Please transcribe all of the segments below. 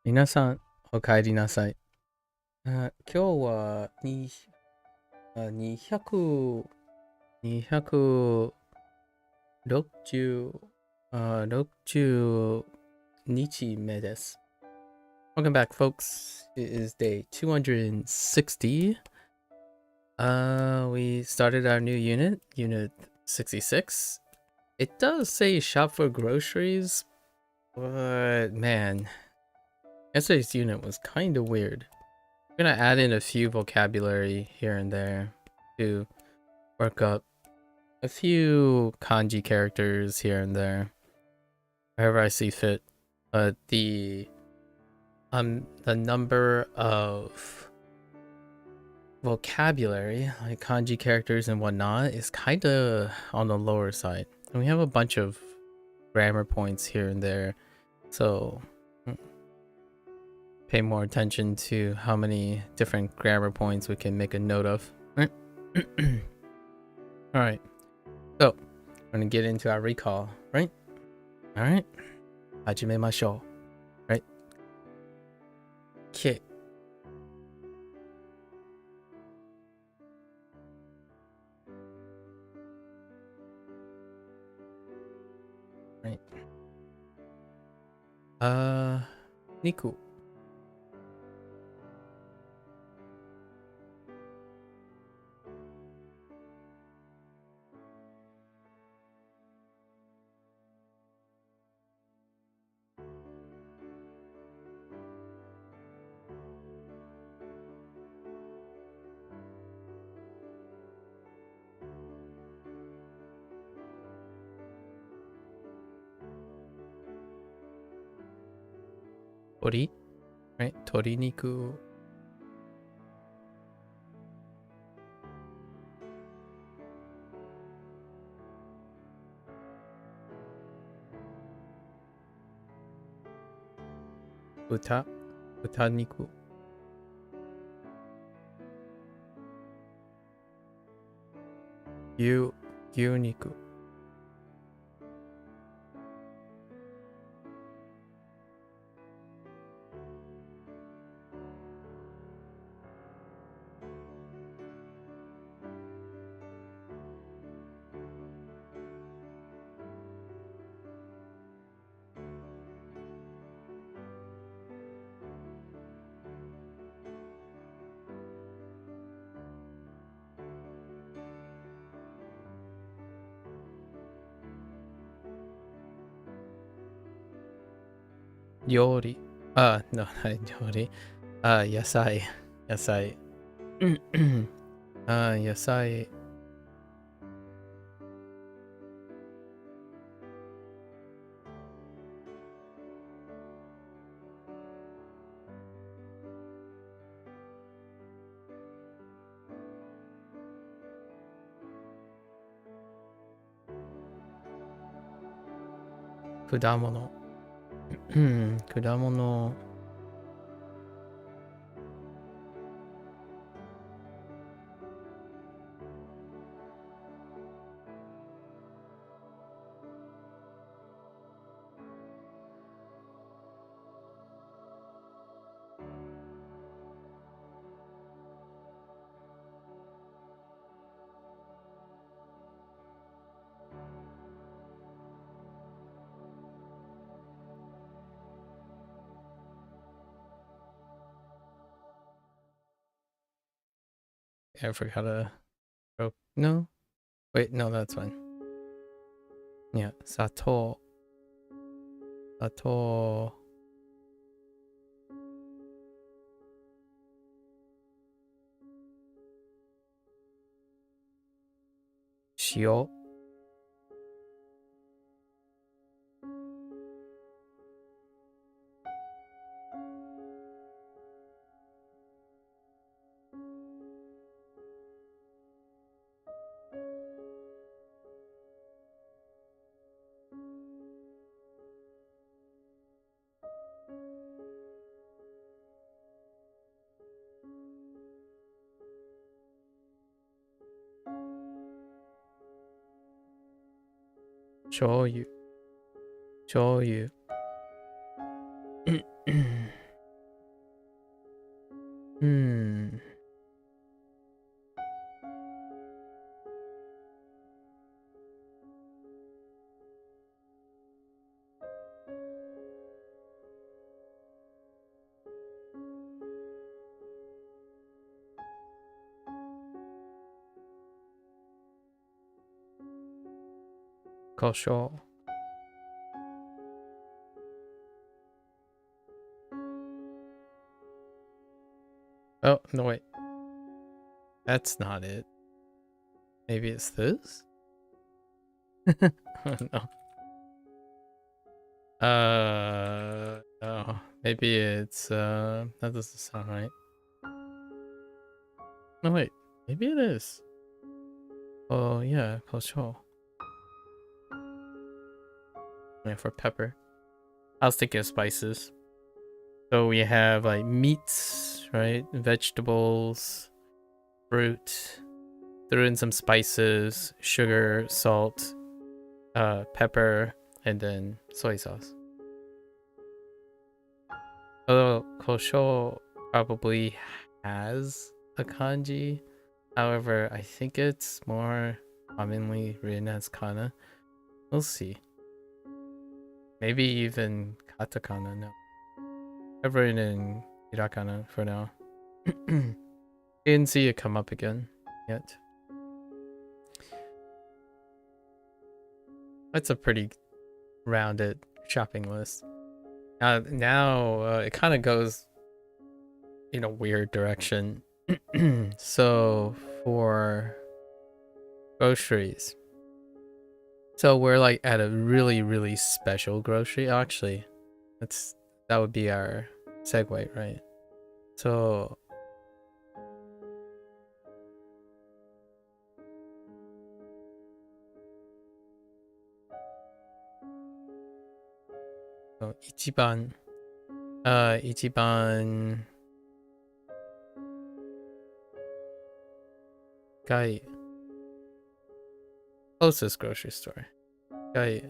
皆さん、お帰りなさい。今日は200、260、60日目です。Welcome back, folks. It is day 260. We started our new unit 66. It does say shop for groceries, but man, yesterday's unit was kind of weird. I'm gonna add in a few vocabulary here and there to work up a few kanji characters here and there, wherever I see fit. But the number of vocabulary, like kanji characters and whatnot, is kind of on the lower side. And we have a bunch of grammar points here and there, so pay more attention to how many different grammar points we can make a note of. Alright, so we're gonna get into our recall, right? Alright, hajimemashou, right? Okay. Right. Niku. Tori, right? Tori niku. Uta, uta niku. Yu, yu niku. Yori. No, not yori. Yasai. Yasai. Yasai. 果物。果物。I forgot how to. Oh, no? Wait, no, that's fine. Yeah, sato. Sato. Shio. Shoyu. Shoyu. Hmm. Kosho. Oh, no, wait. That's not it. Maybe it's this? Oh, no. No. Maybe it's, that doesn't sound right. No, wait. Maybe it is. Oh, yeah, kosho. Yeah, for pepper. I was thinking of spices. So we have like meats, right? Vegetables, fruit. Threw in some spices, sugar, salt, pepper, and then soy sauce. Although kosho probably has a kanji. However, I think it's more commonly written as kana. We'll see. Maybe even katakana. No. I've written in hirakana for now. Didn't see it come up again yet. That's a pretty rounded shopping list. Now it kind of goes in a weird direction. So for groceries, so we're like at a really special grocery. Actually, that would be our segue, right? So ichiban gai closest grocery store. Gai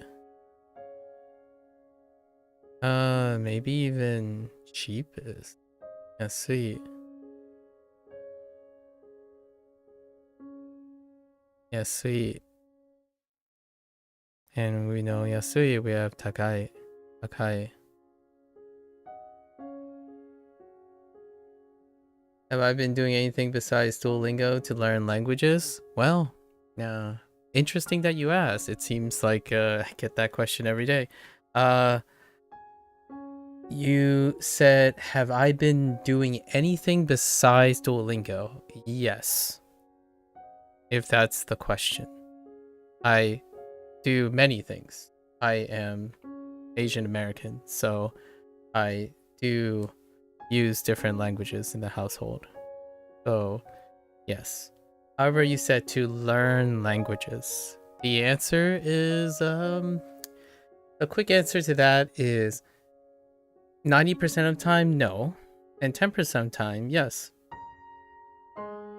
maybe even cheapest. Yasui. Yasui. And we know Yasui, we have Takai. Takai. Have I been doing anything besides Duolingo to learn languages? Well, interesting that you asked. It seems like I get that question every day. You said, have I been doing anything besides Duolingo? Yes. If that's the question. I do many things. I am Asian American, so I do use different languages in the household. So, yes. However, you said to learn languages. The answer is, a quick answer to that is 90% of time, no. And 10% of time, yes.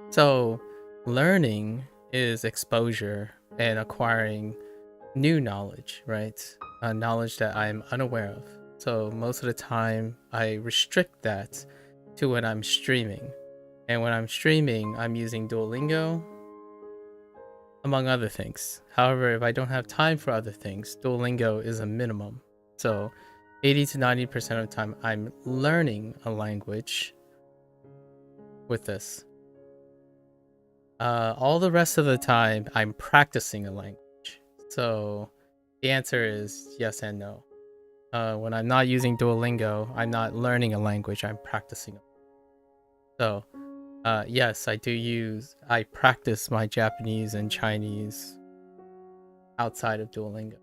So, learning is exposure and acquiring new knowledge, right? Knowledge that I'm unaware of. So most of the time, I restrict that to when I'm streaming. And when I'm streaming, I'm using Duolingo, among other things. However, if I don't have time for other things, Duolingo is a minimum. So 80 to 90% of the time, I'm learning a language with this. All the rest of the time, I'm practicing a language. So the answer is yes and no. When I'm not using Duolingo, I'm not learning a language, I'm practicing. So, yes, I practice my Japanese and Chinese outside of Duolingo.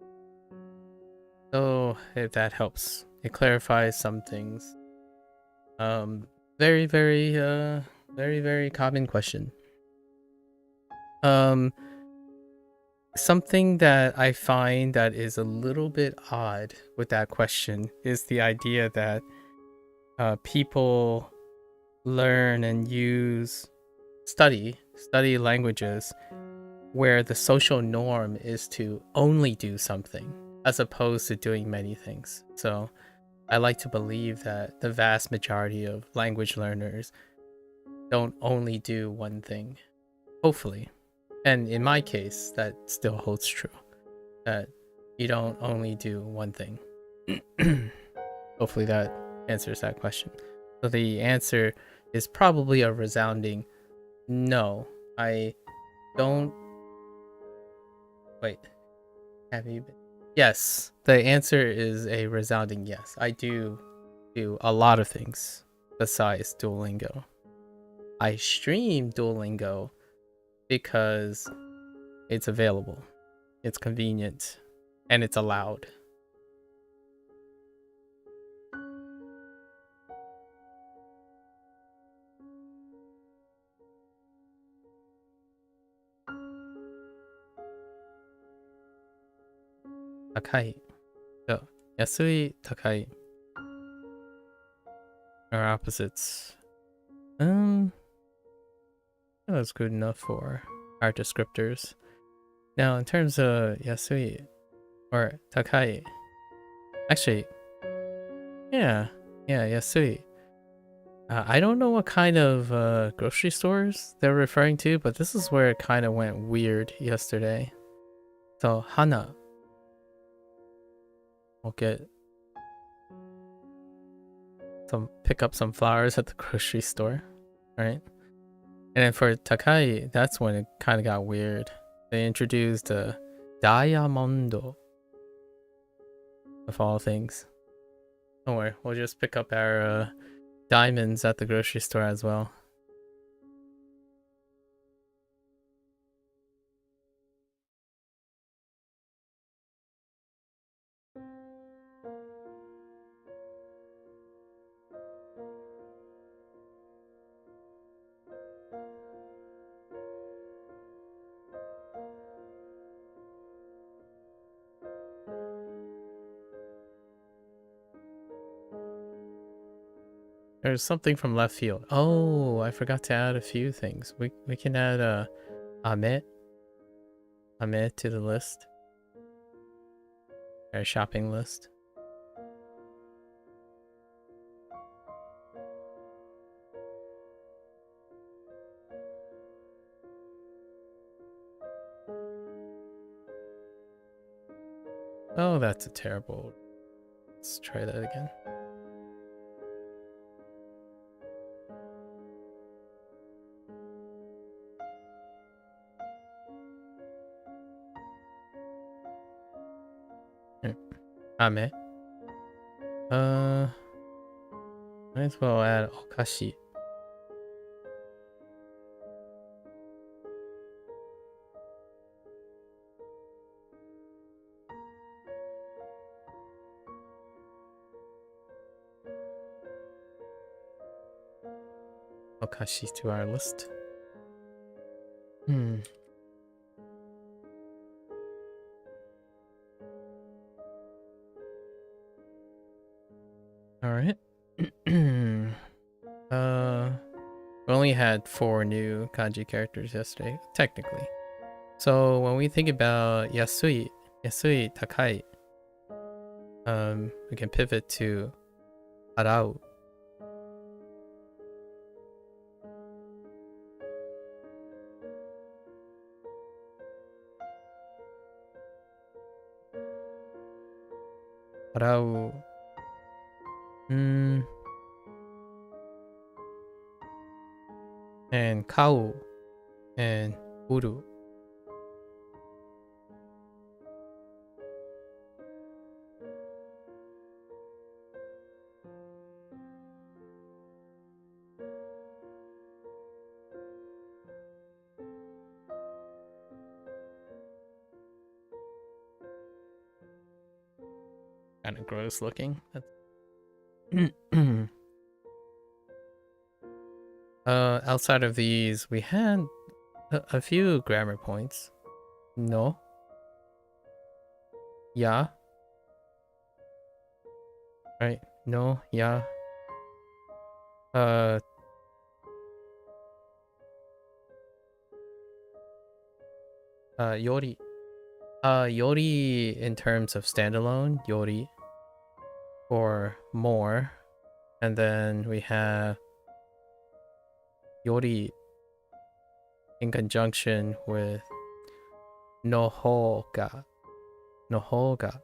So, if that helps, it clarifies some things. Very, very common question. Something that I find that is a little bit odd with that question is the idea that people learn and study languages where the social norm is to only do something as opposed to doing many things. So I like to believe that the vast majority of language learners don't only do one thing. Hopefully. And in my case, that still holds true. That you don't only do one thing. Hopefully that answers that question. So the answer is probably a resounding no. I don't... Wait. Have you been... Yes. The answer is a resounding yes. I do a lot of things besides Duolingo. I stream Duolingo because it's available, it's convenient, and it's allowed. Takai. So, yasui, takai are opposites. That's good enough for our descriptors. Now, in terms of yasui or takai, actually, yeah, yasui. I don't know what kind of grocery stores they're referring to, but this is where it kind of went weird yesterday. So, hana. We'll pick up some flowers at the grocery store, right? And then for takai, that's when it kind of got weird. They introduced diamondo, of all things. Don't worry, we'll just pick up our diamonds at the grocery store as well. There's something from left field. Oh, I forgot to add a few things. We can add ame to the list. Our shopping list. Oh, that's a terrible. Let's try that again. Ame. Might as well add okashi. Okashi to our list. All right. We only had 4 new kanji characters yesterday, technically. So when we think about yasui, takai, we can pivot to arau. Arau. And kau and uru. Kind of gross looking. Outside of these, we had a few grammar points. No. Ya. Right. No. Ya. Yori. Yori in terms of standalone, yori. Or more. And then we have yori in conjunction with nohoga. Nohoga.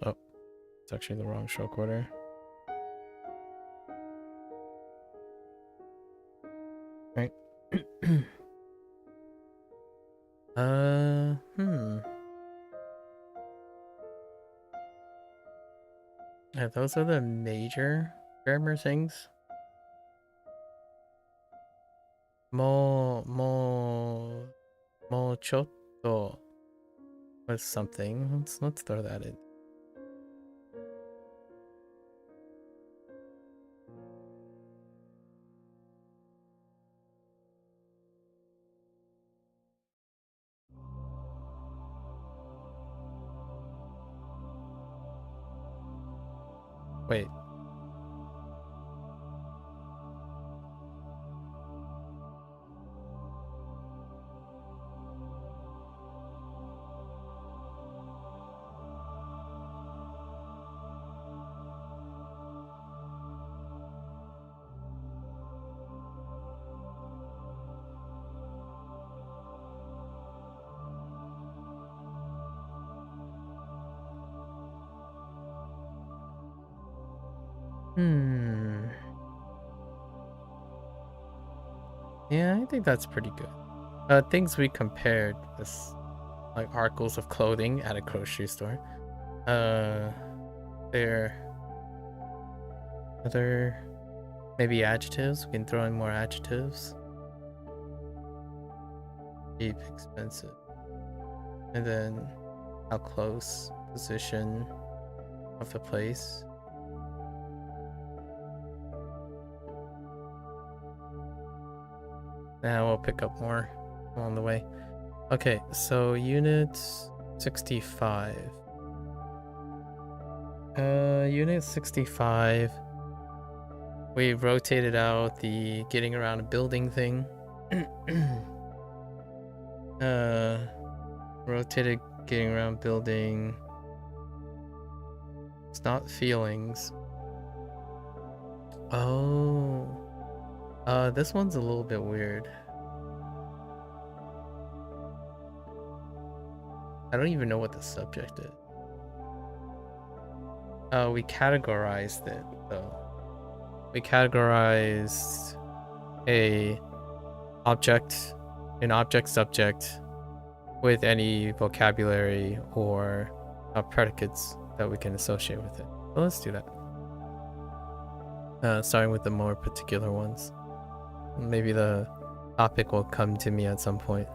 Oh, it's actually the wrong stroke order. Right. Yeah, those are the major grammar things. Mo chotto was something. Let's throw that in. Wait. Yeah, I think that's pretty good. Things we compared was like articles of clothing at a grocery store. There other maybe adjectives. We can throw in more adjectives. Cheap, expensive, and then how close, position of the place. Now we'll pick up more along the way. Okay, so unit 65. Unit 65. We rotated out the getting around a building thing. Rotated getting around building. It's not feelings. Oh. This one's a little bit weird. I don't even know what the subject is. We categorized it though. We categorized an object subject with any vocabulary or predicates that we can associate with it. So let's do that. Starting with the more particular ones. Maybe the topic will come to me at some point.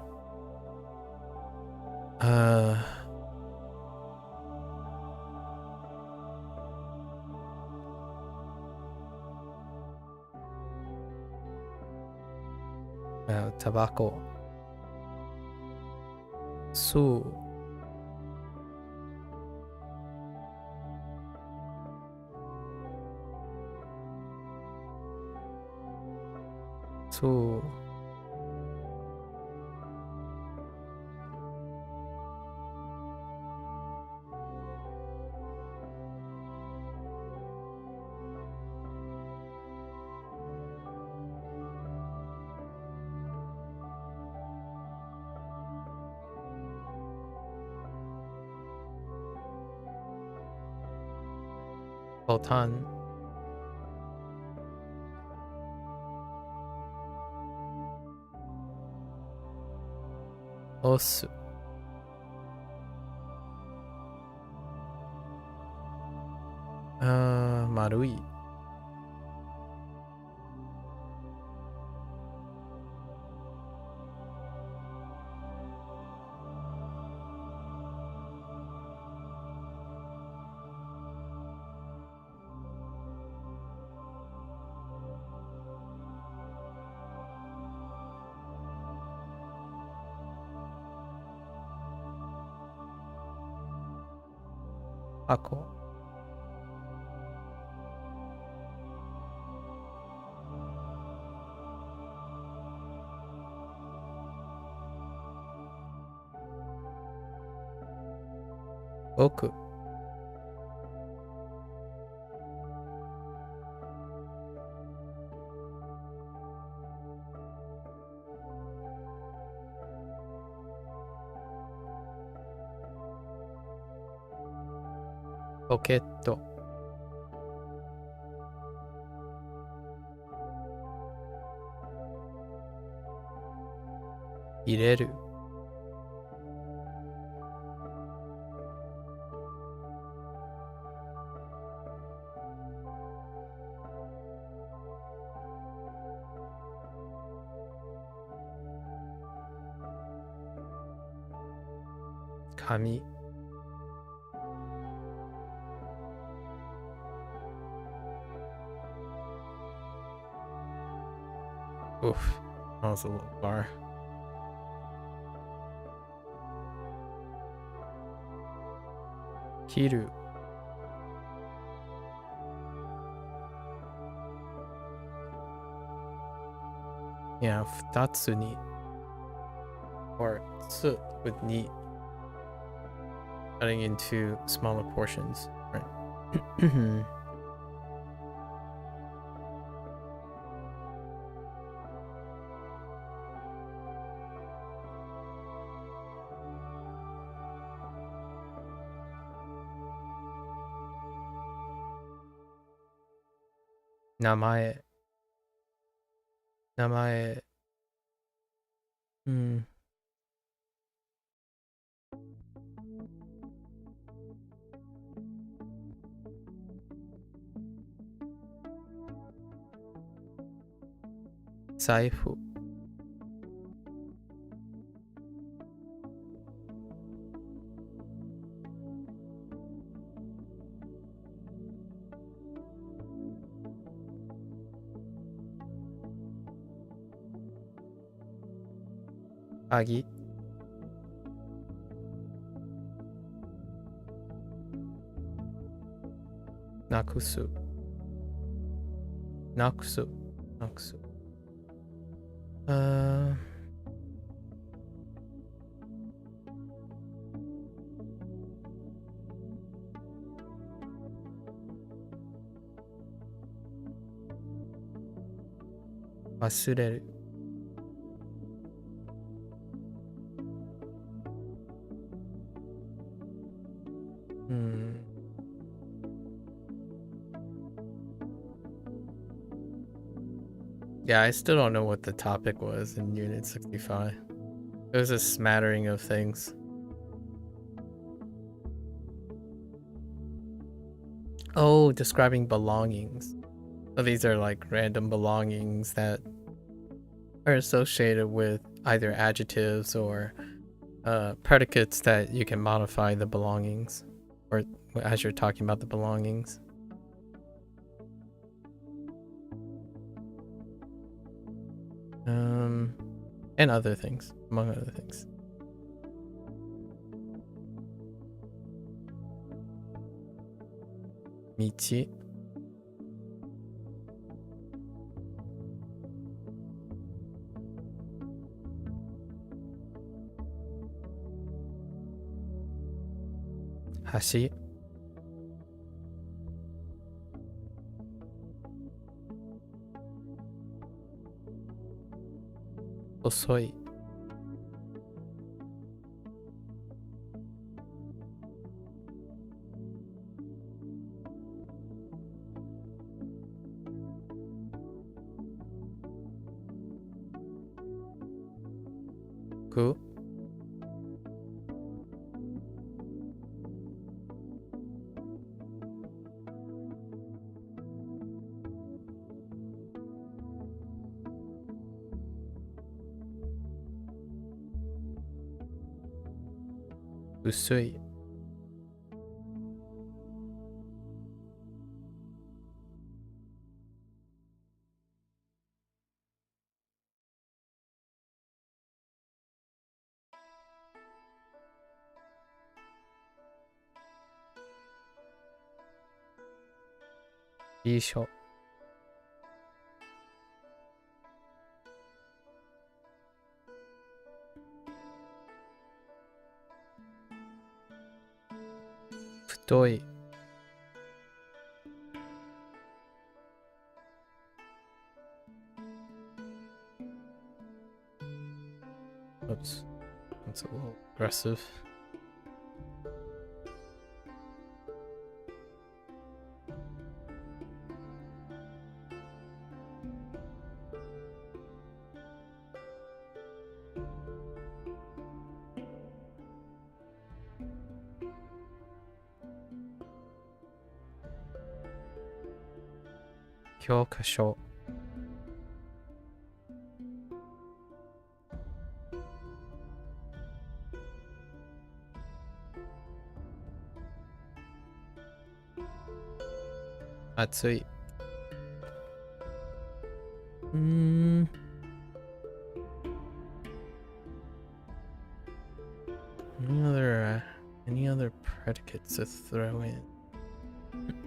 Tobacco. Su. Su. Botan. Osu. Marui. Ako. 奥。ポケット。入れる。紙。Oof, that was a little far. Kiru. Yeah, 二つに or つ with に cutting into smaller portions, right? 名前。名前。うん。財布。鍵。なくす。なくす。なくす。忘れる。Yeah, I still don't know what the topic was in Unit 65. It was a smattering of things. Oh, describing belongings. So these are like random belongings that are associated with either adjectives or predicates that you can modify the belongings, or as you're talking about the belongings. And other things, among other things. Michi. Hashi. Osoi. Ku. Usui. Isho. 太い. Oops. That's a little aggressive. Kyokasho. Atsui. Any other predicates to throw in?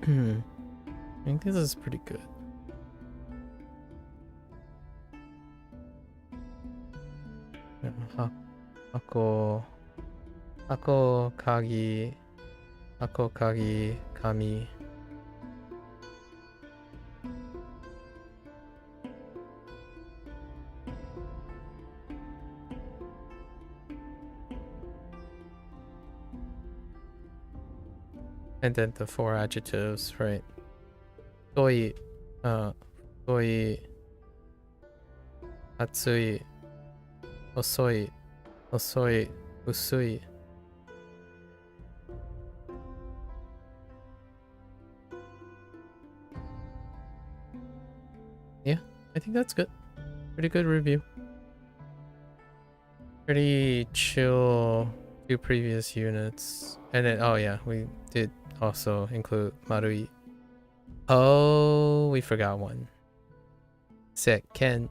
I think this is pretty good. Hako kagi kami. And then the 4 adjectives, right? Toi, atsui, osoi, usui. Yeah, I think that's good. Pretty good review. Pretty chill 2 previous units. And then, oh yeah, we did also include Marui. Oh, we forgot one. Sekken.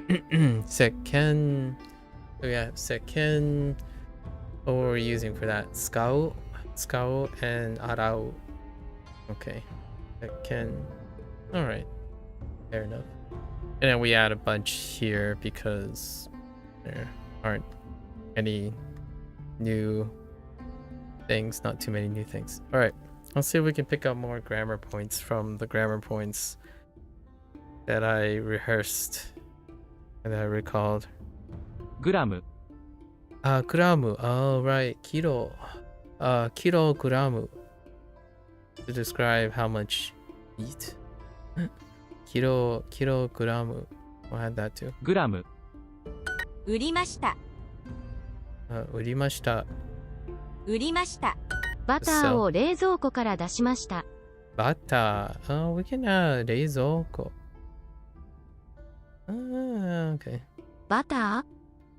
Sekken. So we have Sekken. What were we using for that? Skau and Arau. Okay. Sekken. Alright. Fair enough. And then we add a bunch here because there aren't any new things, not too many new things. Alright, let's see if we can pick up more grammar points from the grammar points that I rehearsed and that I recalled. Gram. Gramu. Oh, right. Kilo. Kilogramu. To describe how much eat. Kilogramu. We'll add that too. Gram. 売りました。売りました。売りました。バターを冷蔵庫から出しました。バター。Oh, we can冷蔵庫。Okay. バタ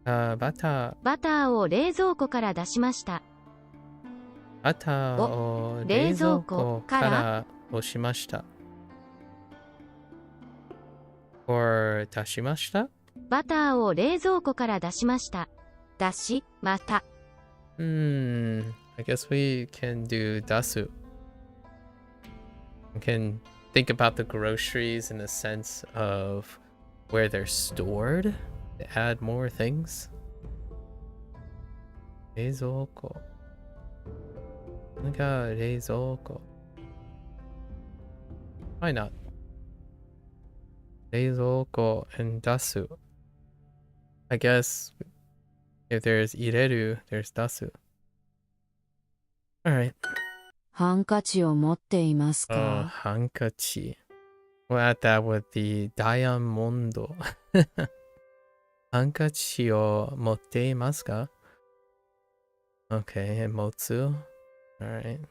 ーバター。バターを冷蔵庫から出しました。バターを冷蔵庫から出しました。or 出しました。バターを冷蔵庫から出しました。出しまた。I guess we can do dasu. We can think about the groceries in the sense of where they're stored to add more things. 冷蔵庫。なんか冷蔵庫。Why not? 冷蔵庫 and dasu. I guess if there's ireru, there's dasu. Alright. ハンカチを持っていますか？ Hankachi. We'll add that with the diamondo. Hankachi o motte imasu ka? Okay, and motsu. Alright.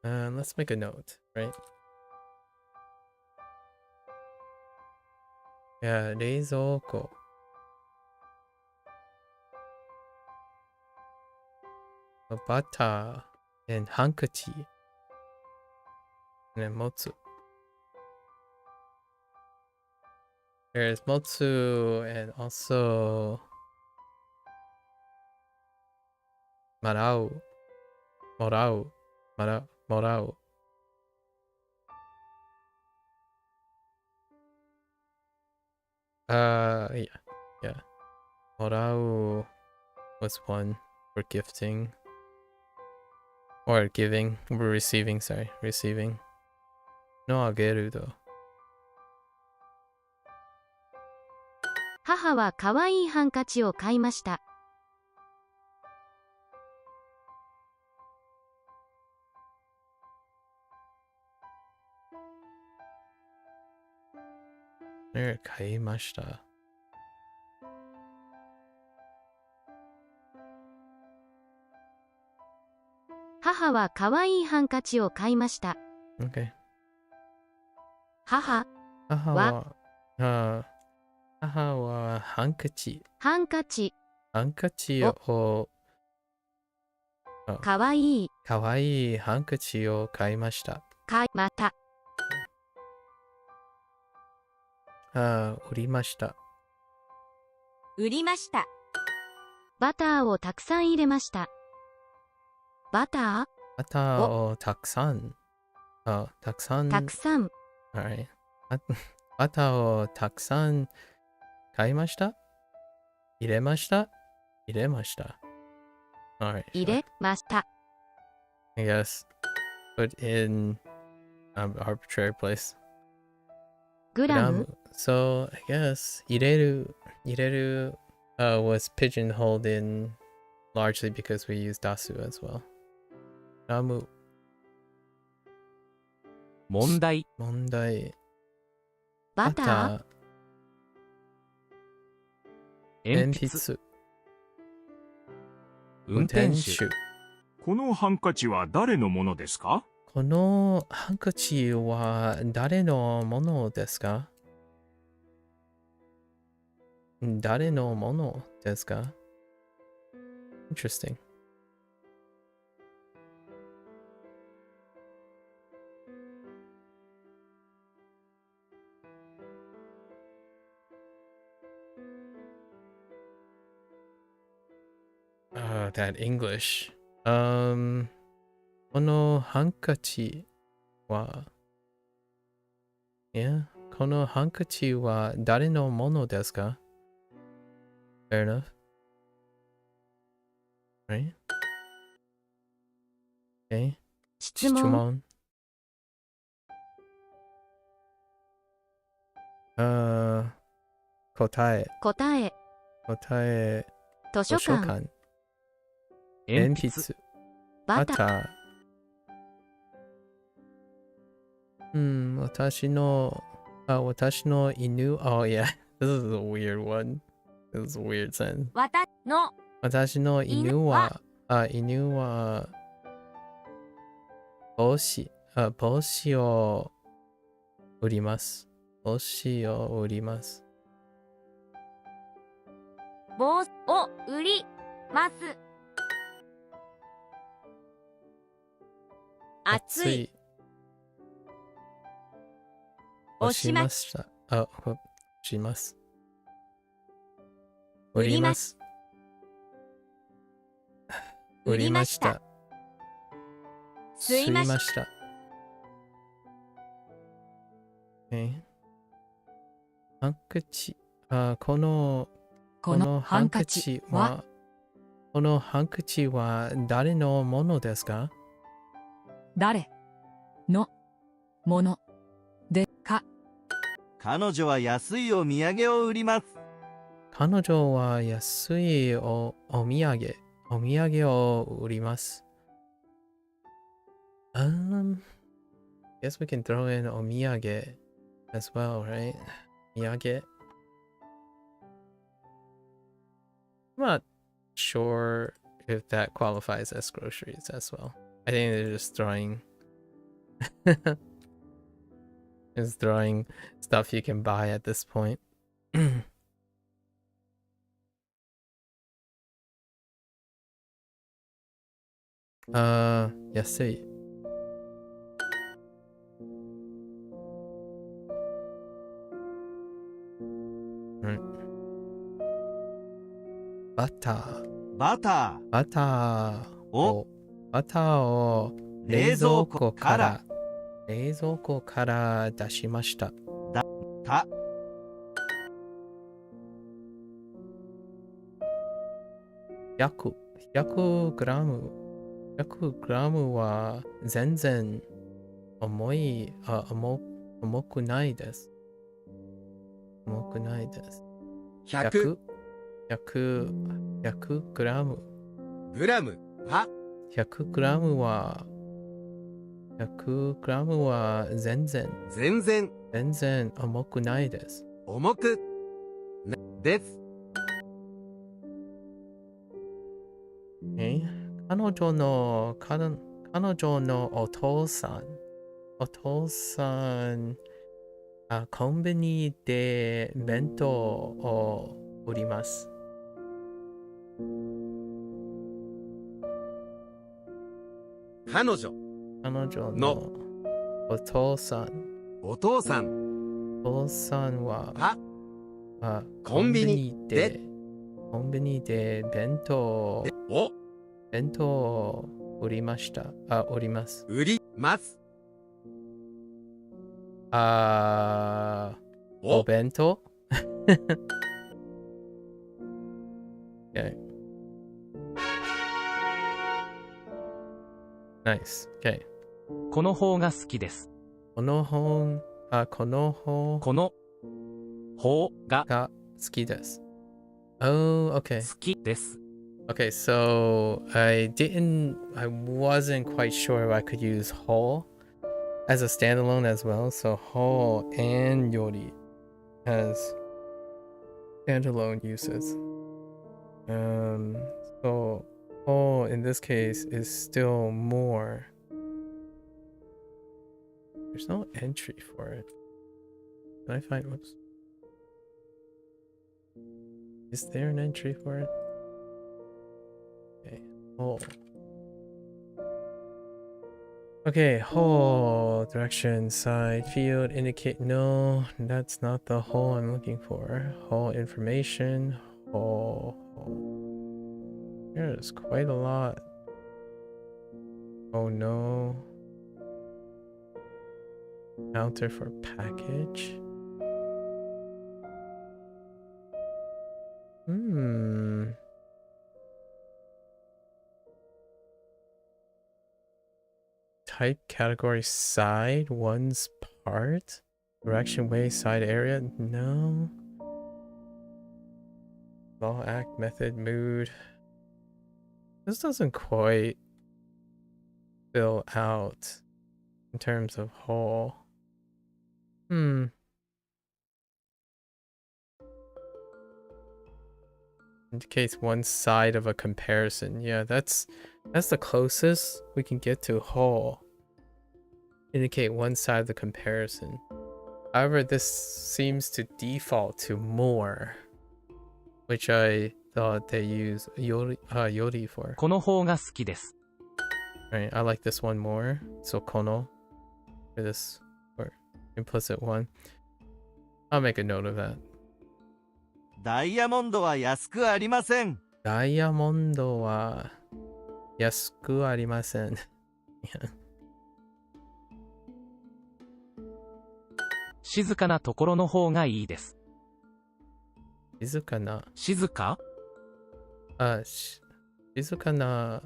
Let's make a note, right? Yeah, 冷蔵庫。Butter and hankachi. And then motsu. There's motsu and also marau. Morau. Yeah. Morau was one. for gifting. Or giving. We're receiving, sorry. Receiving. No ageru though. 母は可愛いハンカチを買いました。買いました。母は可愛いハンカチを買いました。Okay. 母はハンカチ。ハンカチを可愛いハンカチを買いました。また売りました。売りました。バターをたくさん入れました。バターをたくさん。たくさん。Alright. バターをたくさん買いました。入れました。Alright. 入れました。I guess put in arbitrary place. グラム So I guess 入れる was pigeonholed in largely because we use dasu as well. グラム問題バター鉛筆運転手このハンカチは誰のものですか？このハンカチは誰のものですか？誰のものですか？ Interesting. That English. このハンカチは、このハンカチは誰のものですか？ Fair enough. Right? Okay. 質問答え図書館鉛筆バター私の犬 Oh yeah, this is a weird one. This is a weird sentence. 私の犬は帽子を売ります。帽子を売ります。帽子を売ります。暑い。押しました。押します。売ります。売りました。吸いました。ハンカチ。このハンカチは誰のものですか？誰のものでか？彼女は安いお土産を売ります。彼女は安いお土産を売ります。Guess we can throw in お土産 as well, right? 土産 I'm not sure if that qualifies as groceries as well. I think they're just throwing stuff you can buy at this point. 安い。バターを冷蔵庫から出しました。100グラム。100グラムは全然重くないです。重くないです。100 100グラム。グラムは100グラムは100グラムは全然重くないです。重くなです。彼女のお父さん、コンビニで弁当を売ります。彼女のお父さんはコンビニで弁当を売ります。売りますお弁当Okay. Nice. Okay. この方が好きです。この方が好きです。Oh, okay. 好きです。Okay, so I wasn't quite sure if I could use whole as a standalone as well. So whole and yori has standalone uses. So whole in this case is still more. There's no entry for it. Can I find, whoops. Is there an entry for it? Okay, whole. Okay, whole, direction, side, field, indicate, no, that's not the whole I'm looking for. Whole information, whole. There's quite a lot. Oh no. Counter for package. Type, category, side, one's part, direction, way, side, area. No. Law, act, method, mood. This doesn't quite fill out in terms of whole. Indicates one side of a comparison. Yeah, that's the closest we can get to whole. Indicate one side of the comparison. However, this seems to default to more, which I thought they use yori for. この方が好きです。Right, I like this one more. So kono for this or implicit one. I'll make a note of that. ダイヤモンドは安くありません。ダイヤモンドは安くありません。静かなところの方がいいです。静かな。静か？静かな。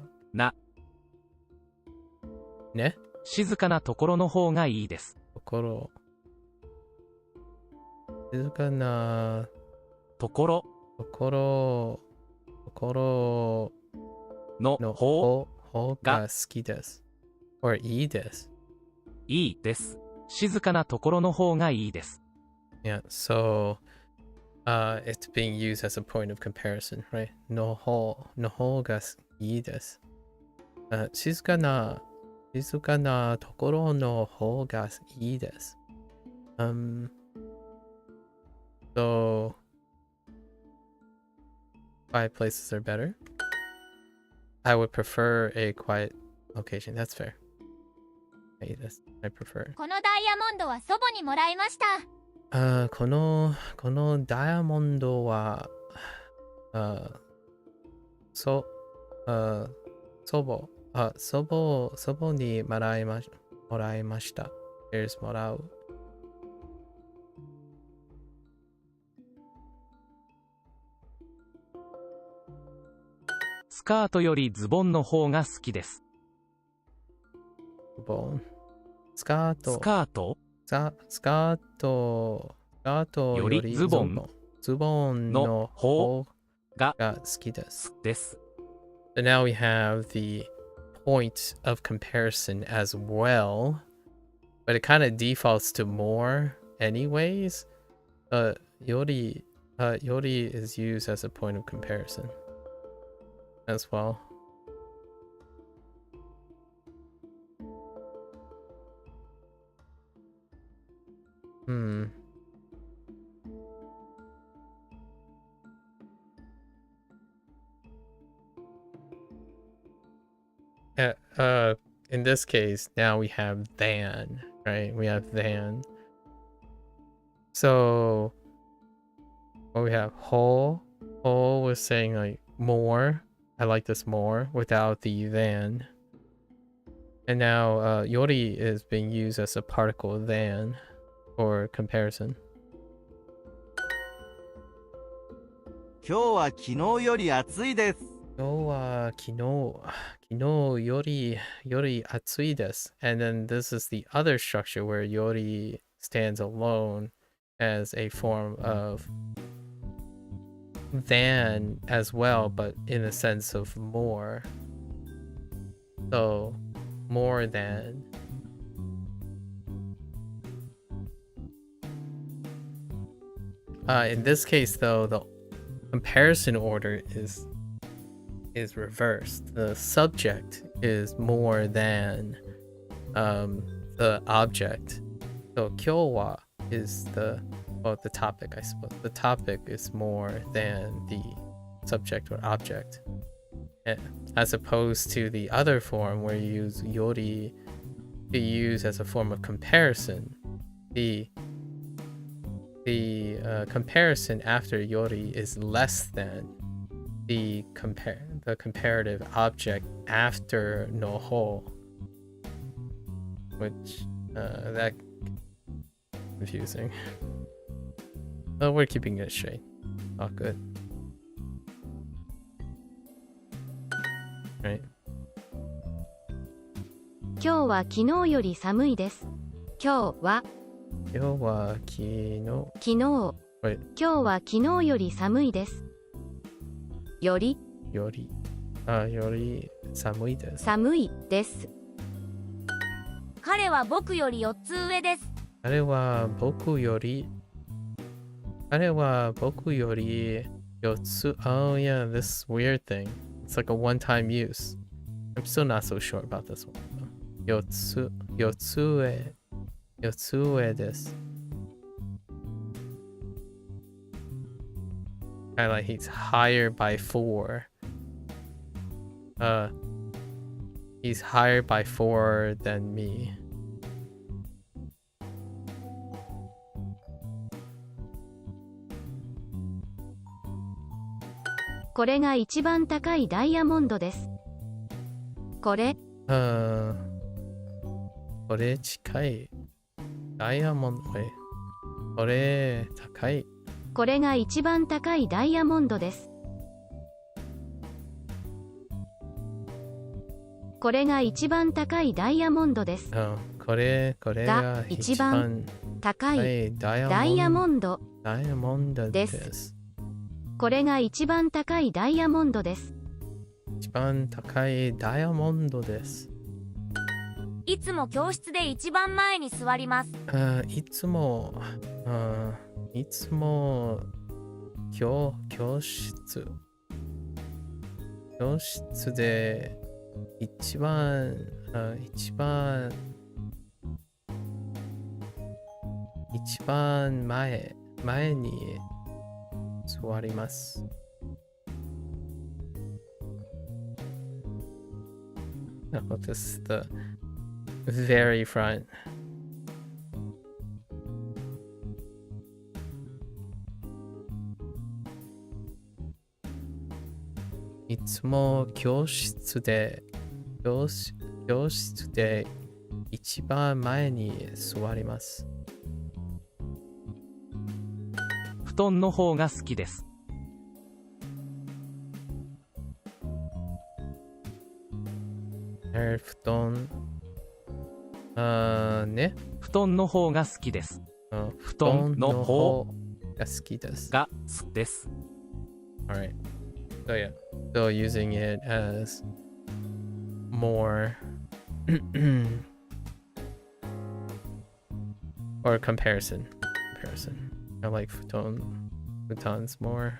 ね？静かなところの方がいいです。ところ。静かな。ところの方が好きです。or いいです。いいです。静かなところの方がいいです。Yeah, so it's being used as a point of comparison, right? の方がいいです。静かなところの方がいいです。So quiet places are better. I would prefer a quiet location. That's fair. I prefer. このダイヤモンドは祖母にもらいました。このダイヤモンドは祖母にもらいました。There's もらう。カートよりズボンの方が好きです。ズボン。スカート。スカートよりズボンの方が好きです。So now we have the point of comparison as well, but it kind of defaults to more anyways. Yori is used as a point of comparison as well. In this case, now we have than, right? We have than. So what we have, whole was saying like more. I like this more without the than. And now yori is being used as a particle than for comparison. 今日は昨日より暑いです。今日は昨日より暑いです。And then this is the other structure where yori stands alone as a form of than as well, but in a sense of more. So, more than. In this case, though, the comparison order is reversed. The subject is more than the object. So, 今日は is the topic, I suppose. The topic is more than the subject or object, as opposed to the other form where you use yori to use as a form of comparison. The comparison after yori is less than the comparative object after noho, which that confusing. But we're keeping it straight. Oh, good. Right. 今日は昨日より寒いです。今日は昨日。Wait. 今日は昨日より寒いです。より寒いです。寒いです。彼は僕より4つ上です。彼は僕より4つ。Oh yeah, this weird thing. It's like a one-time use. I'm still not so sure about this one. 4つ上です。Kind of like he's higher by 4. He's higher by 4 than me.「これが一番高いダイヤモンドです」。これ近いダイヤモンド。これ高い。これが一番高いダイヤモンドです。これが一番高いダイヤモンドです。これが一番高いダイヤモンドです。これが一番高いダイヤモンドです。一番高いダイヤモンドです。いつも教室で一番前に座ります。いつも教室で一番前に座ります。Oh, this is the very front. いつも教室で一番前に座ります。布団の方が好きです。or 布団。ね。布団の方が好きです。布団の方が好きです。がです。Alright. So yeah. So using it as more or comparison. I like futons more.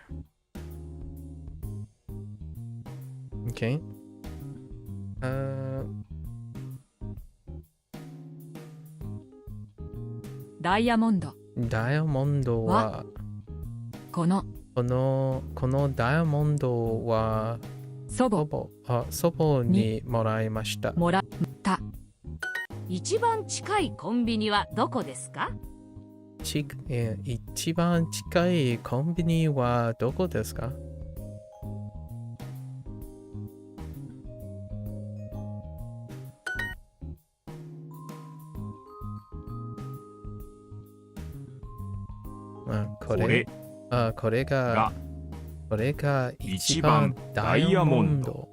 Okay. ダイヤモンド。ダイヤモンドはこのダイヤモンドは祖母にもらいました。もらった。一番近いコンビニはどこですか？一番近いコンビニはどこですか？これが一番ダイヤモンド。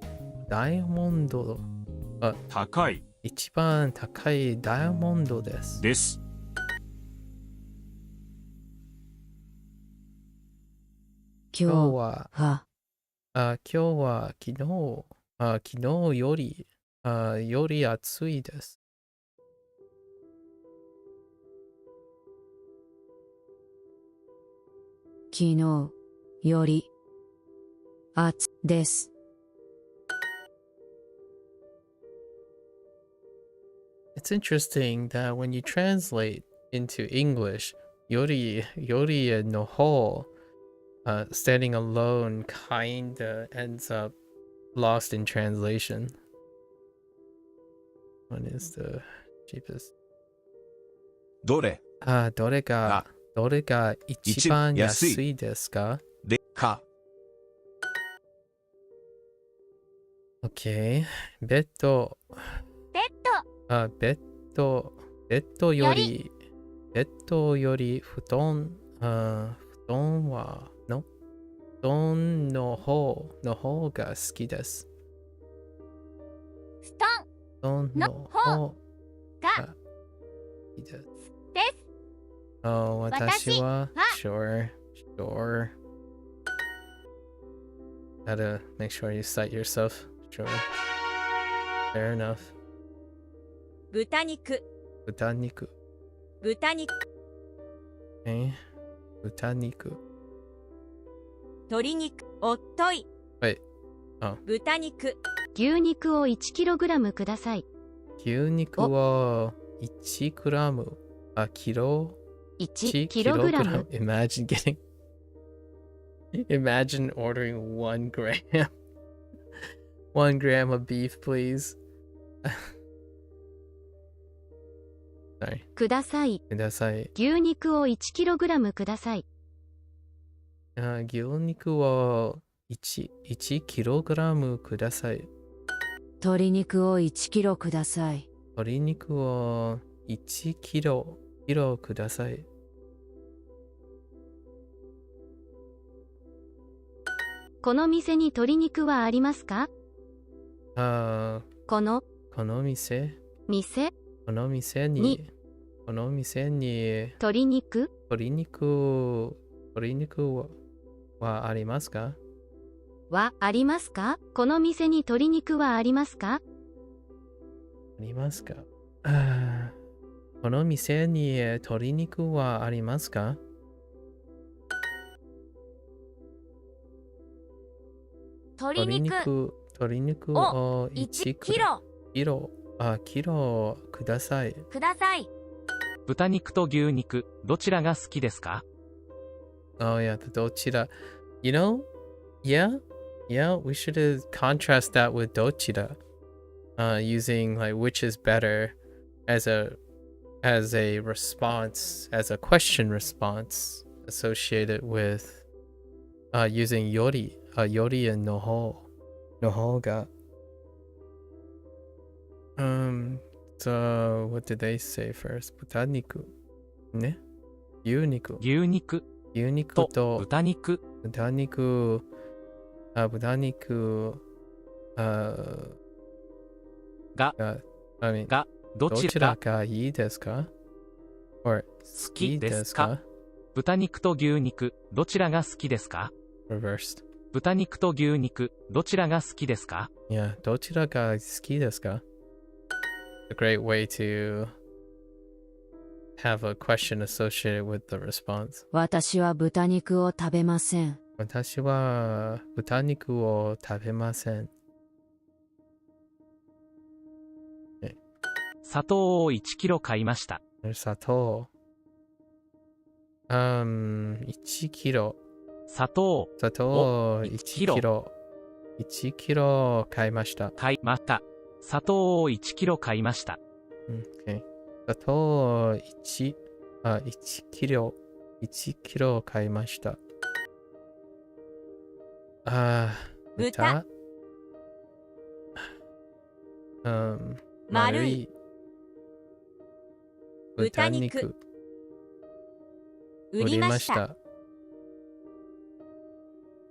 高い。一番高いダイヤモンドです。今日は昨日より暑いです。昨日より暑です。It's interesting that when you translate into English, yori no ho, standing alone kinda ends up lost in translation. What is the cheapest? どれが一番安いですか？でか。OK。ベッドより布団の方が好きです。布団の方が好きです。私は sure. Gotta make sure you cite yourself. Sure. Fair enough. 豚肉。Okay. 豚肉。鶏肉。おっとい。はい。豚肉。牛肉を 1kg ください。牛肉を 1g。キロ。1kg. Imagine ordering 1 gram. 1 gram of beef, please. Sorry. ください。牛肉を 1kg ください。牛肉を 1kg ください。鶏肉を 1kg ください。鶏肉を 1kg ください。この店に鶏肉はありますか？この店に鶏肉はありますか？ありますか？この店に鶏肉はありますか？ありますか？この店に鶏肉はありますか？鶏肉を 1kg キロください。豚肉と牛肉、どちらが好きですか？ Oh yeah, どちら。You know? Yeah, we should contrast that with どちら. Using like which is better as a response, as a question response associated with using よりの方が。So what did they say first? 豚肉ね。牛肉と豚肉。が I mean, がどどちちらがらがいいですか or 好きですか？豚肉と牛肉、どちらが好きですか？ Reversed. 豚肉と牛肉、どちらが好きですか？ Yeah, どちらが好きですか? A great way to have a question associated with the response. 私は豚肉を食べません。私は豚肉を食べません。砂糖を1キロ買いました。砂糖。1キロ。砂糖砂糖を1 1キキロロ。1キロ買いました。買いました。砂糖を1キロ買いました。Okay. 砂糖1キロ。1キロ買いました。豚。丸い。豚肉。売りました。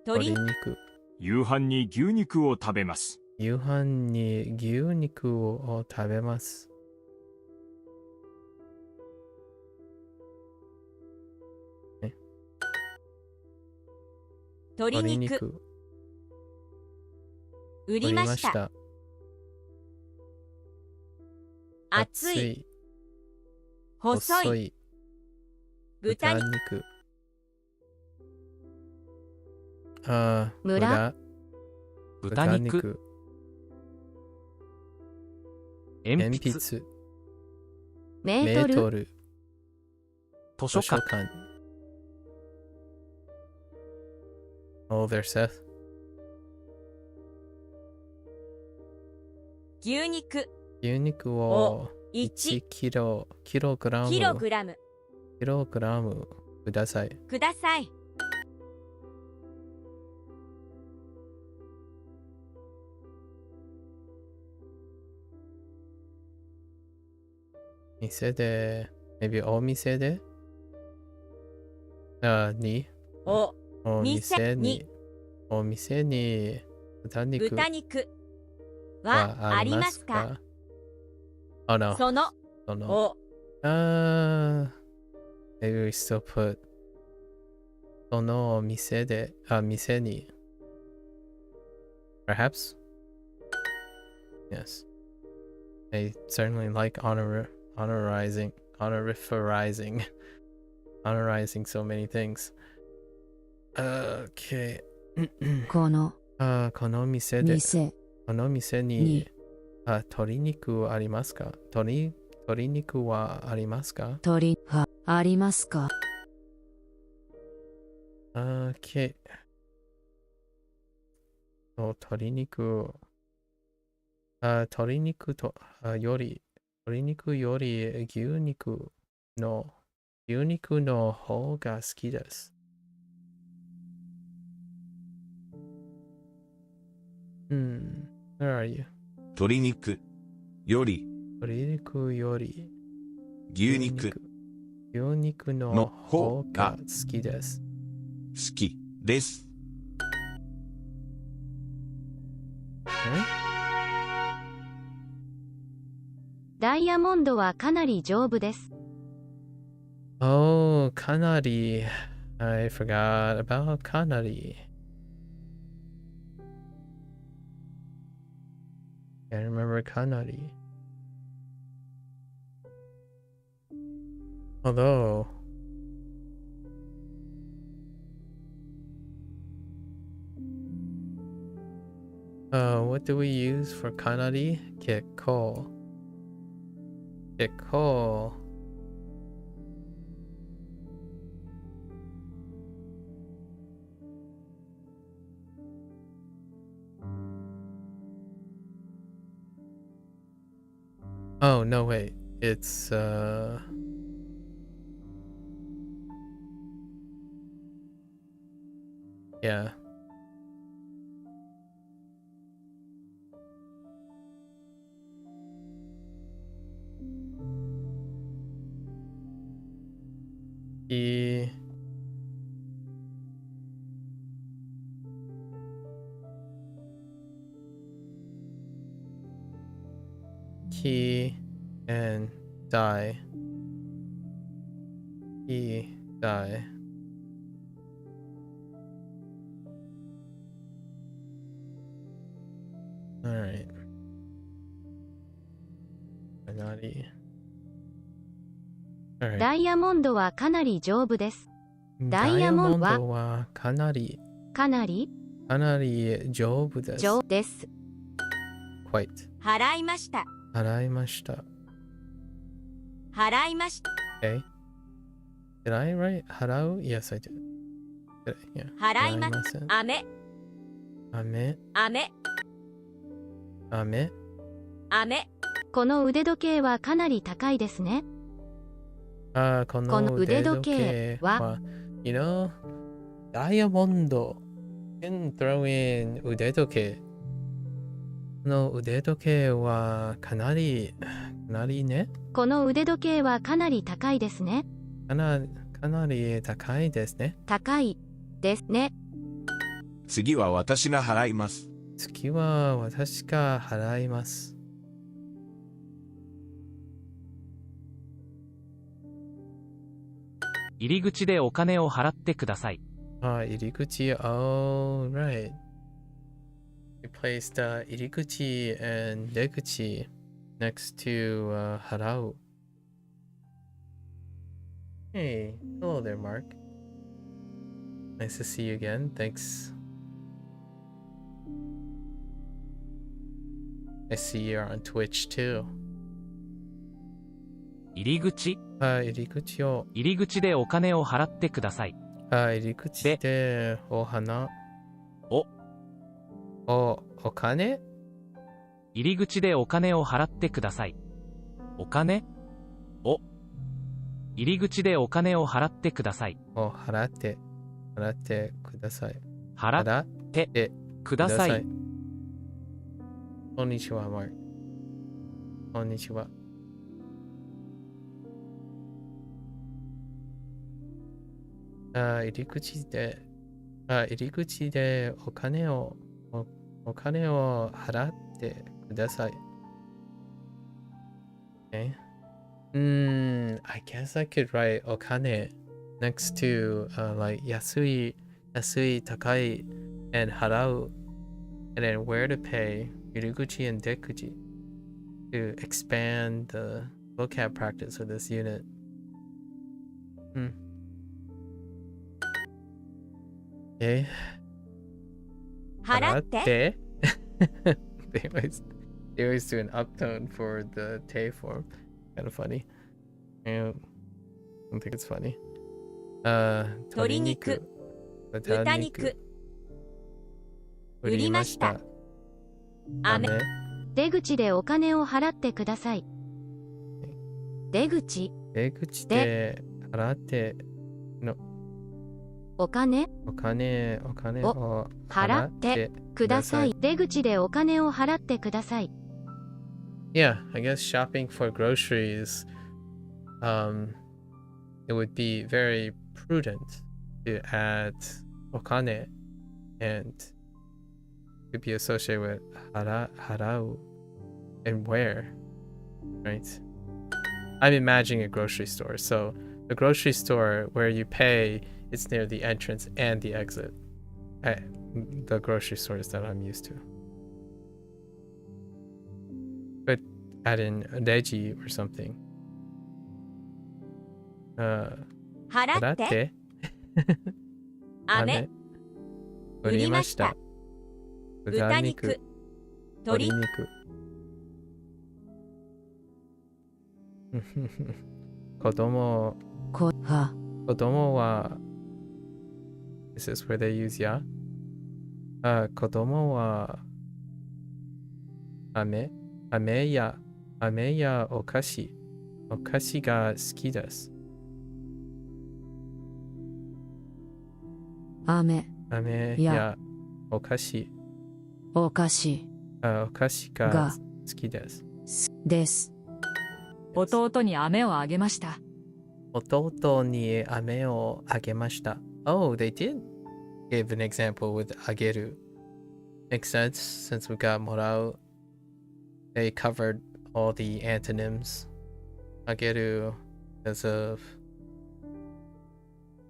鶏肉。夕飯に牛肉を食べます。夕飯に牛肉を食べます。鶏肉売りました。厚い細い豚肉。村。豚肉。鉛鉛筆。筆。メメートル。ートル。図書館。館。Oh, there's Seth. 牛肉牛肉を1 1キロ、キログラム、キログラムキログラムください。ください。店で、maybe お店でにお店にお店に豚肉豚肉はありますか？ Oh no. そのお maybe we still put その店で、店に perhaps? Yes. I certainly like honorizing so many things. Okay. このこの店で、店この店に、鶏肉ありますか？鶏肉はありますか？鳥はありますか？ Okay. 鶏肉とより牛肉の方が好きです。Where are you? 鶏肉より鶏肉より牛肉の方が好きです。好きです。ダイヤモンドはかなり丈夫です。Oh, かなり。I forgot about かなり。I remember かなり。Although, what do we use for かなり？結構。結構。Oh, no, wait. It's, yeah. E he and die. He die. Alright. Kanari. Alright. ダイヤモンドはかなり丈夫です。ダイヤモンドはかなり丈夫です。丈夫です。Quite. 払いました。払いました。払いました。Okay. Did I write 払う? Yes, I did. Yeah. 払いました。雨。雨。雨。雨。雨。この腕時計はかなり高いですね。この腕時計は You know, ダイヤモンド can throw in 腕時計。この腕時計はかなりね。この腕時計はかなり高いですね。かなり高いですね。高いですね。次は私が払います。次は私が払います。入り口でお金を払ってください。入り口、oh, right. We placed 入り口 and 出口 next to 払う。Hey, hello there, Mark. Nice to see you again. Thanks. I see you're on Twitch too. 入り口入り口を。入り口でお金を払ってください。入り口でお花。お金入り口でお金を払ってください。お金入り口でお金を払ってください。払ってください。払ってください。こんにちは、マーク。こんにちは。入り口でお金を払ってください。Okay. I guess I could write お金 next to like 安い高い and 払う and then where to pay 入り口 and 出口 to expand the vocab practice of this unit. Okay. 払って。they always do an uptone for the te form. Kind of funny. I don't think it's funny. 鶏肉、豚肉。売りました。雨。出口でお金を払ってください。出口で払ってのお金を払ってください。出口でお金を払ってください。Yeah, I guess shopping for groceries, it would be very prudent to add お金 and could be associated with 払う and where, right? I'm imagining a grocery store. So the grocery store where you pay, it's near the entrance and the exit. The grocery stores that I'm used to. But add in reji or something. 払って。雨。売りました。豚肉。鶏肉。子供は This is where they use ya? 子供は飴やお菓子が好きです。飴やお菓子が好きです。弟に飴をあげました。弟に飴をあげました。Oh, they did give an example with あげる. Makes sense since we got もらう. They covered all the antonyms. Ageru because of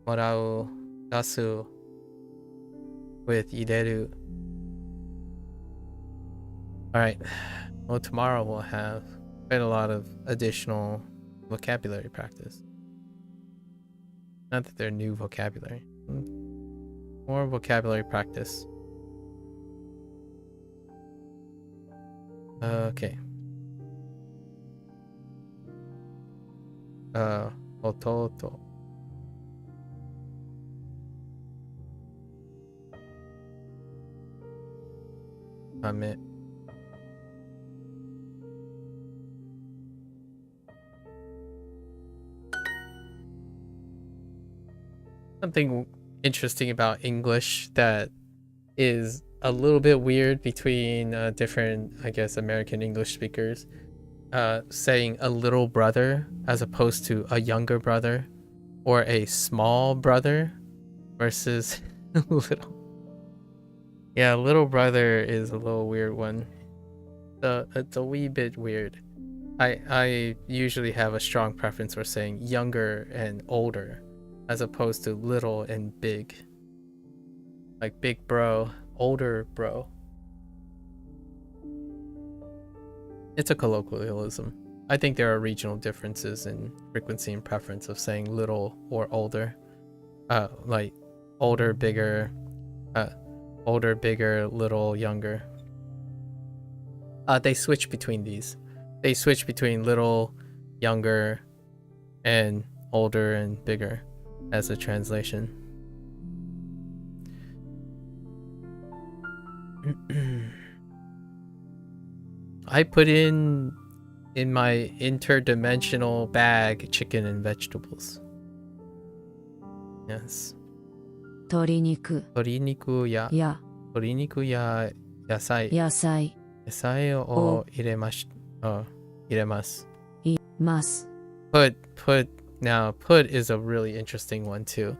morau, dasu with ideru. Alright, well tomorrow we'll have quite a lot of additional vocabulary practice. Not that they're new vocabulary. More vocabulary practice. Okay. Ototo. Ame. Something interesting about English that is a little bit weird between different, I guess, American English speakers. Saying a little brother as opposed to a younger brother, or a small brother versus little. Yeah, little brother is a little weird one. It's a wee bit weird. I usually have a strong preference for saying younger and older as opposed to little and big. Like big bro, older bro. It's a colloquialism. I think there are regional differences in frequency and preference of saying little or older. Like older, bigger, little, younger. They switch between these. They switch between little, younger, and older and bigger as a translation. I put in my interdimensional bag chicken and vegetables. Yes. 鶏肉鶏肉や野菜。野菜野菜を入れます。います。Now put is a really interesting one too.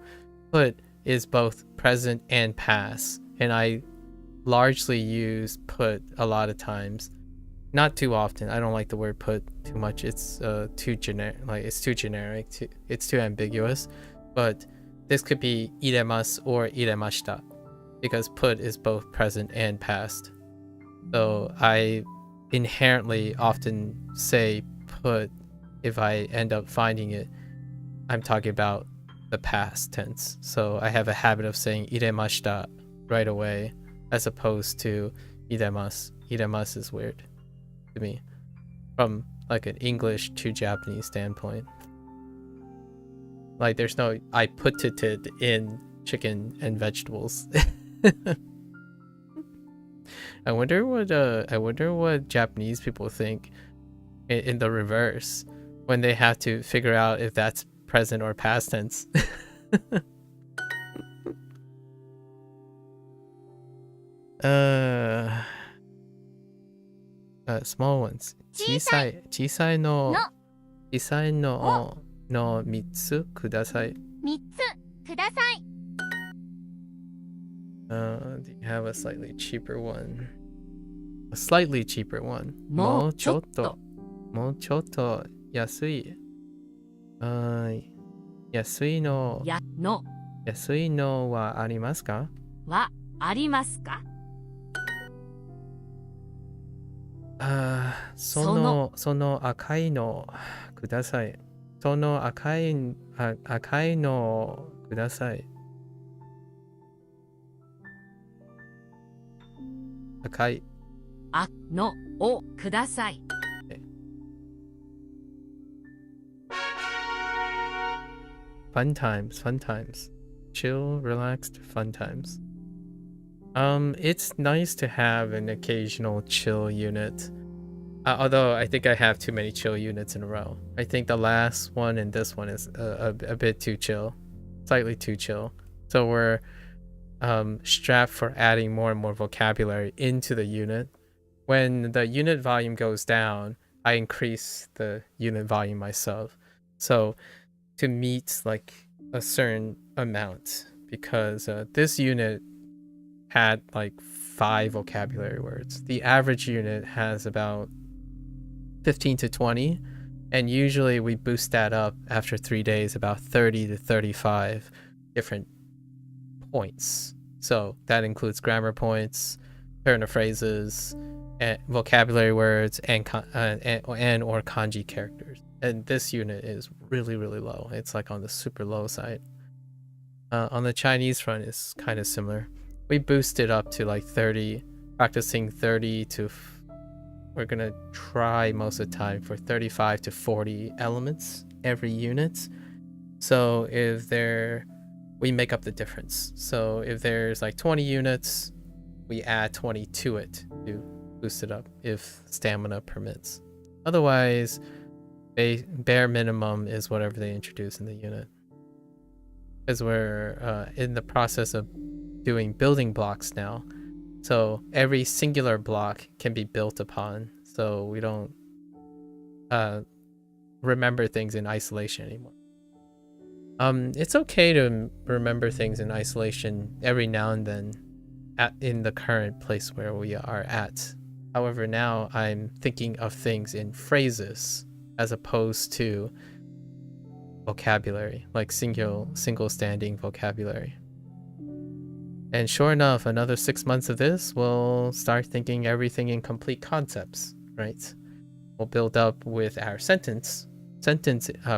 Put is both present and past, and I largely use put a lot of times. Not too often. I don't like the word put too much. It's too generic. Like it's too generic. It's too ambiguous. But this could be iremasu or iremashita, because put is both present and past. So I inherently often say put if I end up finding it. I'm talking about the past tense. So I have a habit of saying iremashita right away as opposed to iremasu. Iremasu is weird to me from like an English to Japanese standpoint. Like there's no I put it in chicken and vegetables. I wonder what Japanese people think in the reverse when they have to figure out if that's present or past tense. Small ones. 小さいの3つください。3つください。Do you have a slightly cheaper one? A slightly cheaper one. もうちょっと安い。安いのはありますか？はありますか？その赤いのください。その赤いのください。赤いのをください。Fun times. Chill, relaxed, fun times. It's nice to have an occasional chill unit. Although I think I have too many chill units in a row. I think the last one and this one is a bit too chill. Slightly too chill. So we're strapped for adding more and more vocabulary into the unit. When the unit volume goes down, I increase the unit volume myself. So to meet like a certain amount, because this unit had like 5 vocabulary words. The average unit has about 15 to 20. And usually we boost that up after 3 days, about 30 to 35 different points. So that includes grammar points, turn of phrases, and vocabulary words, and or kanji characters. And this unit is really, really low. It's like on the super low side. On the Chinese front, it's kind of similar. We boosted up to like 30, practicing 30 to... We're going to try most of the time for 35 to 40 elements every unit. So if we make up the difference. So if there's like 20 units, we add 20 to it to boost it up if stamina permits. Otherwise, bare minimum is whatever they introduce in the unit. Because we're in the process of doing building blocks now. So every singular block can be built upon. So we don't remember things in isolation anymore. It's okay to remember things in isolation every now and then in the current place where we are at. However, now I'm thinking of things in phrases as opposed to vocabulary, like single standing vocabulary. And sure enough, another 6 months of this, we'll start thinking everything in complete concepts, right? We'll build up with our sentence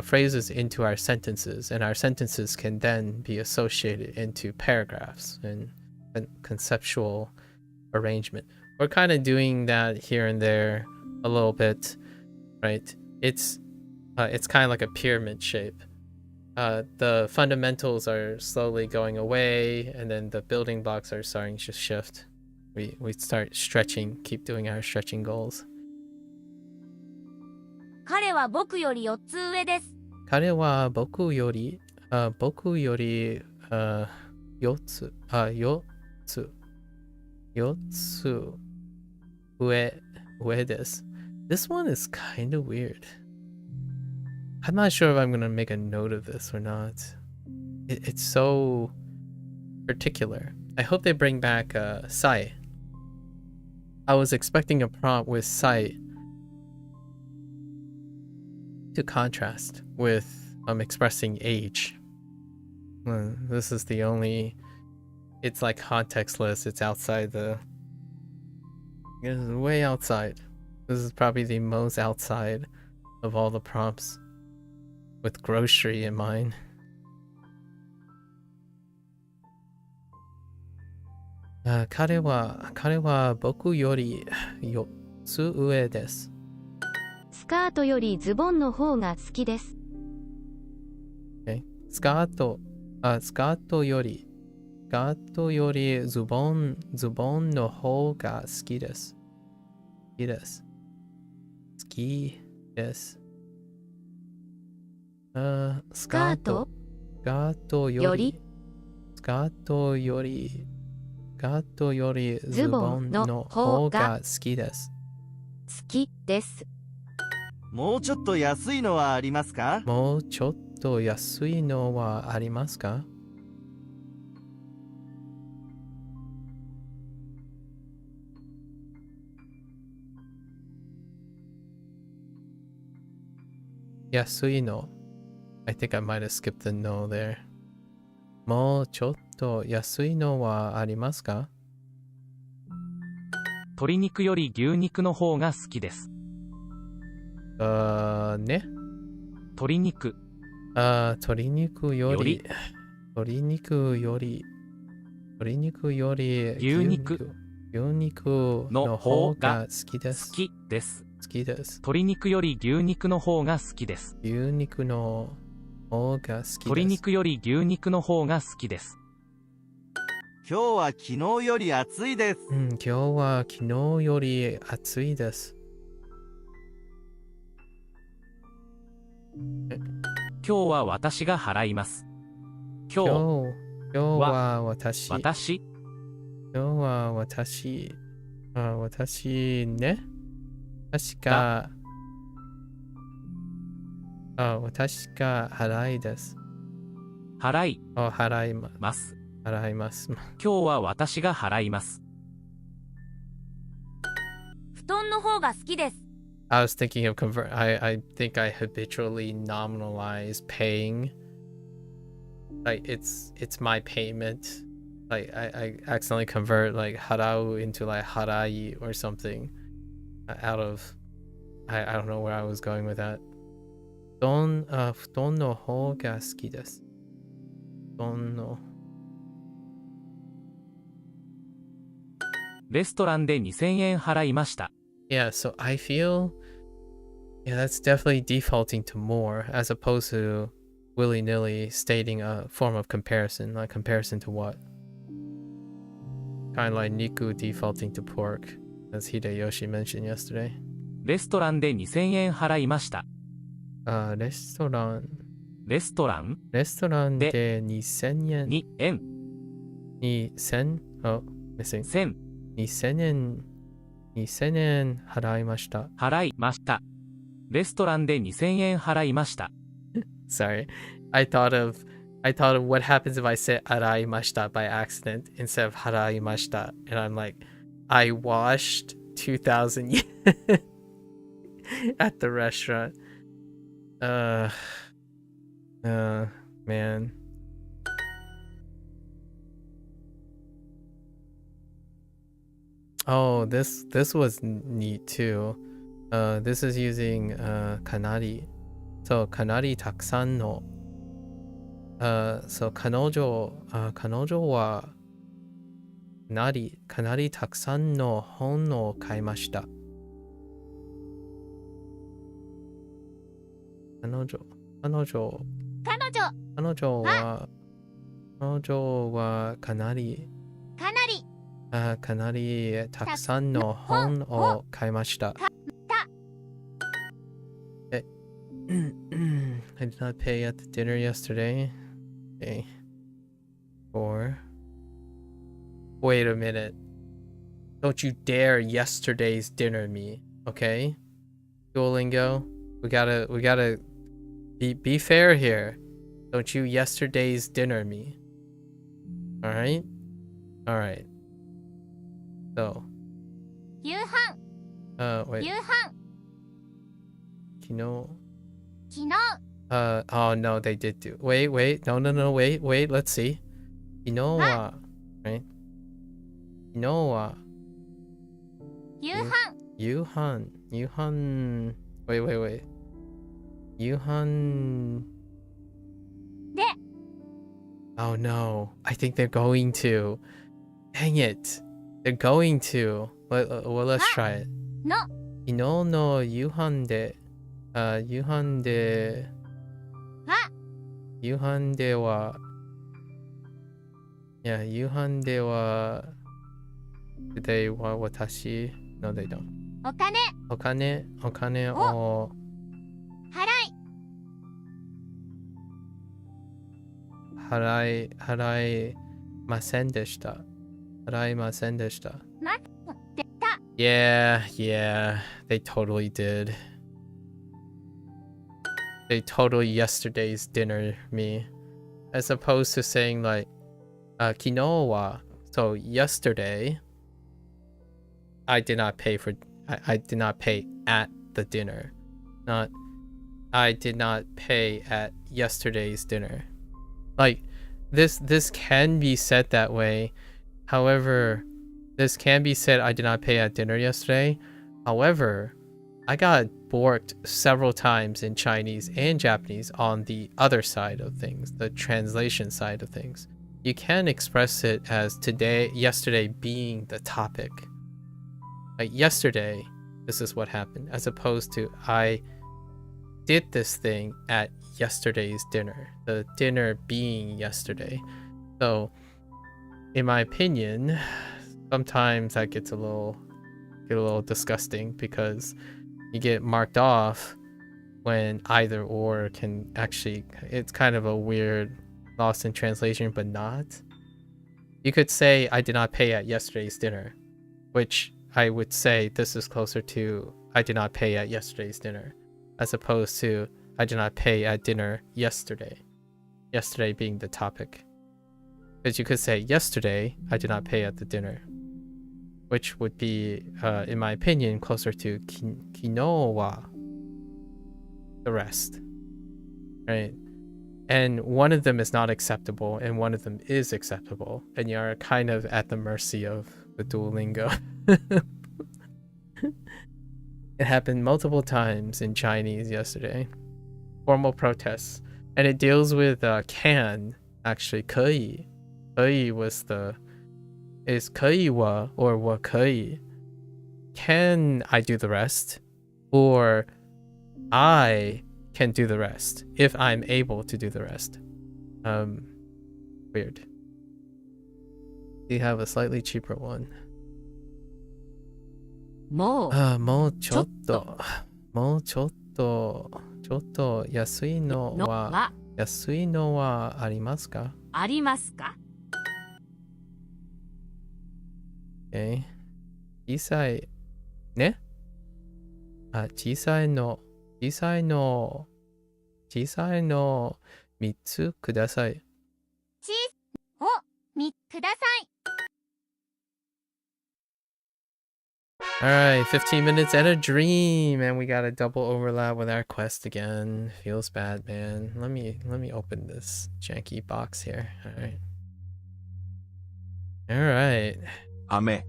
phrases into our sentences, and our sentences can then be associated into paragraphs and conceptual arrangement. We're kind of doing that here and there a little bit, right? It's kind of like a pyramid shape. The fundamentals are slowly going away, and then the building blocks are starting to shift. We start stretching, keep doing our stretching goals. 彼は僕より4つ上です。彼は僕より4つ上です。This one is kind of weird. I'm not sure if I'm going to make a note of this or not. It's so particular. I hope they bring back Sai. I was expecting a prompt with Sai to contrast with expressing age. This is the only... It's like contextless. It's outside the... It's way outside. This is probably the most outside of all the prompts. With grocery in mind. Kare wa boku yori 4つ上です。スカートよりズボンの方が好きです。Okay. スカートよりズボンの方が好きです。好きです。スカートよりズボンの方が好きです。好きです。もうちょっと安いのはありますか？もうちょっと安いのはありますか？安いの I think I might have skipped the no there. もうちょっと安いのはありますか？鶏肉より牛肉の方が好きです。ね。鶏肉より牛肉の方が好きです。好きです。好きです。鶏肉より牛肉の方が好きです。牛肉の方が好きです。鶏肉より牛肉の方が好きです。今日は昨日より暑いです。今日は昨日より暑いです。今日は私が払います。今日は私ね。確か払いです。払います。払います。今日は私が払います。布団の方が好きです。I was thinking of convert. I think I habitually nominalize paying. Like it's my payment. Like I accidentally convert like harau into like harai or something out of I don't know where I was going with that. 布団の方が好きです。布団のレストランで2000円払いました。Yeah, so I feel yeah, that's definitely defaulting to more as opposed to willy-nilly stating a form of comparison. Like comparison to what? Kind of like Niku defaulting to pork, as Hideyoshi mentioned yesterday. レストランで2000円払いました。レストランレストランで2000円。に円。2000 Oh, missing. 1000 2000円払いました。払いました。レストランで2000円払いました。Sorry. I thought of what happens if I said araimashita by accident instead of haraimashita. And I'm like, I washed 2,000 yen at the restaurant. Man. Oh, this was neat too. This is using kanari. So kanari taksan no. So 彼女はかなりたくさんの本を買いました。彼女はかなりたくさんの本を買いました。I did not pay at the dinner yesterday. Okay. Wait a minute. Don't you dare yesterday's dinner me, okay? Duolingo, we gotta be fair here. Don't you yesterday's dinner me. Alright? Alright. So. 夕飯 Wait. 夕飯 Kino. 昨日 Oh no, they did do. Wait, no, wait, let's see. Right? 夕飯 Wait. 夕飯 Oh no, I think they're going to. Dang it. They're going to. Well, let's try it. の Ino no 夕飯で夕飯では Yeah, 夕飯では Today は私 No, they don't. お金お金を払いませんでした。Yeah, they totally did. They totally yesterday's dinner me. As opposed to saying like, 昨日は So yesterday, I did not pay at the dinner. Not, I did not pay at yesterday's dinner. Like, this can be said that way. However, this can be said, I did not pay at dinner yesterday. However, I got borked several times in Chinese and Japanese on the other side of things, the translation side of things. You can express it as yesterday being the topic. Like yesterday, this is what happened, as opposed to I did this thing at yesterday's dinner, the dinner being yesterday. So, in my opinion, sometimes that gets a little disgusting because you get marked off when either or can actually, it's kind of a weird lost in translation, but not. You could say I did not pay at yesterday's dinner, which I would say this is closer to I did not pay at yesterday's dinner, as opposed to I did not pay at dinner yesterday. Yesterday being the topic. Because you could say yesterday I did not pay at the dinner. which would be, in my opinion, closer to kinowa, the rest, right? And one of them is not acceptable, and one of them is acceptable, and you're kind of at the mercy of the Duolingo. It happened multiple times in Chinese yesterday. Formal protests. And it deals with can, actually, 可以. 可以 is 可以我 or 我可以. Can I do the rest? Or I can do the rest if I'm able to do the rest. Weird. We have a slightly cheaper one. もうもうちょっと安いのはありますか？ありますか？ Okay. 小さいね。小さいの3つください。ください。Alright, 15 minutes and a dream, and we got a double overlap with our quest again. Feels bad, man. Let me open this janky box here. Alright. 雨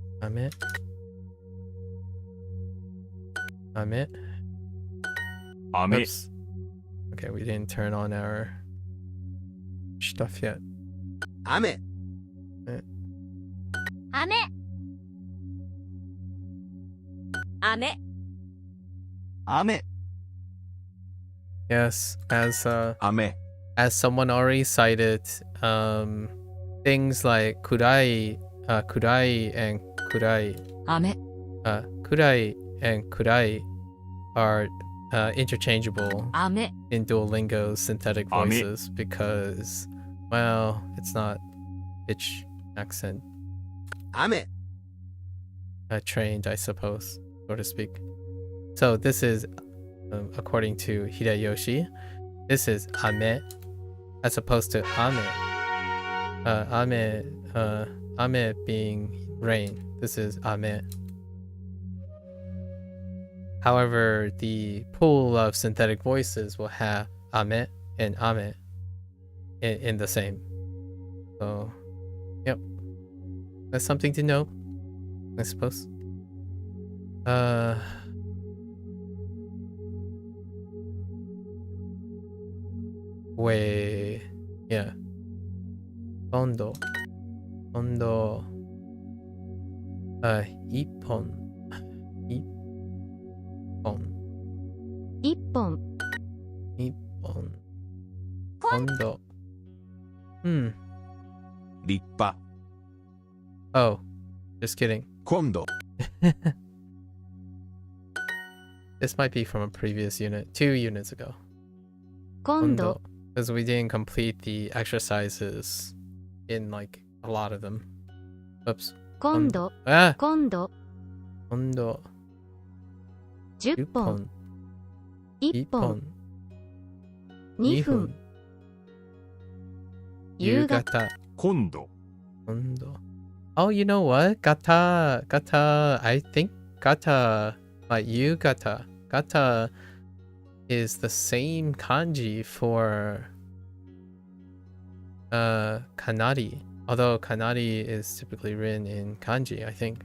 Oops. Okay, we didn't turn on our stuff yet. 雨 Yes, as 雨 someone already cited, things like kurai and kurai. 雨 Kurai and kurai are interchangeable 雨 in Duolingo's synthetic voices because, well, it's not pitch accent 雨 trained, I suppose, so to speak. So this is, according to Hideyoshi, this is ame as opposed to ame. Ame being rain. This is ame. However, the pool of synthetic voices will have ame and ame in the same. So, yep. That's something to know, I suppose. Yeah. Kondo. Ippon. Kondo. 立派 Oh, just kidding. 今度 This might be from a previous unit, 2 units ago. 今度 Because we didn't complete the exercises in like a lot of them. Oops. 今度 Ah! 今度 Kondo. 10本 1本 2 2分 分 夕方 今度 Oh, you know what? Gata. I think gata, like yugata. Gata is the same kanji for kanari. Although kanari is typically written in kanji, I think.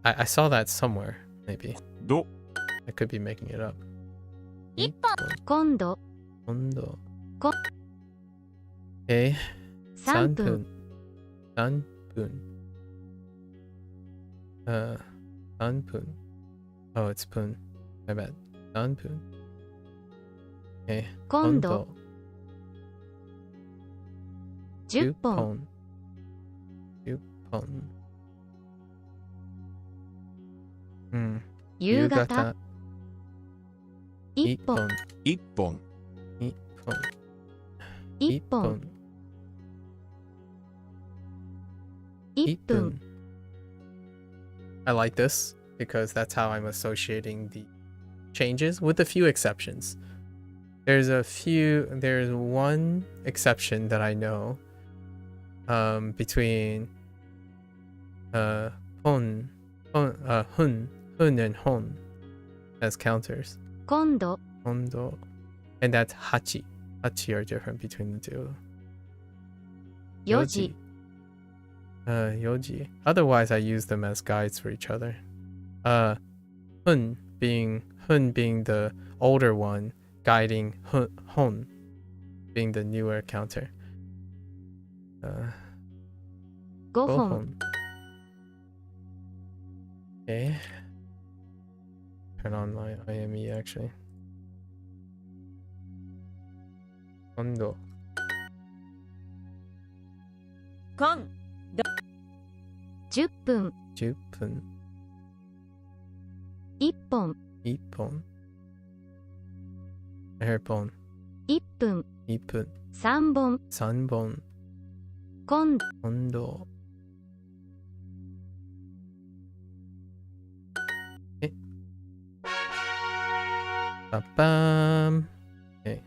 I saw that somewhere, maybe. ど I could be making it up. 1本今度 Kondo. Ko- Okay. 3分 3分. 3分. Oh, it's pun. My bad. 3分. Okay. 今度10本 10本. 夕方1本1本1本1分 I like this because that's how I'm associating the changes, with a few exceptions. There's one exception that I know between hun and hon as counters. 今度 Kondo. And that's hachi. Hachi are different between the two. 4時 Yoji. Otherwise, I use them as guides for each other. Hun being the older one, guiding Hon being the newer counter. 5本 Okay. Turn on my IME actually. Kondo. 今10分10分1本1本 1本1分1分3本3本今今度Ba-bam. Okay.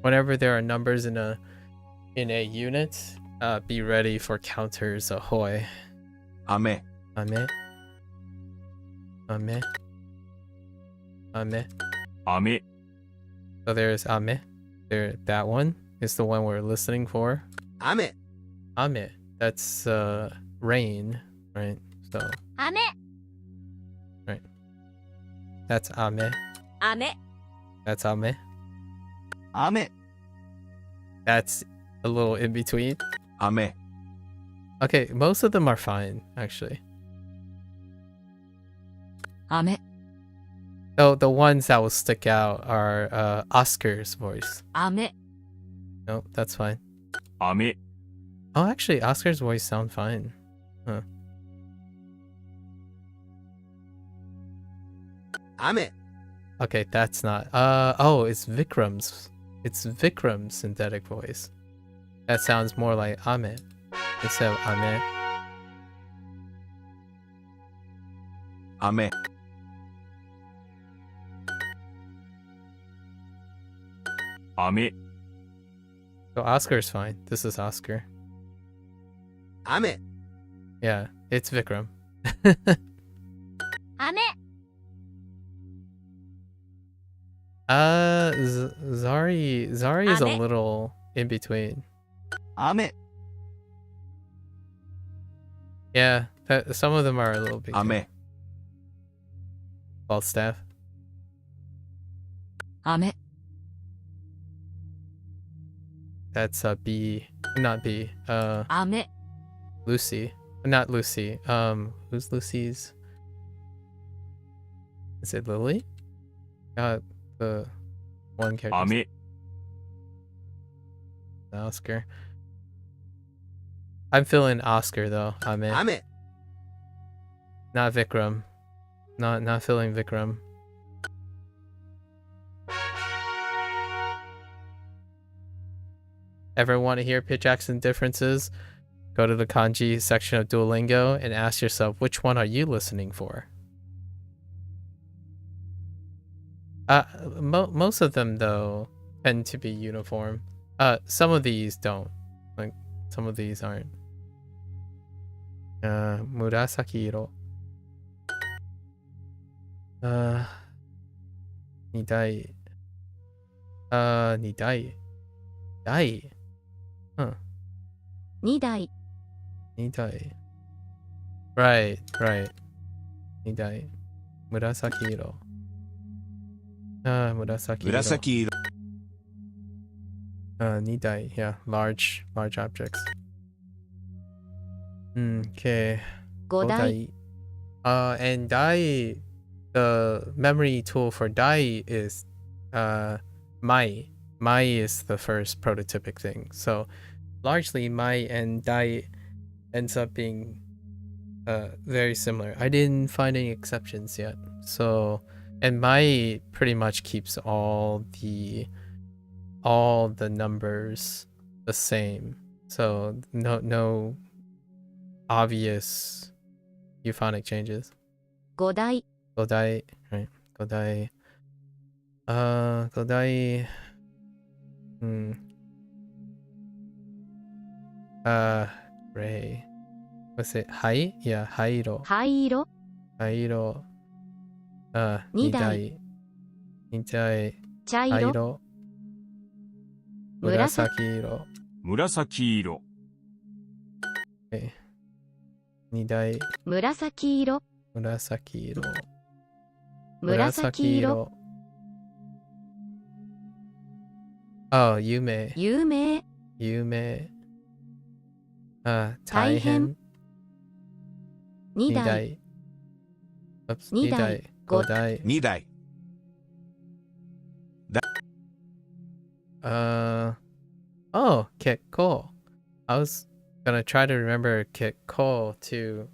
Whenever there are numbers in a unit, be ready for counters. Ahoy. 雨 Ame. Ame. Ame. 雨 So there's ame. There, that one is the one we're listening for. 雨 Ame. That's rain, right? So 雨 that's ame. 雨 That's ame. 雨 That's a little in between. 雨 Okay, most of them are fine, actually. 雨 Though the ones that will stick out are Oscar's voice. 雨 No, that's fine. 雨 Oh, actually, Oscar's voice sound fine. Huh. 雨 Okay, that's not. Oh, it's Vikram's. It's Vikram's synthetic voice. That sounds more like Ame instead of Ame. 雨 雨 So Oscar's fine. This is Oscar. 雨 Yeah, it's Vikram. 雨 Zari is a Ame. little in between. 雨 Yeah, some of them are a little bit. 雨 Falstaff. 雨 That's B, not B. 雨 Lucy, not Lucy. Who's Lucy's? Is it Lily? The one character. 雨 Oscar. I'm feeling Oscar though. I'm in. 雨 Not Vikram. Not feeling Vikram. Ever want to hear pitch accent differences? Go to the kanji section of Duolingo and ask yourself, which one are you listening for? Most of them though tend to be uniform. Some of these don't. Like some of these aren't. Murasaki iro. Nidai. Nidai. Dai. Huh. 2台 Nidai. Right. Nidai. Murasaki iro. Murasaki iro. 紫色 Nidai. Yeah, large objects. Okay. 5台 And Dai, the memory tool for Dai is Mai. Mai is the first prototypic thing. So largely Mai and Dai ends up being very similar. I didn't find any exceptions yet. So, and Mai pretty much keeps all the numbers the same. So no obvious euphonic changes. 5台 Godai, right? Godai. Godai. Ray. What's it? Hai? Yeah, hairo. 灰色 Hairo. 二台 Nidai. 茶色 Hairo. 紫 Murasaki iro. 紫色。 Okay. Nidai. 紫色 Murasaki iro. 紫色 Oh, Yume. 有名 Yume. 大変 Taihen. 2台 Nidai. Oops. 二台 Nidai. ご Godai. 2台 Oh, Kekko. I was gonna try to remember Kekko to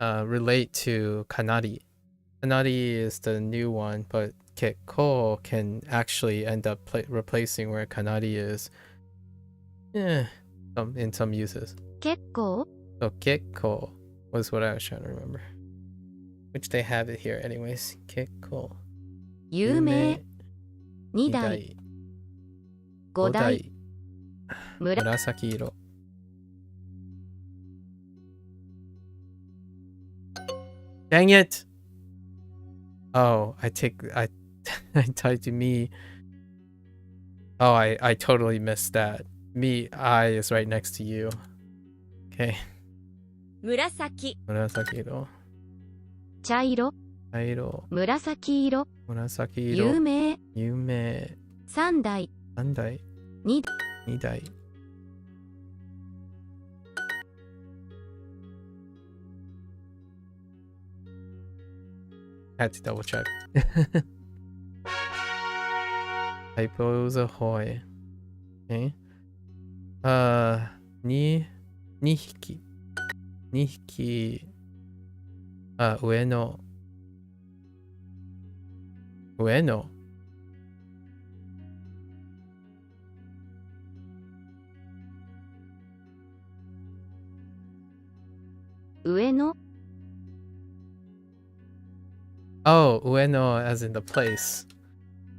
relate to Kanari. Kanari is the new one, but Kekko can actually end up replacing where Kanari is. Yeah, in some uses. 結構 So Kekko was what I was trying to remember. Which they have it here anyways. Kekko. 有名2台 5台 Murasaki iro. Dang it! Oh, I tied to me. Oh, I totally missed that. Me, I is right next to you. Okay. 紫 Murasaki iro. 茶色 Airo. 紫色 Murasaki 有 iro. 名 Yume. 3台 Andai. 2 Nidai. Had to double check. Typos ahoy. Okay. 2匹。2匹。上の。上の。上の Oh, ueno as in the place.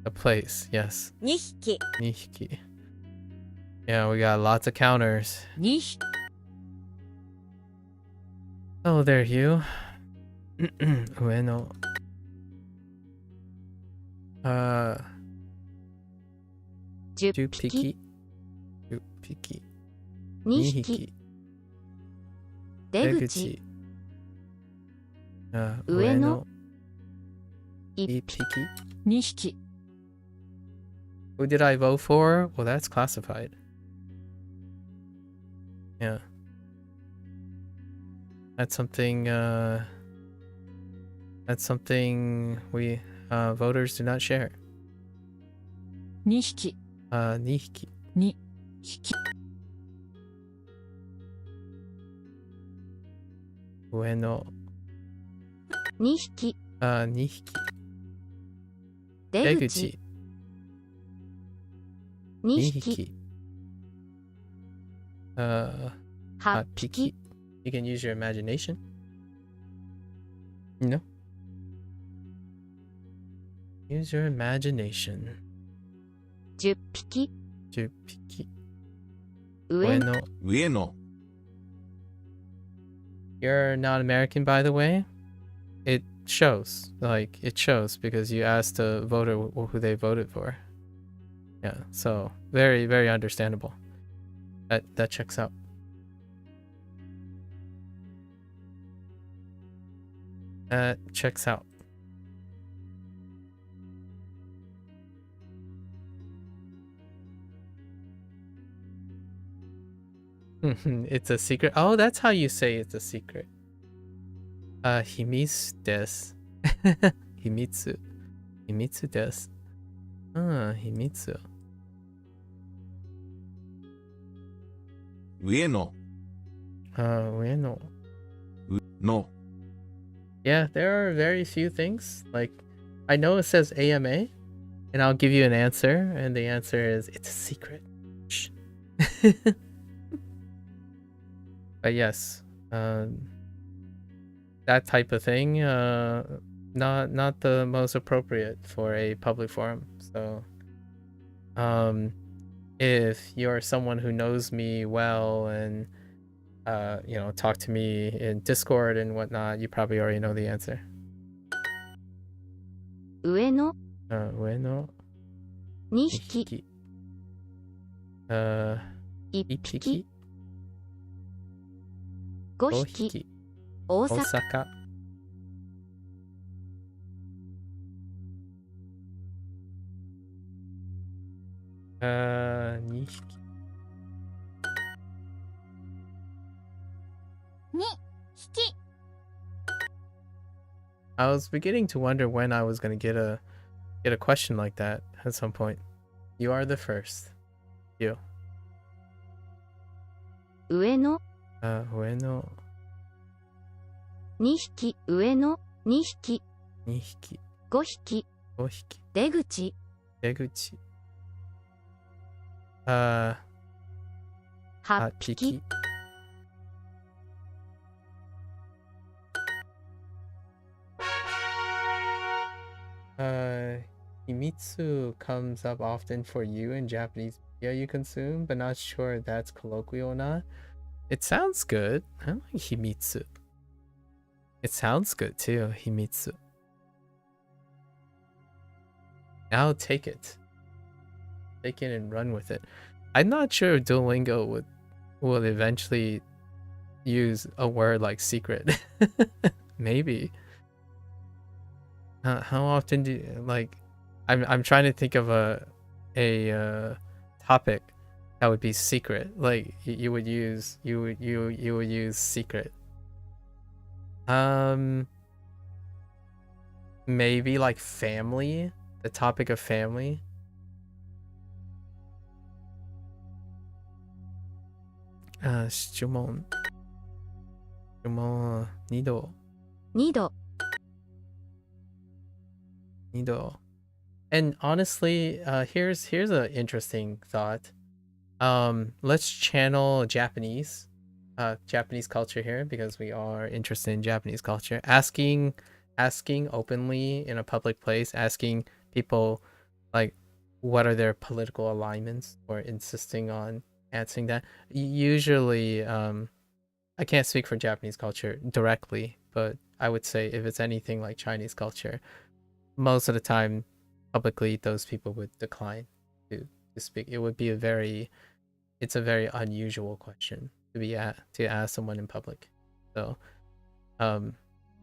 The place, yes. 2匹 Nihiki. Yeah, we got lots of counters. 2匹 Oh, there you. Ueno. 10 10匹匹。10匹。 2 2匹匹。出口。上の。1 1匹匹。 2匹 Who did I vote for? Well, that's classified. Yeah. That's something we voters do not share. 2匹 2匹。 2匹上の。 2匹2匹。出口出口。 2 2匹匹。8 8匹 匹。You can use your imagination. You know? Use your imagination. 10匹10匹。上の。上の You're not American, by the way. It shows. Like, it shows because you asked the voter who they voted for. Yeah, so very, very understandable. That checks out. That checks out. It's a secret. Oh, that's how you say it's a secret. Himitsu desu. Himitsu. Himitsu desu. Himitsu. 上の 上の. no Yeah, there are very few things. Like, I know it says AMA, and I'll give you an answer, and the answer is it's a secret. Shh. But yes, that type of thing, not the most appropriate for a public forum. So, if you're someone who knows me well and talk to me in Discord and whatnot, you probably already know the answer. 上の上の2 2匹匹。1 1匹匹。 5 5匹匹。大大阪阪。2匹。2匹 I was beginning to wonder when I was gonna get a question like that at some point. You are the first. You. 上の上の2匹上の2匹2匹。5匹5匹。出口出口。8 8匹匹。Himitsu comes up often for you in Japanese media you consume, but not sure if that's colloquial or not. It sounds good. I like Himitsu. It sounds good too, Himitsu. I'll take it. Take it and run with it. I'm not sure if Duolingo will eventually use a word like secret. Maybe. How often do you, like, I'm trying to think of a topic that would be secret. Like you would use secret. Maybe like family, the topic of family. Shimon 2度2度 And honestly, here's an interesting thought. Let's channel Japanese culture here, because we are interested in Japanese culture. Asking openly in a public place, asking people like what are their political alignments, or insisting on answering that. Usually, I can't speak for Japanese culture directly, but I would say if it's anything like Chinese culture, most of the time publicly those people would decline to speak. It would be a very unusual question to ask someone in public. So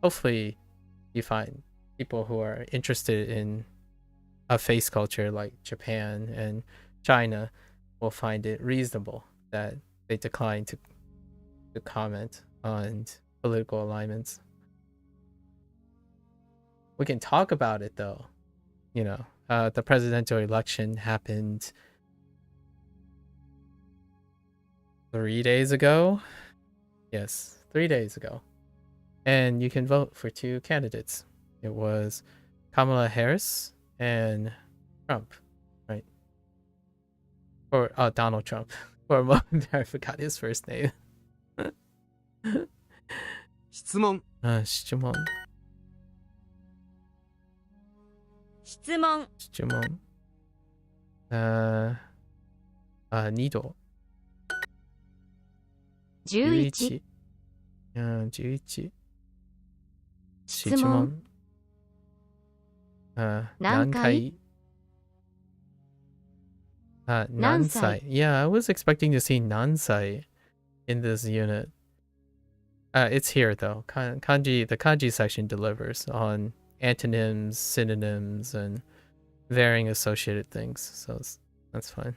hopefully you find people who are interested in a face culture like Japan and China will find it reasonable that they decline to comment on political alignments. We can talk about it though. The presidential election happened 3 days ago. Yes, 3 days ago. And you can vote for 2 candidates. It was Kamala Harris and Trump, right? Or Donald Trump. For a moment I forgot his first name. 質問質問2度11 11質問何回何歳 Yeah, I was expecting to see 何歳 in this unit. It's here though. The kanji section delivers on antonyms, synonyms, and varying associated things, so that's fine.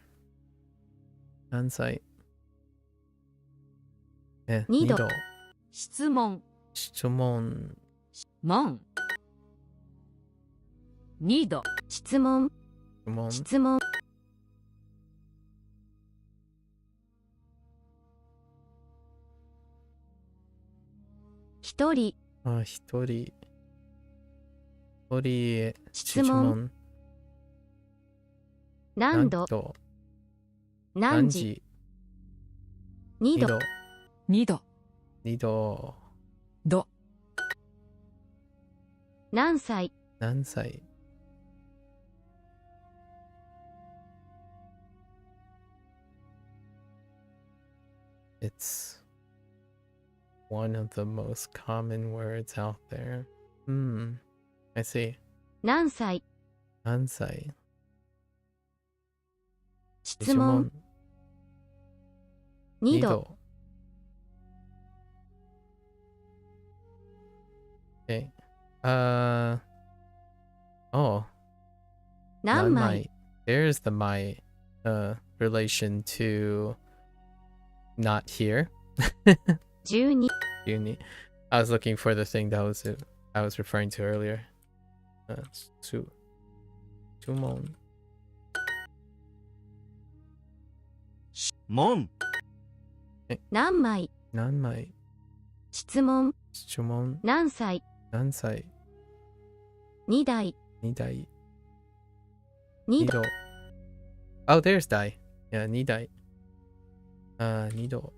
何歳 2度質問質問問2度質問質問1人1人質問何度何時2度2度2度ど何歳何歳 It's one of the most common words out there. I see. 何歳 Ansai. 質問 2度 Okay. Oh. 何枚 There's the my relation to not here. 12 Uni. I was looking for the thing that I was referring to earlier. Sumon. 門 何枚 Nanmai. 質問 Chumon. 何歳 Nansai. 2台 Nidai. 2度 Nido. Oh, there's Dai. Yeah, Nidai. Nido.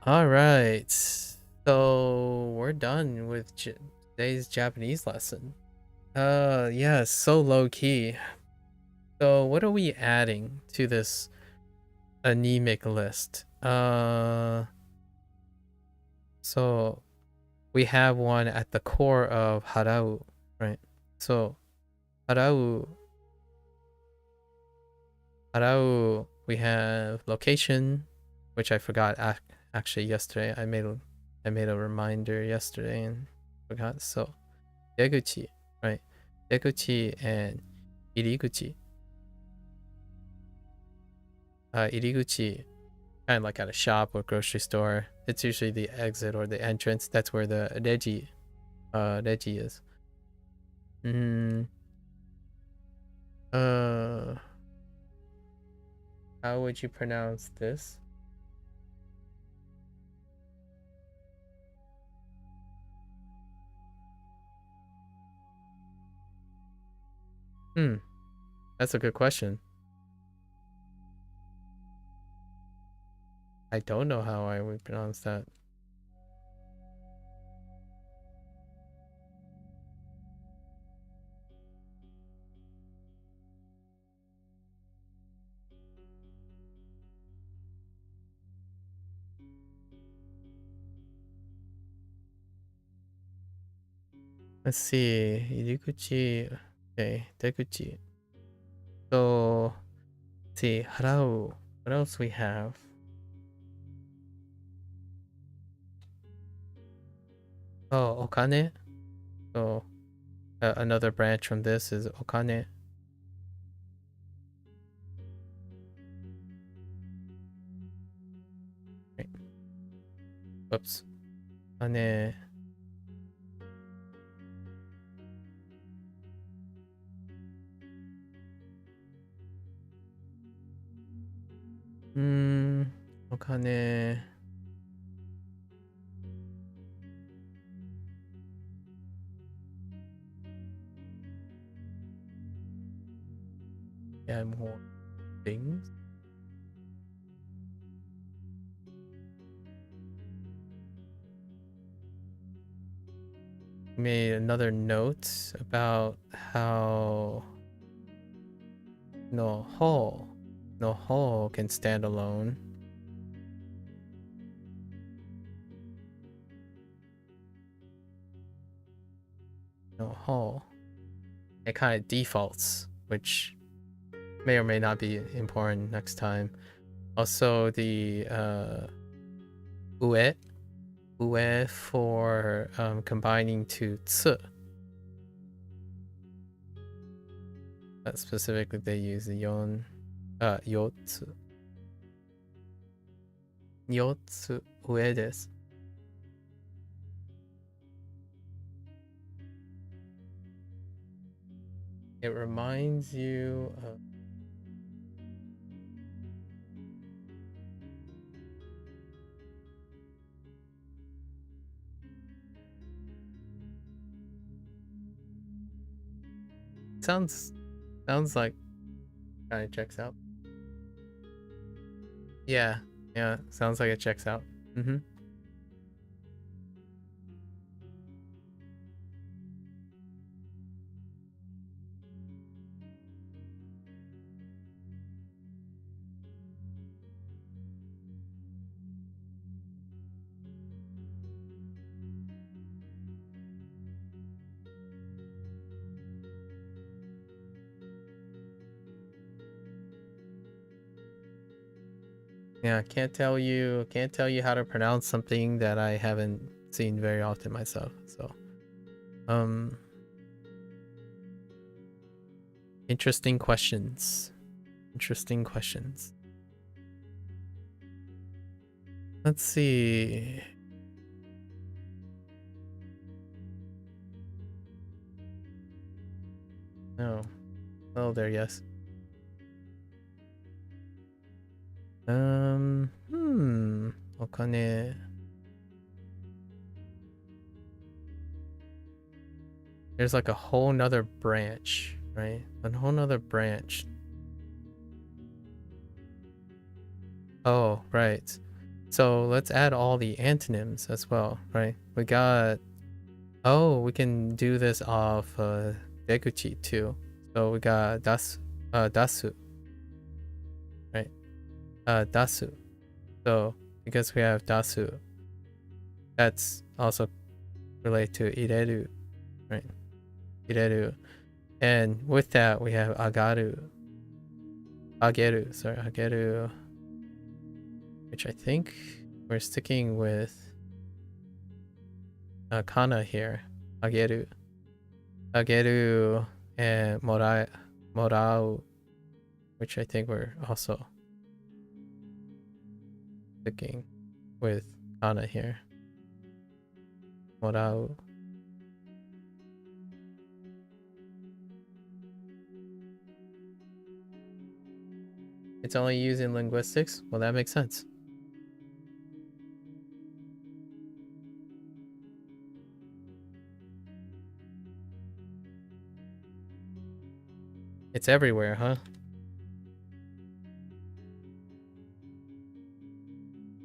Alright. So we're done with today's Japanese lesson. Yeah, so low key. So what are we adding to this anemic list? So we have one at the core of harau, right? So harau, we have location, which I forgot actually yesterday. I made a reminder yesterday and forgot. So deguchi, right? Deguchi and iriguchi. Iriguchi, kind of like at a shop or grocery store. It's usually the exit or the entrance. That's where the reji is. How would you pronounce this? That's a good question. I don't know how I would pronounce that. Let's see. Iriguchi. Okay, deguchi. So, let's see. Harau. What else we have? Oh, okane. So, another branch from this is okane. Right. Oops. Okane. Okane. Yeah, more things. Made another note about how no hole can stand alone. No hole. It kind of defaults, which may or may not be important next time. Also, the ue for combining to tsu. Specifically, they use the yotsu. Yotsu ue desu. It reminds you of sounds like kind of checks out. Yeah, sounds like it checks out. Yeah, can't tell you how to pronounce something that I haven't seen very often myself. So, interesting questions. Interesting questions. Let's see. No. Oh, there, yes. Okane. There's like a whole nother branch, right? A whole nother branch. Oh, right. So let's add all the antonyms as well, right? We got... Oh, we can do this off deguchi too. So we got dasu, right? Dasu. So because we have dasu, that's also related to ireru, right? Ireru. And with that we have ageru, which I think we're sticking with kana here. Ageru, and morau, which I think we're also sticking with kana here. Morau. It's only used in linguistics? Well, that makes sense. It's everywhere, huh?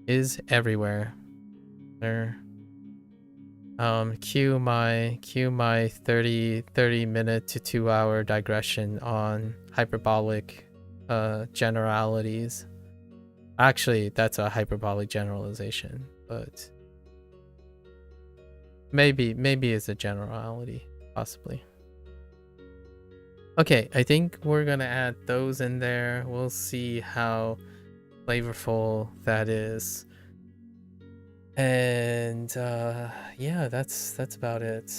Is everywhere. There. Cue my 30 minute to 2 hour digression on hyperbolic generalities. Actually, that's a hyperbolic generalization, but maybe it's a generality, possibly. Okay, I think we're gonna add those in there. We'll see how flavorful that is. And yeah, that's about it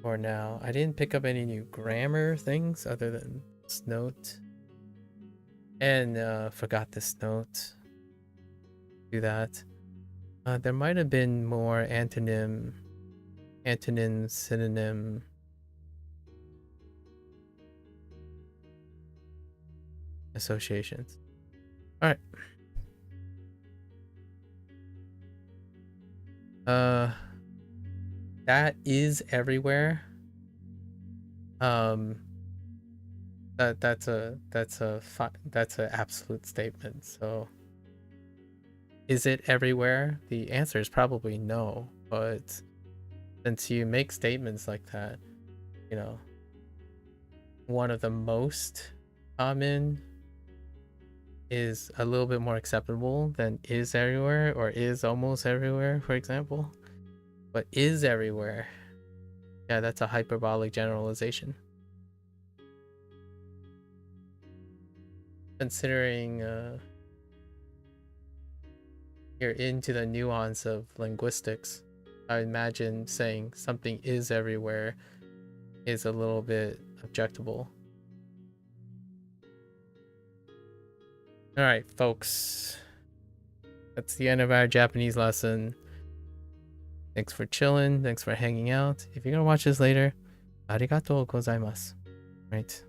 for now. I didn't pick up any new grammar things other than this note. And forgot this note. Do that. There might have been more antonym, synonym associations. All right. That is everywhere. That's an absolute statement. So, is it everywhere? The answer is probably no. But since you make statements like that, you know, one of the most common is a little bit more acceptable than is everywhere or is almost everywhere, for example. But is everywhere, yeah, that's a hyperbolic generalization. Considering you're into the nuance of linguistics, I imagine saying something is everywhere is a little bit objectable. All right, folks. That's the end of our Japanese lesson. Thanks for chilling. Thanks for hanging out. If you're going to watch this later, arigatou gozaimasu. Right?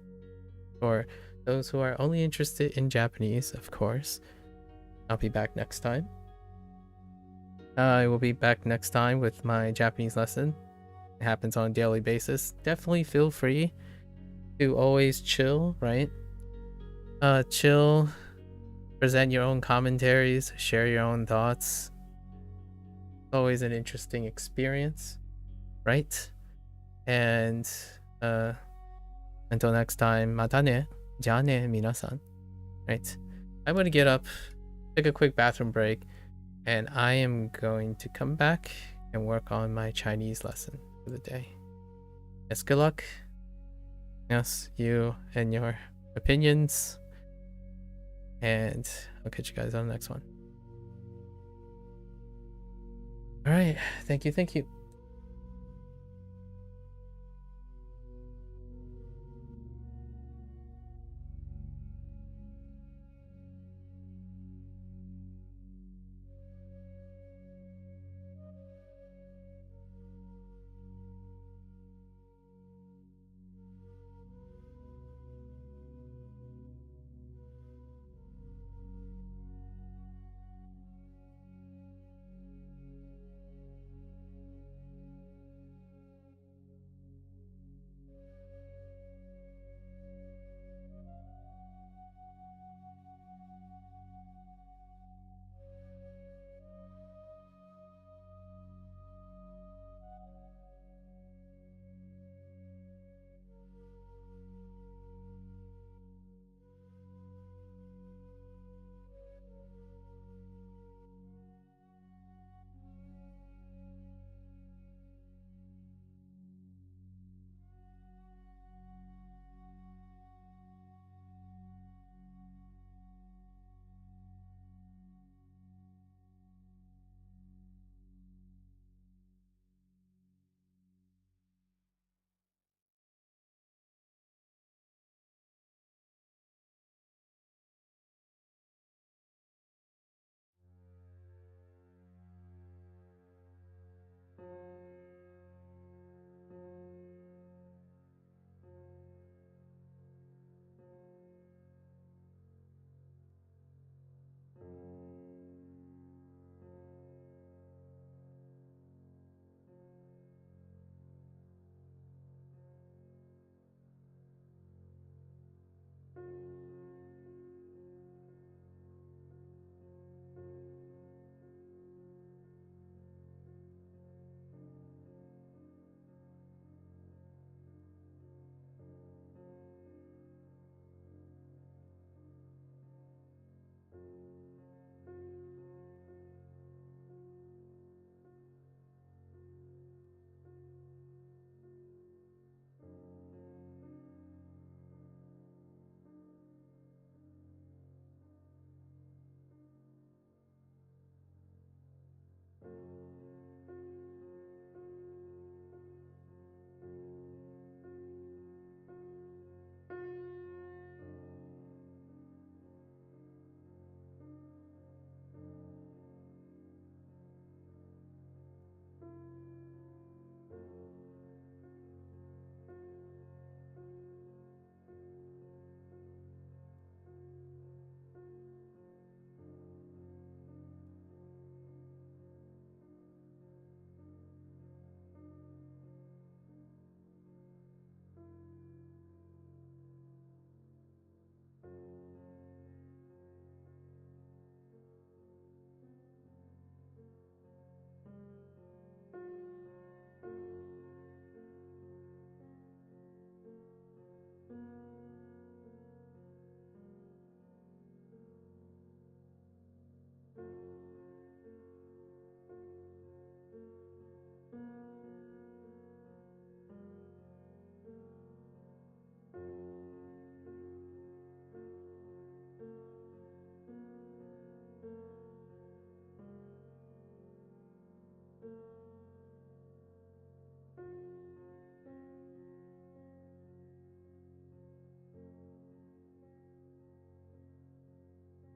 For those who are only interested in Japanese, of course, I'll be back next time. I will be back next time with my Japanese lesson. It happens on a daily basis. Definitely feel free to always chill, right? Chill. Present your own commentaries, share your own thoughts. Always an interesting experience, right? And until next time, mata ne, ja ne, minasan. Right? I'm gonna get up, take a quick bathroom break, and I am going to come back and work on my Chinese lesson for the day. Yes, good luck. Yes, you and your opinions. And I'll catch you guys on the next one. All right. Thank you. Thank you.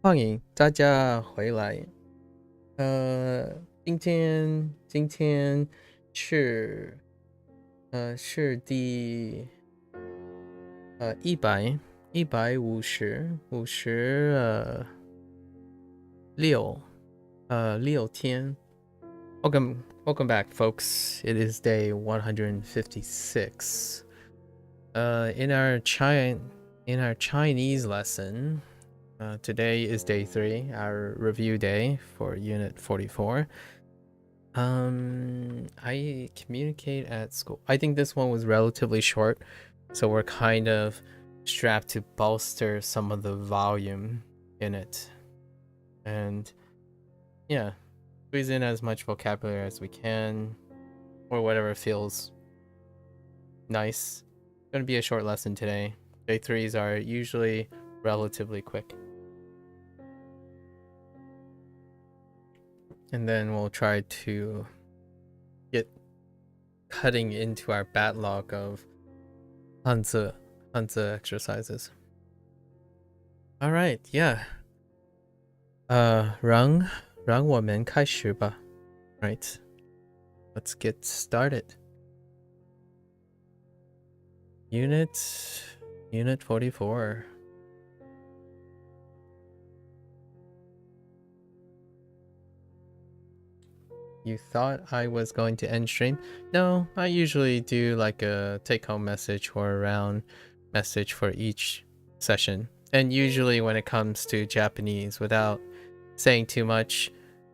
欢迎大家回来。今天是第六天。Welcome back, folks. It is day 156. In our Chinese lesson, today is day 3, our review day for Unit 44. I communicate at school. I think this one was relatively short, so we're kind of strapped to bolster some of the volume in it. And yeah, squeeze in as much vocabulary as we can, or whatever feels nice. It's gonna be a short lesson today. Day 3s are usually relatively quick. And then we'll try to get cutting into our backlog of Hanzi exercises. All right, yeah. 让我们开始吧. Right. Let's get started. Unit 44. You thought I was going to end stream? No, I usually do like a take-home message or a round message for each session. And usually when it comes to Japanese, without saying too much,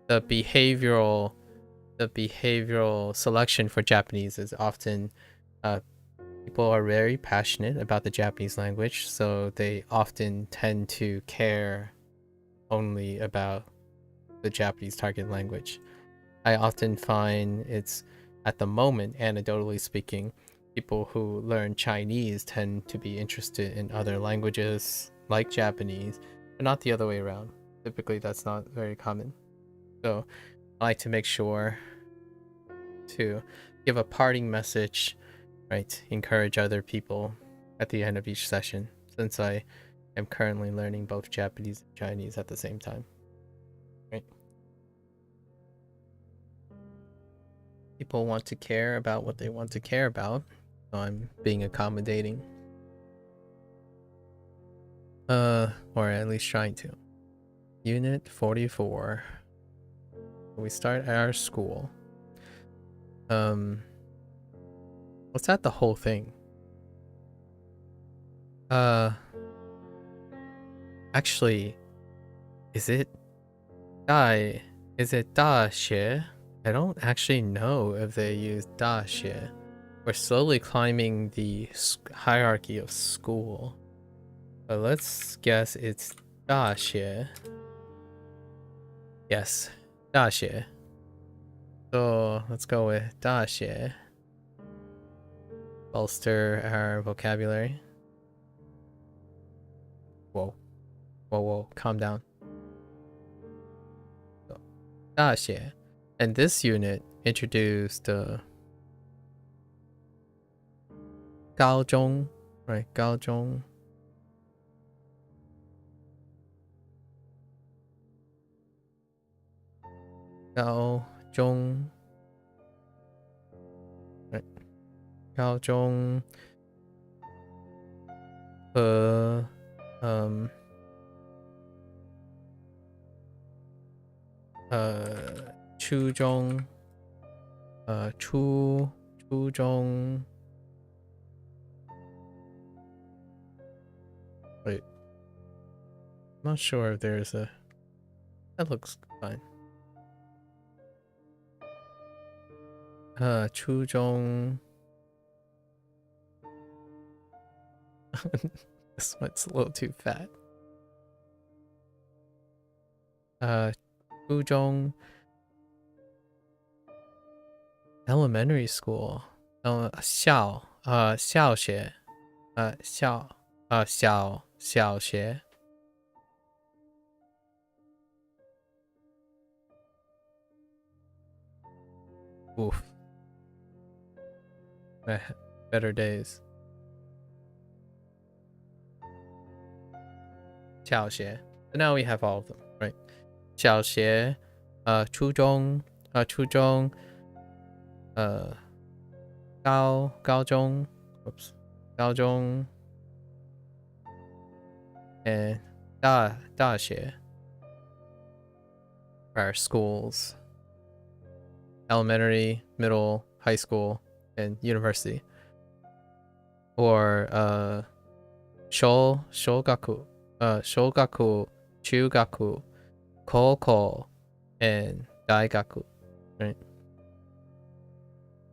the behavioral selection for Japanese is often people are very passionate about the Japanese language, so they often tend to care only about the Japanese target language. I often find it's, at the moment, anecdotally speaking, people who learn Chinese tend to be interested in other languages like Japanese, but not the other way around. Typically, that's not very common. So I like to make sure to give a parting message, right? Encourage other people at the end of each session, since I am currently learning both Japanese and Chinese at the same time. Right? People want to care about what they want to care about, so I'm being accommodating. Or at least trying to. Unit 44. We start at our school. What's that the whole thing? Actually, is it da xie? I don't actually know if they use da xie. We're slowly climbing the hierarchy of school. But let's guess it's da xie. Yes, da xie. So let's go with da xie. Bolster our vocabulary. Whoa, calm down. So, da xie. And this unit introduced Gaozhong, right? Gaozhong. Gaozhong. Right. Gaozhong. 和初中初中 wait, I'm not sure if there's a, that looks fine. 初中 this one's a little too fat. 初中 elementary school. 小学 小学 Oof. Better days. 小学. So now we have all of them, right? 小学 初中 初中 高中 whoops 高中 and 大学 are schools. Elementary, middle, high school, and university. Or 小学 小学 中学 高校 and 大学, right?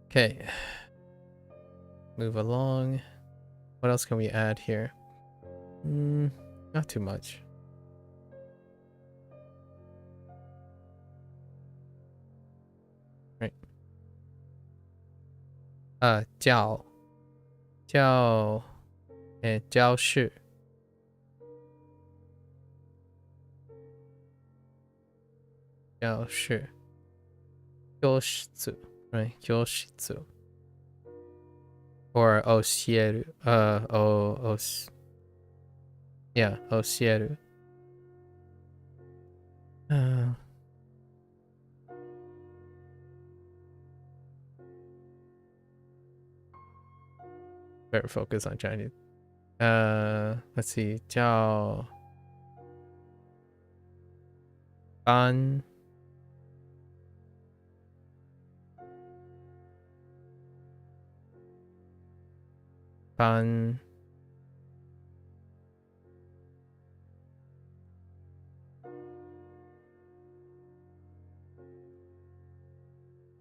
Okay. Move along. What else can we add here? Not too much. Right. 教 and 教室 教室 Kyoshitsu, right? Kyoshitsu. Or oshieru. Yeah, oshieru. Better focus on Chinese. Let's see. 叫 班 班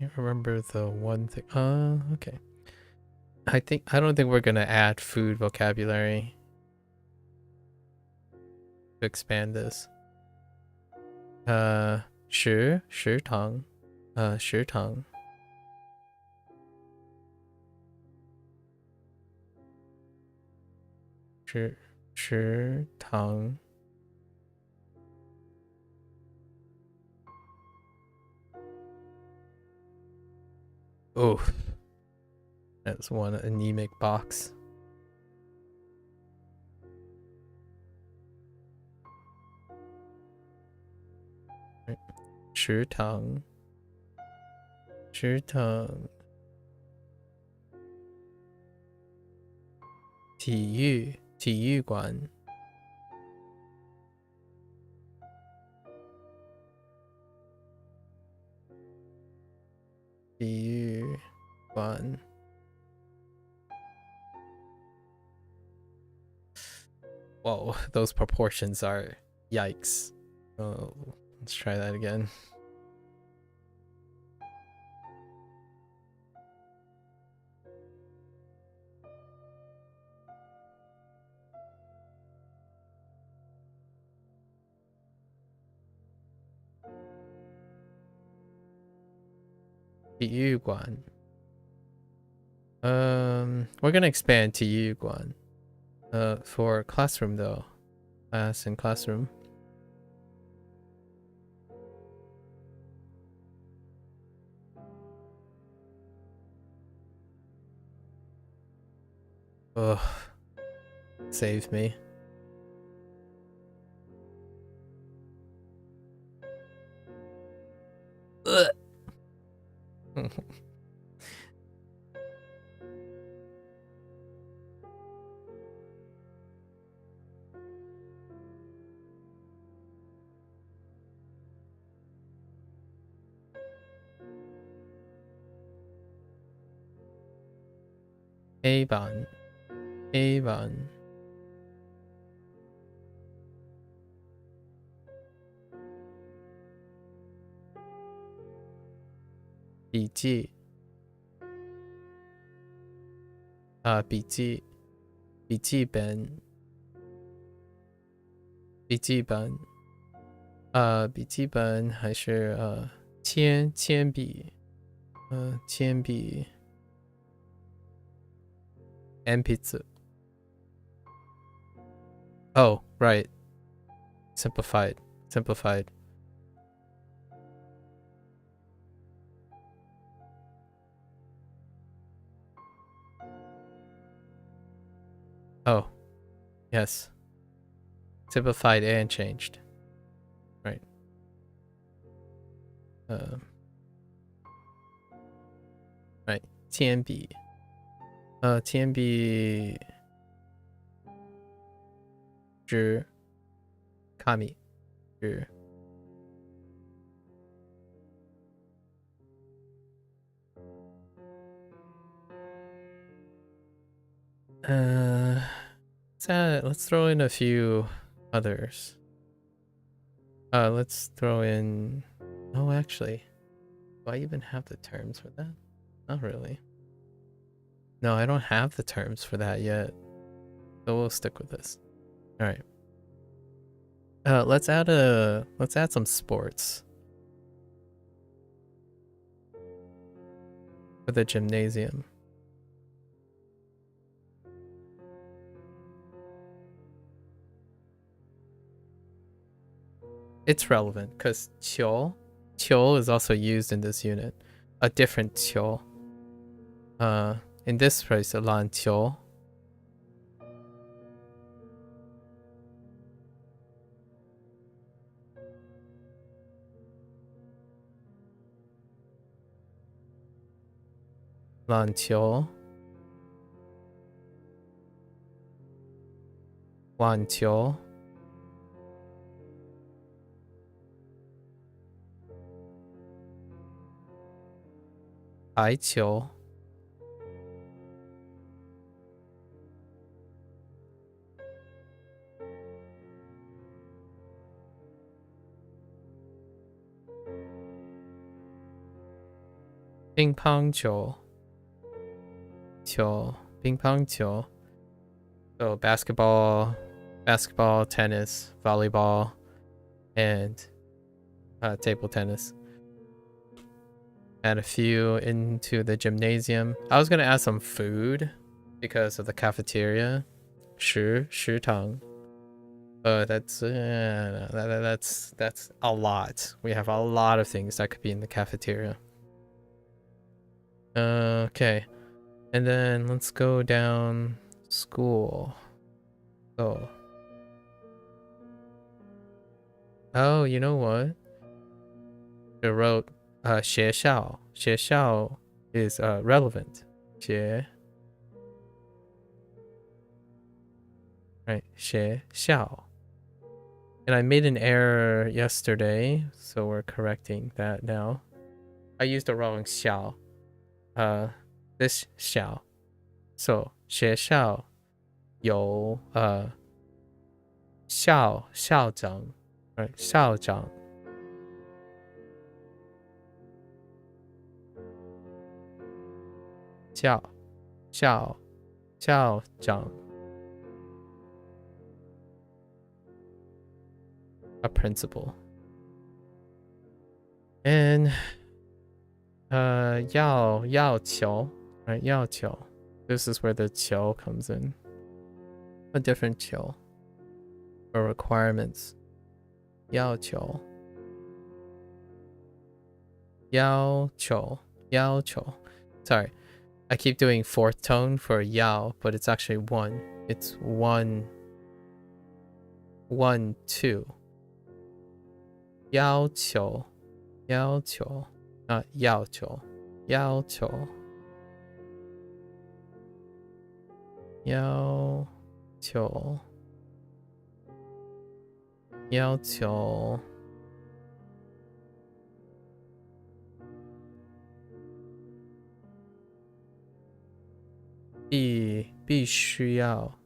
I remember the one thing. Okay. I don't think we're gonna add food vocabulary to expand this. 食堂 食堂 食堂 Oh, that's one anemic box. Right. 食堂 食堂 体育馆 体育馆 Whoa, those proportions are yikes. Oh, let's try that again. Yuguan. We're gonna expand to Yuguan. For classroom though. Class and classroom. Ugh. Save me. Ugh. Avon. Avon. BG. 笔记本还是铅笔鉛筆 Oh, right. Simplified. Oh, yes. Simplified and changed. Right. Right. 铅筆 铅筆紙紙 let's throw in a few others. Let's throw in... Oh, actually, do I even have the terms for that? Not really. No, I don't have the terms for that yet. So we'll stick with this. All right. Let's add some sports for the gymnasium. It's relevant because 球 is also used in this unit. a different 球. In this place, 篮球.篮球. 网球.排球. 乒乓球. 球. 乒乓球. So basketball, tennis, volleyball, and table tennis. Add a few into the gymnasium. I was gonna add some food because of the cafeteria. 食堂. But that's a lot. We have a lot of things that could be in the cafeteria. Okay. And then let's go down school. Oh, you know what? I wrote 学校. 学校 is relevant. 学. Right, 学校. And I made an error yesterday, so we're correcting that now. I used the wrong 校. This 校. So 学校有校长, right? 校长.校长. A principal. And 要求, right? 要求. This is where the 求 comes in. A different 求. Or requirements. 要求. 要求. 要求. Sorry. I keep doing fourth tone for 要, but it's actually 1. It's 1, 2. 要求. 要求. Not 要求. 要求. 要求. 要求. 必须要.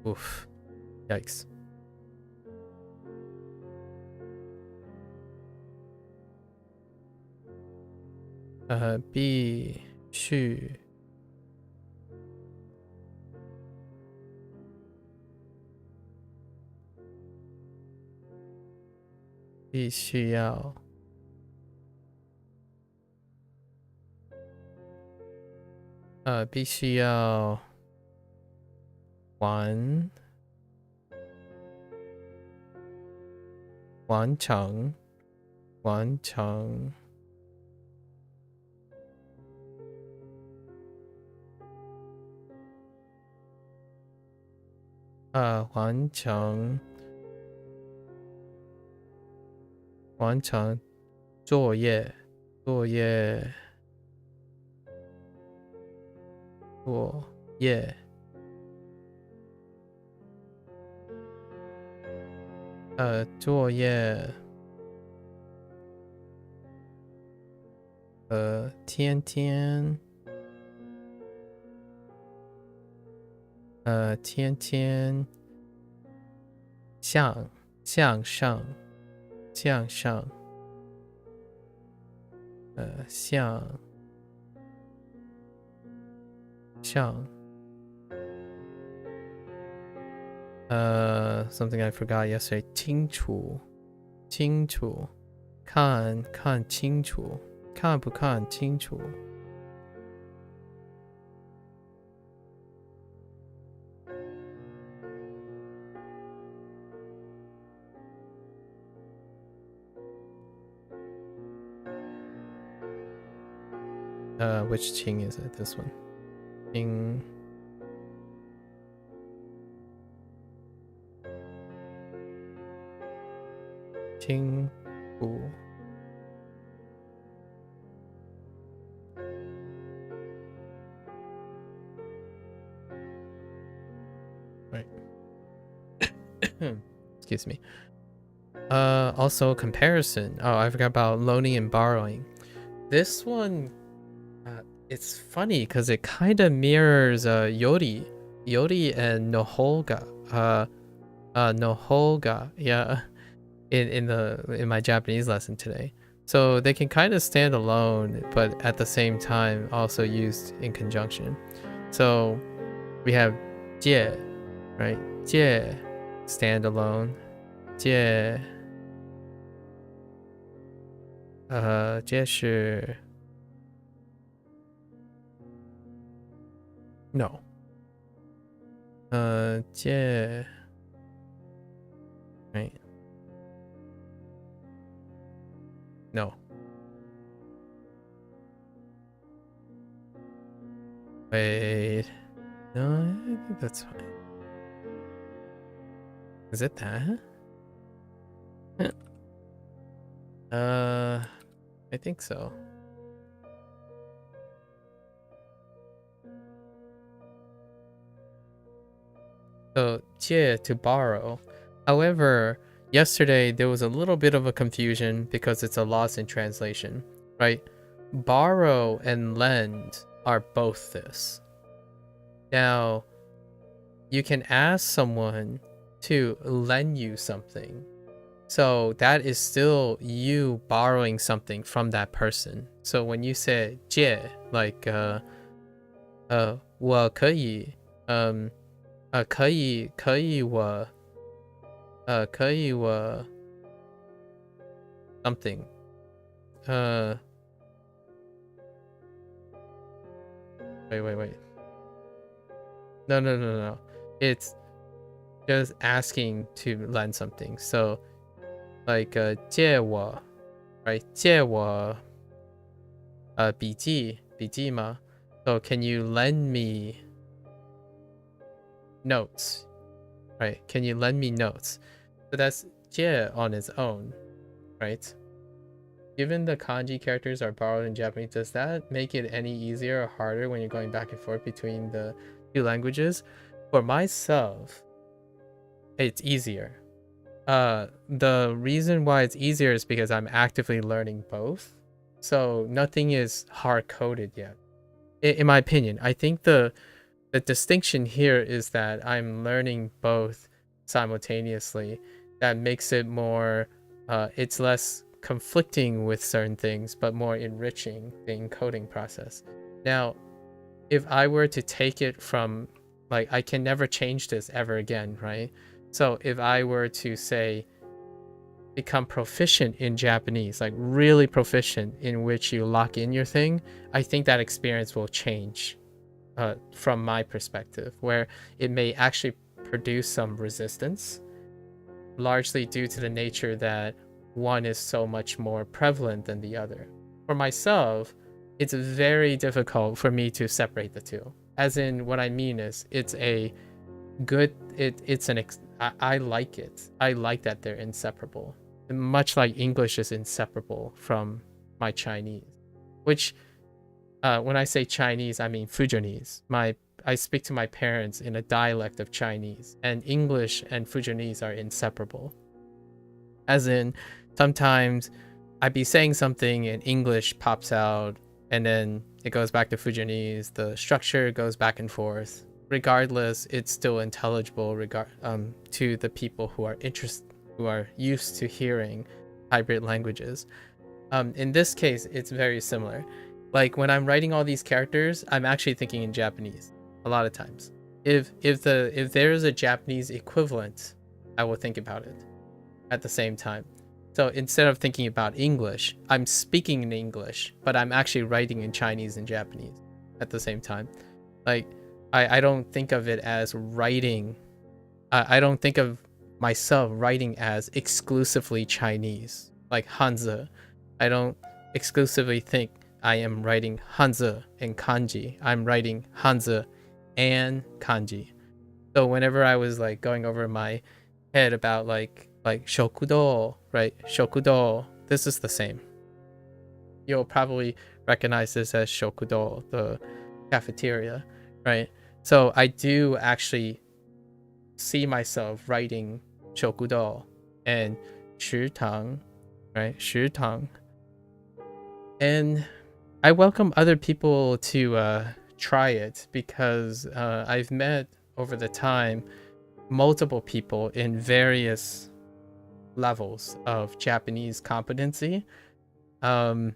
Oof. Yikes. Be 须 必须要 必须要 完成 完成 完成作业 作业 天天 天天 向上 向 向 something I forgot yesterday. 清楚 看清楚 看不看清楚 Which Qing is it? This one. Qing. Qing. Ooh. Right. Excuse me. Also comparison. Oh, I forgot about loaning and borrowing. This one, it's funny because it kind of mirrors Yori and Noholga. Noholga, yeah, in my Japanese lesson today. So they can kind of stand alone, but at the same time also used in conjunction. So we have jie, right? Jie, stand alone. Jie. 这是 no 这 right no wait no I think that's fine. Is it that? I think so. So, 借 to borrow. However, yesterday there was a little bit of a confusion because it's a loss in translation, right? Borrow and lend are both this. Now, you can ask someone to lend you something. So that is still you borrowing something from that person. So when you say 借, like 我可以我 something wait no, it's just asking to lend something. So like 借我 right 借我笔记吗? So can you lend me notes, right? Can you lend me notes? So that's 借 on its own, right? Given the kanji characters are borrowed in Japanese, does that make it any easier or harder when you're going back and forth between the two languages? For myself, it's easier. The reason why it's easier is because I'm actively learning both. So nothing is hard-coded yet. In my opinion, I think the distinction here is that I'm learning both simultaneously. That makes it more, it's less conflicting with certain things, but more enriching the encoding process. Now, if I were to take it from, like, I can never change this ever again, right? So if I were to say, become proficient in Japanese, like really proficient, in which you lock in your thing, I think that experience will change from my perspective, where it may actually produce some resistance, largely due to the nature that one is so much more prevalent than the other. For myself, it's very difficult for me to separate the two. As in, what I mean is, it's a good, I like it. I like that they're inseparable. Much like English is inseparable from my Chinese. Which, when I say Chinese, I mean Fujianese. I speak to my parents in a dialect of Chinese, and English and Fujianese are inseparable. As in, sometimes I'd be saying something and English pops out, and then it goes back to Fujianese. The structure goes back and forth. Regardless, it's still intelligible to the people who are used to hearing hybrid languages. In this case, it's very similar. Like when I'm writing all these characters, I'm actually thinking in Japanese a lot of times. If there is a Japanese equivalent, I will think about it at the same time. So instead of thinking about English, I'm speaking in English, but I'm actually writing in Chinese and Japanese at the same time. Like, I don't think of it as writing. I don't think of myself writing as exclusively Chinese, like Hanzi. I don't exclusively think I am writing Hanzi and Kanji. I'm writing Hanzi and Kanji. So whenever I was like going over my head about like shokudo, right? Shokudo, this is the same. You'll probably recognize this as shokudo, the cafeteria, right? So I do actually see myself writing shokudo and shitang, right? Shitang. And I welcome other people to try it, because I've met over the time multiple people in various levels of Japanese competency, and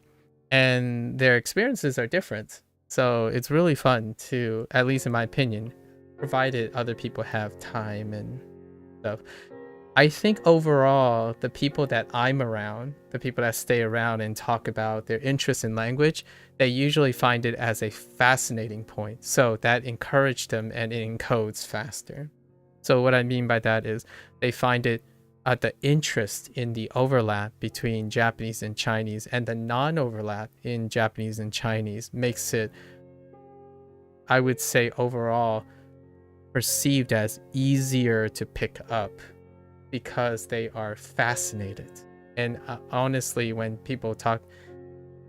their experiences are different. So it's really fun to, at least in my opinion, provided other people have time and stuff. I think overall, the people that I'm around, the people that stay around and talk about their interest in language, they usually find it as a fascinating point. So that encouraged them, and it encodes faster. So what I mean by that is they find it the interest in the overlap between Japanese and Chinese, and the non-overlap in Japanese and Chinese makes it, I would say overall, perceived as easier to pick up, because they are fascinated. And honestly, when people talk,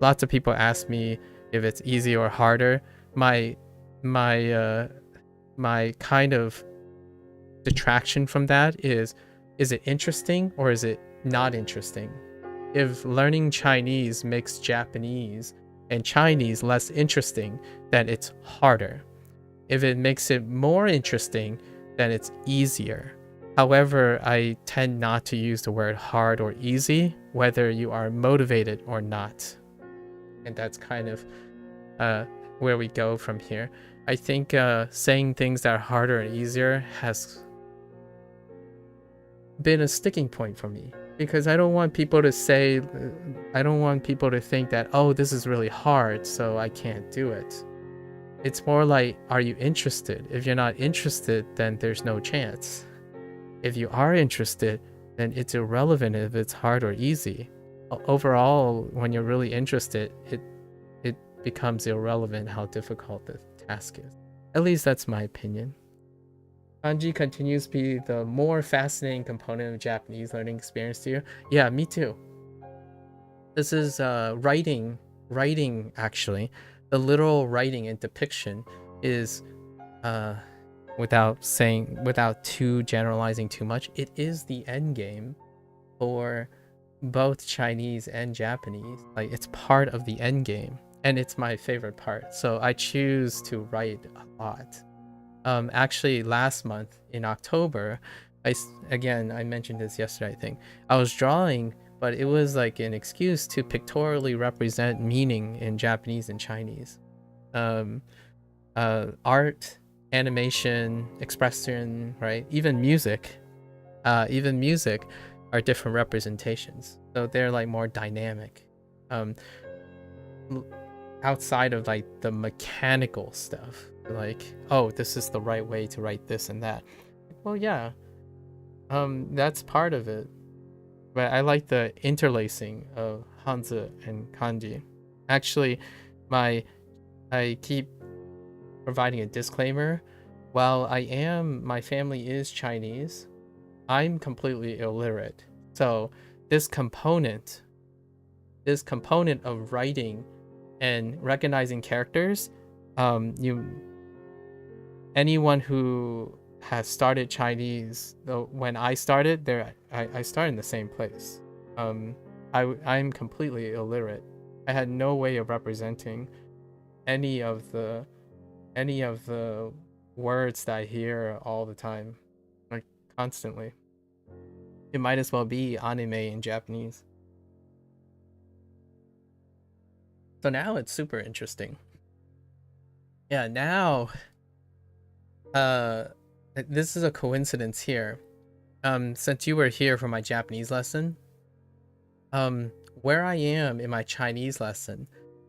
lots of people ask me if it's easy or harder. My kind of detraction from that is it interesting or is it not interesting? If learning Chinese makes Japanese and Chinese less interesting, then it's harder. If it makes it more interesting, then it's easier. However, I tend not to use the word hard or easy, whether you are motivated or not. And that's kind of where we go from here. I think saying things that are harder and easier has been a sticking point for me, because I don't want people to say, I don't want people to think that, oh, this is really hard, so I can't do it. It's more like, are you interested? If you're not interested, then there's no chance. If you are interested, then it's irrelevant if it's hard or easy. Overall, when you're really interested, it becomes irrelevant how difficult the task is. At least that's my opinion. Kanji continues to be the more fascinating component of Japanese learning experience to you. Yeah, me too. This is writing actually. The literal writing and depiction is without too generalizing too much, it is the end game for both Chinese and Japanese. Like, it's part of the end game, and it's my favorite part. So I choose to write a lot. Actually, last month in October, I mentioned this yesterday, I think. I was drawing, but it was like an excuse to pictorially represent meaning in Japanese and Chinese. Art, animation, expression, right? Even music are different representations. So they're like more dynamic. Outside of like the mechanical stuff, like, oh, this is the right way to write this and that. Well, yeah, that's part of it. But I like the interlacing of Hanzi and Kanji. Actually, I keep providing a disclaimer. While my family is Chinese, I'm completely illiterate. So this component of writing and recognizing characters, anyone who has started Chinese, though, when I started there, I started in the same place. I'm completely illiterate. I had no way of representing any of the words that I hear all the time, like constantly. It might as well be anime in Japanese. So now it's super interesting. Yeah, now this is a coincidence here. Since you were here for my Japanese lesson, where I am in my Chinese lesson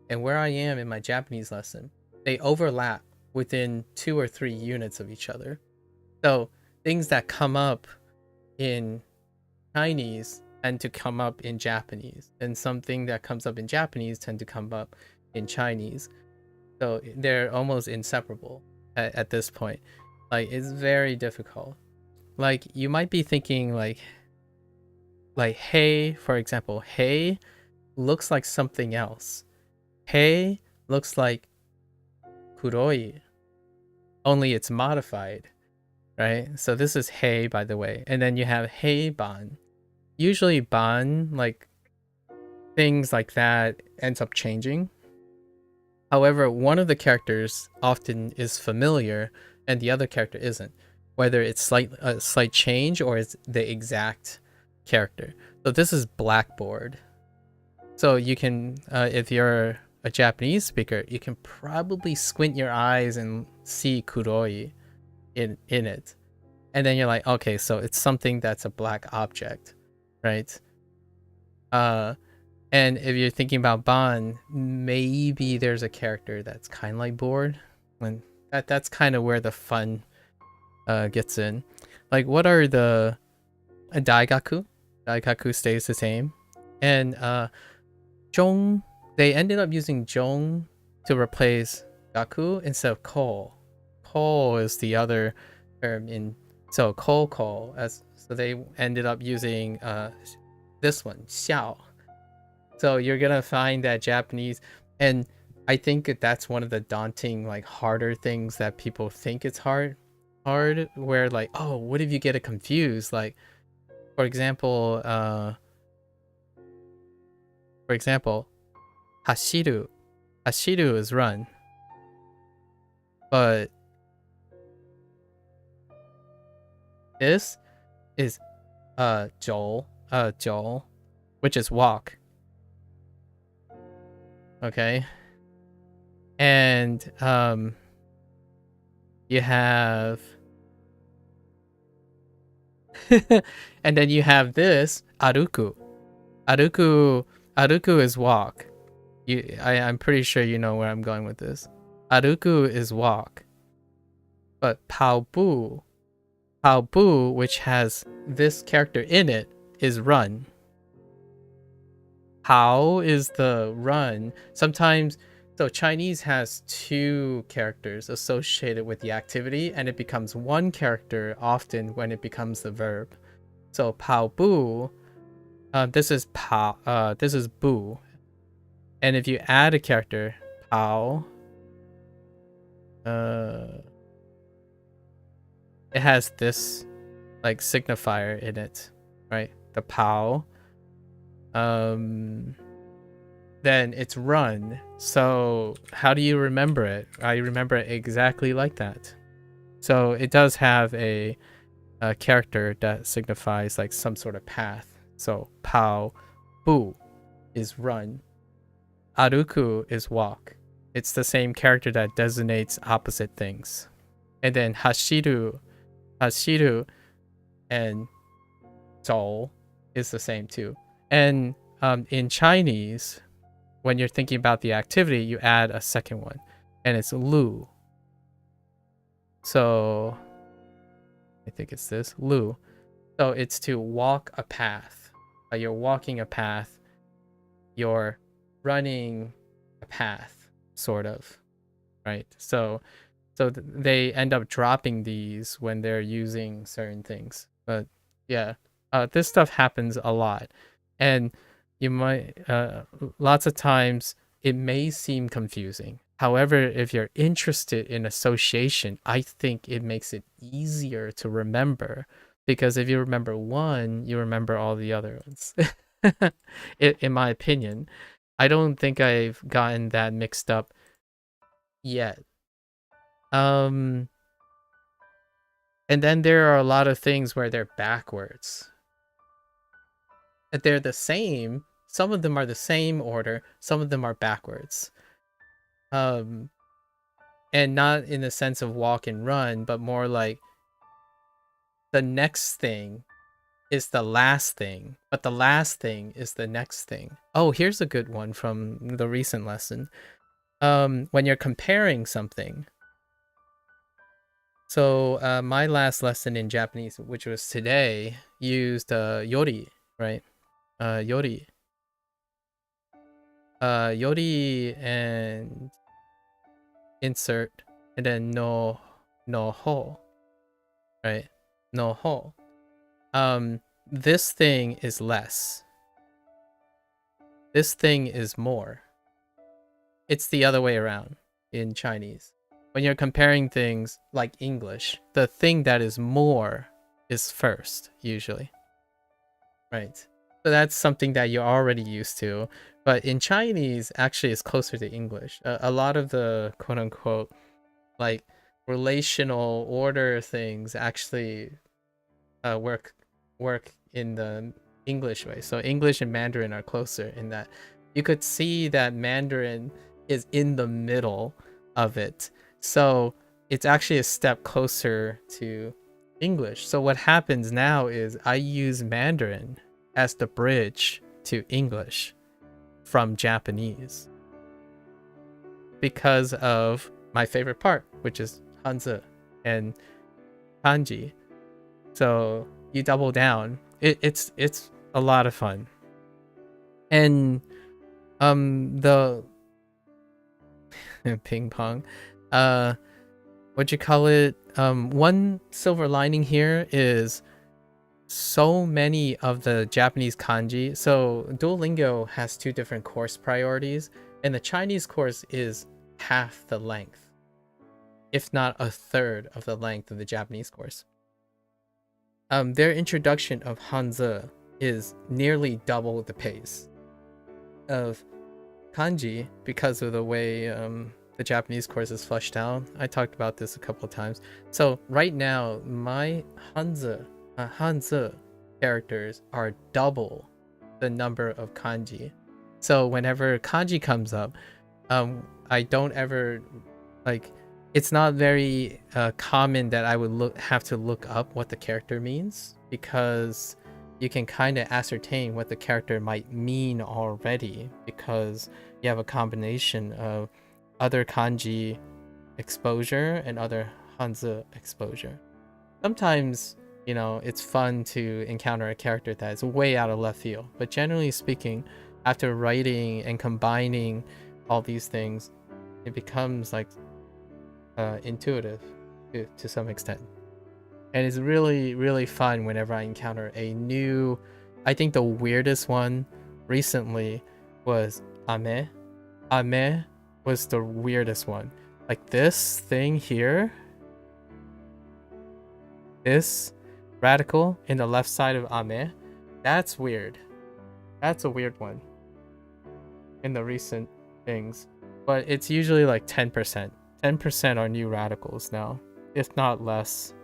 and where I am in my Japanese lesson, they overlap within 2 or 3 units of each other. So things that come up in Chinese tend to come up in Japanese, and something that comes up in Japanese tend to come up in Chinese. So they're almost inseparable at this point. Like, it's very difficult. Like, you might be thinking like hey, for example, hey looks like something else. Hey looks like kuroi, only it's modified, right? So this is hey, by the way. And then you have hey ban. Usually ban, like things like that, ends up changing. However, one of the characters often is familiar and the other character isn't, whether it's a slight change or it's the exact character. So this is blackboard. So you can, if you're a Japanese speaker, you can probably squint your eyes and see kuroi in it. And then you're like, okay, so it's something that's a black object, right? And if you're thinking about ban, maybe there's a character that's kind of like board. And that's kind of where the fun gets in. Like, what are the daigaku? Daigaku stays the same. And zhong, they ended up using zhong to replace gaku instead of ko. Ko is the other term in, so ko as, so they ended up using this one, xiao. So you're gonna find that Japanese, and I think that's one of the daunting, like, harder things that people think it's hard, where like, oh, what if you get it confused? Like, for example, hashiru is run, but this is joel, which is walk. Okay, and you have and then you have this aruku is walk. I'm pretty sure you know where I'm going with this. Aruku is walk, but paobu, which has this character in it, is run. How is the run? Sometimes, so Chinese has two characters associated with the activity, and it becomes one character often when it becomes the verb. So pao bu, this is bu, and if you add a character, pao, it has this like signifier in it, right? The pao. Then it's run. So how do you remember it? I remember it exactly like that. So it does have a character that signifies like some sort of path. So pao bu is run. Aruku is walk. It's the same character that designates opposite things. And then hashiru and zhou is the same too. And in Chinese, when you're thinking about the activity, you add a second one, and it's lu. So I think it's this, lu. So it's to walk a path. You're walking a path. You're running a path, sort of, right? So they end up dropping these when they're using certain things. But yeah, this stuff happens a lot. And you might, lots of times it may seem confusing. However, if you're interested in association, I think it makes it easier to remember, because if you remember one, you remember all the other ones. In my opinion, I don't think I've gotten that mixed up yet. And then there are a lot of things where they're backwards. They're the same. Some of them are the same order. Some of them are backwards. And not in the sense of walk and run, but more like the next thing is the last thing, but the last thing is the next thing. Oh, here's a good one from the recent lesson. When you're comparing something. So my last lesson in Japanese, which was today, used yori, right? Yori. yori and insert, and then no ho, right? No ho. This thing is less. This thing is more. It's the other way around in Chinese. When you're comparing things like English, the thing that is more is first, usually. Right. So that's something that you're already used to. But in Chinese, actually, it's closer to English. A lot of the quote-unquote, like, relational order things actually work in the English way. So English and Mandarin are closer in that you could see that Mandarin is in the middle of it. So it's actually a step closer to English. So what happens now is I use Mandarin as the bridge to English from Japanese because of my favorite part, which is Hanzi and kanji. So you double down. It's a lot of fun. And the ping pong, what you call it, one silver lining here is so many of the Japanese kanji. So Duolingo has 2 different course priorities, and the Chinese course is half the length, if not a third of the length of the Japanese course. Their introduction of Hanzi is nearly double the pace of kanji because of the way the Japanese course is fleshed out. I talked about this a couple of times. So right now, my Hanzi characters are double the number of kanji. So whenever kanji comes up, I don't ever, like, it's not very common that I would have to look up what the character means, because you can kind of ascertain what the character might mean already, because you have a combination of other kanji exposure and other Hanzi exposure. Sometimes, you know, it's fun to encounter a character that is way out of left field, but generally speaking, after writing and combining all these things, it becomes like intuitive to some extent. And it's really, really fun whenever I encounter a new... I think the weirdest one recently was Ame. Ame was the weirdest one. Like this thing here, this radical in the left side of Ame, that's weird. That's a weird one in the recent things. But it's usually like 10%. 10% are new radicals now, if not less.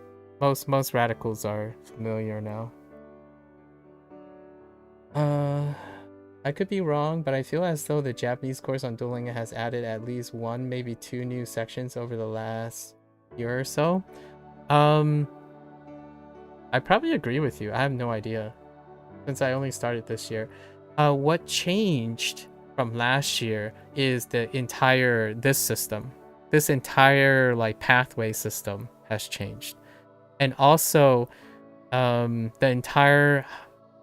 Most radicals are familiar now. I could be wrong, but I feel as though the Japanese course on Duolingo has added at least 1, maybe 2 new sections over the last year or so. I probably agree with you. I have no idea, since I only started this year. What changed from last year is the entire system. This entire like pathway system has changed. And also, the entire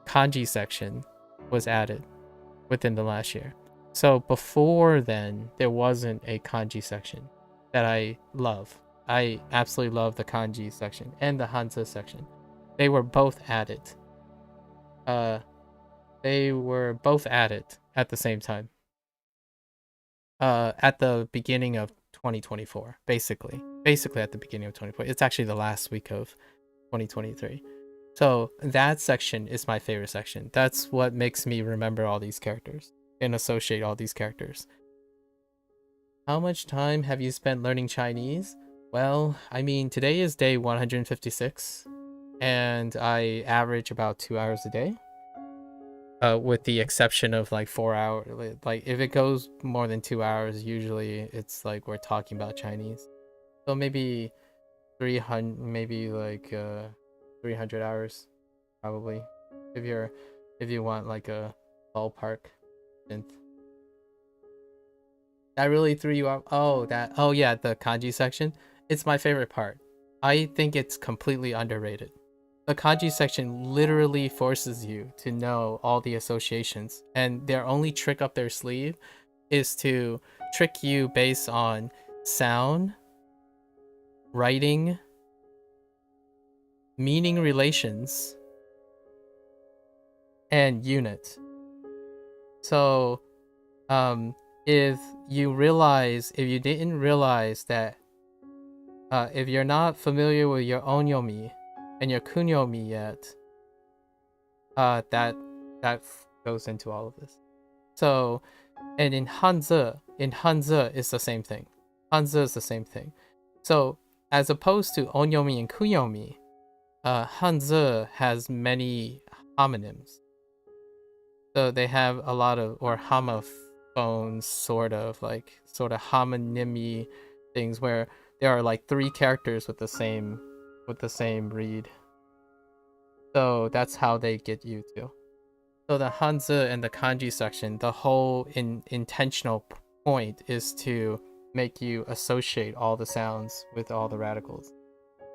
kanji section was added within the last year. So before then, there wasn't a kanji section that I love. I absolutely love the kanji section and the Hanzi section. They were both added. They were both added at the same time. At the beginning of 2024, basically at the beginning of 2024. It's actually the last week of 2023. So that section is my favorite section. That's what makes me remember all these characters and associate all these characters. How much time have you spent learning Chinese? Well, I mean, today is day 156, and I average about 2 hours a day. With the exception of like 4 hours. Like if it goes more than 2 hours, usually it's like we're talking about Chinese. So maybe 300, maybe like 300 hours, probably. If you want like a ballpark synth. That really threw you off. Oh yeah, the kanji section. It's my favorite part. I think it's completely underrated. The kanji section literally forces you to know all the associations, and their only trick up their sleeve is to trick you based on sound, writing, meaning relations, and unit. So if you didn't realize that if you're not familiar with your onyomi and your kunyomi yet, that goes into all of this. So, and in Hanzi is the same thing. Hanzi is the same thing. So, as opposed to onyomi and kunyomi, Hanzi has many homonyms. So they have a lot of, or homophones, sort of homonymy things where there are like 3 characters with the same read. So that's how they get you to. So the Hanzi and the kanji section, the whole intentional point is to make you associate all the sounds with all the radicals.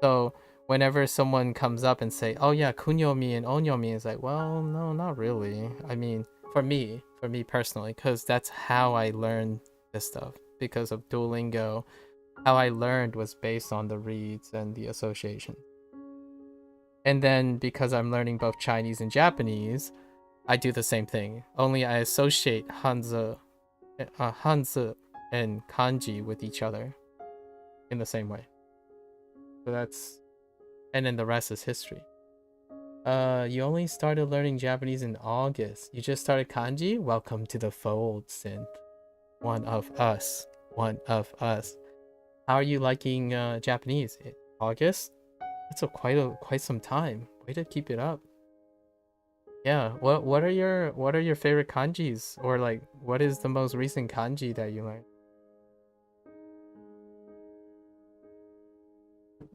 So whenever someone comes up and say, oh yeah, kunyomi and onyomi, is like, well, no, not really. I mean, for me personally, because that's how I learned this stuff. Because of Duolingo, how I learned was based on the reads and the association. And then because I'm learning both Chinese and Japanese, I do the same thing. Only I associate Hanzi and kanji with each other in the same way. So that's, and then the rest is history. You only started learning Japanese in August. You just started kanji? Welcome to the fold, Synth. One of us. How are you liking Japanese? August? That's quite some time. Way to keep it up. Yeah. What are your favorite kanjis, or like what is the most recent kanji that you learned?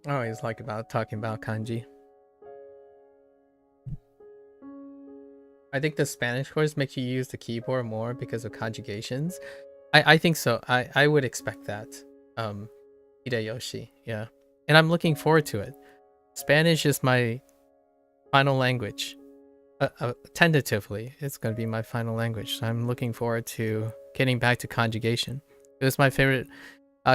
I always like talking about kanji. I think the Spanish course makes you use the keyboard more because of conjugations. I think so. I would expect that. Hideyoshi, yeah. And I'm looking forward to it. Spanish is my final language. Tentatively, it's going to be my final language. So I'm looking forward to getting back to conjugation. It was my favorite.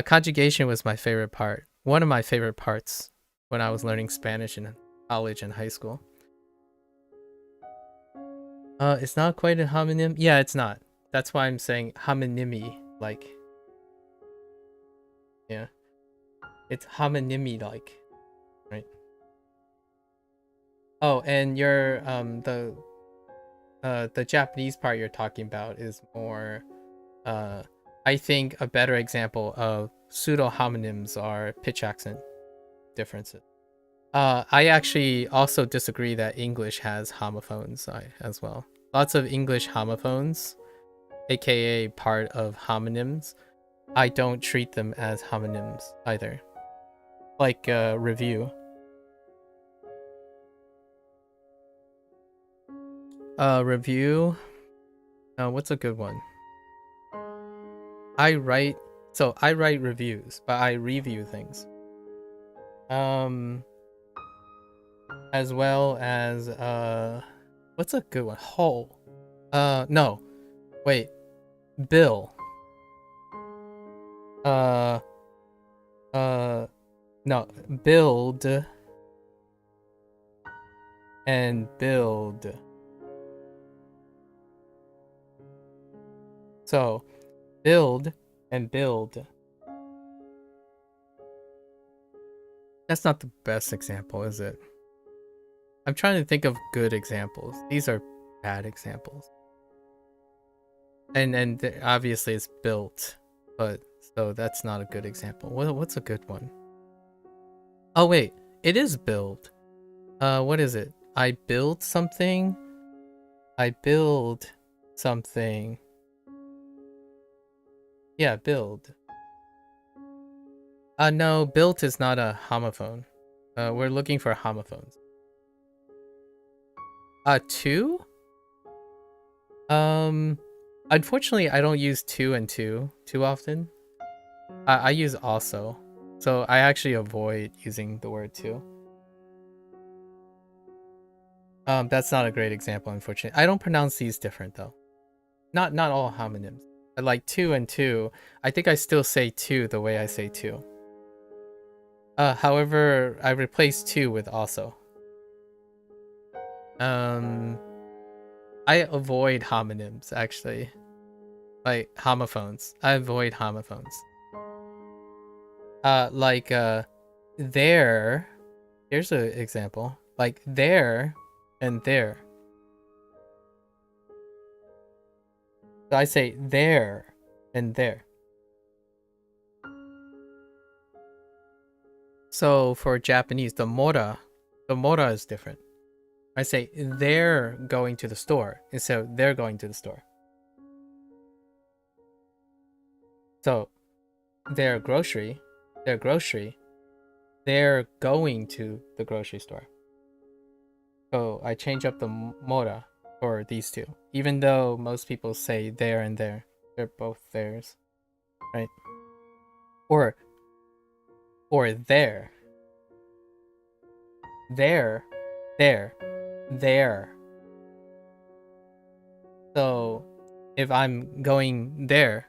Conjugation was my favorite part. One of my favorite parts when I was learning Spanish in college and high school. It's not quite a homonym. Yeah, it's not. That's why I'm saying homonymy, like. Yeah. It's homonymy, like. Right. Oh, and your the Japanese part you're talking about is more I think a better example of pseudo homonyms are pitch accent differences. I actually also disagree that English has homophones as well. Lots of English homophones, aka part of homonyms, I don't treat them as homonyms either. Like review. Review. What's a good one? I write reviews, but I review things. As well as what's a good one? Whole. No. Wait. Bill. No. Build and build. So, build and build. That's not the best example, is it? I'm trying to think of good examples. These are bad examples. And obviously it's built, but so that's not a good example. What's a good one? Oh wait, it is build. What is it? I build something. I build something. Yeah, build. No, built is not a homophone. We're looking for homophones. Two? Unfortunately, I don't use two and two too often. I use also. So I actually avoid using the word two. That's not a great example, unfortunately. I don't pronounce these different though. Not all homonyms. Like 2 and 2. I think I still say 2 the way I say 2. However, I replaced 2 with also. I avoid homonyms, actually. Like homophones. I avoid homophones. Like there. Here's an example. Like there and there. So I say there and there. So for Japanese, the mora is different. I say they're going to the store instead of they're going to the store. So their grocery, they're going to the grocery store. So I change up the mora for these two, even though most people say there and there. They're both theirs, right? Or there. There. So if I'm going there,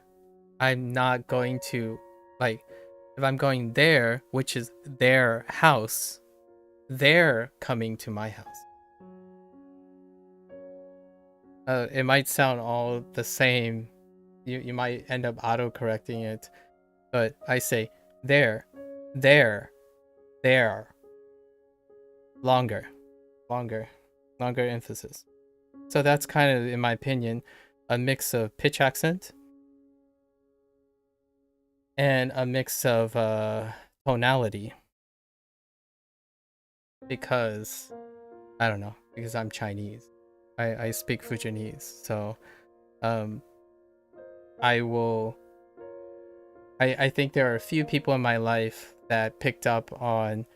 I'm not going to, like, if I'm going there, which is their house, they're coming to my house. It might sound all the same. You might end up auto-correcting it, but I say there. Longer emphasis. So that's kind of, in my opinion, a mix of pitch accent and a mix of tonality. Because, I don't know, because I'm Chinese. I speak Fujianese, so I think there are a few people in my life that picked up on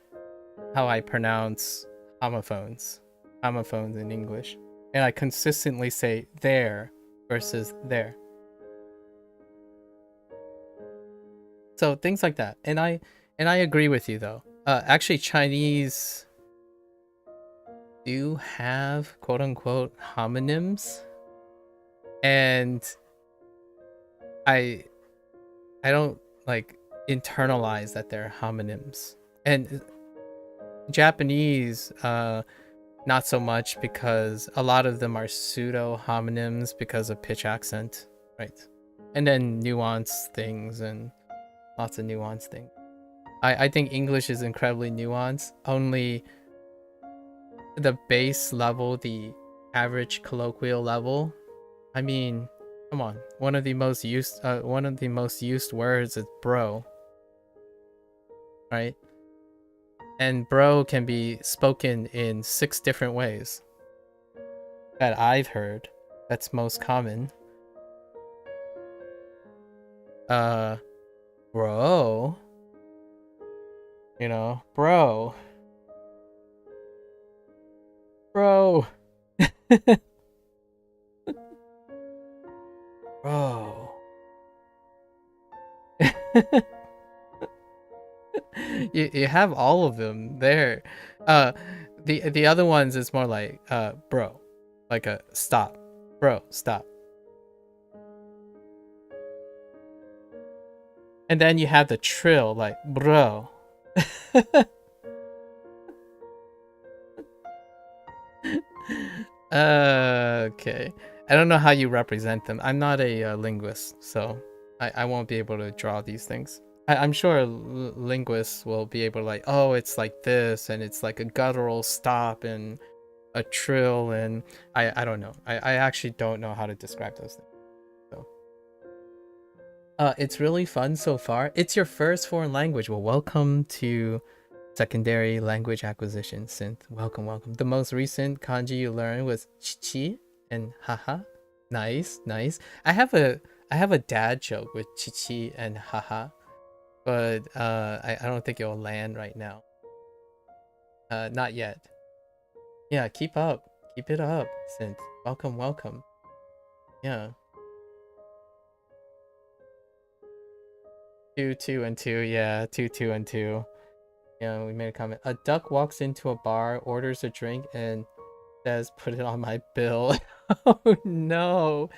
how I pronounce homophones in English. And I consistently say there versus there. So things like that. And I agree with you though. Actually, Chinese do have quote unquote homonyms, and I don't like internalize that they're homonyms. And Japanese, not so much, because a lot of them are pseudo homonyms because of pitch accent, right? And then nuance things and lots of nuance things. I think English is incredibly nuanced. Most the base level, the average colloquial level. I mean, come on. One of the most used words is bro. Right? And bro can be spoken in 6 different ways that I've heard. That's most common. Bro. You know, bro. Bro. Bro. you have all of them there. The other ones is more like bro. Like a stop. Bro, stop. And then you have the trill, like bro. Okay. I don't know how you represent them. I'm not a linguist, so I won't be able to draw these things. I'm sure linguists will be able to, like, oh, it's like this, and it's like a guttural stop and a trill, and I don't know. I actually don't know how to describe those things. So it's really fun so far. It's your first foreign language. Well, welcome to secondary language acquisition, Synth. Welcome. The most recent kanji you learned was chichi and haha. Nice. I have a dad joke with chichi and haha, but I don't think it will land right now. Not yet. Yeah, keep it up, Synth. Welcome. Yeah. 2 and 2, yeah, 2 and 2. Yeah, we made a comment. A duck walks into a bar, orders a drink, and says, "Put it on my bill." Oh no.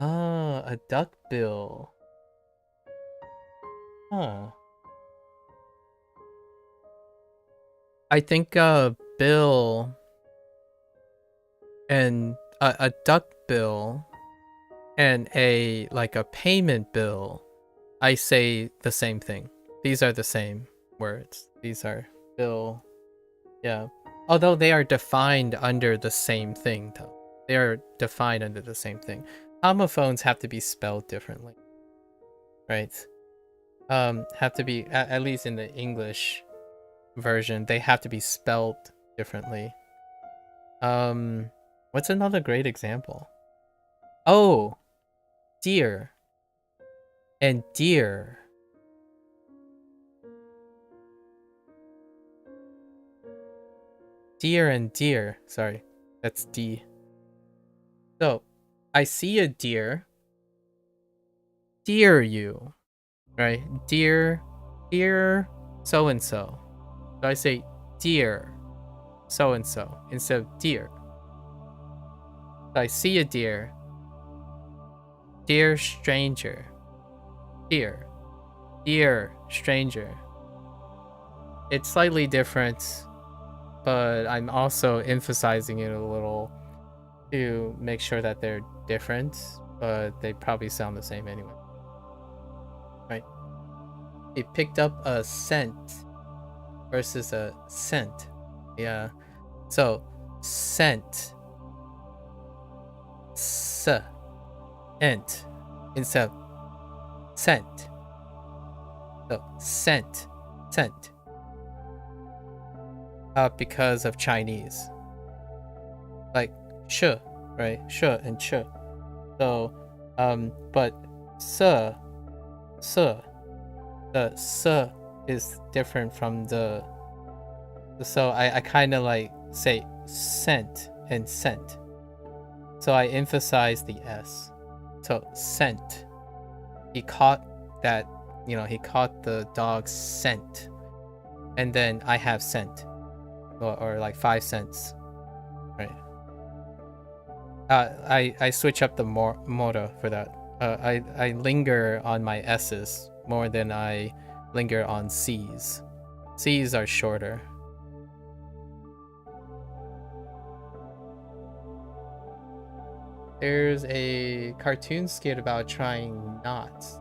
Ah, a duckbill. Huh. I think bill and a duck bill and a payment bill, I say the same thing. These are the same words. These are bill. Yeah. Although they are defined under the same thing though. They are defined under the same thing. Homophones have to be spelled differently. Right? Have to be at least in the English version, they have to be spelled differently. What's another great example? Oh, deer and deer. Deer and deer. Sorry, that's D. So, I see a deer. Dear you. Right? Dear so-and-so. So I say dear so-and-so instead of dear. So I see a deer. Dear stranger. Dear stranger. It's slightly different, but I'm also emphasizing it a little to make sure that they're different, but they probably sound the same anyway. Right? It picked up a scent versus a scent. Yeah. So, scent. Ent. Instead of scent. So, scent. Scent. Because of Chinese. Like, sh, right? Sh and ch. So, but the s is different from the so I kind of like say scent and scent. So I emphasize the S. So scent. He caught that, he caught the dog's scent. And then I have scent. Or like 5 cents. Right. I switch up the motto for that. I linger on my S's more than I linger on C's. C's are shorter. There's a cartoon skit about trying knots.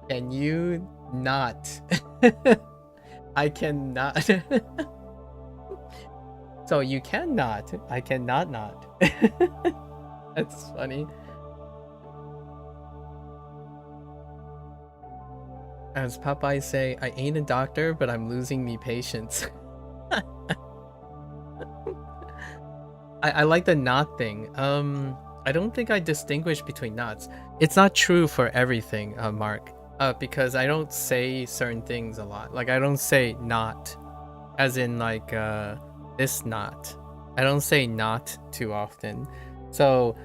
Can you not? I cannot. So you cannot. I cannot not. That's funny. As Popeye say, I ain't a doctor, but I'm losing me patience. I like the knot thing. I don't think I distinguish between knots. It's not true for everything, Mark. Because I don't say certain things a lot. Like I don't say not, as in like this knot. I don't say not too often. So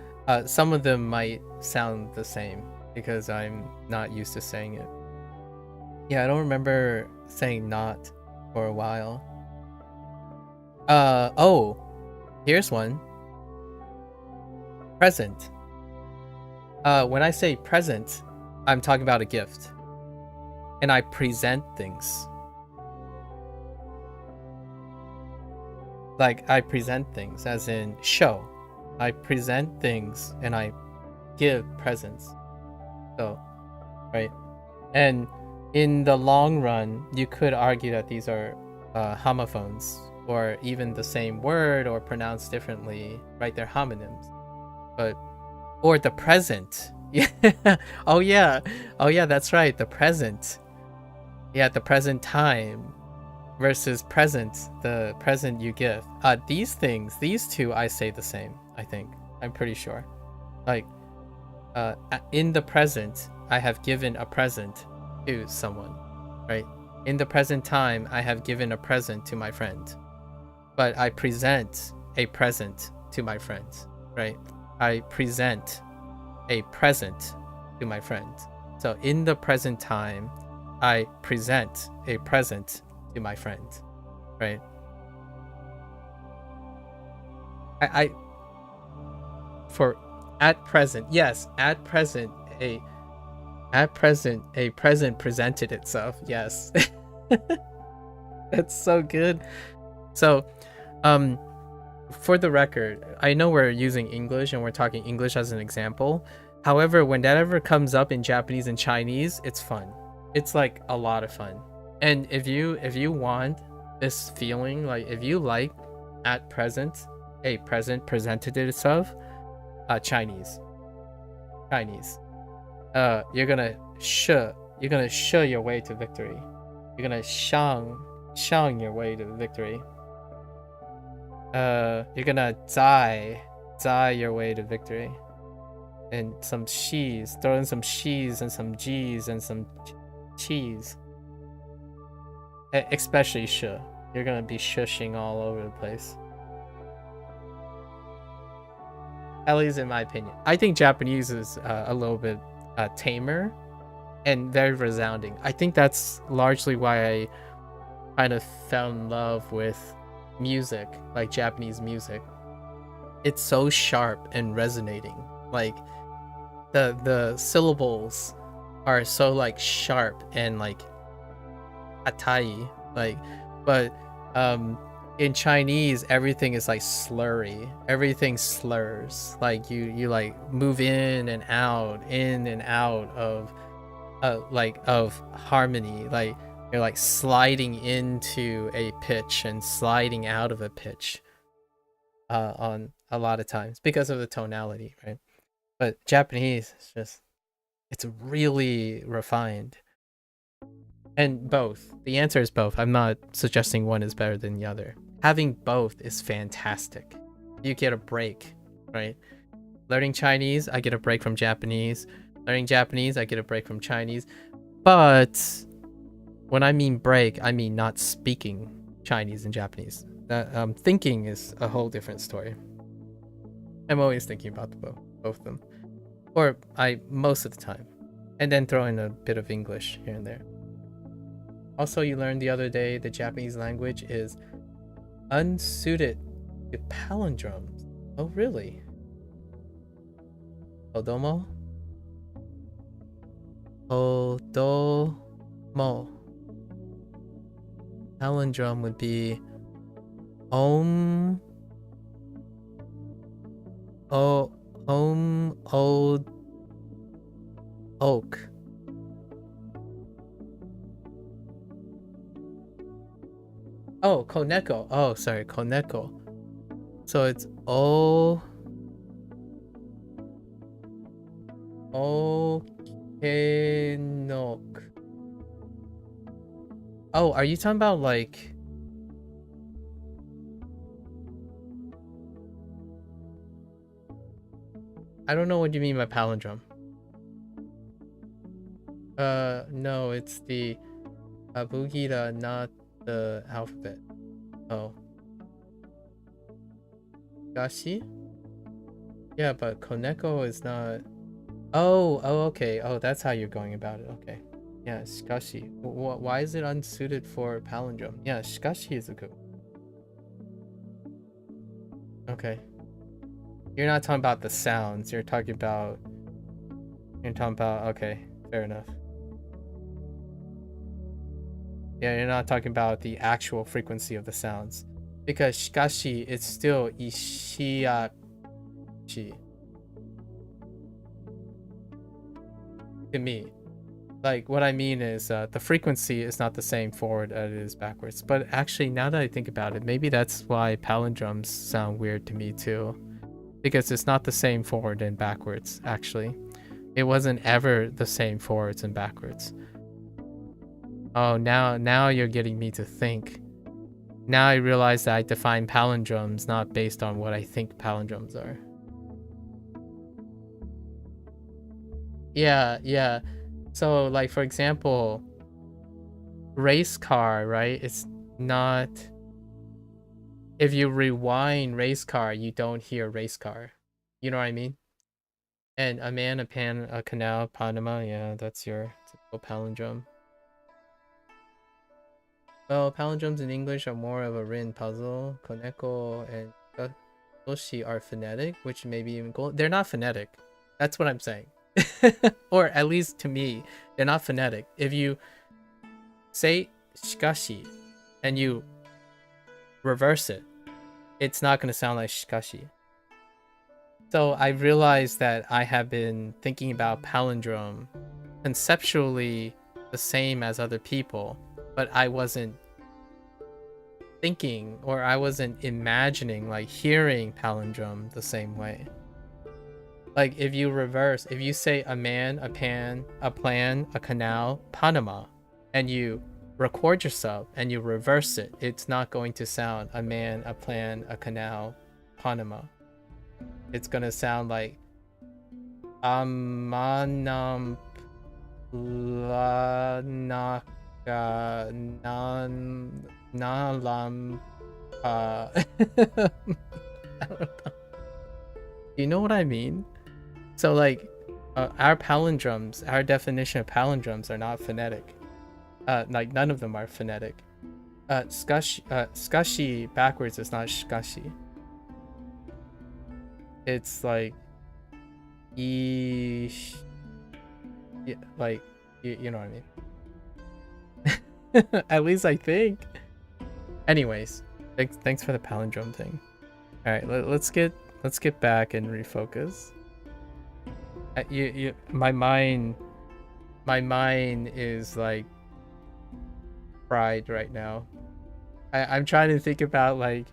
some of them might sound the same because I'm not used to saying it. Yeah, I don't remember saying not for a while. Oh, here's one. Present. When I say present, I'm talking about a gift. And I present things. Like, I present things, as in show. I present things and I give presents. So, right? And in the long run, you could argue that these are homophones, or even the same word or pronounced differently, right? They're homonyms. But, or the present. Yeah. Oh yeah, that's right. The present. Yeah, the present time versus present, the present you give. These things, these two, I say the same, I think. I'm pretty sure. Like, in the present, I have given a present to someone, right? In the present time, I have given a present to my friend. But I present a present to my friend, right? I present a present to my friend. So in the present time, I present a present to my friend, right? At present, yes. At present, a present presented itself. Yes. That's so good. So, for the record, I know we're using English and we're talking English as an example. However, when that ever comes up in Japanese and Chinese, it's fun. It's like a lot of fun. And if you want this feeling, like if you like at present, a present presented itself, Chinese. You're gonna sh your way to victory. You're gonna shang your way to victory. You're gonna die your way to victory. And some she's, throw in some she's and some g's and some cheese. Especially sh. You're gonna be shushing all over the place. At least in my opinion. I think Japanese is a little bit tamer and very resounding. I think that's largely why I kind of fell in love with music, like Japanese music. It's so sharp and resonating. Like the syllables are so like sharp and like atai, like, but in Chinese everything is like slurry. Everything slurs. Like you like move in and out of of harmony. Like you're like sliding into a pitch and sliding out of a pitch on a lot of times because of the tonality, right? But Japanese is just, it's really refined. And both. The answer is both. I'm not suggesting one is better than the other. Having both is fantastic. You get a break, right? Learning Chinese, I get a break from Japanese. Learning Japanese, I get a break from Chinese. But when I mean break, I mean not speaking Chinese and Japanese. Thinking is a whole different story. I'm always thinking about both of them. Or most of the time. And then throw in a bit of English here and there. Also, you learned the other day the Japanese language is unsuited to palindromes. Oh, really? Kodomo? Kodomo. Palindrome would be old oak. Oh, koneko. Oh, sorry, koneko. So it's okenok. Oh, are you talking about like I don't know what you mean by palindrome. No, it's the abugida, not the alphabet. Oh. Gashi? Yeah, but koneko is not. Oh, okay. Oh, that's how you're going about it. Okay. Yeah, shikashi. Why is it unsuited for palindrome? Yeah, shikashi is a good one. Okay. You're not talking about the sounds. You're talking about. Okay, fair enough. Yeah, you're not talking about the actual frequency of the sounds. Because shikashi, it's still ishiachi. To me. Like, what I mean is, the frequency is not the same forward as it is backwards. But actually, now that I think about it, maybe that's why palindromes sound weird to me too. Because it's not the same forward and backwards, actually. It wasn't ever the same forwards and backwards. Oh, now you're getting me to think. Now I realize that I define palindromes not based on what I think palindromes are. Yeah. So, like, for example, race car, right? It's not... If you rewind race car, you don't hear race car. You know what I mean? And a man, a pan, a canal, Panama, yeah, that's your typical palindrome. Well, palindromes in English are more of a written puzzle. Koneko and Goshi are phonetic, which maybe even they're not phonetic. That's what I'm saying. Or at least to me, they're not phonetic. If you say shikashi and you reverse it, it's not going to sound like shikashi. So I realized that I have been thinking about palindrome conceptually the same as other people, but I wasn't thinking, or I wasn't imagining, like hearing palindrome the same way. Like if you reverse, if you say a man, a pan, a plan, a canal, Panama, and you record yourself and you reverse it, it's not going to sound a man, a plan, a canal, Panama. It's gonna sound like Amanam Planaka Nan Nalam I don't know. You know what I mean? So like our palindromes, our definition of palindromes are not phonetic. Like none of them are phonetic. Skashi backwards is not shikashi. It's like yeah, like you know what I mean. At least I think. Anyways, thanks for the palindrome thing. All right, let's get back and refocus. My mind is like fried right now. I'm trying to think about like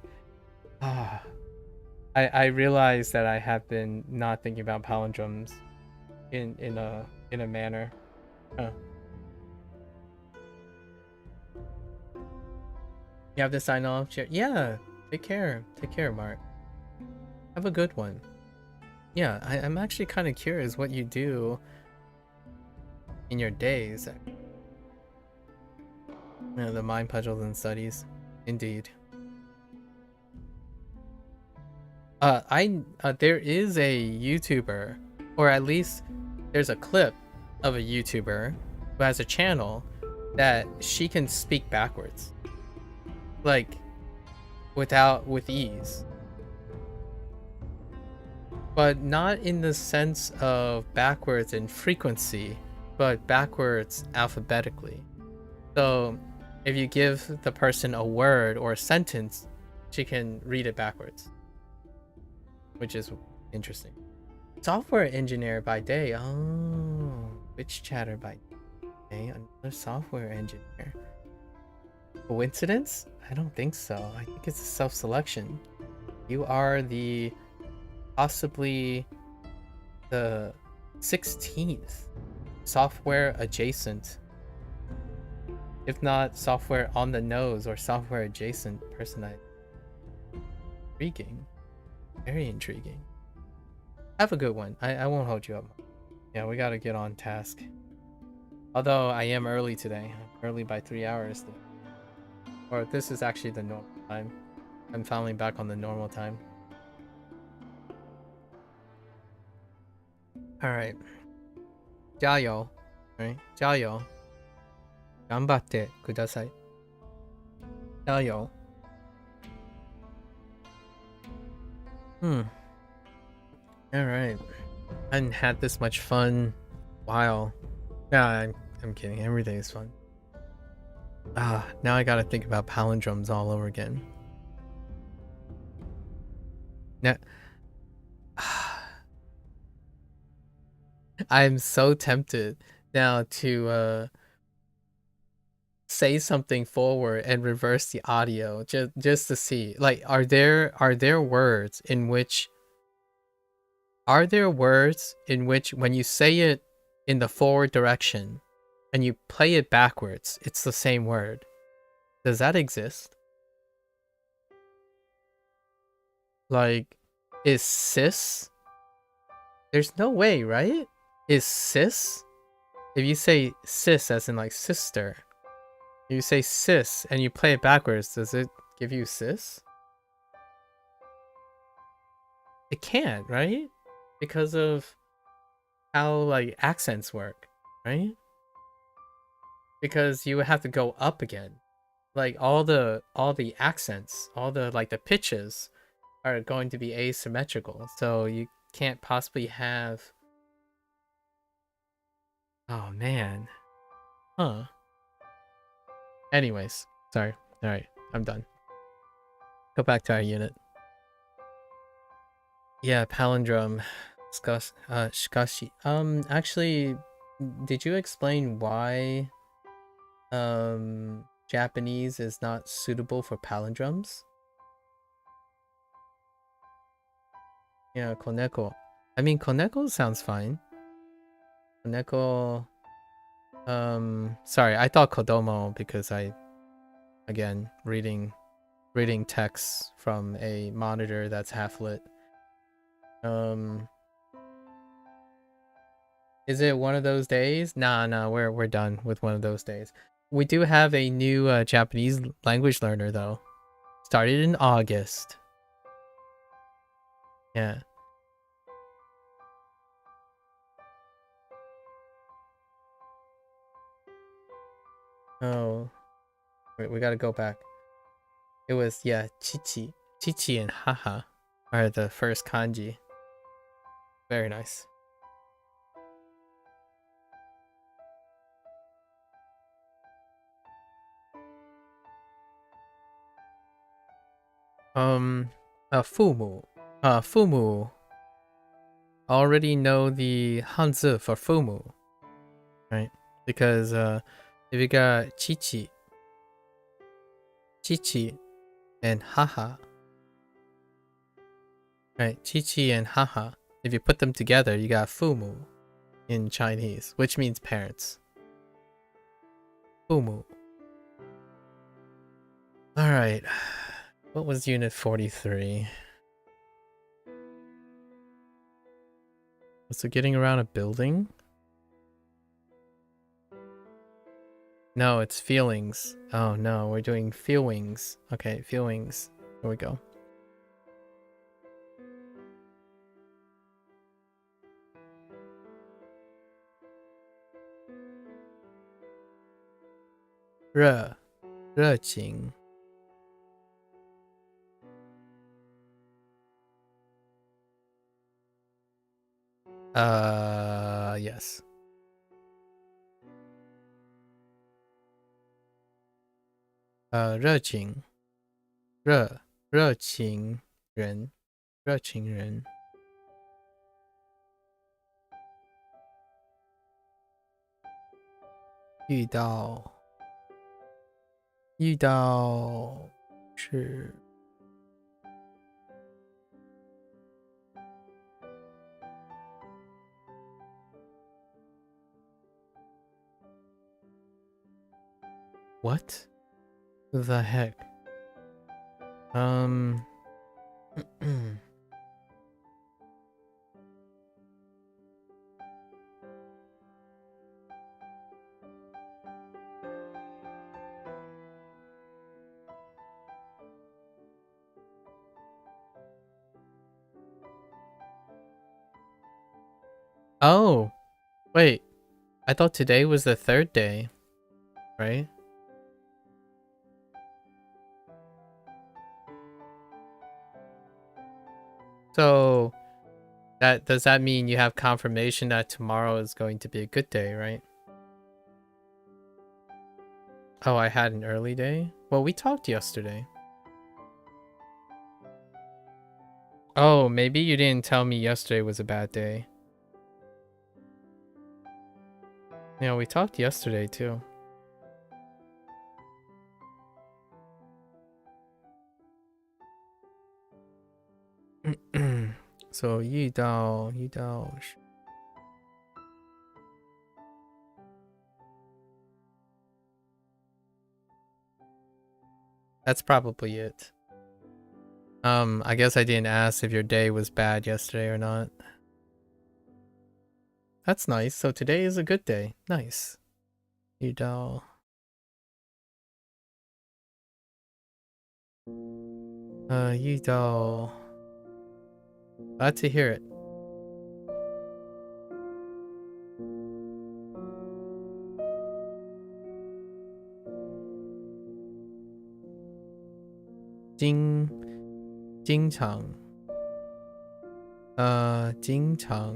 I realize that I have been not thinking about palindromes in a manner. You have to sign off. Yeah, take care, Mark. Have a good one. Yeah, I'm actually kind of curious what you do in your days. You know, the mind puzzles and studies, indeed. There is a YouTuber, or at least there's a clip of a YouTuber who has a channel that she can speak backwards, like with ease, but not in the sense of backwards in frequency, but backwards alphabetically. So if you give the person a word or a sentence, she can read it backwards, which is interesting. Software engineer by day. Oh, Twitch chatter by day. Another software engineer. Coincidence? I don't think so. I think it's a self-selection. You are possibly the 16th software adjacent, if not software on the nose or software adjacent person. Intriguing. Very intriguing. Have a good one. I won't hold you up. Yeah, we gotta get on task. Although I am early today. I'm early by 3 hours. Or this is actually the normal time. I'm finally back on the normal time. Alright. 加油. Alright. 加油. 頑張ってください. 加油. Alright. I hadn't had this much fun. Wow. Nah, I'm kidding. Every day is fun. Now I gotta think about palindromes all over again. Now, I'm so tempted now to say something forward and reverse the audio just to see. Like, are there words in which when you say it in the forward direction and you play it backwards, it's the same word? Does that exist? Like, is sis? There's no way, right? Is sis? If you say sis as in like sister, you say sis and you play it backwards, does it give you sis? It can't, right? Because of how like accents work, right? Because you would have to go up again. Like all the accents, all the like the pitches are going to be asymmetrical, so you can't possibly have... Oh man. Huh. Anyways, sorry. Alright, I'm done. Go back to our unit. Yeah, palindrome. Shikashi. Actually, did you explain why Japanese is not suitable for palindromes? Yeah, koneko. I mean, koneko sounds fine. Koneko... sorry, I thought kodomo because again, reading text from a monitor that's half lit. Is it one of those days? Nah, we're done with one of those days. We do have a new Japanese language learner though. Started in August. Yeah. Oh, wait, we gotta go back. It was, yeah, chichi. Chichi and haha are the first kanji. Very nice. Fumu. Fumu. Already know the Hanzi for fumu, right? Because if you got chichi and haha, right? Chichi and haha. If you put them together, you got fumu in Chinese, which means parents. Fumu. All right. What was unit 43? Was it getting around a building? No, it's feelings. Oh no, we're doing feelings. Okay, feelings. Here we go. Re, 热情. Yes. Re 情人.遇到是 What the heck? Oh, wait. I thought today was the third day, right? So, does that mean you have confirmation that tomorrow is going to be a good day, right? Oh, I had an early day? Well, we talked yesterday. Oh, maybe you didn't tell me yesterday was a bad day. Yeah, we talked yesterday too. So 遇到 That's probably it. I guess I didn't ask if your day was bad yesterday or not. That's nice. So today is a good day. Nice. 遇到 遇到 Glad to hear it. Ding. 经常经常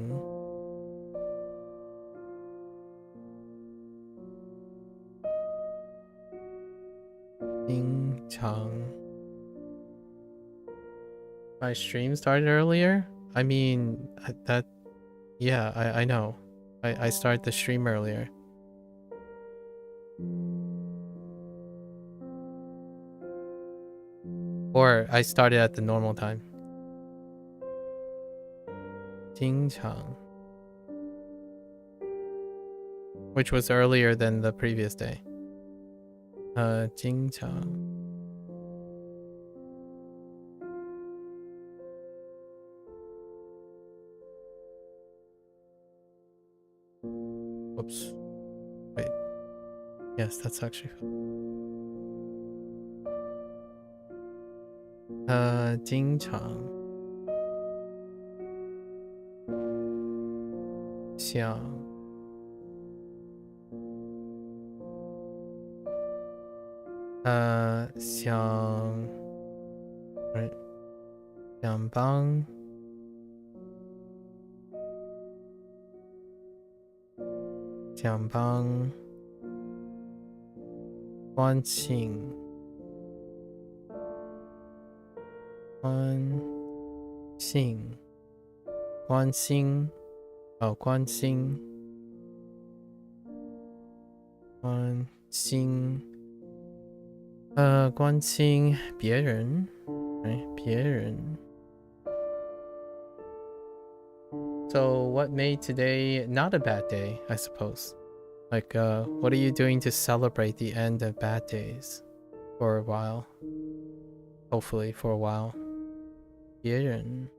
经常 My stream started earlier? I mean, that... Yeah, I know. I started the stream earlier. Or I started at the normal time. 经常 Which was earlier than the previous day. 经常 Whoops. Wait. Yes, that's actually... 经常想想帮关心关心别人 right? 别人 So what made today not a bad day, I suppose? Like, what are you doing to celebrate the end of bad days? For a while. Hopefully for a while. 别人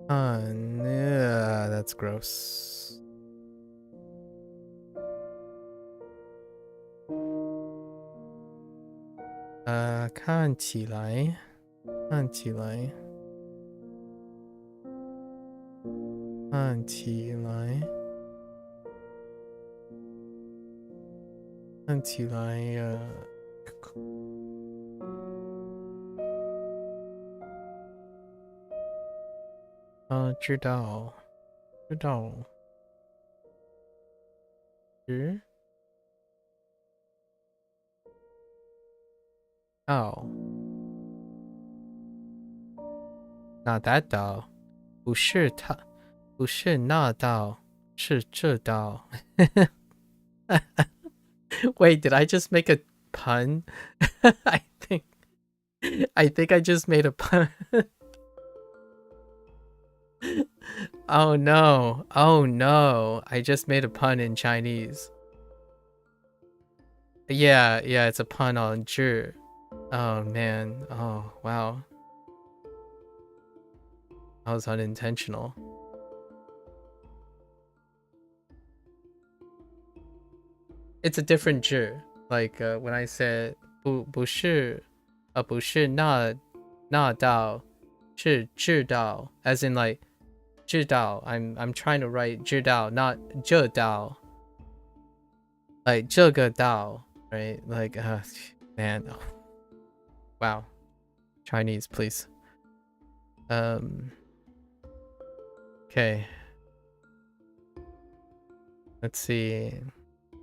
yeah, that's gross. Kan qilai.知道Not that 道不是那道是这道 Wait, did I just make a pun? I think I just made a pun. Oh no, I just made a pun in Chinese. Yeah, it's a pun on 知 Oh man, oh wow. That was unintentional. It's a different 知 Like when I said 不是那道是知道 As in like 知道 I'm trying to write 知道 not 这道 Like 这个道 Right? Like man. Oh. Wow. Chinese, please. Okay. Let's see.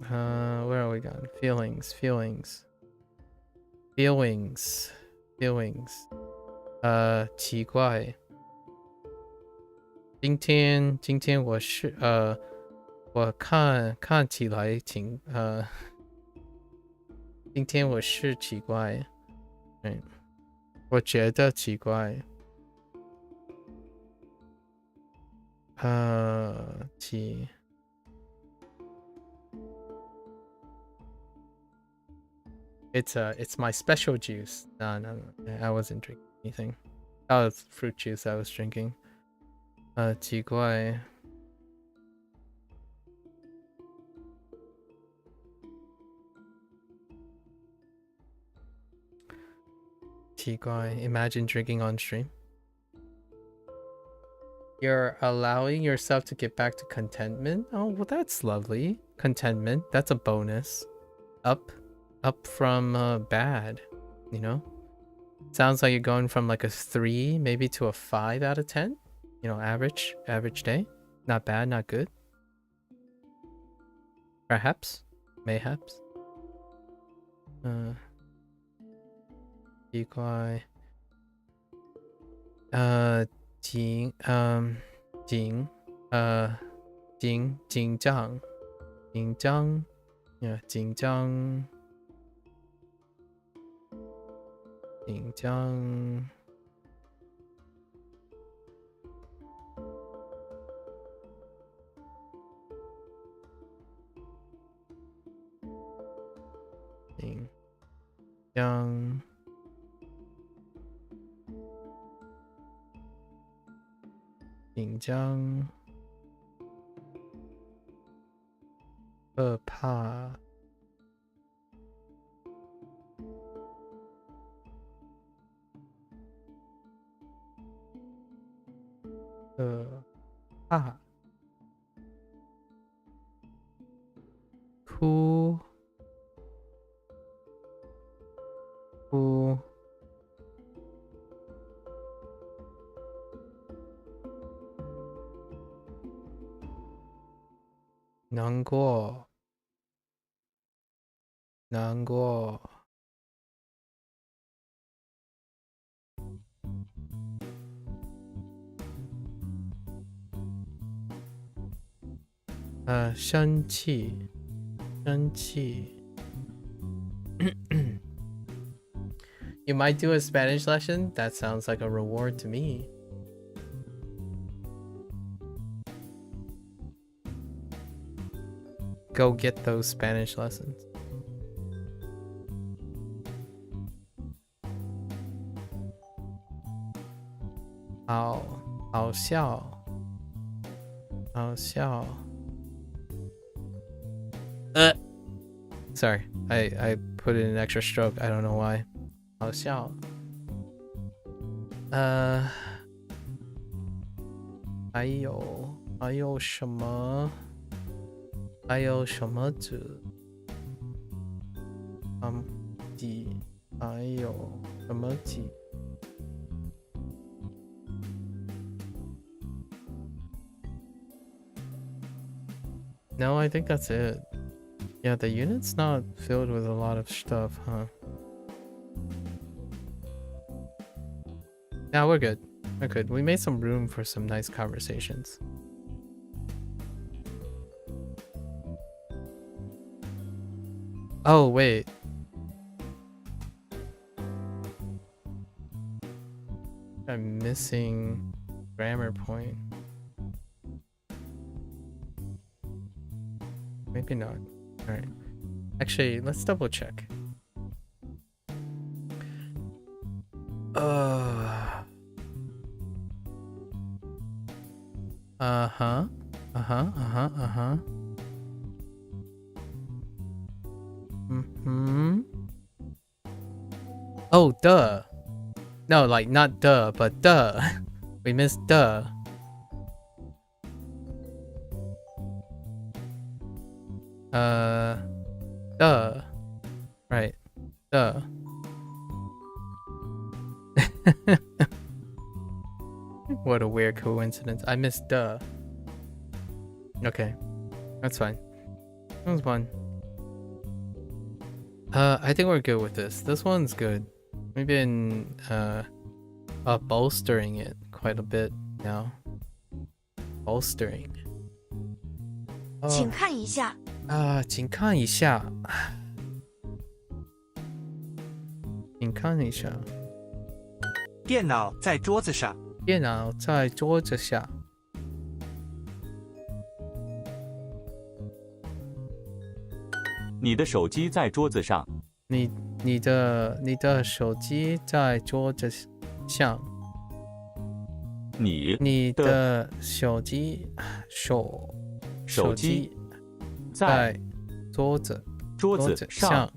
Where are we going? Feelings. 奇怪。今天我是我看起来挺今天我是奇怪。我觉得奇怪。It's my special juice. No, I wasn't drinking anything. That was fruit juice I was drinking. 奇怪。奇怪. Imagine drinking on stream. You're allowing yourself to get back to contentment? Oh, well, that's lovely. Contentment, that's a bonus. up from bad, you know? Sounds like you're going from like a 3 maybe to a 5 out of 10. You know, average day. Not bad, not good. Perhaps, mayhaps. 奇怪。紧张。Yeah, 紧张。可怕。哭。难过。生气。You might do a Spanish lesson? That sounds like a reward to me. Go get those Spanish lessons. How sorry, I put in an extra stroke. I don't know why. 好笑。还有什么？还有什么字？还有什么字？ No, I think that's it. Yeah, the unit's not filled with a lot of stuff, huh? Yeah, we're good. We're good. We made some room for some nice conversations. Oh, wait. I'm missing grammar point. Maybe not. Alright. Actually, let's double check. Oh, duh. No, like not duh, but duh. We missed duh. Duh. Right. Duh. What a weird coincidence. I missed duh. Okay. That's fine. That was fun. I think we're good with this. This one's good. We've been bolstering it quite a bit now. Bolstering. 请看一下。请看一下。请看一下。电脑在桌子上。电脑在桌子下。你的手机在桌子上。你的手机在桌子上。你的手机在桌子上。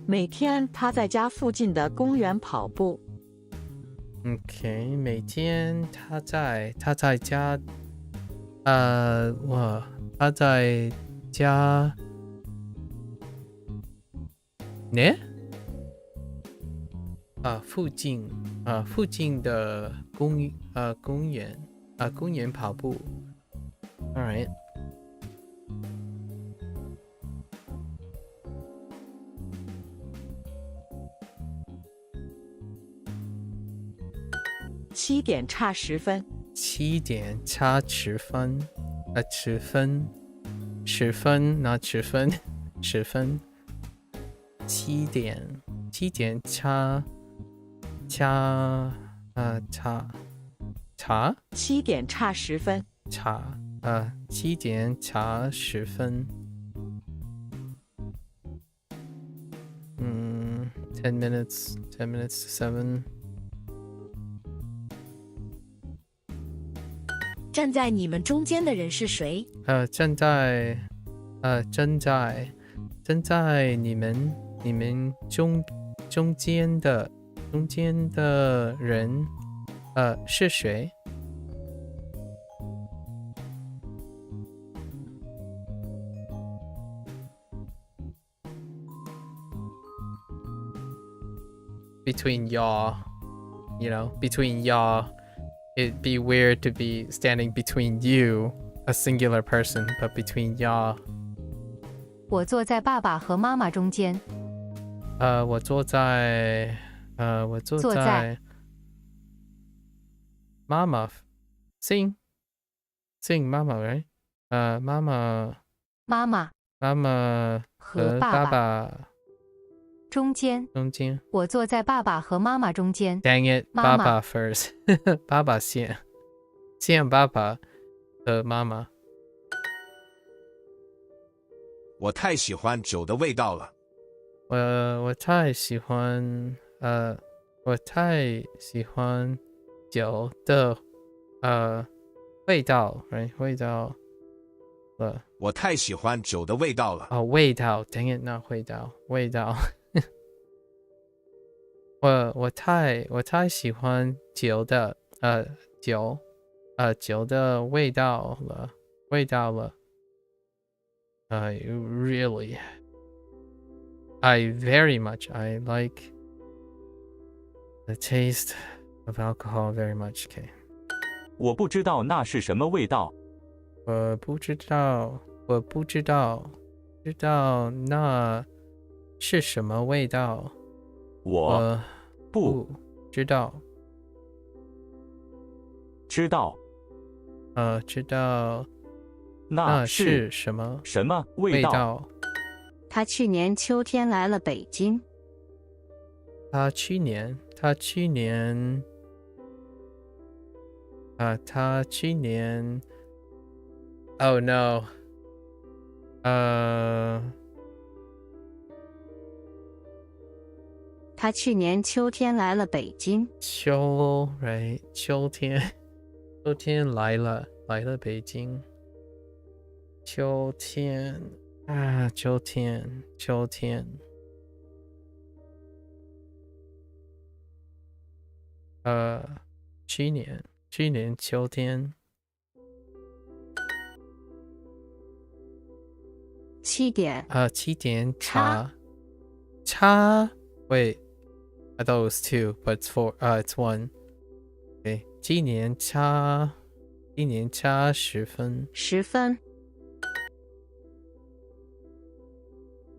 每天他在家附近的公园跑步。OK， 每天他在家，他在家呢？附近的公园跑步。All right. 7点差10分。7点差10分。10分 not 10分10分。7点差7点差10分。7点差10分。10 minutes to 7。站在你们中间的人是谁？站在你们中间的人是谁？Between y'all, you know, between y'all, it'd be weird to be standing between you, a singular person, but between y'all. 我坐在爸爸和妈妈中间。我坐在妈妈 sing 妈妈 right？ 妈妈和爸爸中间。我坐在爸爸和妈妈中间。Dang it， 爸爸 first 爸爸先爸爸和妈妈。我太喜欢酒的味道了。我太喜欢酒的味道 right 味道了。我太喜欢酒的味道了。味道 dang it not 味道我太喜欢酒的味道了。Really I like the taste of alcohol very much. Okay. 我不知道那是什么味道。我不知道那是什么味道。我不知道。知道那是什么味道？他去年秋天来了北京。他去年Oh no 他去年秋天来了北京。秋天来了北京。秋天去年秋天。7点7点差 Wait I thought it was 2 but it's 1 Okay 7点差10分。10分。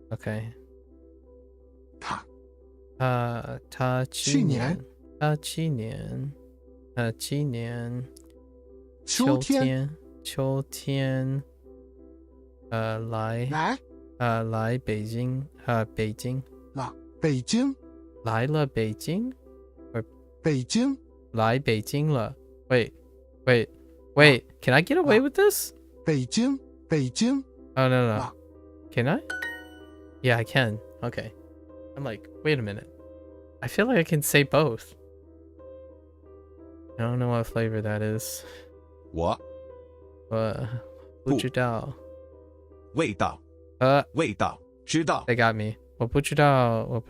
Okay 他去年秋天来北京来了北京来北京了。Wait can I get away with this? 北京 Oh no Can I? Yeah I can. Okay I'm like wait a minute I feel like I can say both. I don't know what flavor that is. 我不知道。味道知道。 They got me. 我不知道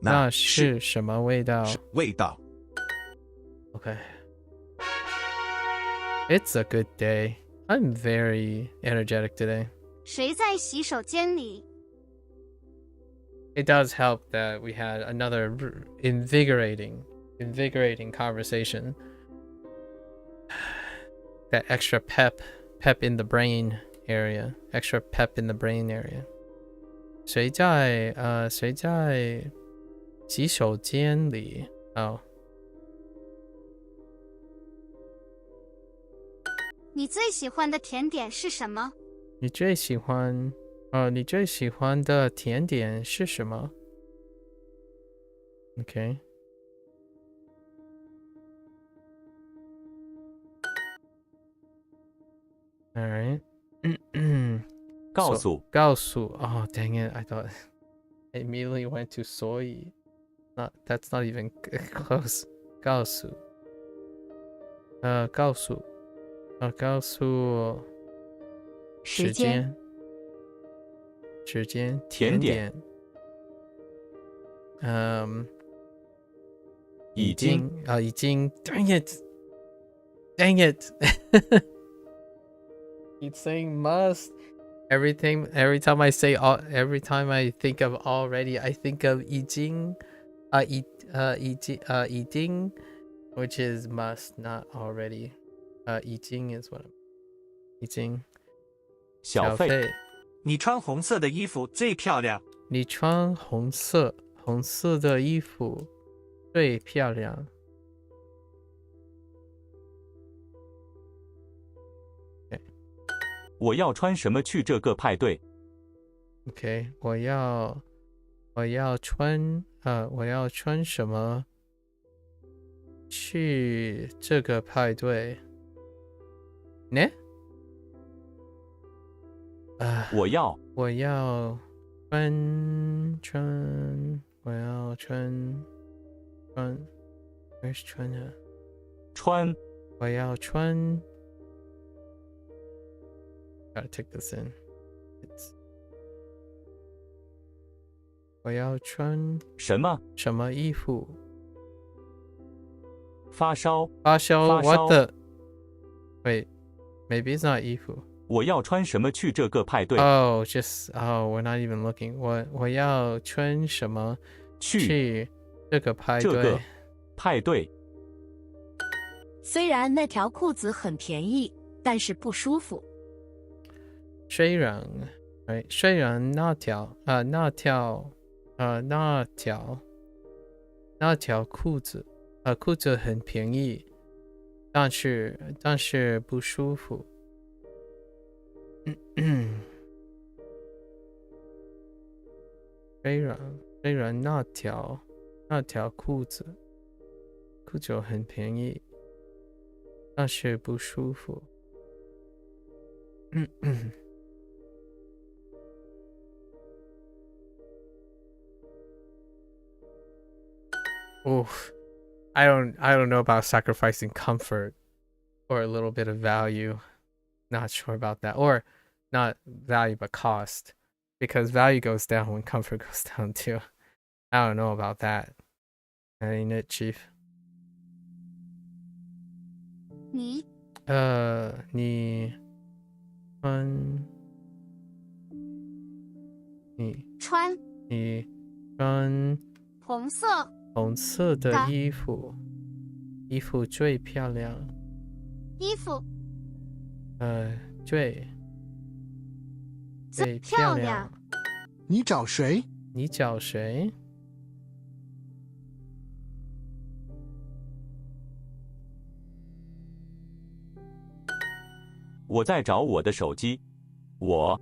那是什么味道。Okay. It's a good day. I'm very energetic today. 谁在洗手间里？ it does help that we had another invigorating conversation. That extra pep in the brain area. Extra pep in the brain area. 谁在洗手间里? Oh. 你最喜欢的甜点是什么？你最喜欢的甜点是什么? Okay. All right. 告诉 Oh, dang it. I thought I immediately went to soy. That's not even close. 告诉时间甜点已经 dang it Keep saying must. Every time I say every time I think of already, I think of 已经 which is must, not already. 已经 is what I'm 已经小费你穿红色的衣服最漂亮。你穿红色的衣服最漂亮。我要穿什么去这个派对 ？OK， 我要穿什么去这个派对？呢？我要Where's 穿啊？我要穿。Gotta take this in.我要穿什么衣服？发烧 What the? Wait, maybe it's not 衣服。我要穿什么去这个派对 Oh, we're not even looking. 我要穿什么去这个派对？虽然那条裤子很便宜，但是不舒服。虽然那条裤子很便宜，但是不舒服。虽然那条裤子很便宜，但是不舒服。Oof. I don't know about sacrificing comfort or a little bit of value. Not sure about that. Or not value but cost. Because value goes down when comfort goes down too. I don't know about that. Ain't it, Chief? 你穿红色的衣服最漂亮。最漂亮。你找谁？我在找我的手机。我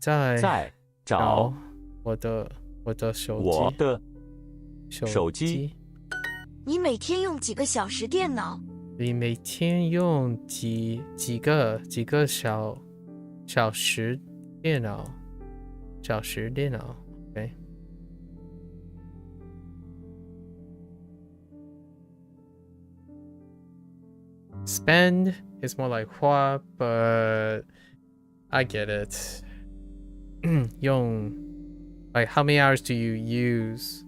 在找我的手机。你每天用几个小时电脑？你每天用几个小时电脑？Okay. Spend is more like 花 but I get it. 用 like how many hours do you use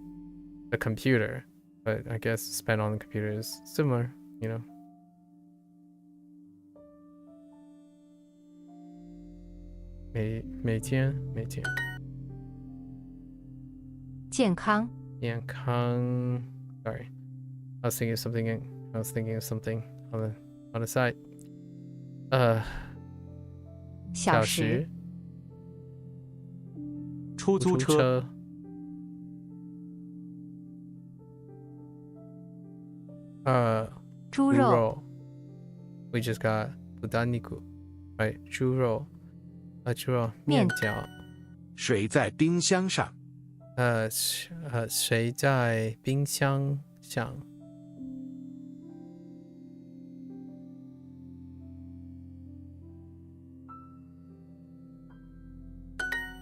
the computer? But I guess spend on the computer is similar, you know. 每天健康。健康 Sorry, I was thinking of something on the side. 小时。出租车。猪肉。We just got Budaniku, right? 猪肉。猪肉。面条。水在冰箱上。水在冰箱上。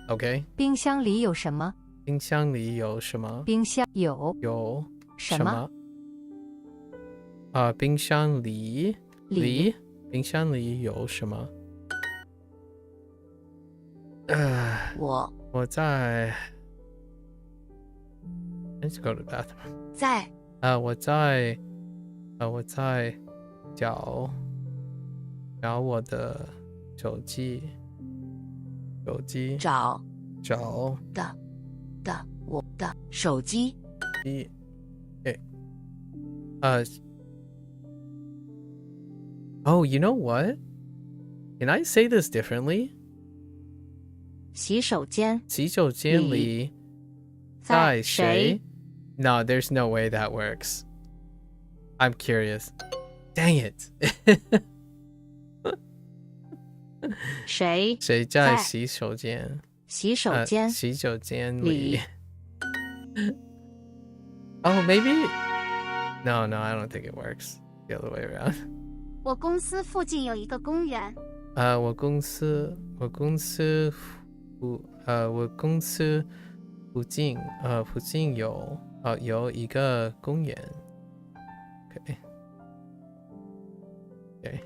OK。冰箱里有什么？冰箱里有什么？冰箱有什么？冰箱里冰箱里有什么？我在。Let's go to the bathroom. 在。我在找我的手机。找我的手机。Oh, you know what? Can I say this differently? 洗手间里在谁 No, there's no way that works. I'm curious. Dang it. 谁在洗手间里 Oh, maybe? No, I don't think it works. The other way around. 我公司附近有一个公园。我公司附近有一个公园。Okay.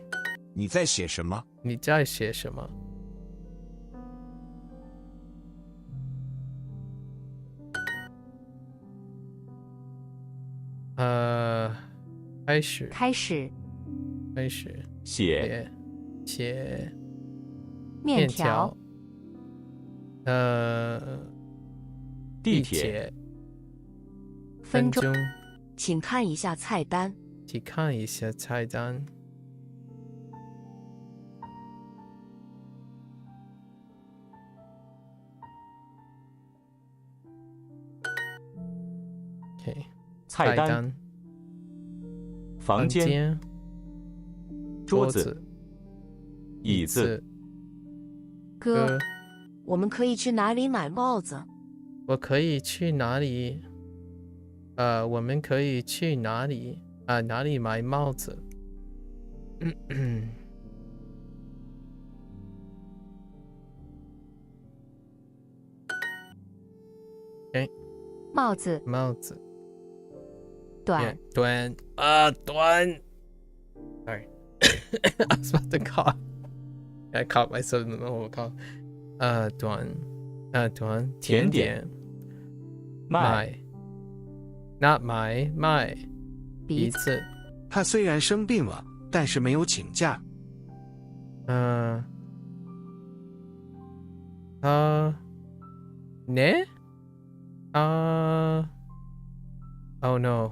你在写什么？开始。写面条。地铁。分钟。请看一下菜单。Okay. 菜单。房间。桌子。椅子。哥，我们可以去哪里买帽子？我可以去哪里？我们可以去哪里？哪里买帽子？Okay. 帽子。短。Sorry. I was about to cough. I caught myself in the middle of a cough. 短。甜点。卖。Not 卖。鼻子。他虽然生病了，但是没有请假。呢？Oh no.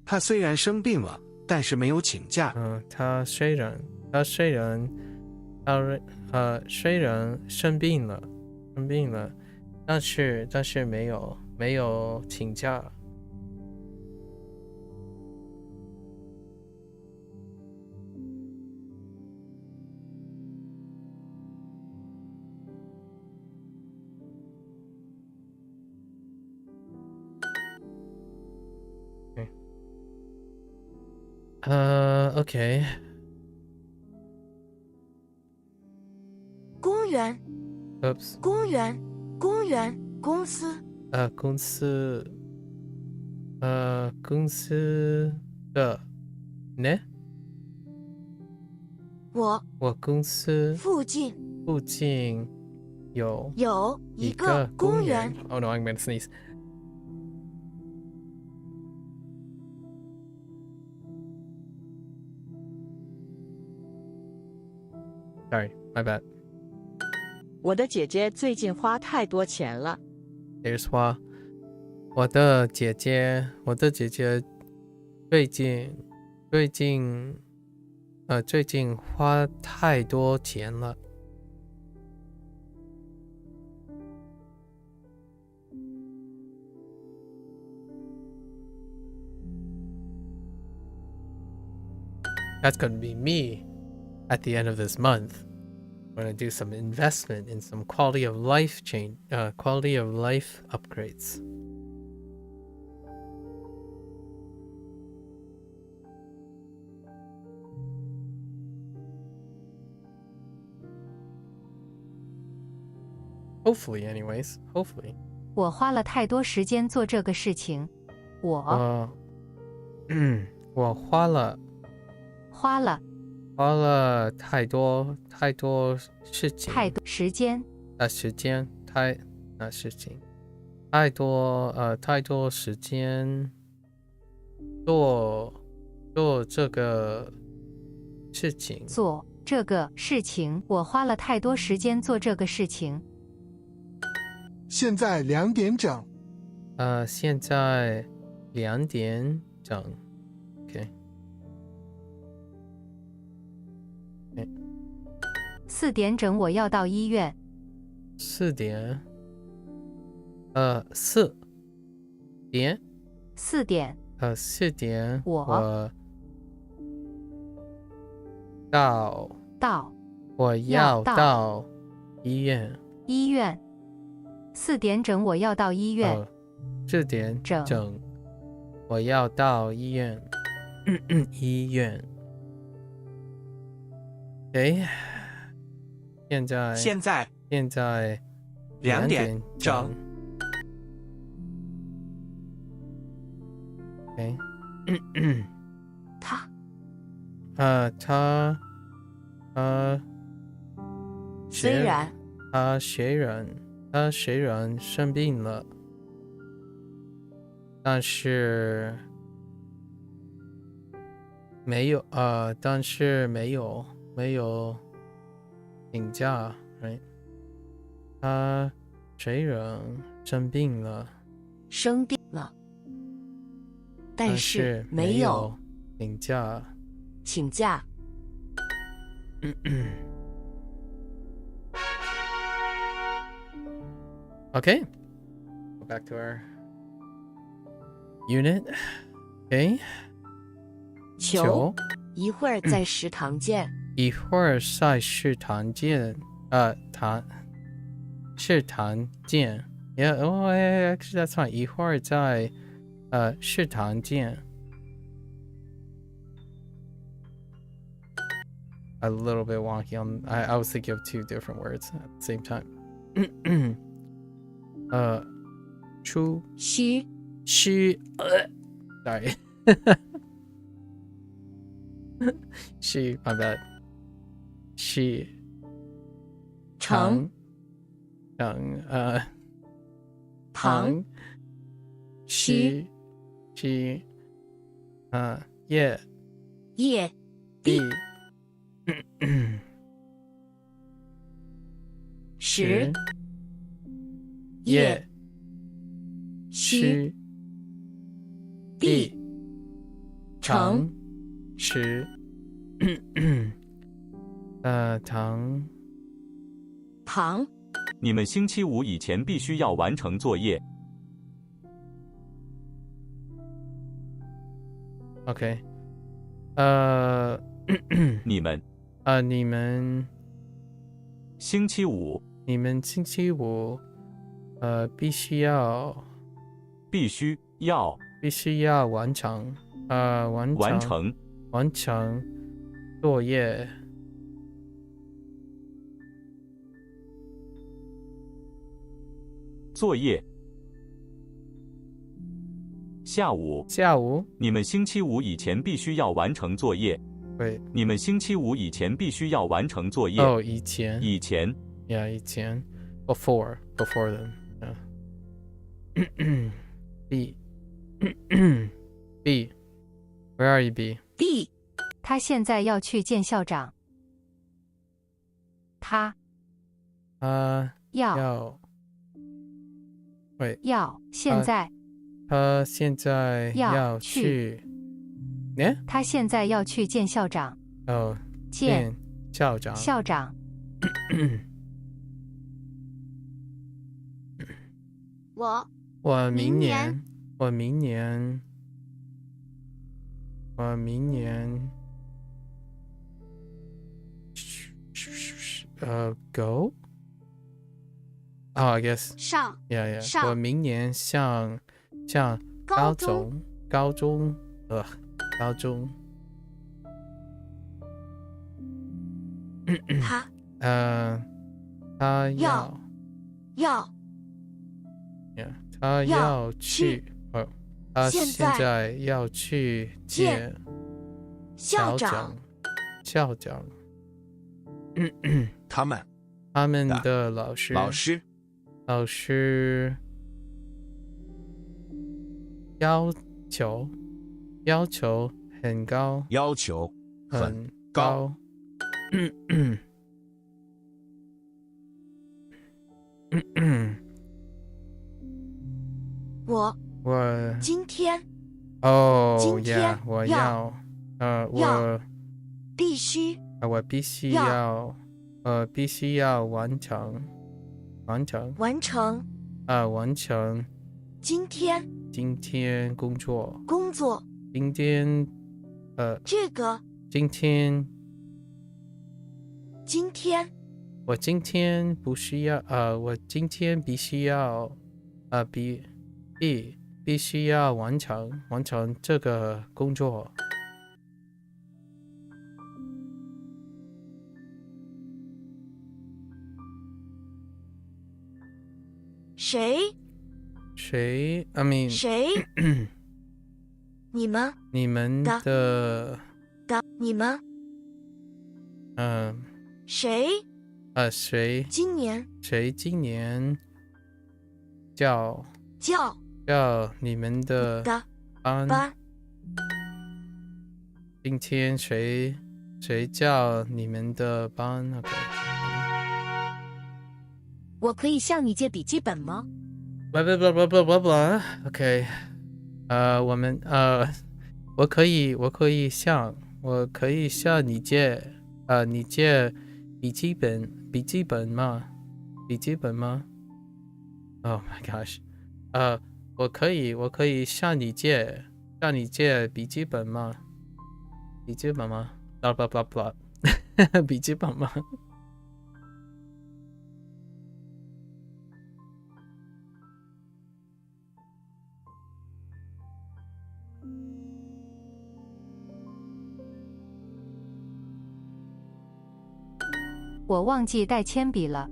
他虽然生病了，但是没有请假。他虽然生病了，但是没有请假。Okay. 公园。Oops. 公园。公司。公司的呢？我公司附近有一个公园。Oh no, I'm gonna sneeze. Sorry, my bad. 我的姐姐最近花太多钱了。There's 花。我的姐姐最近花太多钱了。That's gonna be me at the end of this month. I'm gonna do some investment in some quality of life upgrades. Hopefully, anyways. Hopefully. 我花了太多时间做这个事情。我花了太多事情。太多时间。事情。太多时间做这个事情。做这个事情，我花了太多时间做这个事情。现在2点整。现在2点整。OK。4点整我要到医院。4点。我要到医院。4点整我要到医院。4点整我要到医院。医院。现在2点整。OK。他虽然生病了，但是没有请假 ，right？ 他虽然生病了，但是没有请假。Okay, go back to our unit. Okay. 求一会儿在食堂见。一会儿在食堂见。食堂见。Yeah, oh, actually that's fine. 一会儿在食堂见。A little bit wonky. I was thinking of 2 different words at the same time. sorry. My bad. 糖时糖。你们星期五以前必须要完成作业。OK。你们星期五必须要完成作业。下午你们星期五以前必须要完成作业。对，你们星期五以前必须要完成作业。以前。Yeah, 以前。Before them. Yeah. B. Where are you, B? B. 他现在要去见校长。他现在他现在要去他现在要去见校长。见校长。校长。我明年go I guess 上 yeah 上我明年上高中他要去他现在要去见校长他们的老师要求很高我今天我必须要完成今天工作今天我今天必须要完成这个工作。谁 I mean 谁你们的你们谁今年叫你们的班今天谁叫你们的班 OK 我可以向你借笔记本吗 blah OK 我可以向你借笔记本吗 Oh my gosh 我可以向你借笔记本吗 blah blah blah 笔记本吗我忘记带铅笔了。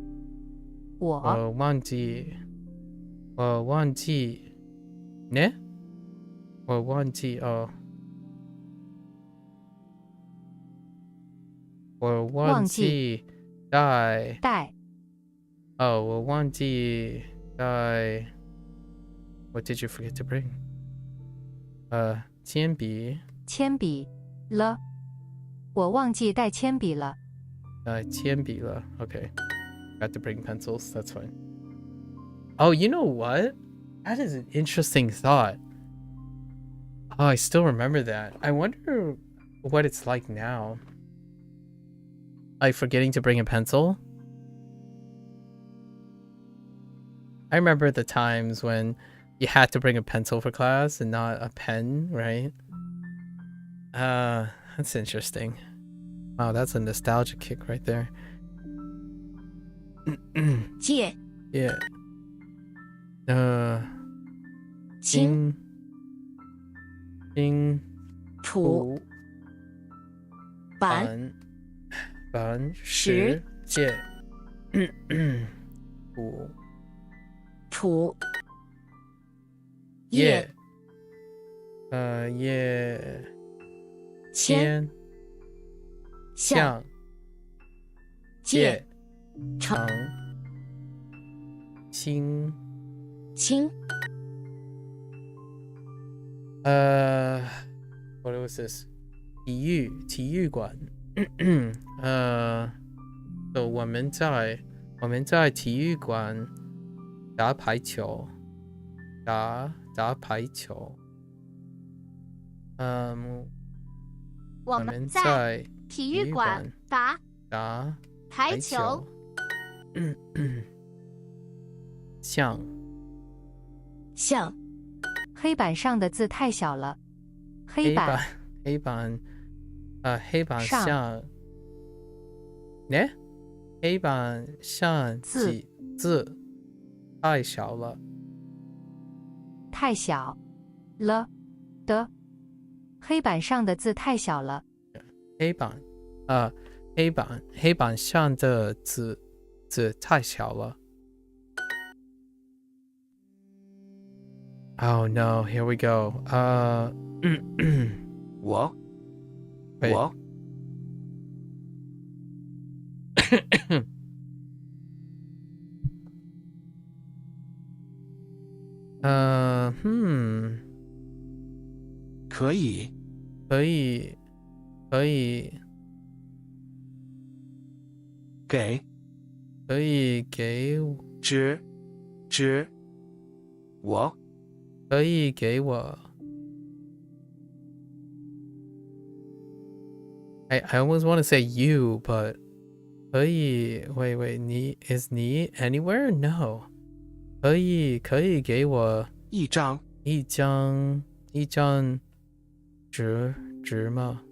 我忘记呢？我忘记我忘记带我忘记带 What did you forget to bring? 铅笔了。我忘记带铅笔了。铅笔了 Okay. Got to bring pencils. That's fine. Oh, you know what? That is an interesting thought. Oh, I still remember that. I wonder what it's like now. Like forgetting to bring a pencil. I remember the times when you had to bring a pencil for class and not a pen, right? That's interesting. Wow, that's a nostalgia kick right there. Yeah. 金谱板石借谱叶签向借长青what was this 体育馆so 我们在我们在体育馆打排球，打排球。我们在体育馆打排球。像黑板上的字太小了。黑板像呢？黑板上字太小了。太小了的。黑板上的字太小了。黑板上的字太小了。Oh no, here we go. 我可以给我可以给我。I almost want to say you, but 可以 wait, 你 is 你 anywhere? No. 可以给我一张纸吗？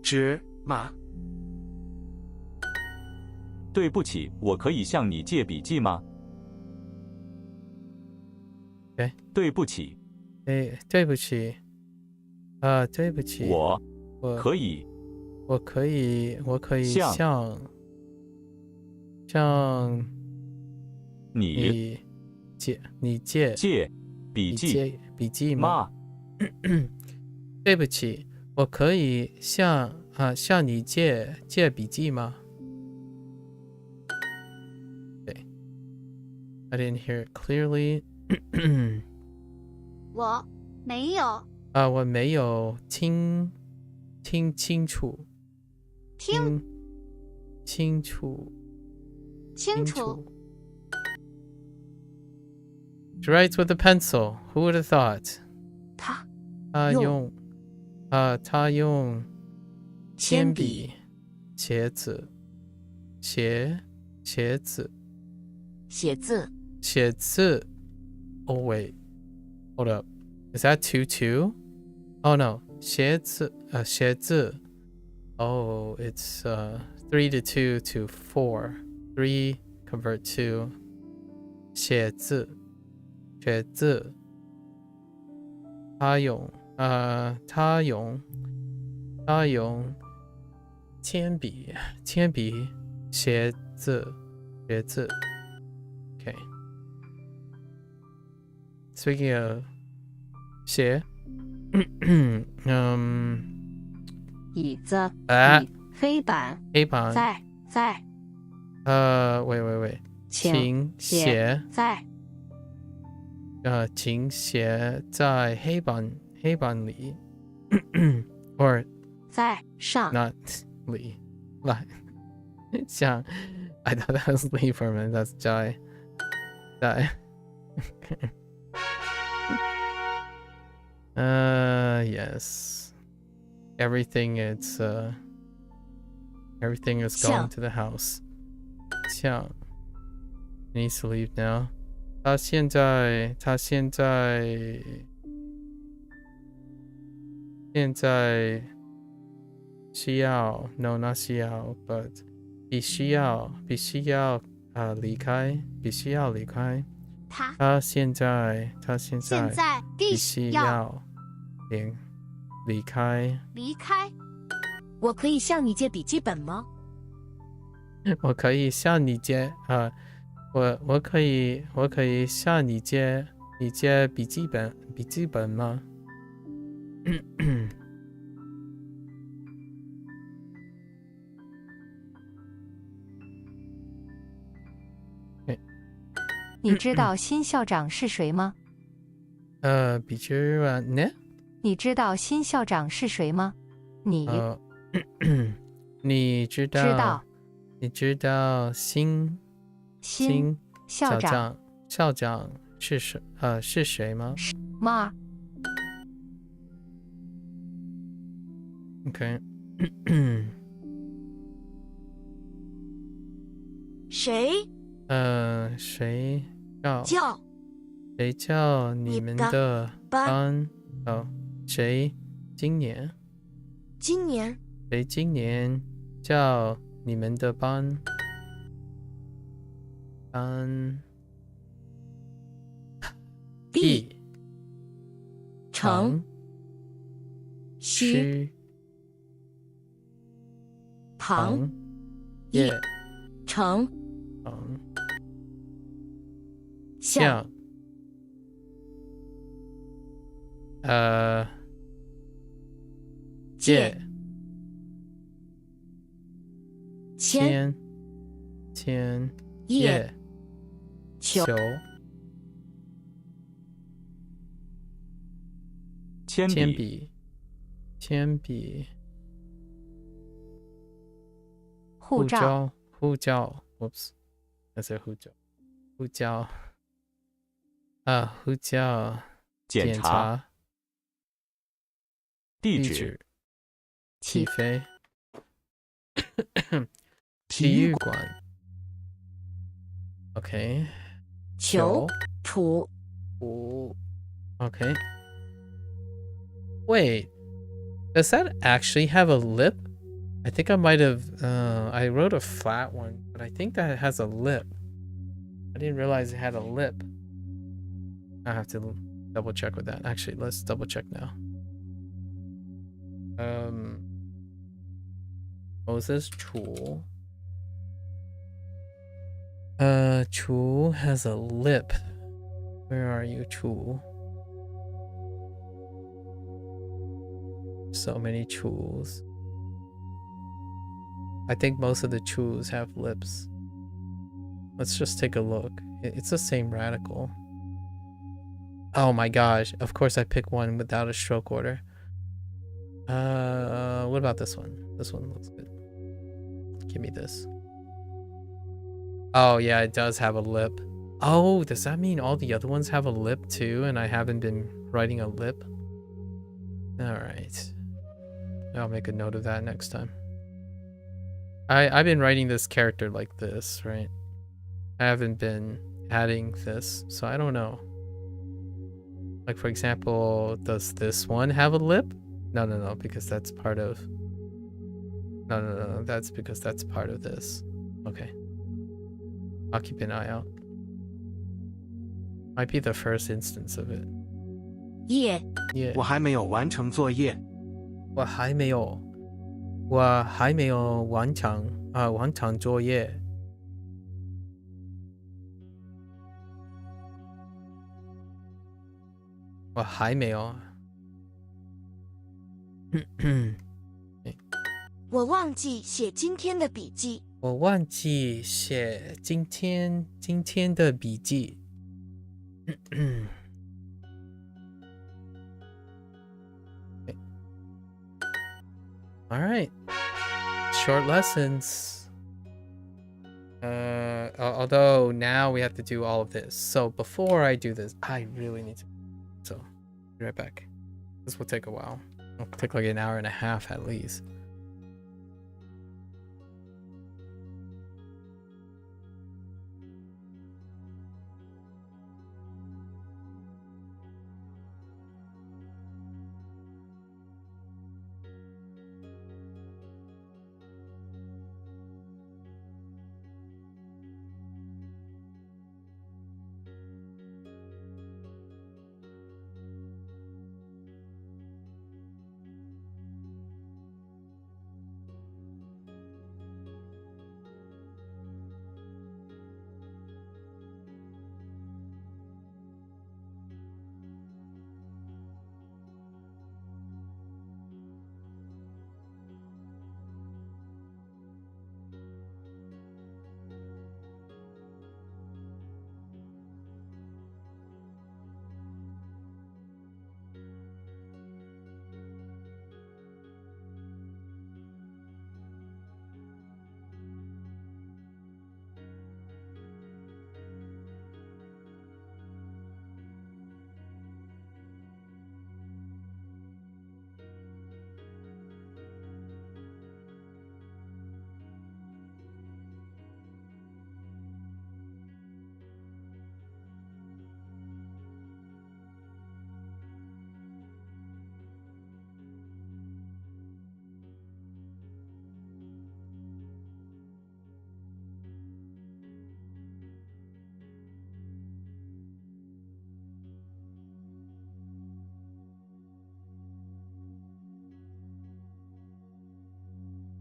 纸吗？对不起，我可以向你借笔记吗？对不起。对不起。对不起。我可以向你借笔记吗？对不起，我可以向你借笔记吗？对 I didn't hear it clearly. 我没有我没有听清楚。清楚。She writes with a pencil. Who would have thought? 他用铅笔写字。Oh wait, hold up. Is that 2? Oh no, 写字 Oh, it's 3 to 2 to 4. 3 convert to 写字。他用铅笔写字。Okay. Speaking of 写椅子黑板在wait. 请写请写在黑板里。or 在上 not 里来像 I thought that was Lee for a minute. That's Jai. Yes. Everything is going to the house. 像 needs to leave now. 他现在需要 no not 需要 but 必须要离开。他现在必须要离开。我可以向你借笔记本吗？我可以向你借我可以向你借笔记本吗？你知道新校长是谁吗？比如呢？你知道新校长是谁吗？你知道你知道新校长是谁吗？吗 OK 谁谁叫你们的班？哦，谁今年谁今年叫你们的班？B 城西行业城像借千叶球铅笔护照 Whoops I said 护照护照检查地址起飞体育馆 OK 球谱 Okay. Wait, does that actually have a lip? I think I might have, I wrote a flat one, but I think that it has a lip. I didn't realize it had a lip. I have to double check with that. Actually, let's double check now. Moses Chul. Chul has a lip. Where are you, Chul? So many Chuls. I think most of the Chuls have lips. Let's just take a look. It's the same radical. Oh my gosh. Of course I picked one without a stroke order. What about this one? This one looks good. Give me this. Oh yeah, it does have a lip. Oh, does that mean all the other ones have a lip too and I haven't been writing a lip? Alright. I'll make a note of that next time. I've been writing this character like this, right? I haven't been adding this, so I don't know. Like for example, does this one have a lip? No, because that's part of... No, that's because that's part of this. Okay. I'll keep an eye out. Might be the first instance of it. Yeah. 我还没有完成作业。我还没有完成作业。我还没有。我忘记写今天的笔记。我忘记写今天的笔记。All right, short lessons. Although now we have to do all of this. So before I do this, I really need to. So, be right back. This will take a while. It'll take like an hour and a half at least.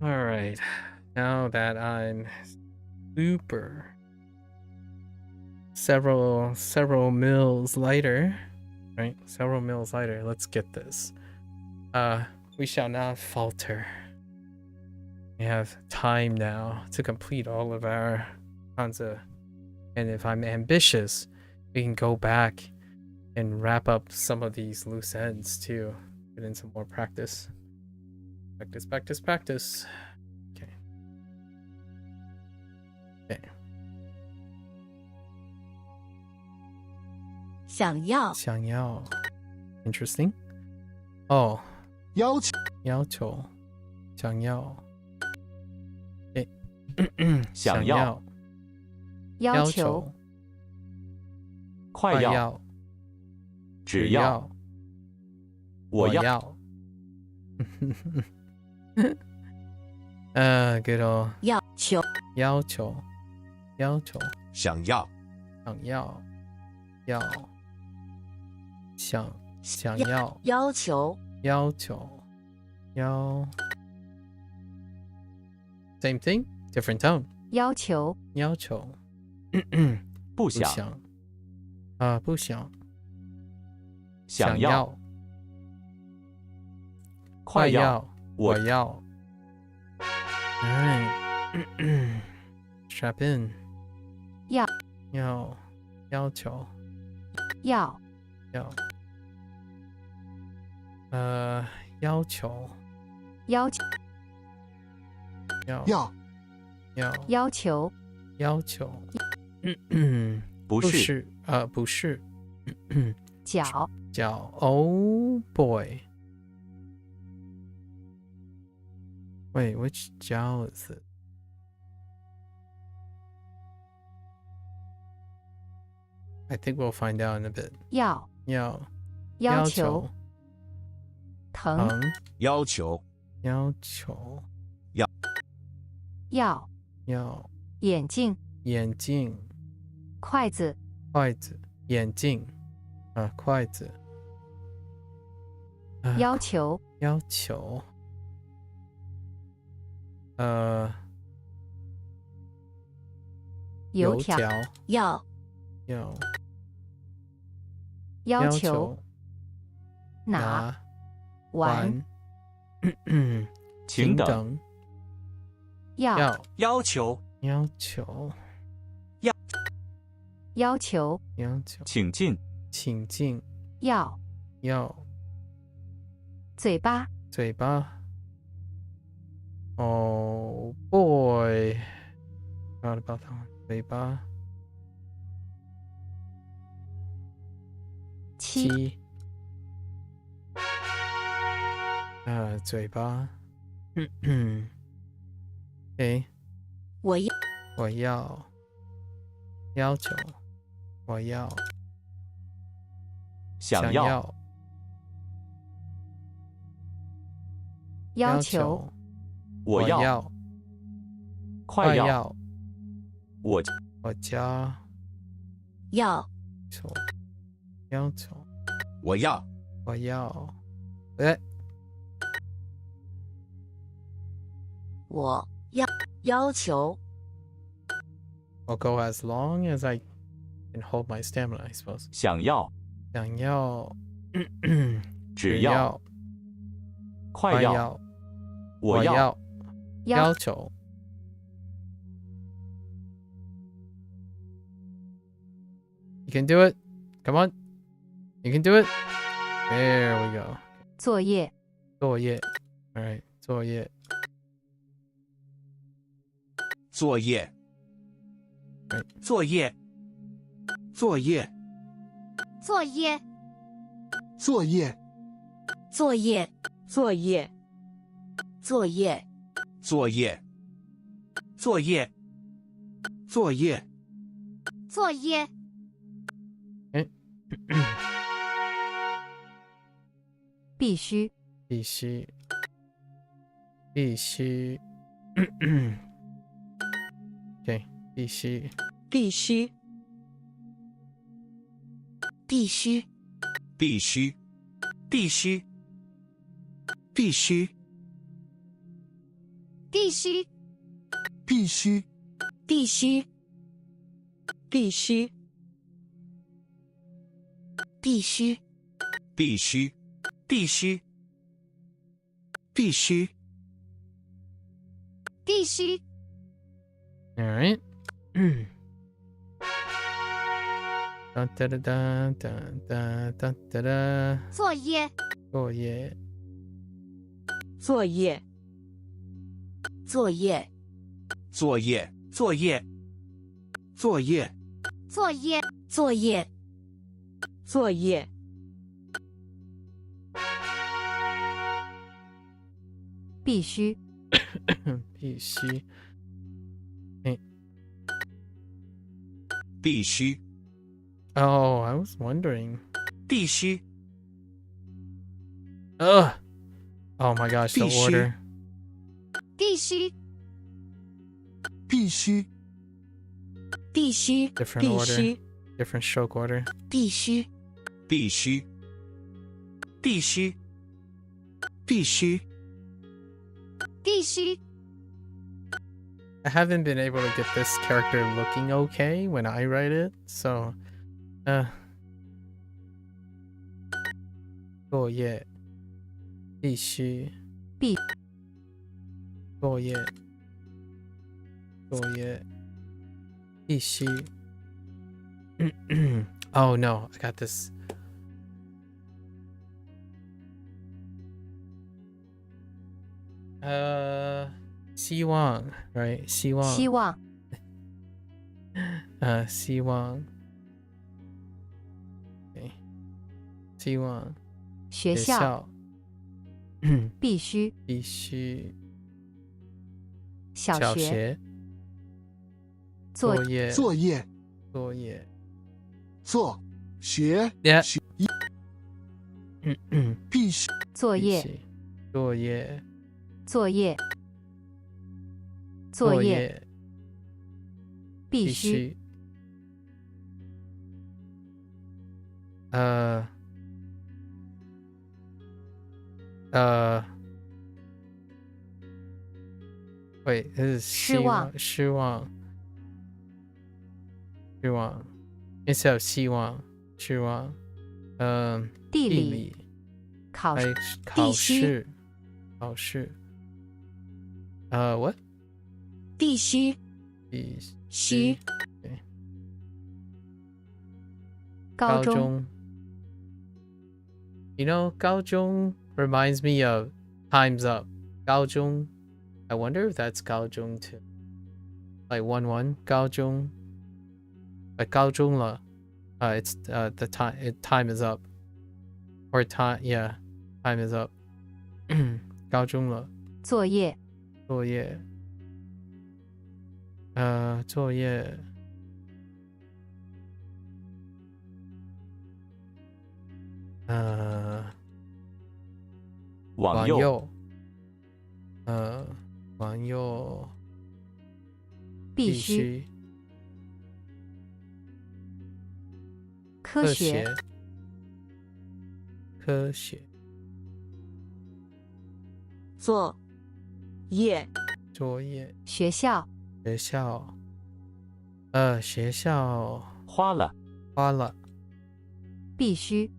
All right. Now that I'm super several mils lighter, right? Several mils lighter. Let's get this. We shall not falter. We have time now to complete all of our kanza. And if I'm ambitious, we can go back and wrap up some of these loose ends too. Get in some more practice. Practice. Okay. Okay. 想要 Interesting. Oh. 要求想要 Okay. 想要要求快要只要我要 good old 要求要求想要想要要求 Same thing, different tone. 要求不想不想想要快要我要 Alright. Strap in. 要求要要要求要求要求不是不是脚 Oh boy. Wait, which jiao is it? I think we'll find out in a bit. 要求疼要求要眼镜筷子眼镜筷子要求油条要要求拿完请等要求请进要嘴巴 Oh boy. Forgot about that one. 嘴巴七嘴巴Okay. 我要求想要要求我要快要我家要求我要我要求 I'll go as long as I can hold my stamina, I suppose. 想要只要快要我要求You can do it. Come on. You can do it. There we go. 作业 All right. 作业作业作业作业作业作业作业作业作业作业作业作业必须 Okay. 必须必须必须必须必须必须必须必须必须必须必须必须必须必须 All right. Dun, da, da, da, dun, da, dun, da, da. 作业 Oh yeah. 作业作业作业作业作业作业作业作业必须必须。必须 Oh, I was wondering. 必须 Ugh. Oh my gosh, the 必须 order. 必须必须必须 Different 必 order. 须 Different stroke order. 必须必须必须必须必须 I haven't been able to get this character looking okay when I write it, so作业必须必作业必须 Oh no, I got this.希望 right? 希望希望希望 okay. 希望学校必须必须小学作业作业作业做学 Yeah. 学必须作业作业作业作业必须wait, this is 失望失望 instead of 希望失望地理地理考考试what 必须必须高中 You know, 高中 reminds me of Time's Up. 高中 I wonder if that's 高中 too. Like 1-1 高中 like 高中了 it's the time is up. Or time is up. 高中了作业作业作业往右往右必须科学作业作业学校学校花了必须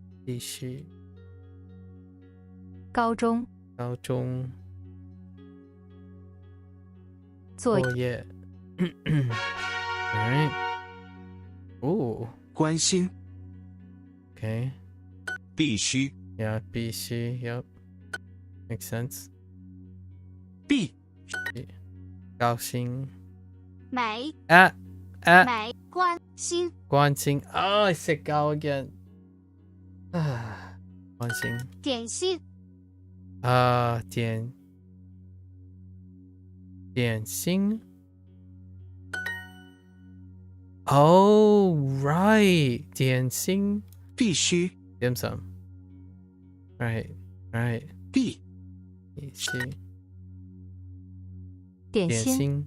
高中作业Alright. Ooh. 关心 Okay. 必须 Yeah, 必须 Yep. Makes sense. 必高兴美美关心关心 Oh, I said 高 again. 关心点心点心 Oh, right. 点心必须 dim sum. Right. 必须点心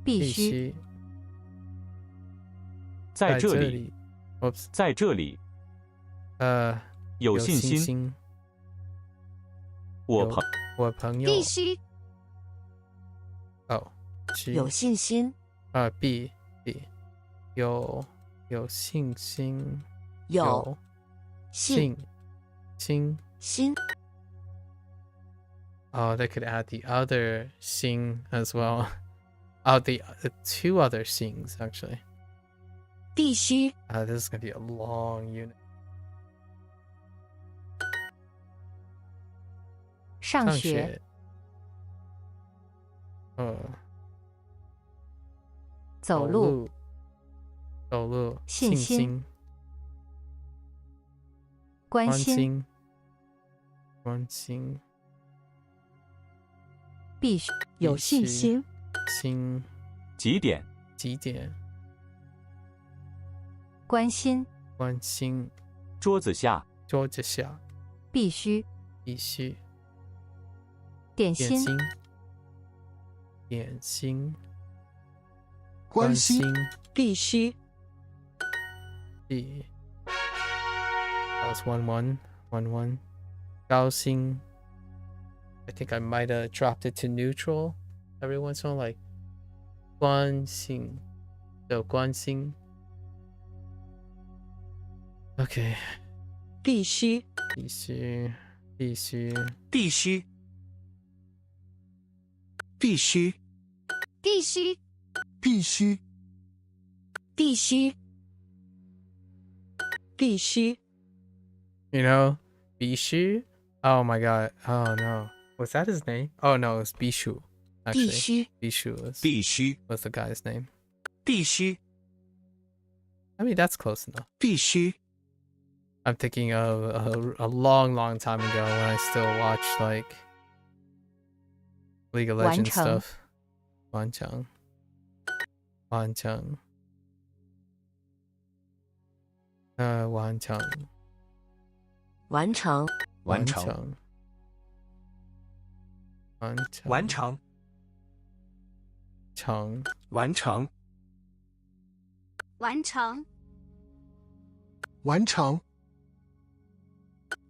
必须在这里 Oops. 在这里有信心我我朋友必须哦有信心，B 有信心，有信心。Oh, they could add the other xing as well. Oh, the two other xings actually. 必须 This is gonna be a long unit. 上学走路信心关心必须有信心几点关心桌子下必须点心关心必须 That was 1-1 高兴 I think I might have dropped it to neutral every once in a while, like 关心 so 关心 Okay 必须必须必须必须必须必须 You know, Bishu? Oh my god. Oh no. Was that his name? Oh no, it was Bishu. Actually, Bishu was the guy's name. 必须 I mean, that's close enough. 必须 I'm thinking of a long time ago when I still watched like League of Legends stuff. 完成完成完成完成完成完成成完成完成完成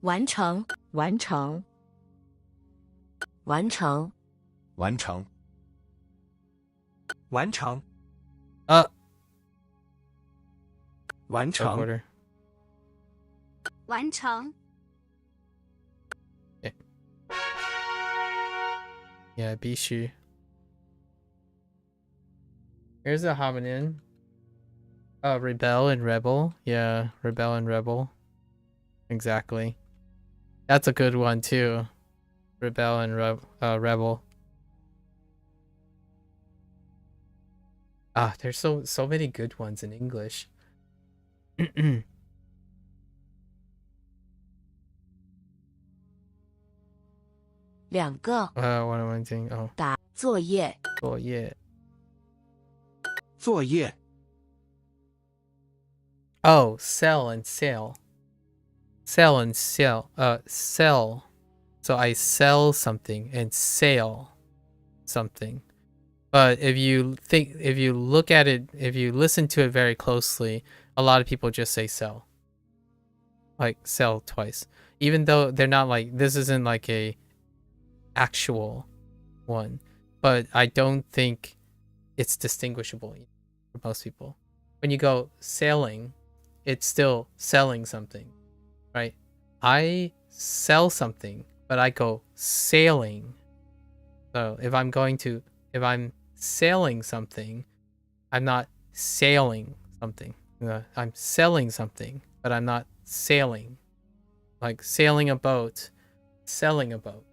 完成完成完成完成完成完成 order. 完成 Yeah, Bishu. Here's a hominin. Rebel and Rebel. Yeah, Rebel and Rebel. Exactly. That's a good one too. Rebel and Rebel. Ah, there's so many good ones in English. 两个 what am I doing? Oh. 打作业作业作业 Oh, sell and sale. Sell and sell. Sell. So I sell something and sale something. But if you look at it, if you listen to it very closely, a lot of people just say sell. Like sell twice. Even though they're not like, this isn't like a actual one. But I don't think it's distinguishable for most people. When you go selling, it's still selling something, right? I sell something, but I go sailing. So if I'm selling something, I'm not sailing something. I'm selling something, but I'm not sailing. Like sailing a boat, selling a boat.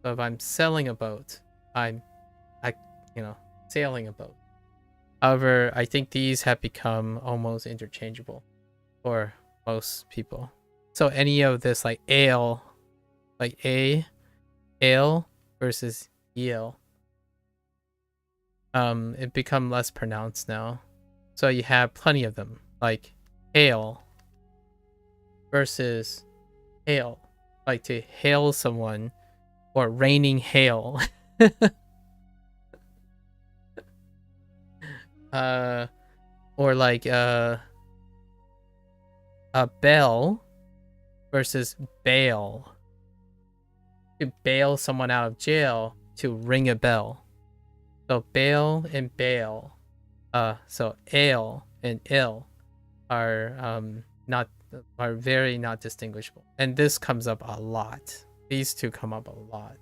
So if I'm selling a boat, I'm sailing a boat. However, I think these have become almost interchangeable for most people. So any of this like ale, like ale versus ale, it become less pronounced now. So you have plenty of them, like hail versus hail, like to hail someone, or raining hail. Or like a bell versus bail. to bail someone out of jail, to ring a bell. So bail and bail, so ale and ill are very not distinguishable. And this comes up a lot. These two come up a lot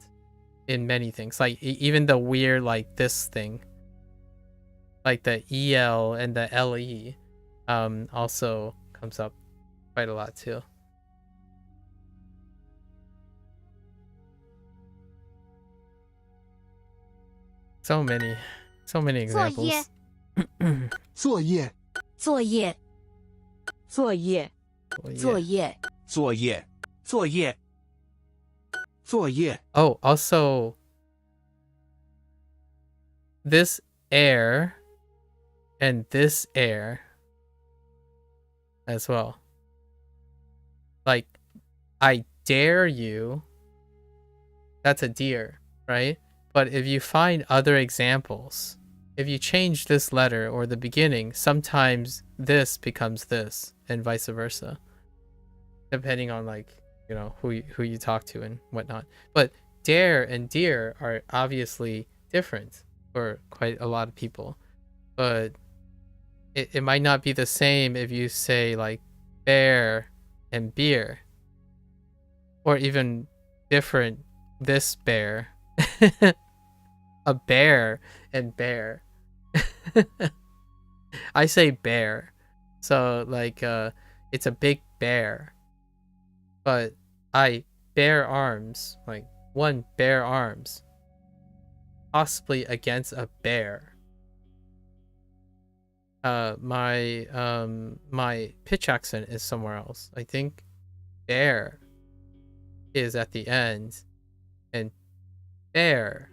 in many things. Like even the weird like this thing, like the EL and the LE, also comes up quite a lot too. So many examples. 作业作业作业作业作业作业作业 Oh, also this air and this air as well. Like, I dare you, that's a deer, right? But if you find other examples, if you change this letter or the beginning, sometimes this becomes this and vice versa, depending on like, you know, who you talk to and whatnot. But dare and deer are obviously different for quite a lot of people, but it might not be the same if you say like bear and beer, or even different, this bear a bear and bear. I say bear, so like it's a big bear, but I bear arms, like one bear arms, possibly against a bear. My pitch accent is somewhere else. I think bear is at the end and bear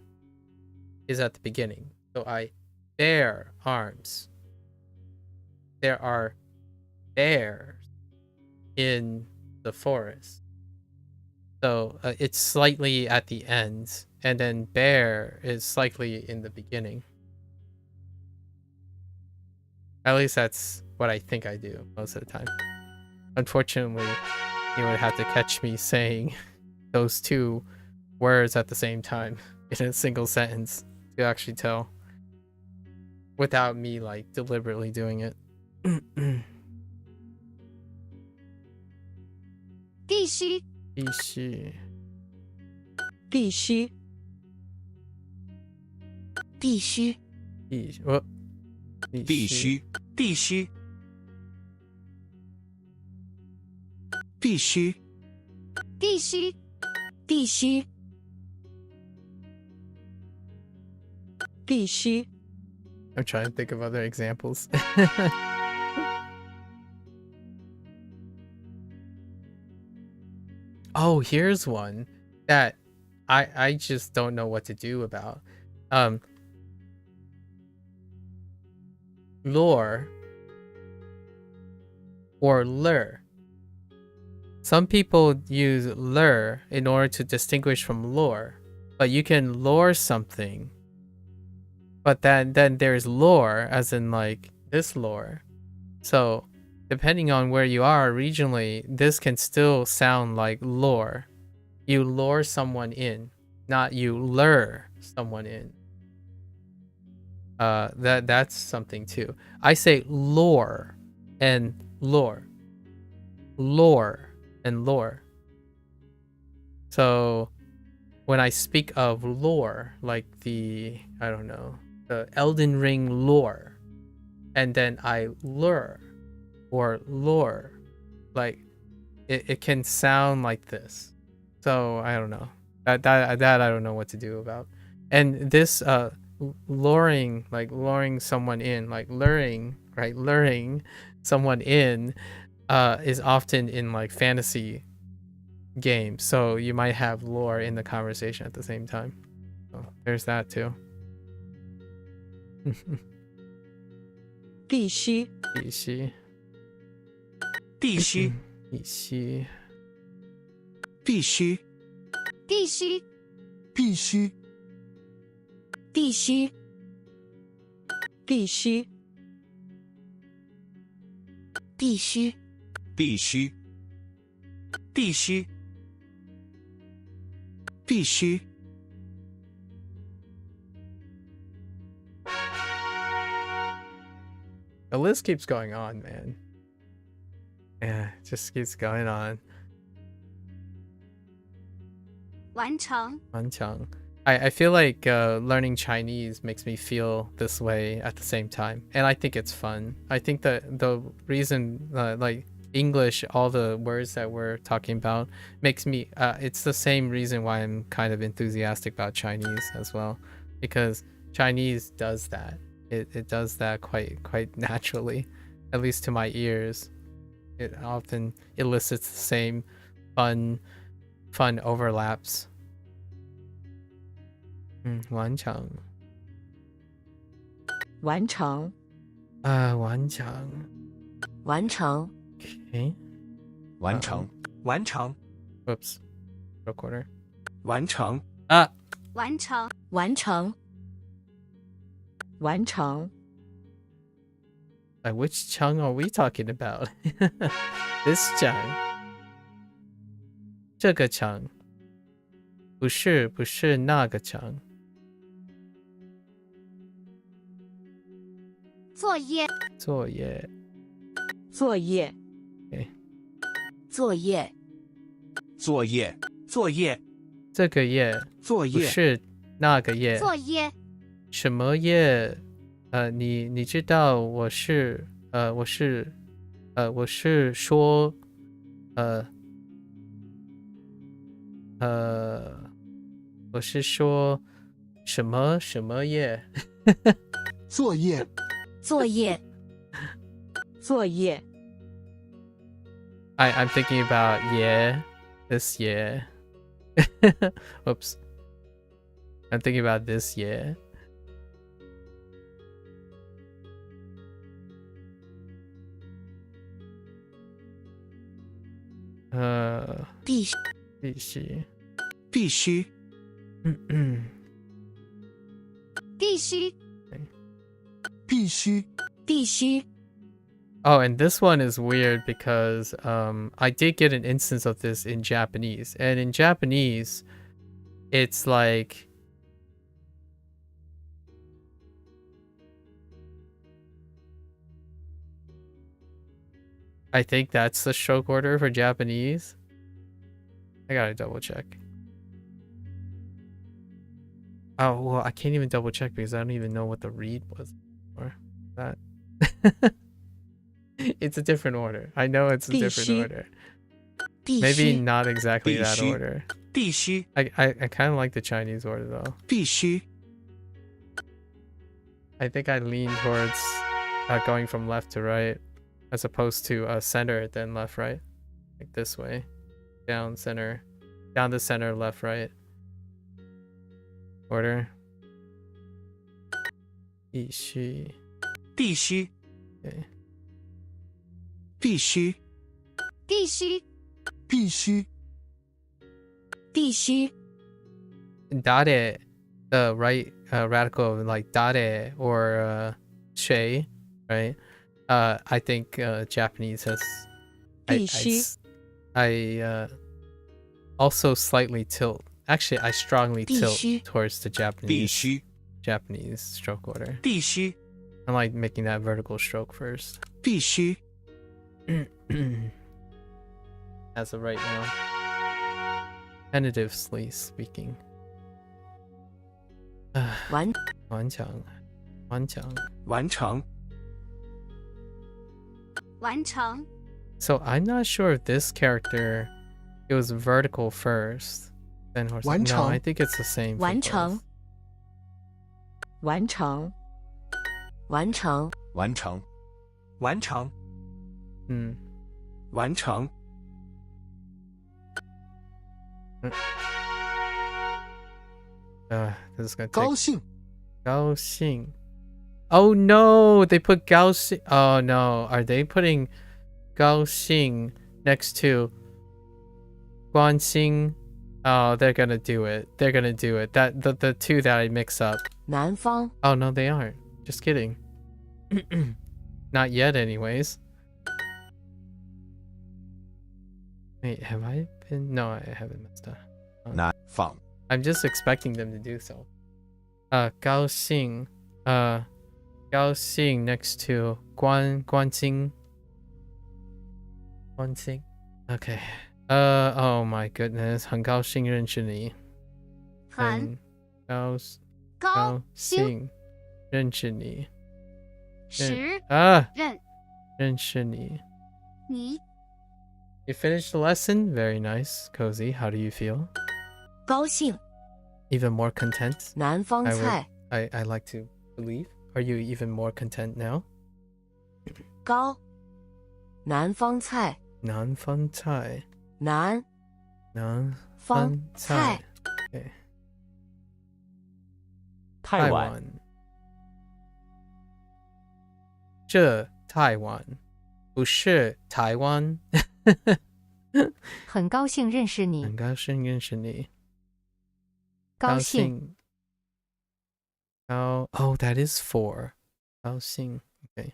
is at the beginning. So I bear arms. There are bears in the forest. So it's slightly at the end, and then bear is slightly in the beginning. At least that's what I think I do most of the time. Unfortunately, you would have to catch me saying those two words at the same time in a single sentence to actually tell, without me like deliberately doing it. 必须必须必须必须必须必须必须必须必须必须 I'm trying to think of other examples. Oh, here's one that I just don't know what to do about. Lure or lure. Some people use lure in order to distinguish from lure, but you can lure something. But then there's lore, as in like this lore. So depending on where you are regionally, this can still sound like lure. You lure someone in, not you lure someone in. That's something too. I say lore and lore. Lore and lore. So when I speak of lore, like the, I don't know, the Elden Ring lore, and then I lure or lore, like it can sound like this. So I don't know, that I don't know what to do about. And this luring, like luring someone in, like luring, right, luring someone in is often in like fantasy games, so you might have lore in the conversation at the same time. So there's that too. 必须必须必须必须必须必须必须必须必须必须必须必须必须 The list keeps going on, man. Yeah, it just keeps going on. 完成 I feel like learning Chinese makes me feel this way at the same time, and I think it's fun. I think that the reason like English, all the words that we're talking about, makes me it's the same reason why I'm kind of enthusiastic about Chinese as well, because Chinese does that. It does that quite naturally, at least to my ears. It often elicits the same fun overlaps. 完成 完成 完成 完成 Okay. 完成 完成 Whoops. Recorder. 完成 完成完成 完成 Which Chang are we talking about? This Chang. 这个 Chang. 不是那个 Chang. 作业作业作业 Okay. 作业作业作业这个业作业不是那个业作业什么业你知道我是说我是说什么业作业作业作业 I'm thinking about this year. Whoops. I'm thinking about this year. Uh, 必须必须必须必须必须必须 Oh, and this one is weird because I did get an instance of this in Japanese. And in Japanese, it's like I think that's the stroke order for Japanese. I gotta double check. Oh, well, I can't even double check because I don't even know what the read was for that. It's a different order. I know it's a different order. Maybe not exactly that order. 必须 I kind of like the Chinese order though. 必须 I think I lean towards going from left to right as opposed to center then left right. Like this way. Down center. Down the center, left right. Order. 必须必须 Okay. 必须必须必须必须 Dare, the right radical of like dare or shay, right? I think Japanese has. 必须 I also slightly tilt. Actually, I strongly tilt 必须 towards the 必须 Japanese stroke order. 必须 I like making that vertical stroke first. 必须 As of right now. Tentatively speaking. 完完成完成完成 So I'm not sure if this character it was vertical first, then horizontal. No, I think it's the same. for 完 both. 成完成完成完成完成 Hmm. 完成 This is gonna take 高兴 Gao Xing. Oh no, they put Gao Xing. Oh no, are they putting Gao Xing next to Guan Xing? Oh, they're gonna do it. They're gonna do it. That the two that I mix up. 南方 Oh no, they aren't. Just kidding. Not yet, anyways. Wait, have I been? No, I haven't messed up. 南方 I'm just expecting them to do so. 高兴 高兴 next to 关心 okay. Oh my goodness. 很高兴认识你。很高高兴认识你。时认识你。你 You finished the lesson? Very nice. Cozy, how do you feel? 高兴 Even more content? 南方菜 I like to believe. Are you even more content now? 高南方菜南方菜南方菜 Okay. 太晚。这台湾不是台湾。很高兴认识你。很高兴认识你。高兴。Oh, that is 4. 高兴 Okay.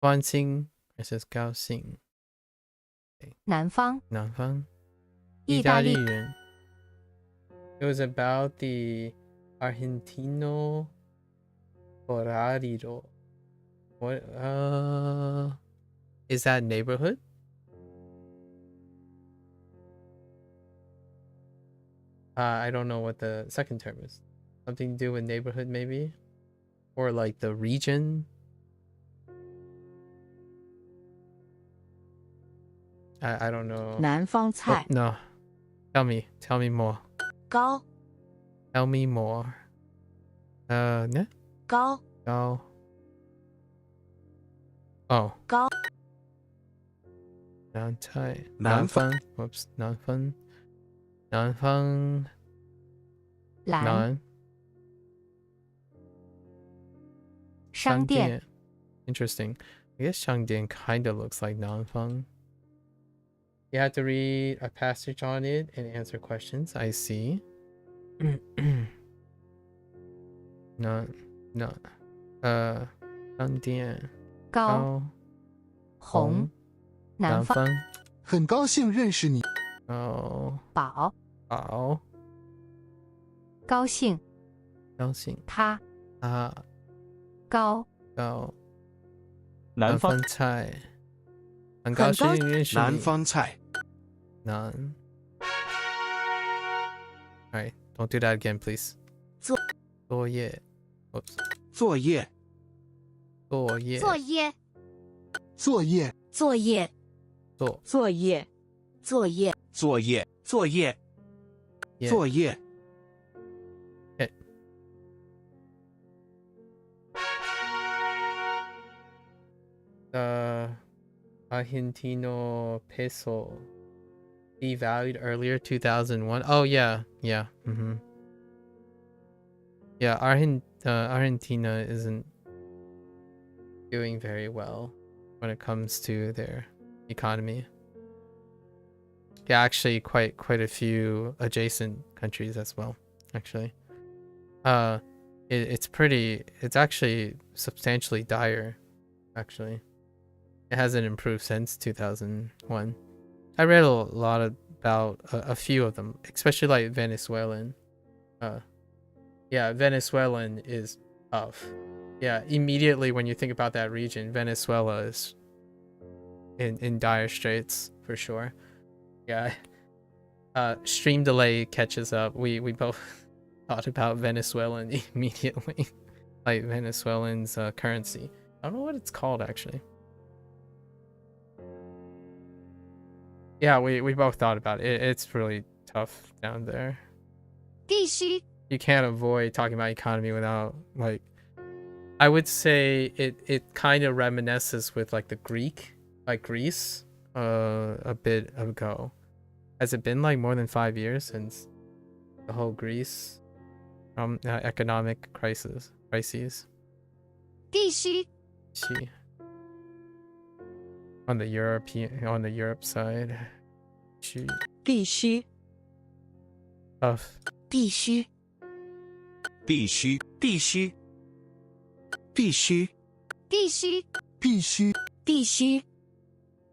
关心 versus 高兴 Okay. 南方意大利人 It was about the Argentino Corralido. What is that neighborhood? I don't know what the second term is. Something to do with neighborhood maybe? Or like the region? I don't know. 南方菜 No. Tell me more. 高 Tell me more. 呢？高 Oh. 高 南菜 南方 Whoops. 南方蓝商店 Interesting. I guess 商店 kind of looks like 南方. You have to read a passage on it and answer questions. I see. No. 商店高红南方很高兴认识你。宝高兴他高南方菜很高兴认识你。南方菜。Alright, don't do that again, please. 作业 Oops. 作业作业作业作业作业作业作业作业 Okay. Argentino peso devalued earlier 2001. Oh yeah. Yeah, Argentina isn't doing very well when it comes to their economy. Yeah, actually quite a few adjacent countries as well, actually. It's actually substantially dire, actually. It hasn't improved since 2001. I read a lot about a few of them, especially like Venezuelan. Yeah, Venezuelan is tough. Yeah, immediately when you think about that region, Venezuela is in dire straits for sure. Yeah. Stream delay catches up. We both thought about Venezuelan immediately. Like Venezuelan's currency. I don't know what it's called actually. Yeah, we both thought about it. It's really tough down there. 必须 You can't avoid talking about economy without like I would say it kind of reminisces with like the Greece a bit ago. Has it been like more than 5 years since the whole Greece economic crises? 必须 On the Europe side. 必须 Tough. 必须必须必须必须必须必须必须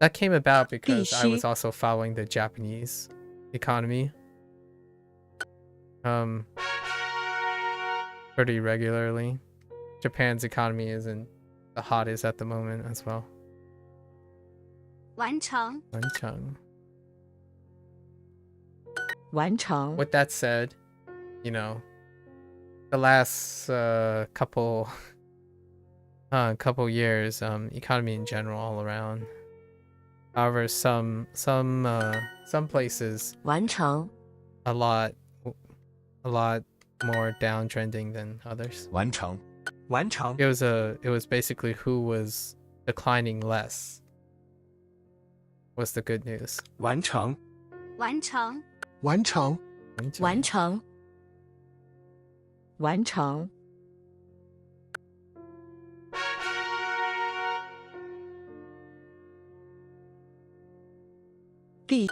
That came about because I 必须 was also following the Japanese economy. pretty regularly. Japan's economy isn't the hottest at the moment as well. 完成 完成 With that said, you know, the last couple years, economy in general all around. However, some places 完成 a lot more downtrending than others. 完成完成 It was basically who was declining less was the good news. 完成完成完成完成完成必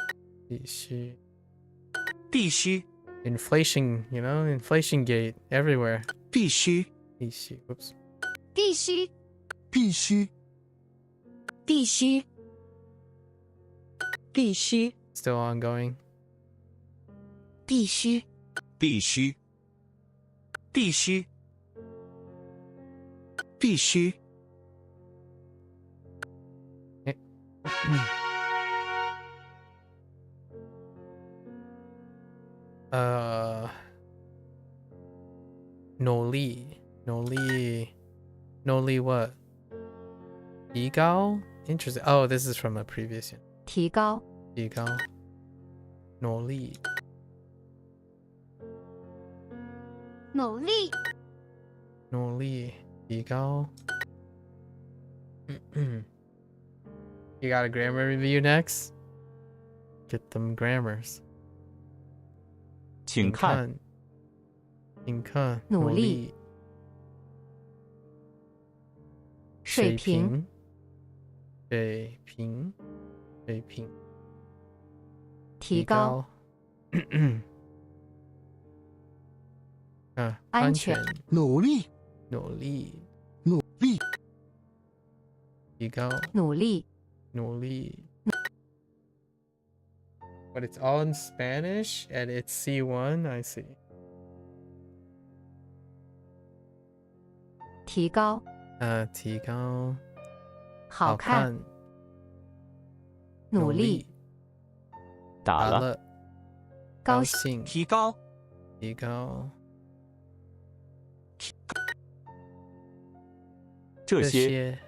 须必须 Inflation, you know, inflation gate everywhere. 必须 Whoops. 必须必须必须必须 Still ongoing. 必须必须必须必须 Noli what? 提高? Interesting. Oh, this is from a previous one. 提高 提高 Noli 努力 提高 You got a grammar review next? Get them grammars. 请看请看努力水平水平提高安全努力提高努力 But it's all in Spanish and it's C1, I see. 提高提高好看努力打了高兴提高提高这些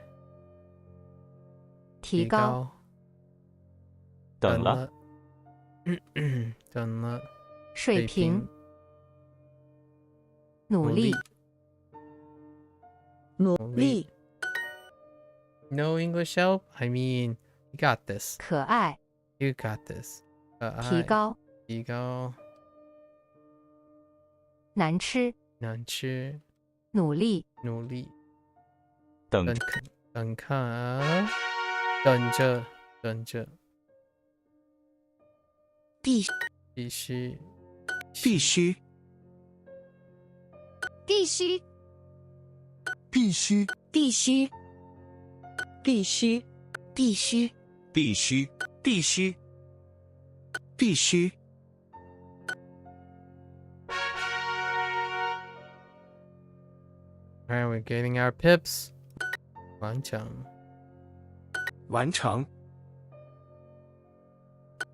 提高等了等了水平努力努力 No English help? I mean, you got this. 可爱 You got this. 提高提高难吃难吃努力等等看等着必必须必须必须必须必须必须必须必须必须必须 Alright, we're getting our pips. 完成完成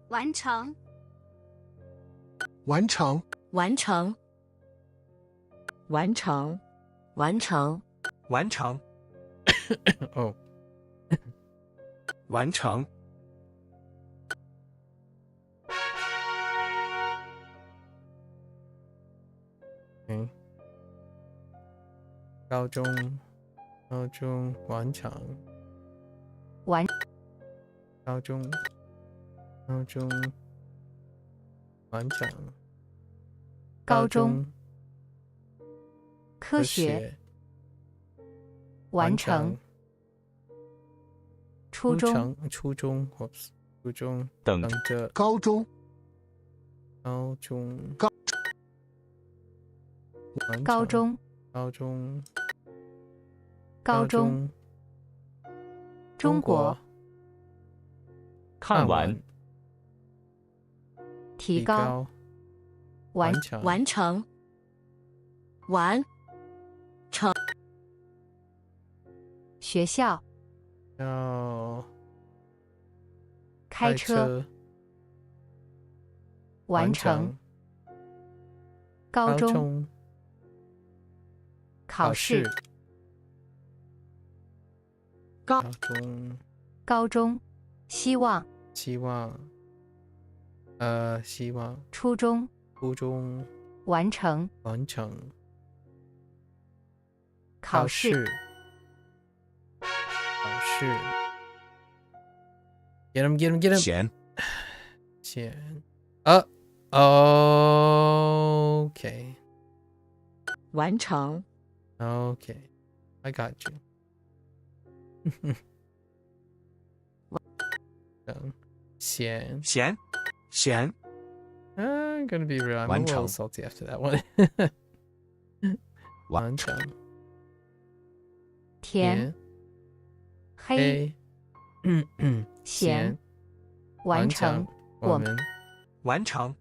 完成完成完成完成完成完成 Oh. 完成 Okay. 高中完成完高中完成高中科学完成初中初中等着高中高中高中中国看完提高完成完成学校开车完成高中考试高中希望希望初中完成考试Get him. 闲 Okay. 完成 Okay. I got you. Xian. 闲 I'm gonna be real. I'm a 完成 little salty after that one. 完成甜黑咸完成我们完成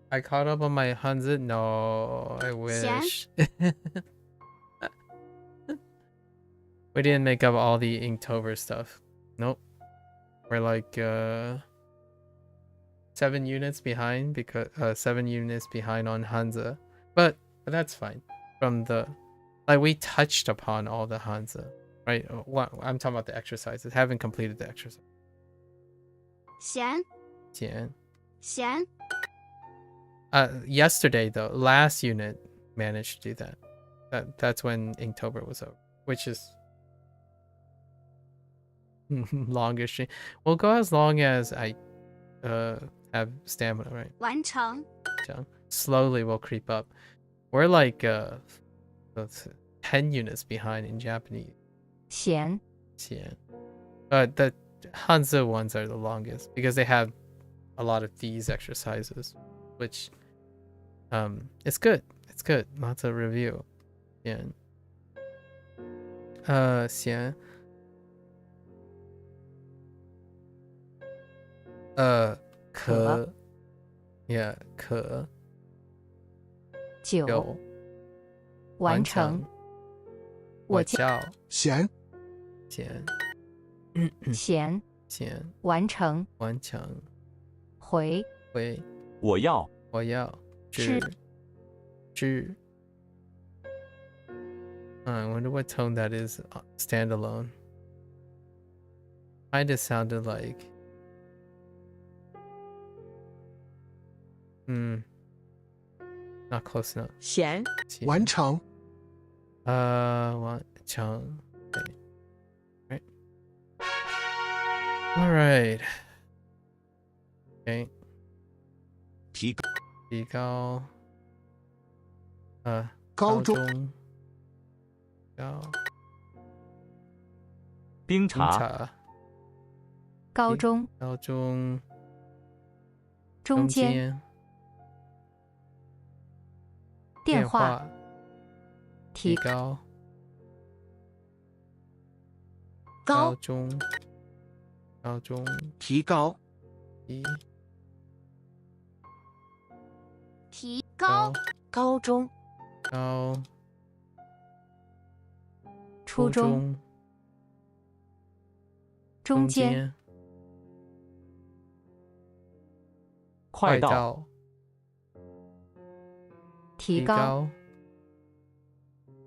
I caught up on my Hanzi. No, I wish. We didn't make up all the Inktober stuff. Nope. We're like 7 units behind because 7 units behind on Hanzi. But that's fine. From the we touched upon all the Hanzi, right? I'm talking about the exercises. Haven't completed the exercise. 咸 Yesterday though, last unit managed to do that. That's when Inktober was over, which is longest stream. We'll go as long as I have stamina, right? 完成 Slowly we'll creep up. We're like 10 units behind in Japanese. 咸 But the Hanzi ones are the longest because they have a lot of these exercises, which it's good. It's good. Lots of review. Yeah. 咸可 yeah 可九完成我叫咸咸完成回我要知 I wonder what tone that is standalone. Kind of sounded like not close enough. 咸完成完成 okay. Right. All right. Okay. 提高高中冰茶高中中间电话提高中提高提高高中初中中间快到提高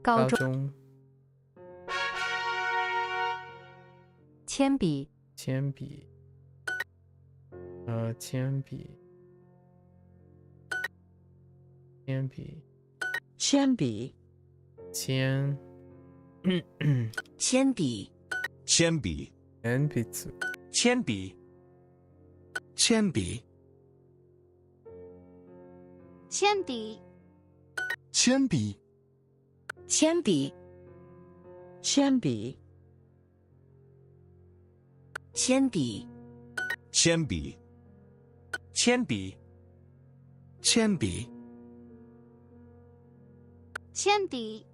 高中铅笔铅笔铅笔铅笔铅铅笔铅笔鉛筆铅笔铅笔铅笔铅笔铅笔铅笔铅笔铅笔铅笔铅笔铅笔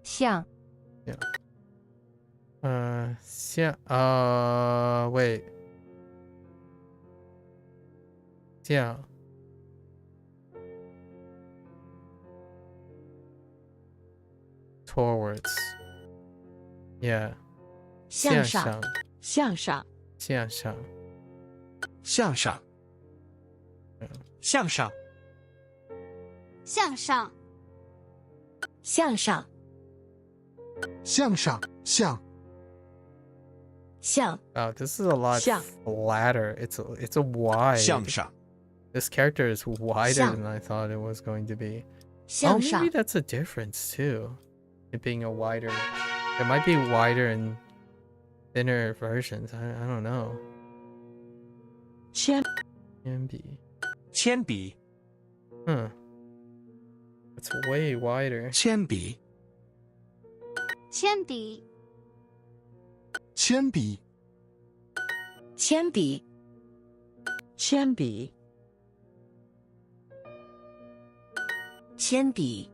像 wait. 向 towards. Yeah. 向上，向上，向上，向上，向上，向。 Oh, this is a lot flatter. It's a wide. 向上， This character is wider than I thought it was going to be. Oh, maybe that's a difference too. It being a wider. There might be wider and thinner versions. I don't know. 铅笔，铅笔， Huh. It's way wider. 铅笔，铅笔，铅笔，铅笔，铅笔，铅笔，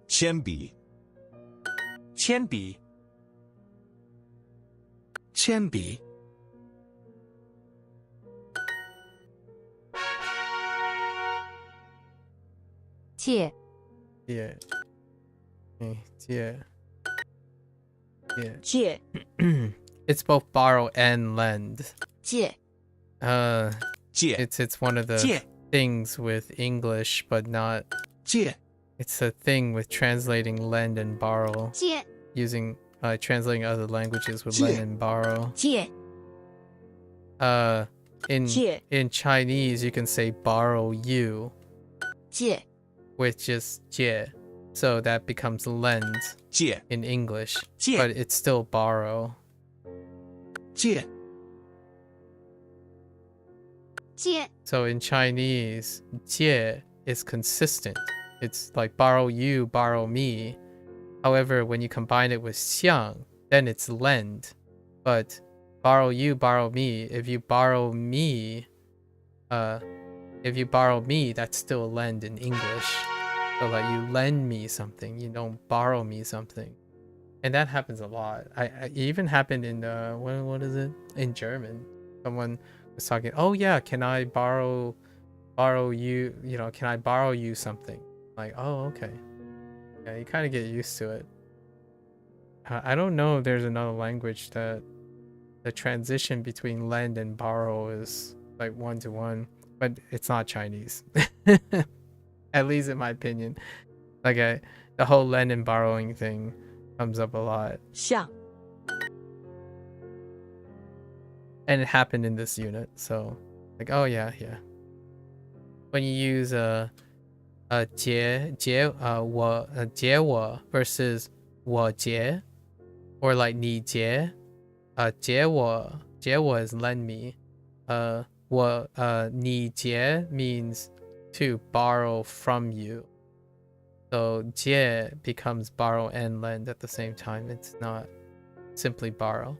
铅笔，铅笔，铅笔，借，借，借，借。借， It's both borrow and lend. 借， 借， It's one of the 借， things with English, but not. 借， It's a thing with translating lend and borrow. 借， Using translating other languages with 借， lend and borrow. 借， 借， in Chinese you can say borrow you, 借， which is 借, so that becomes lend 借， in English, 借， but it's still borrow. 借，借， So in Chinese, 借 is consistent. It's like borrow you, borrow me. However, when you combine it with 相, then it's lend. But borrow you, borrow me. If you borrow me, that's still lend in English. So like you lend me something, you don't borrow me something. And that happens a lot. It even happened in what is it? In German. Someone was talking, "Oh yeah, can I borrow you, can I borrow you something?" Like, "Oh, okay." Yeah, you kind of get used to it. I don't know if there's another language that the transition between lend and borrow is like 1-to-1, but it's not Chinese. At least in my opinion. Like the whole lend and borrowing thing comes up a lot. 向， And it happened in this unit, so like, oh yeah. When you use 借我 versus 我借 or like 你借 借我 is lend me. 你借 means to borrow from you. So 借 becomes borrow and lend at the same time. It's not simply borrow.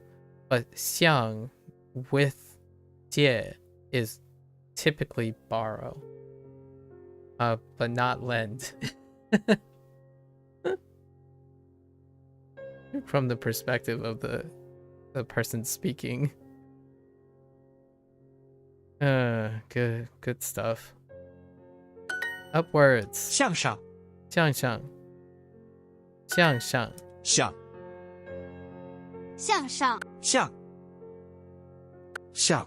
But 向 with 借 is typically borrow. But not lend. From the perspective of the person speaking. Good stuff. Upwards. 向上，向上，向上，向，向上，向，向，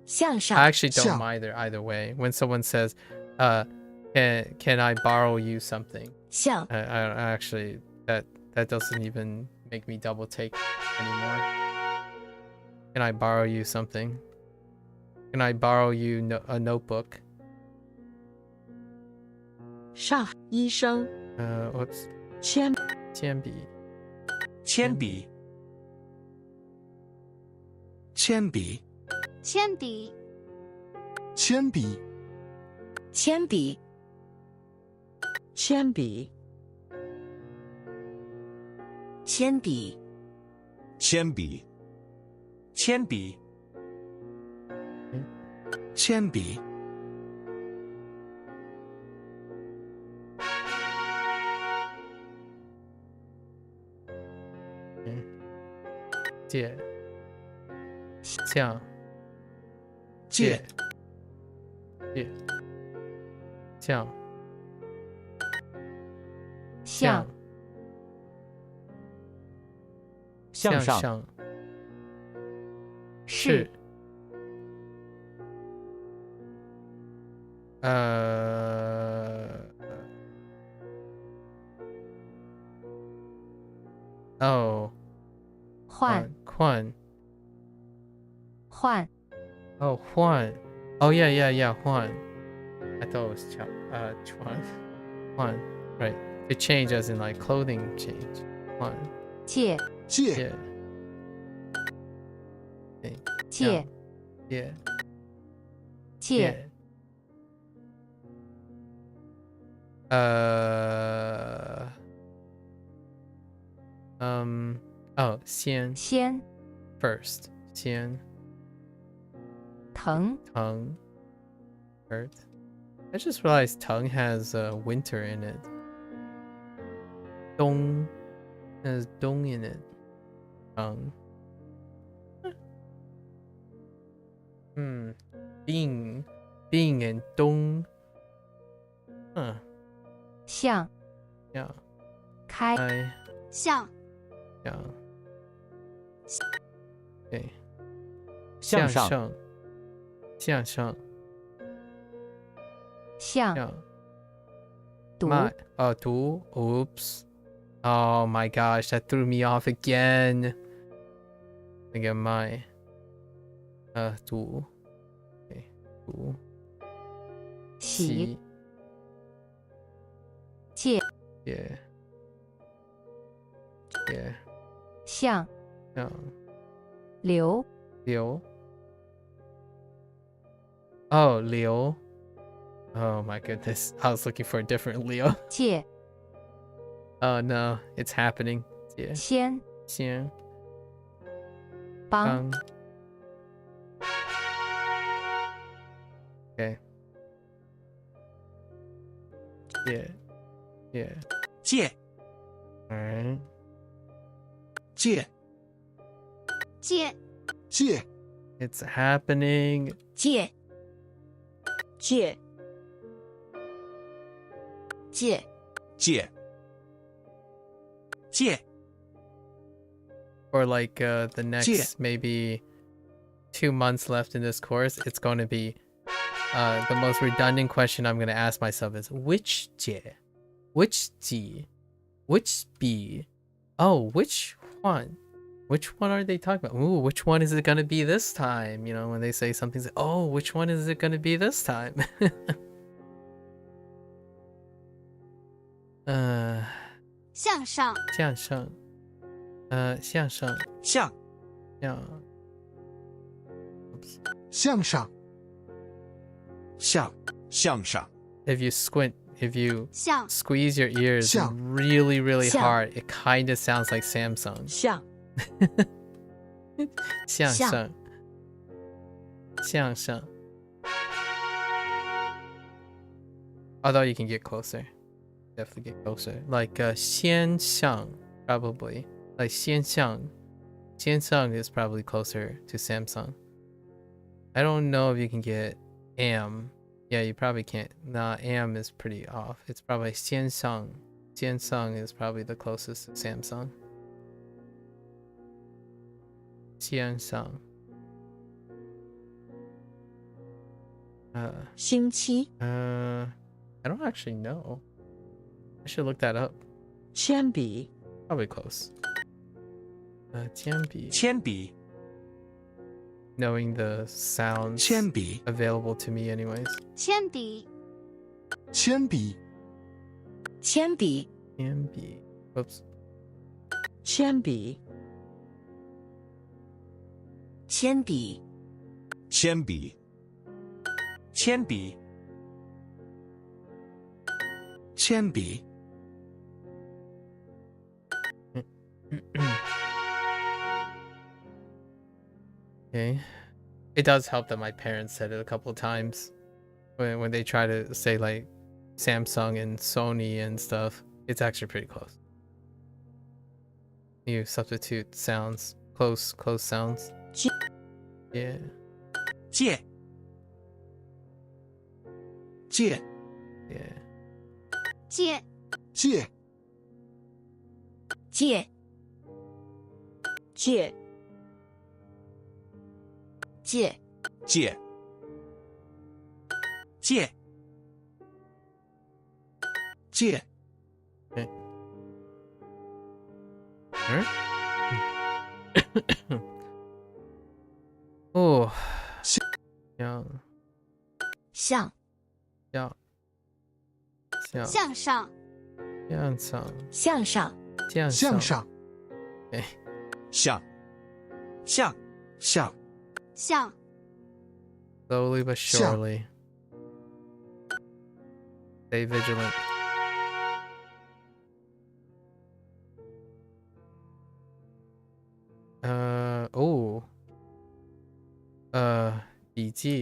向上， I actually don't 向 mind either way. When someone says, can I borrow you something? 向， I actually that doesn't even make me double take anymore. Can I borrow you something? Can I borrow you a notebook? 上，医生， Whoops. 铅，铅笔，铅笔，铅笔，铅笔，铅笔，铅笔，铅笔，铅笔，铅笔，铅笔，铅笔，借像借借像向向上上是哦换换换 Oh, Juan. Oh, yeah, Juan. I thought it was Chuan. Juan. Right. To change as in like clothing change. Juan. 借 借 Yeah. 借 Yeah. 借 Oh, 先先 first. 先藤 tongue. Earth. I just realized tongue has winter in it. Dong has dong in it. Tongue. Being and dong. Huh. 向 Yeah. 开 I 向 yeah. Okay. 向上向上向向读 My读 oops. Oh my gosh, that threw me off again. Again, my 读 okay. 读洗借 yeah. 向向流流 Oh, Leo. Oh my goodness. I was looking for a different Leo. 借 Oh no, it's happening. Yeah. 先先帮 Okay. Yeah. Yeah. 借 Alright. 借借借 It's happening. 借借借借借 Or like the next Yeah. maybe 2 months left in this course, it's going to be the most redundant question I'm going to ask myself is which Jie? Which Ji? Which B? Oh, which one? Which one are they talking about? Ooh, which one is it going to be this time? You know, when they say something, like, oh, which one is it going to be this time? 向上向上向上向向向上向向上 If you squint, if you 向 squeeze your ears 向 really, really 向 hard, it kind of sounds like Samsung. 向向向上向上 Although you can get closer. Definitely get closer. Like 先上 probably. Like 先上 Samsung is probably closer to Samsung. I don't know if you can get am. Yeah, you probably can't. Nah, am is pretty off. It's probably 先上 Samsung is probably the closest to Samsung. 先上 星期 I don't actually know. I should look that up. 铅笔 Probably close. 铅笔铅笔 knowing the sounds 铅笔 available to me anyways. 铅笔铅笔铅笔铅笔 Oops. 铅笔铅笔铅笔铅笔铅笔 Okay. It does help that my parents said it a couple of times when they try to say like Samsung and Sony and stuff. It's actually pretty close. You substitute sounds close sounds. 借 Yeah. 借 借 Yeah. 借借借借借借借借 Okay. Oh. 向向向向上向上向上向上 Okay. 向向向向 Slowly but 向 surely. Stay vigilant. Oh. 笔记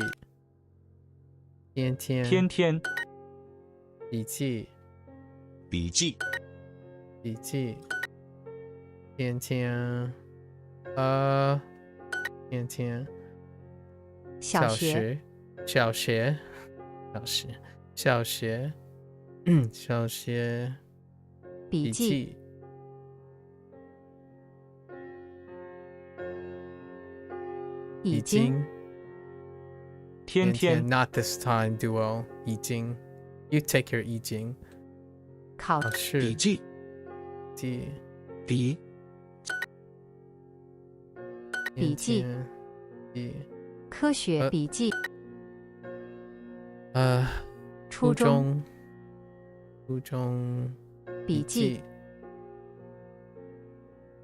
天天天天笔记笔记笔记天天天天小学小学小学小学笔记已经天天 Not this time, Duo. 已经 You take your 已经考试笔记记笔笔记天天科学笔记初中笔记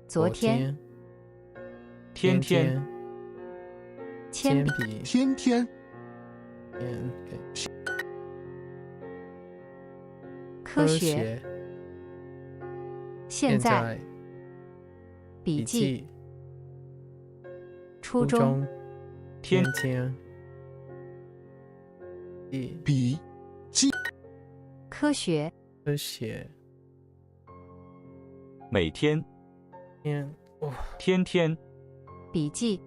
昨天天天铅笔天天科学现在笔记初中天天笔记科学科学每天天天笔记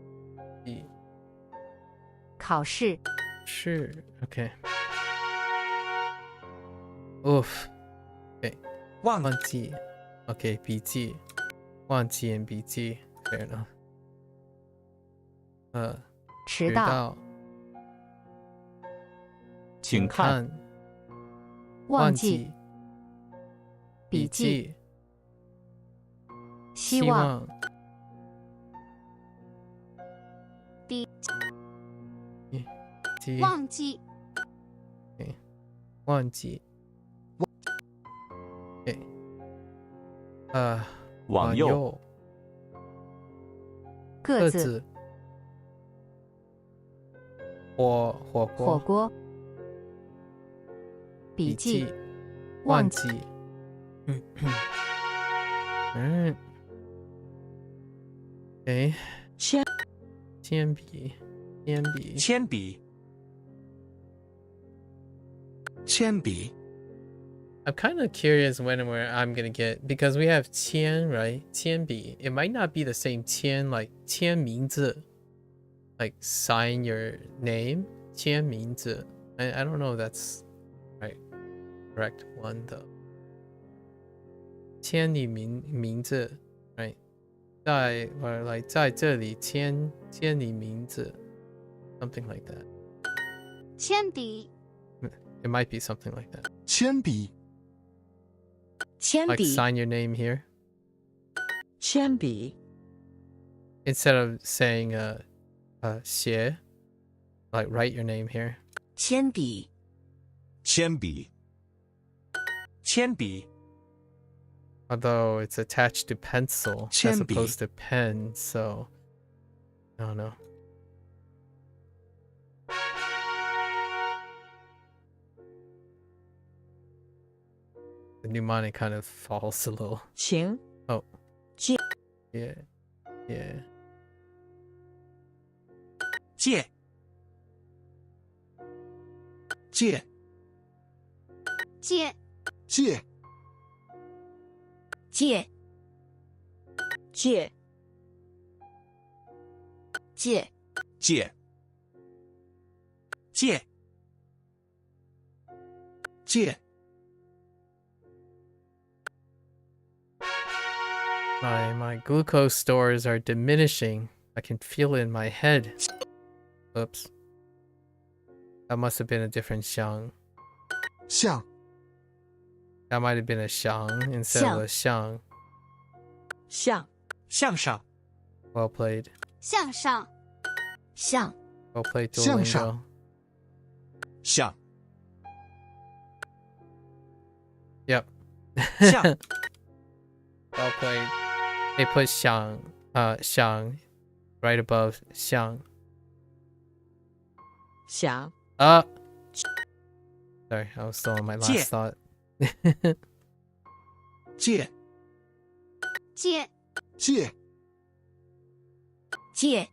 考试是 OK Oof OK 忘记 OK 笔记忘记 and 笔记 Fair enough 迟到请看忘记笔记希望忘记忘记往右各自火锅笔记忘记铅笔铅笔 I'm kind of curious when and where I'm gonna get because we have 铅 right 铅笔 it might not be the same 铅 like 签名字 like sign your name 签名字 I don't know if that's right correct one though 签你名字 right 在 or like 在这里签你名字 something like that 铅笔 it might be something like that 铅笔 like sign your name here 铅笔 instead of saying 写 like write your name here 铅笔铅笔铅笔 although it's attached to pencil as 铅笔 opposed to pen so I don't know the mnemonic kind of falls a little 请 oh 借 yeah 借借借借借借借借借借 My glucose stores are diminishing. I can feel it in my head. Oops. That must have been a different xiang. 向 That might have been a xiang instead of a xiang. 向向上 Well played. 向上，向 Well played, 向 Duolingo. 上向 Yep. 向 Well played. They put xiang, xiang right above xiang. 想 Sorry, I was still on my last 借 thought. 借借借借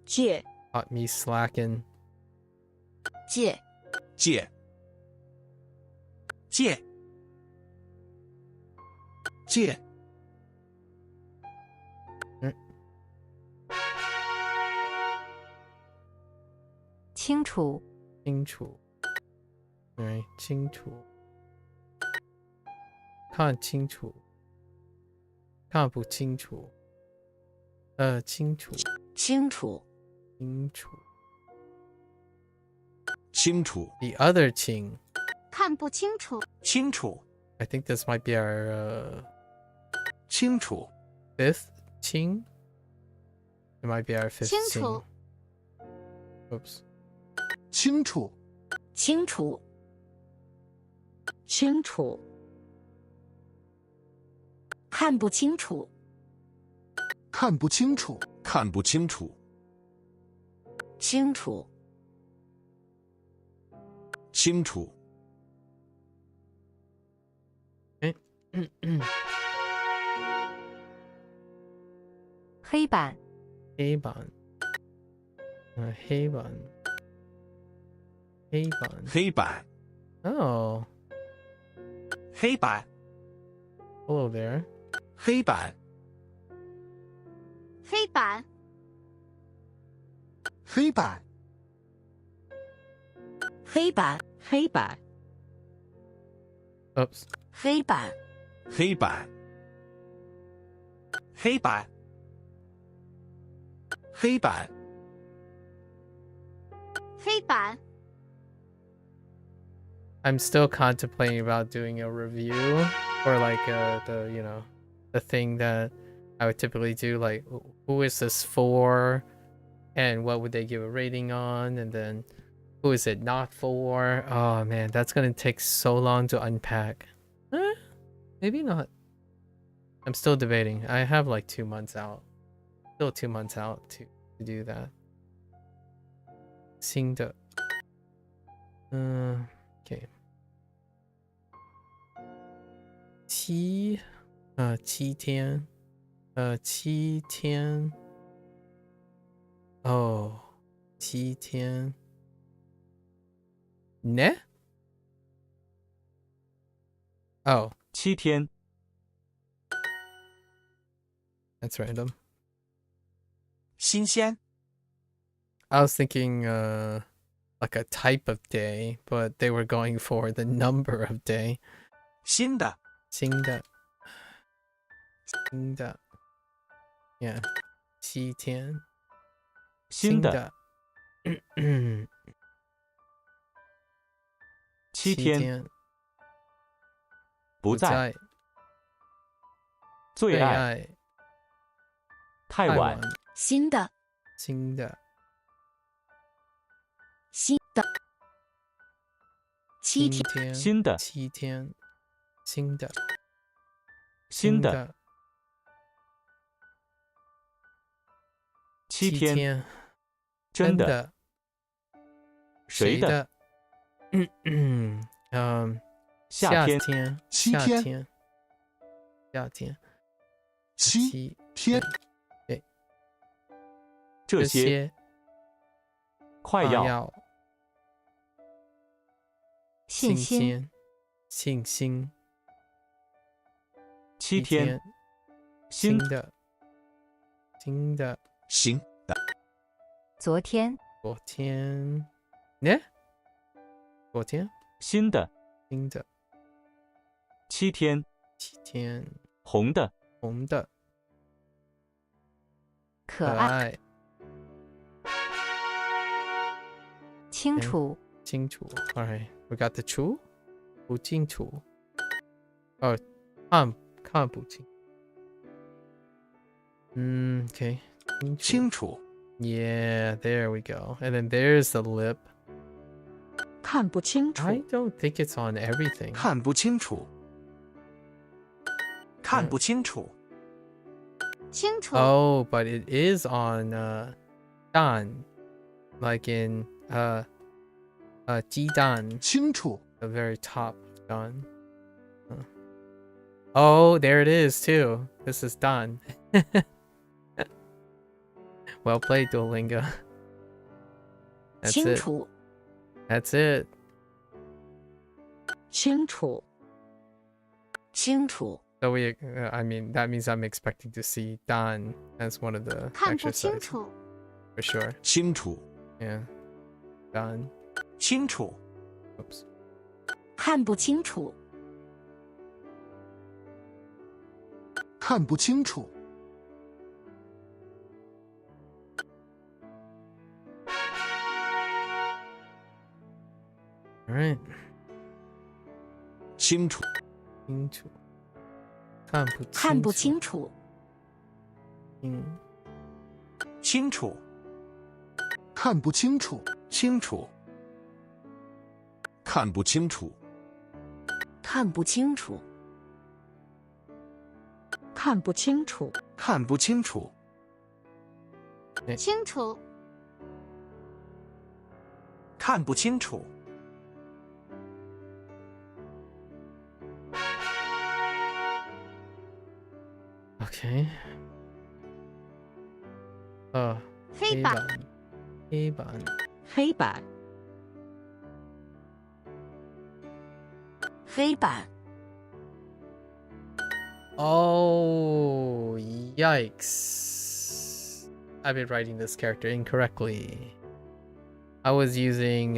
借 Caught me slacking. 借借借借 清楚清楚 Alright, 清楚看清楚看不清楚清楚清楚清楚清楚 The other Qing. 看不清楚，清楚 I think this might be our 清楚 fifth Qing. It might be our fifth 清 Qing. 楚， Oops. 清楚清楚清楚看不清楚看不清楚看不清楚清楚清楚黑板黑板黑板黑板黑板 Oh, 黑板 hello there. 黑板黑板，黑板黑板黑板 Oops. 黑板黑板黑板黑板黑板， I'm still contemplating about doing a review or like the the thing that I would typically do, like who is this for and what would they give a rating on, and then who is it not for. Oh man, that's gonna take so long to unpack. Maybe not. I'm still debating. I have like 2 months out. Still 2 months out to do that. 新的 okay. 7天7天 Oh 7天 Ne? Oh 7天 That's random. 新鲜 I was thinking like a type of day, but they were going for the number of day. 新的新的 Yeah 7天新的7天不在最爱太晚新的新的新的7天新的7天新的新的7天真的谁的夏天夏天7天对这些快要信心信心7天新的新的行昨天。昨天。ね？昨天？新的。新的。7天。7天。红的。红的。可爱。清楚。清楚。Alright, we got the 楚。不清楚。哦，看不清。Okay. 清楚。Yeah, there we go. And then there's the lip. 看不清楚。 I don't think it's on everything. 看不清楚。看不清楚。清楚。 Oh, but it is on Dan. Like in 鸡蛋。清楚。 The very top Dan. Oh, there it is too. This is Dan. Well played, Duolingo. That's 清 it. 楚。 That's it. 清楚。清楚。 So we, I mean, that means I'm expecting to see Dan as one of the 看不清 exercises 楚。 for sure. 清楚。 Yeah, Dan. 清楚。 Oops. 看不清楚。看不清楚。 All right. 清楚。清楚。看不清楚。看不清楚。清楚。看不清楚。清楚。看不清楚。看不清楚。看不清楚。看不清楚。清楚。看不清楚。 Okay. 黑板。黑板。黑板。黑板。 Oh, yikes. I've been writing this character incorrectly. I was using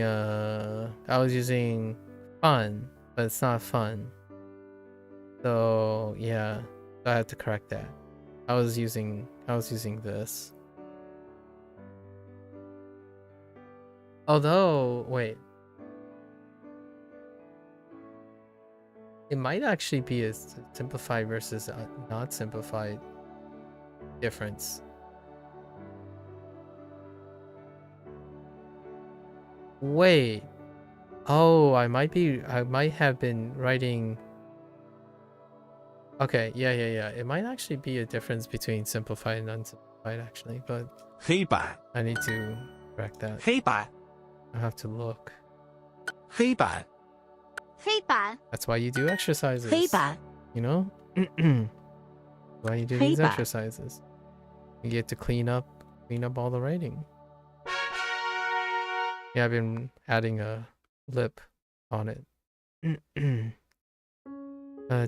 fun, but it's not fun. So, yeah, I had to correct that. I was using this. Although, wait. It might actually be a simplified versus a not simplified difference. Wait. Oh, I might have been writing. Okay, yeah. It might actually be a difference between simplified and unsimplified actually, but 黑板。 I need to correct that. 黑板。 I have to look. 黑板。黑板。 That's why you do exercises. 黑板。 You know? Why you do these exercises. You get to clean up all the writing. Yeah, I've been adding a lip on it.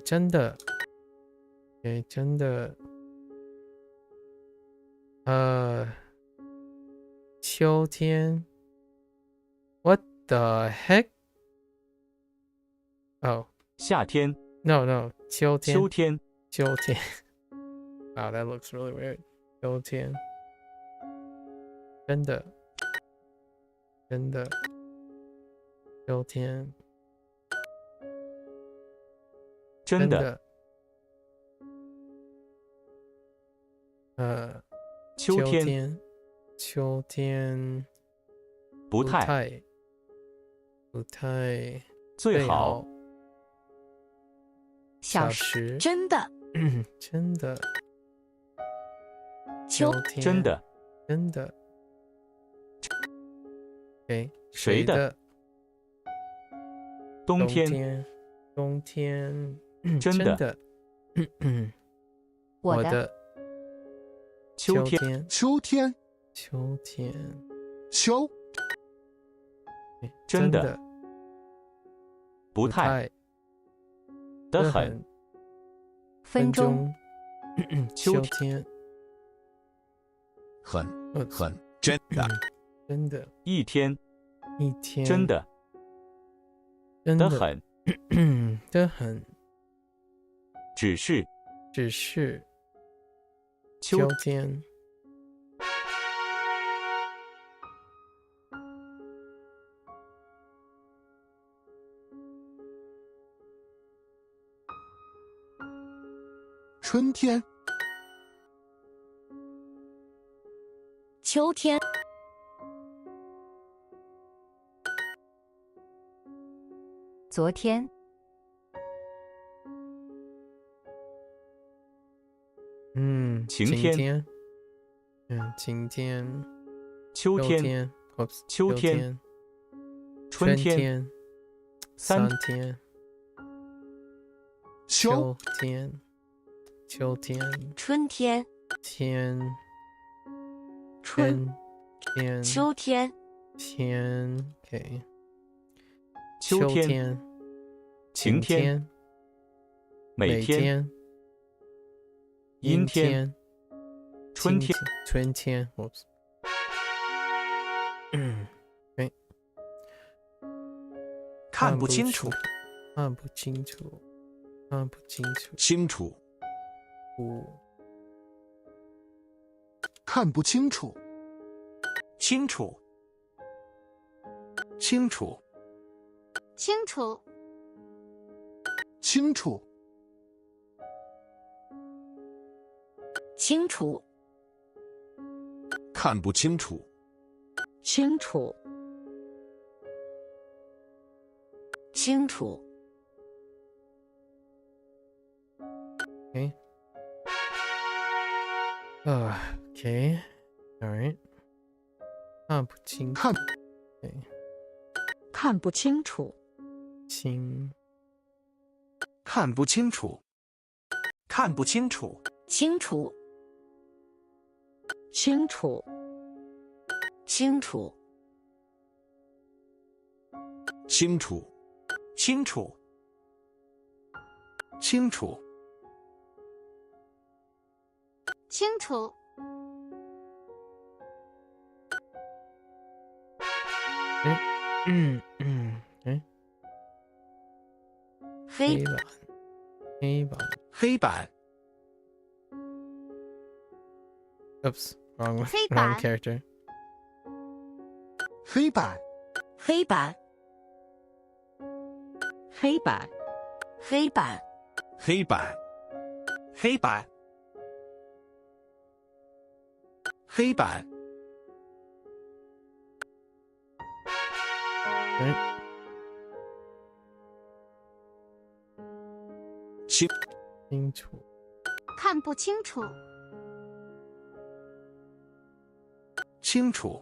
真的. Okay, 真的. 秋天. What the heck? Oh. 夏天. No. 秋天. 秋天. 秋天. Wow, that looks really weird. 秋天. 真的. 真的. 秋天. 真的. 秋天. 秋天. 不太. 最好. 小时。真的。真的。秋天。真的。真的。Okay, 谁的？冬天。冬天。真的。我的。秋天。秋天。秋天。秋。真的。不太。的很。分钟。秋天。很。真的，真的，一天，一天，真的，真的的很，的很，只是，只是，秋天，春天，秋天，昨天，晴天，晴天，秋天，秋天，春天，三天，秋天，秋天，春天，天，春天，秋天，天 ，OK， 秋天，晴天，每天，阴天，春天，春天，看不清楚，看不清楚，看不清楚，清楚，看不清楚，清楚，清楚，清楚，清楚，清楚，看不清楚，清楚，清楚。Okay, all right. 看不清，看不清楚，看不清楚，看不清楚，清楚，清楚，清楚，清楚，清楚，清楚，清楚，黑板，黑板，黑板， Oops, wrong 黑板 character. 黑板，黑板，黑板，黑板，黑板，黑板，黑板，清楚，看不清楚，清楚，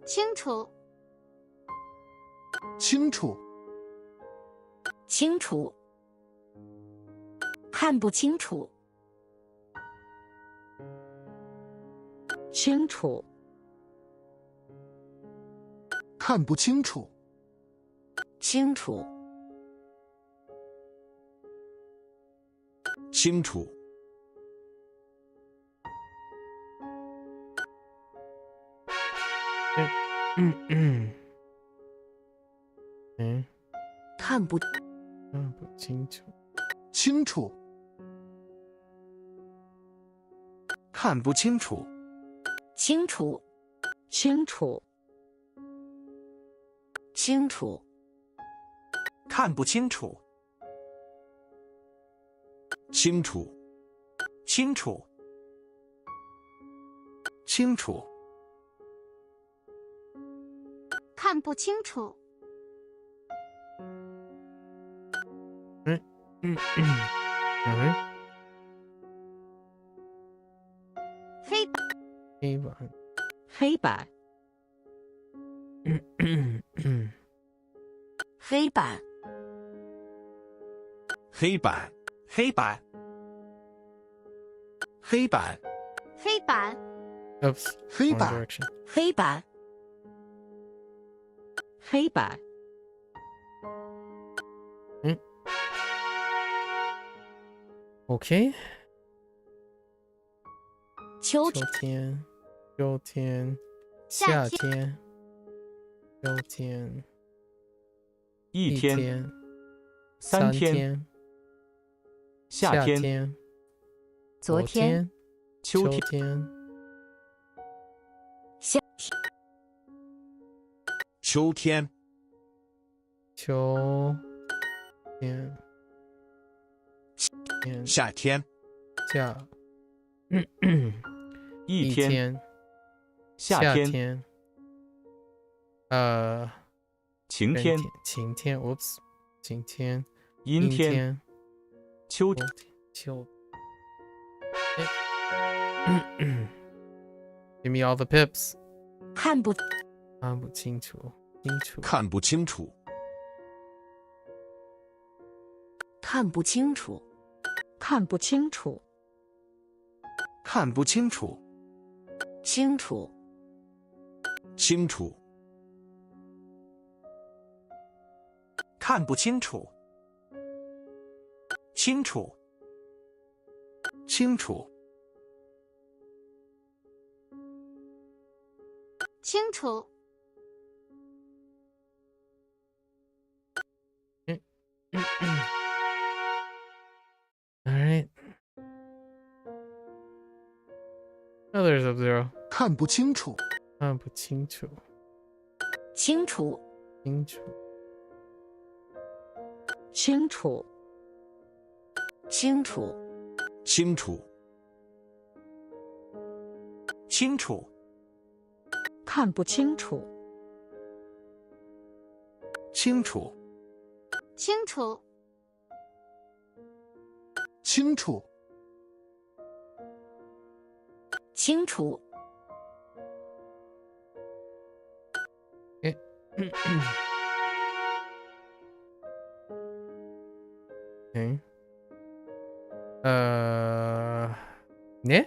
清楚，清楚，清楚，看不清楚，清楚，看不清楚，清楚，清楚，看不清楚，清楚，看不清楚，清楚，清楚，清楚，看不清楚，清楚，清楚，清楚，看不清楚，黑板，黑板，黑板，黑板，黑板，黑板，黑板，黑板， Oops, 黑 wrong 板， direction. 黑板，黑板，OK, 秋秋天，秋天，夏天，秋天，一天，三天，夏天，昨天，秋天，夏秋天，秋天，夏天，一天，夏天，晴天，晴天 ，oops， 晴天，阴天，秋天，Give me all the pips。看不清楚，看不清楚，看不清楚，看不清楚，看不清楚，清楚，清楚，看不清楚，清楚，清楚，清楚。All right. Others of 0. 看不清楚，看不清楚，清楚，清楚，清楚，清楚，清楚，清楚，看不清楚，清楚，清楚，清楚，清楚，Okay. Ne?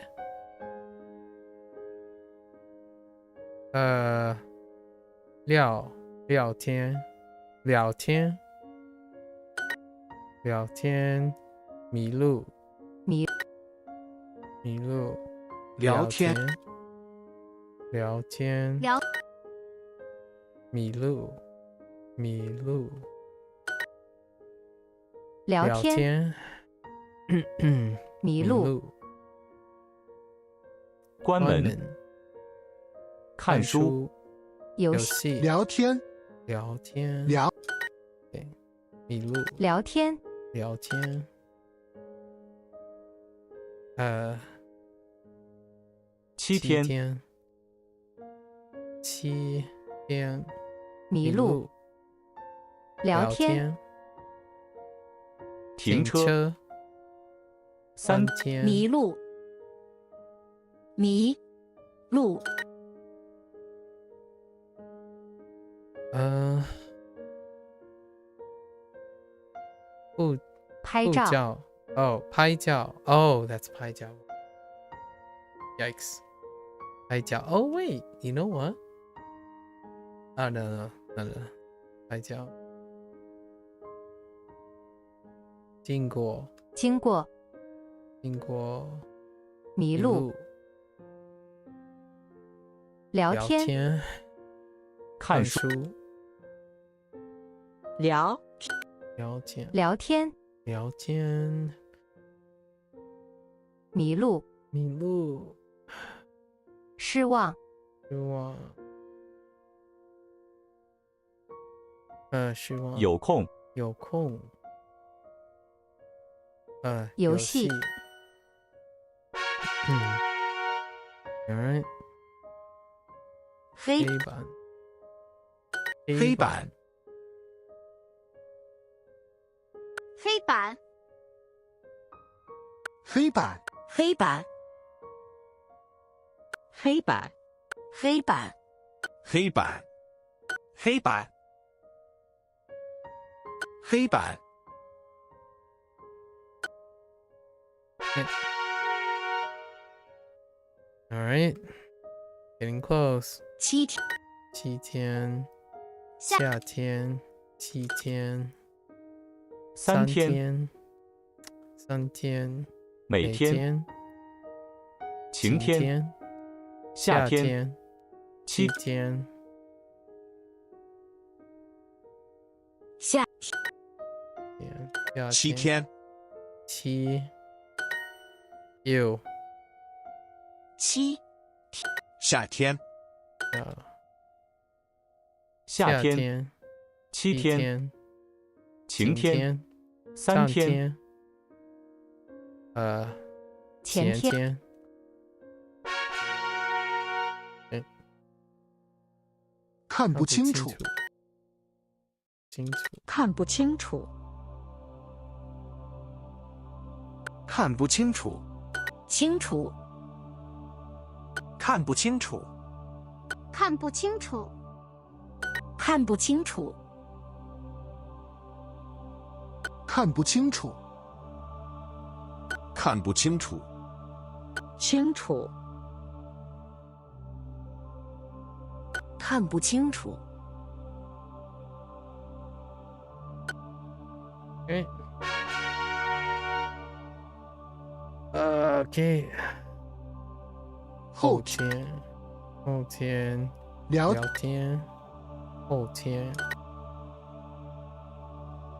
聊天，迷路，聊天，迷路，聊天，迷路，关门，看书，游戏，聊天，对，迷路，聊天，7天，迷路，聊天，停车，3天，迷路，迷路，拍照，拍照，Oh, that's 拍照。Yikes. 拍照 Oh wait, you know what? No. 拍照。经过，迷路，聊天，看书，聊天，迷路，失望，失望，有空，游戏Alright. 黑板，黑板，黑板，黑板，黑板，黑板，黑板，黑板，黑板，黑板。Alright. Getting close. 7天，夏天，7天，3天，每天，晴天，夏天，七天，夏7天，七六七夏天，夏天7天，晴天3天，前天天，看不清楚，看不清楚，看不清楚，清楚，看不清楚，看不清楚，看不清楚，看不清楚，看不清楚，清楚，看不清楚，OK， 后天，后天聊天，后天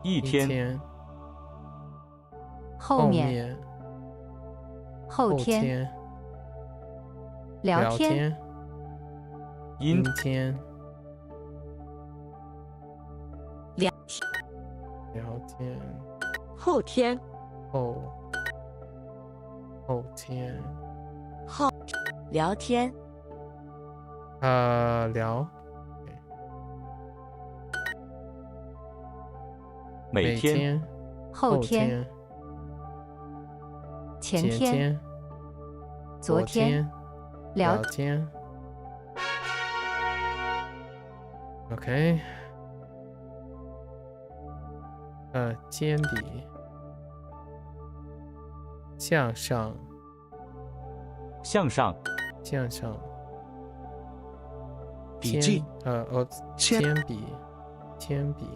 一天，后面，后天，聊天，阴天，聊天，后天，后天，聊天，聊，每天，后天，前天，昨天，聊天 ，OK， 铅笔，向上，向上，向上，笔记，铅笔，铅笔，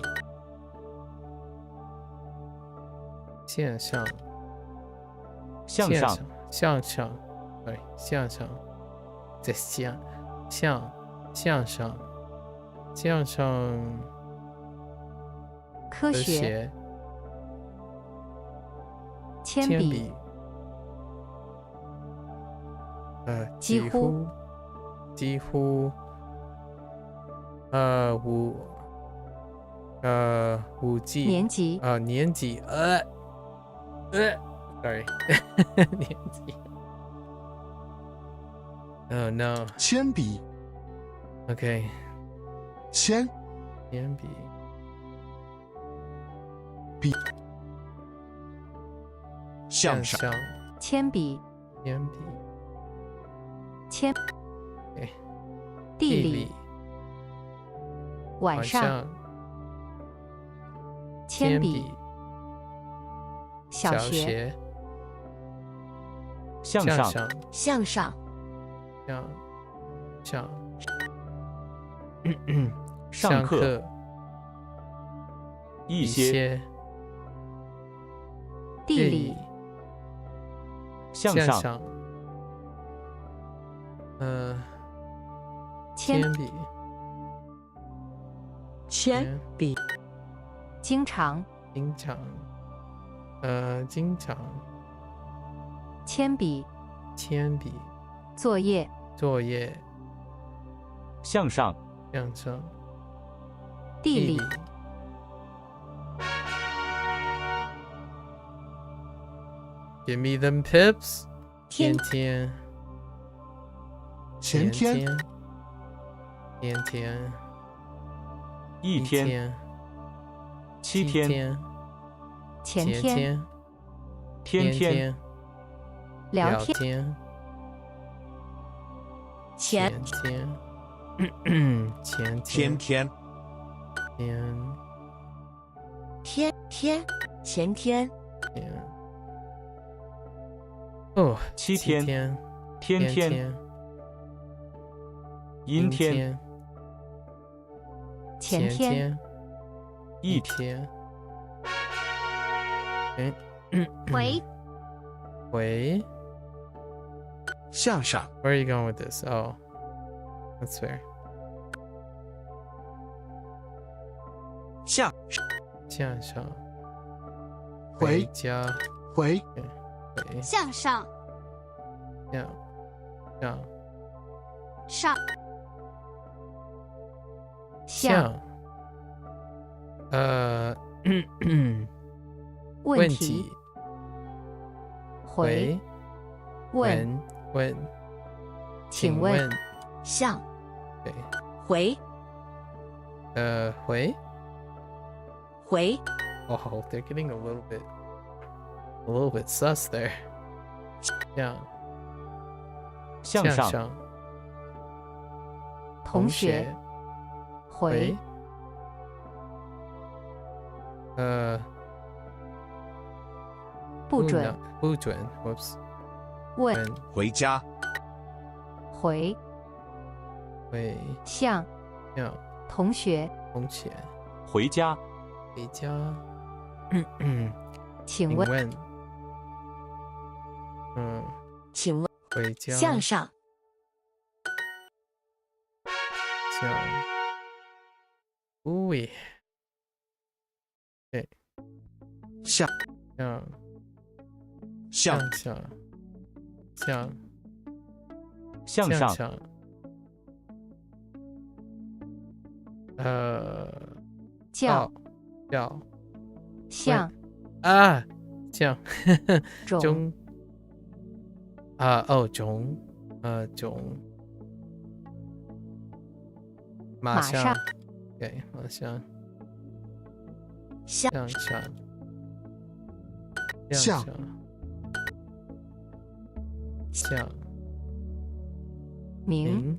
线上，向上，向上，对，向上，再向上，向上，科学，铅笔，几乎，五级，年级，年级，sorry， 年级，Oh no， 铅笔 ，OK， 铅铅笔，笔，向上，铅笔，铅笔，铅，地理，晚上，铅笔，小学，向上，向上，上课，一些，地理，向上，铅笔，铅笔，经常，经常，铅笔，作业，向上，地理，Give me them pips， 前天，前天，一天，7天，前天，天天，聊天，前天，天天，前天，哦，7天，天天，阴天，前天，一天，喂，向上 Where are you going with this? Oh, that's fair. 向向上回家回回向上向上上向问题回问问请问向对回回回 Oh, they're getting a little bit sus there. 向上同学回不准不准 Whoops 问回家回向同学同学回家回家请问请问回家向上向喂对向向向上叫向向中中马上对马上向向明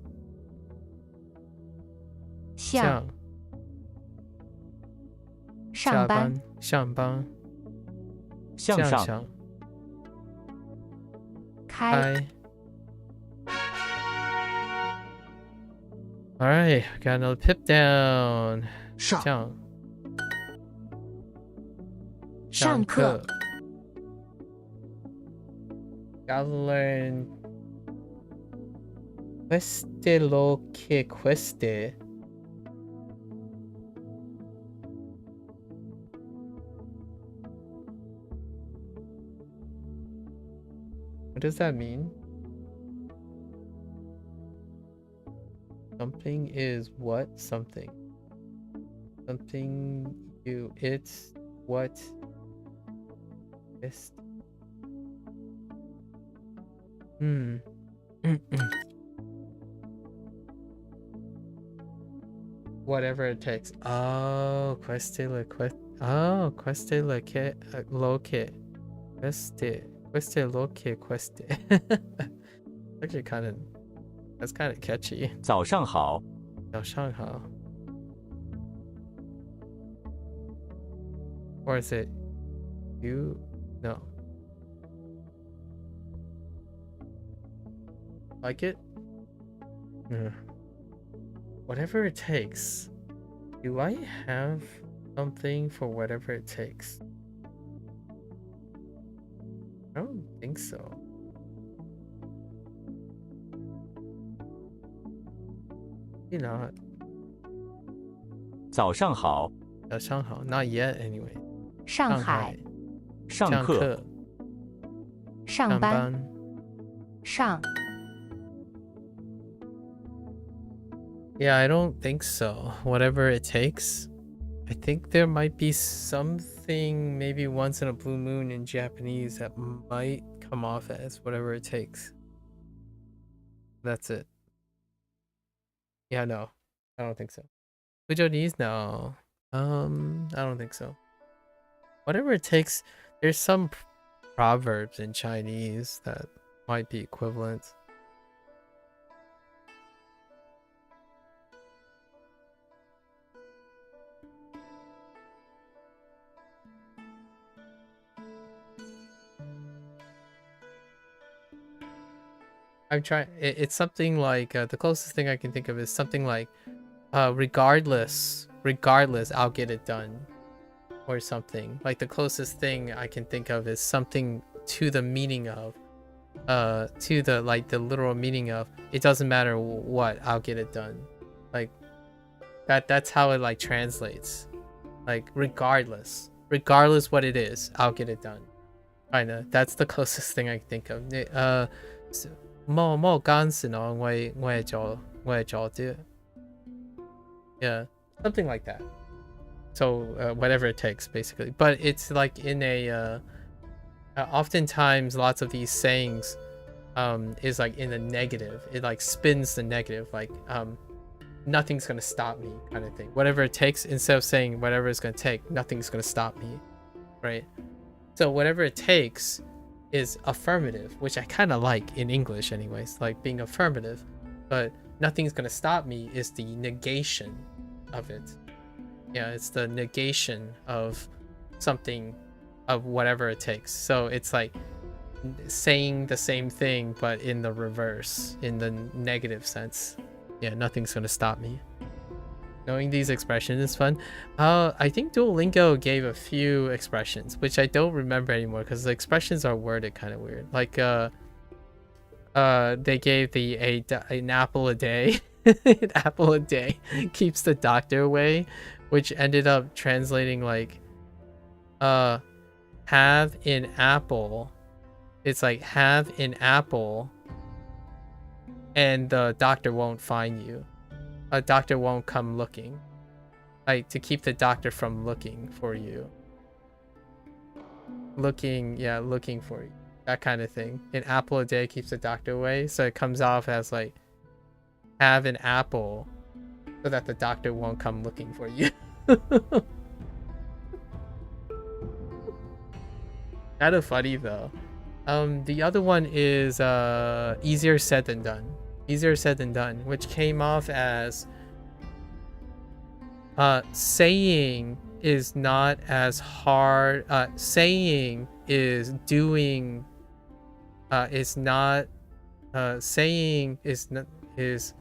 向上班上班向上开 Alright, got another pip down. 上上课 Gotta learn queste lo che queste. What does that mean? Something is what? Something. Something you. It's what? It's. Whatever it takes. Oh, queste lo que. Oh, queste lo que. Queste. Queste lo que queste. Actually, that's kind of catchy. 早上好早上好 Or is it you? No. Like it? Whatever it takes. Do I have something for whatever it takes? I don't think so. Maybe not. 早上好早上好 Not yet anyway. 上海上课上班上 Yeah, I don't think so. Whatever it takes. I think there might be something maybe once in a blue moon in Japanese that might come off as whatever it takes. That's it. Yeah, no. I don't think so. Fujonese? No. I don't think so. Whatever it takes, there's some proverbs in Chinese that might be equivalent. I'm trying. It's something like the closest thing I can think of is something like, regardless, I'll get it done, or something. Like the closest thing I can think of is something to the meaning of, to the literal meaning of it doesn't matter what, I'll get it done. Like that's how it like translates. Like regardless what it is, I'll get it done. Kinda. That's the closest thing I can think of. Yeah, something like that. So whatever it takes, basically. But it's like in a oftentimes lots of these sayings is like in a negative. It like spins the negative, like nothing's gonna stop me kind of thing. Whatever it takes, instead of saying whatever it's gonna take, nothing's gonna stop me, right? So whatever it takes is affirmative, which I kind of like in English anyways, like being affirmative. But nothing's gonna stop me is the negation of it. Yeah, it's the negation of something, of whatever it takes. So it's like saying the same thing but in the reverse, in the negative sense. Yeah, nothing's gonna stop me. Knowing these expressions is fun. I think Duolingo gave a few expressions, which I don't remember anymore because the expressions are worded kind of weird. Like they gave an apple a day. An apple a day keeps the doctor away, which ended up translating like have an apple. It's like have an apple and the doctor won't find you. A doctor won't come looking. Like to keep the doctor from looking for you. Looking for you. That kind of thing. An apple a day keeps the doctor away. So it comes off as like have an apple so that the doctor won't come looking for you. Kind of funny though. The other one is easier said than done. Easier said than done, which came off as saying is not as hard. Saying is doing. Is not. Saying is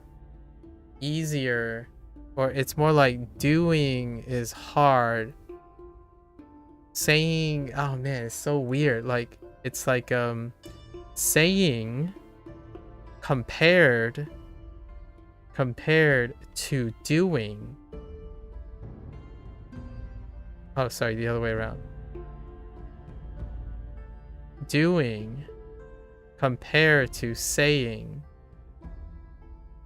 easier, or it's more like doing is hard. Saying, oh man, it's so weird. Like it's like saying compared to doing. Oh, sorry, the other way around. Doing compared to saying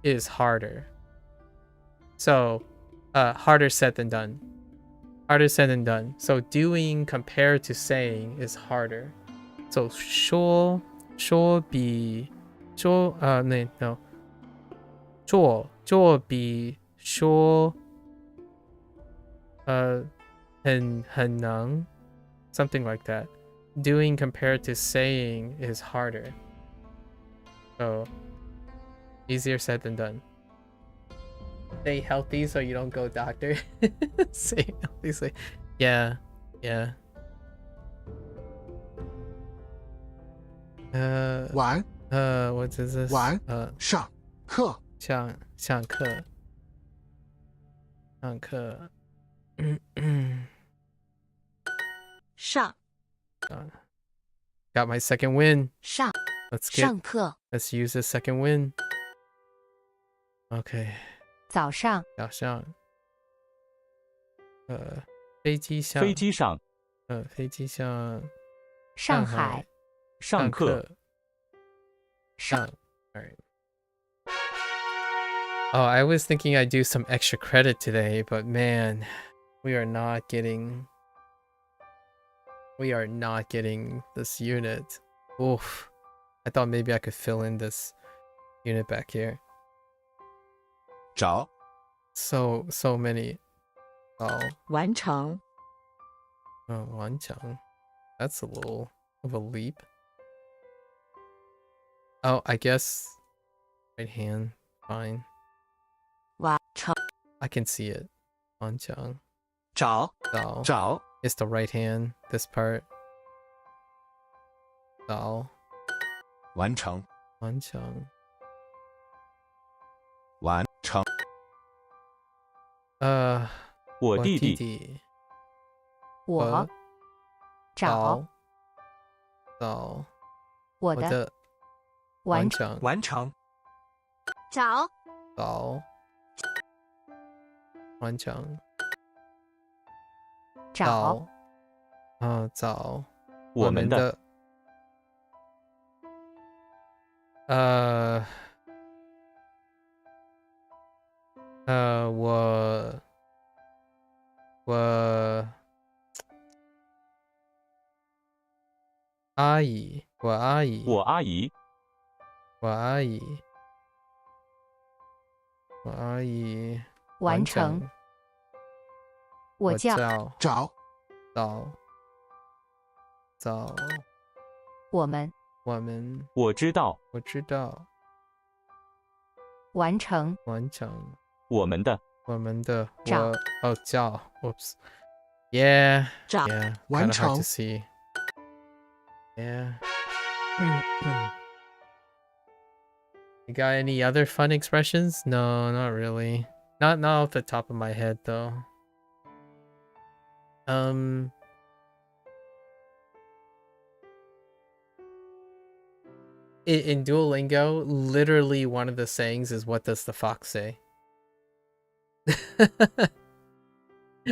is harder. So, harder said than done. Harder said than done. So doing compared to saying is harder. So 说比做比说很难 something like that. Doing compared to saying is harder. So easier said than done. Stay healthy so you don't go doctor. Stay healthy, so yeah.玩 what is this? 玩上课上课上 Got my second win. 上 Let's 课 let's use this second win. Okay. 早上早上飞机上飞机上上海上课 Alright. Oh, I was thinking I'd do some extra credit today, but man, we are not getting this unit. Oof. I thought maybe I could fill in this unit back here. 找 So many. Oh. 完成 完成. That's a little of a leap. Oh, I guess right hand, fine. 完成 I can see it. 完成找 找 It's the right hand, this part. 找完成完成完成我弟弟我找找我的完成完成找早完成找早我们的我阿姨我阿姨我阿姨完成我叫找早我们我知道完成我们的找叫 whoops yeah 找 yeah 完 kinda hard 成 to see yeah You got any other fun expressions? No, not really. Not off the top of my head though. In Duolingo, literally one of the sayings is "What does the fox say?"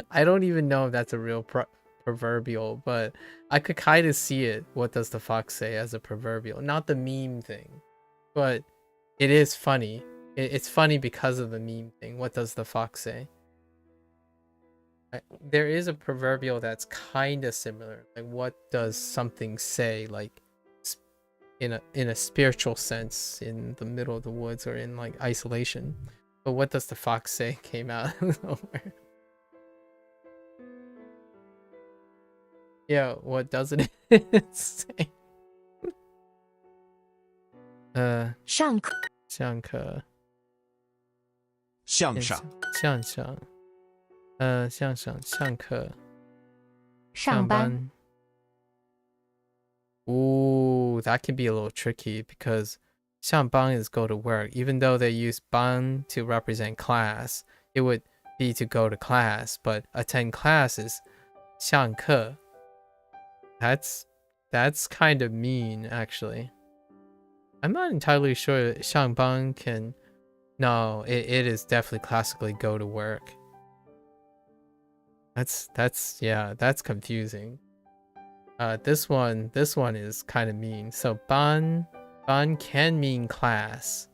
I don't even know if that's a real proverbial, but I could kind of see it. What does the fox say as a proverbial? Not the meme thing, but it is funny. It's funny because of the meme thing. What does the fox say? There is a proverbial that's kind of similar. Like, what does something say? Like, in a spiritual sense, in the middle of the woods or in like isolation. But what does the fox say came out of nowhere. Yeah, what doesn't it say? 上课上课向上向上向上上课上班 Ooh, that can be a little tricky because 上班 is go to work. Even though they use 班 to represent class, it would be to go to class, but attend class is 上课. That's kind of mean, actually. I'm not entirely sure 上班 can... No, it is definitely classically go to work. Yeah, that's confusing. This one is kind of mean. So ban can mean class,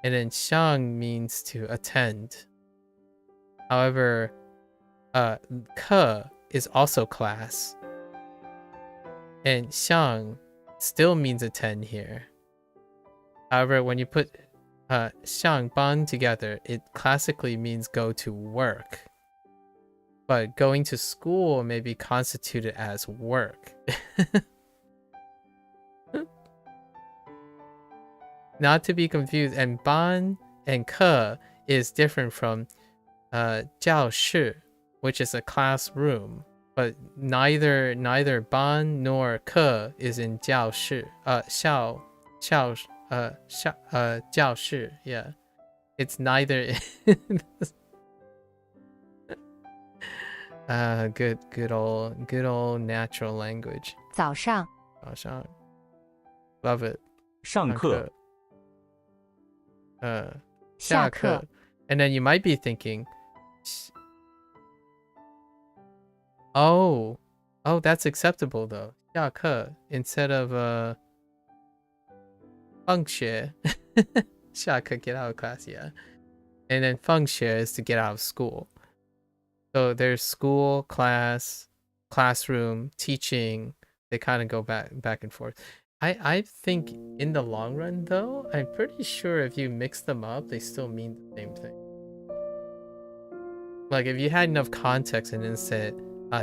and then 上 means to attend. However, 课 is also class, and 上 still means attend here. However, when you put 上班 together, it classically means go to work. But going to school may be constituted as work. Not to be confused, and 班 and 课 is different from 教室, which is a classroom. But neither 班 nor 课 is in 教室. 教室, yeah. It's neither. Good old natural language. 早上 Love it. 上课下课 And then you might be thinking, oh, that's acceptable though. 下课 instead of 放学 下课 get out of class, yeah. And then 放学 is to get out of school. So there's school, class, classroom, teaching. They kind of go back and forth. I think in the long run though, I'm pretty sure if you mix them up, they still mean the same thing. Like if you had enough context and then said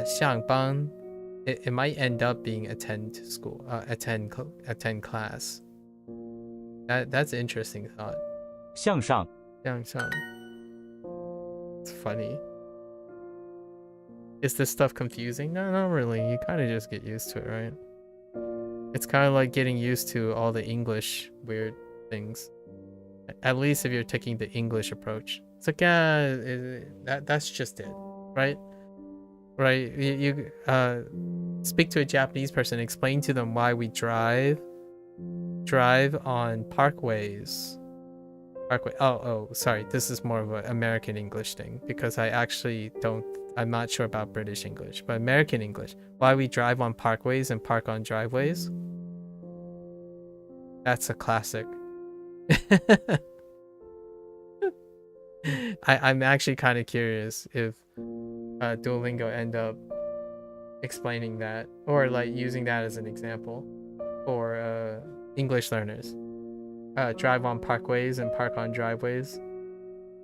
上班, it might end up being attend to school, attend class. That's an interesting thought. 向上 It's funny. Is this stuff confusing? No, not really. You kind of just get used to it, right? It's kind of like getting used to all the English weird things. At least if you're taking the English approach. It's like, that's just it, right? Right? You speak to a Japanese person, explain to them why we drive, drive on parkways. Parkway. Oh, sorry. This is more of an American English thing because I actually don't. I'm not sure about British English, but American English. Why we drive on parkways and park on driveways? That's a classic. I'm actually kind of curious if Duolingo end up explaining that or like using that as an example for English learners. Drive on parkways and park on driveways.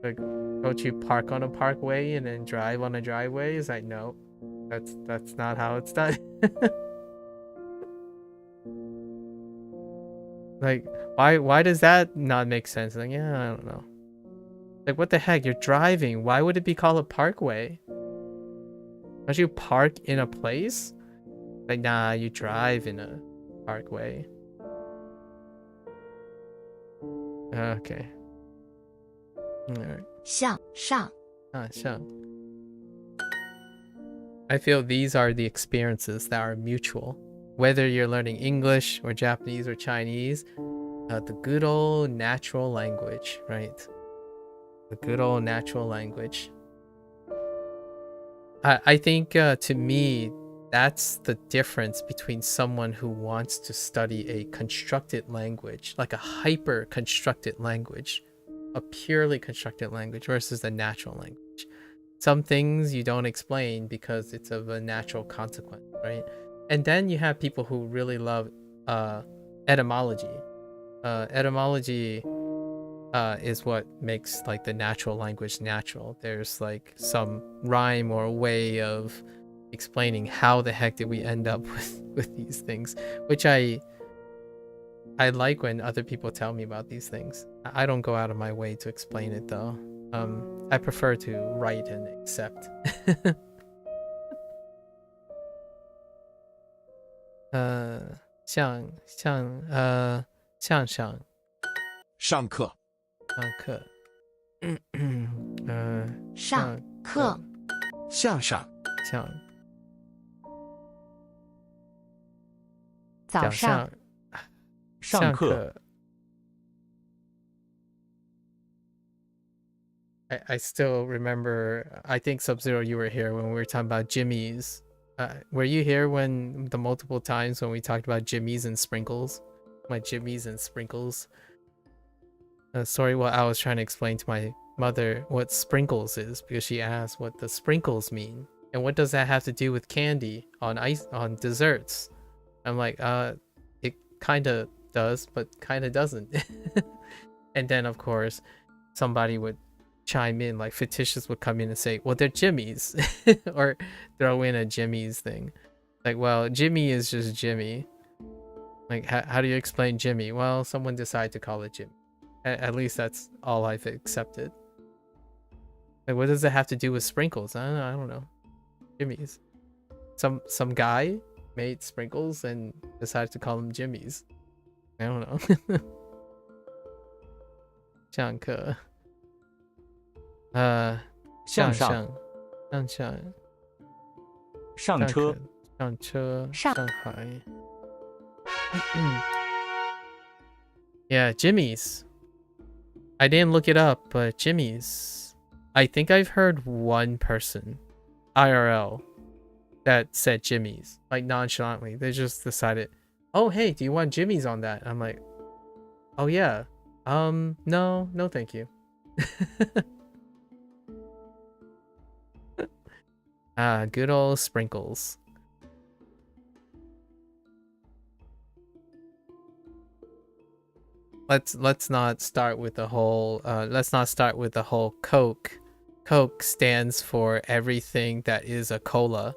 Like, don't you park on a parkway and then drive on a driveway? It's like, no, that's not how it's done. Like, why does that not make sense? Like, yeah, I don't know. Like, what the heck? You're driving. Why would it be called a parkway? Don't you park in a place? Like, nah, you drive in a parkway. Okay. Alright. 向上 Xiang. I feel these are the experiences that are mutual. Whether you're learning English or Japanese or Chinese, the good old natural language, right? The good old natural language. I think to me, that's the difference between someone who wants to study a constructed language, like a hyper constructed language, a purely constructed language versus a natural language. Some things you don't explain because it's of a natural consequence, right? And then you have people who really love etymology. Etymology is what makes like the natural language natural. There's like some rhyme or way of explaining how the heck did we end up with these things, which I like when other people tell me about these things. I don't go out of my way to explain it though. I prefer to write and accept. 向上上课上课向上早上上课 I still remember, I think Sub-Zero, you were here when we were talking about jimmies. Were you here when the multiple times when we talked about jimmies and sprinkles? My jimmies and sprinkles. Sorry, what I was trying to explain to my mother what sprinkles is because she asked what the sprinkles mean and what does that have to do with candy on ice on desserts. I'm like, it kind of does, but kind of doesn't. And then of course somebody would chime in, like fictitious would come in and say, well, they're jimmies, or throw in a jimmies thing. Like, well, Jimmy is just Jimmy. Like, how do you explain Jimmy? Well, someone decided to call it Jimmy. At least that's all I've accepted. Like, what does it have to do with sprinkles? I don't know. Jimmies. Some guy made sprinkles and decided to call them Jimmies. I don't know. 上课 向上上车上海 Yeah, Jimmy's. I didn't look it up, but Jimmy's. I think I've heard one person, IRL, that said Jimmy's, like nonchalantly. They just decided, oh, hey, do you want Jimmy's on that? I'm like, oh yeah. No, thank you. Good old sprinkles. Let's not start with the whole Coke. Coke stands for everything that is a cola.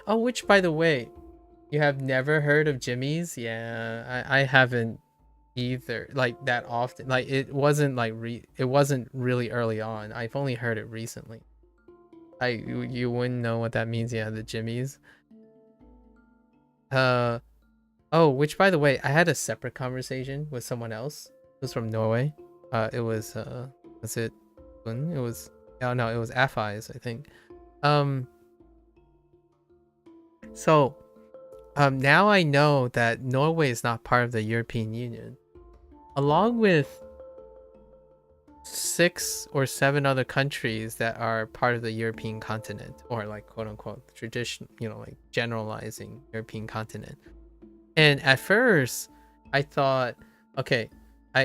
Oh, which by the way, you have never heard of Jimmy's? Yeah, I haven't either, like that often. Like it wasn't like it wasn't really early on. I've only heard it recently. You wouldn't know what that means. Yeah, the Jimmy's. Oh, which by the way, I had a separate conversation with someone else. It was from Norway. It was Oh no, it was FIs, I think. So now I know that Norway is not part of the European Union, along with 6 or 7 other countries that are part of the European continent, or like quote unquote tradition, like generalizing European continent. And at first I thought, okay,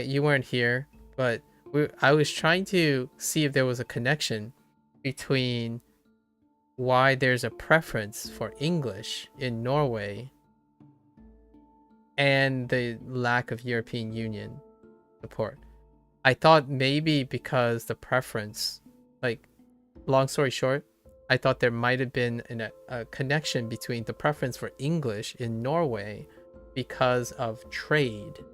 you weren't here, but I was trying to see if there was a connection between why there's a preference for English in Norway and the lack of European Union support. I thought maybe because the preference, like, long story short, I thought there might have been a connection between the preference for English in Norway because of trade,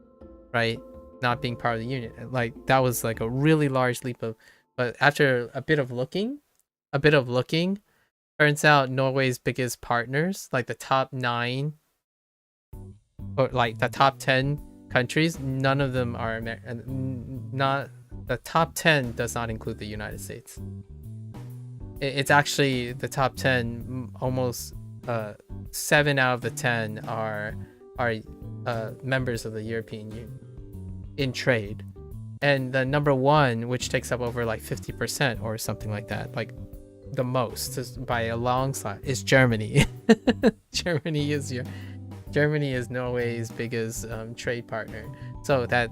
right? Not being part of the union. Like, that was like a really large leap of, but after a bit of looking, turns out Norway's biggest partners, like the top 9 or like the top 10 countries, none of them are not the top 10 does not include the United States. It's actually the top 10, almost 7 out of the 10 are members of the European Union in trade, and the number 1, which takes up over like 50% or something like that, like the most by a long shot, is Germany. Germany is Norway's biggest trade partner. So that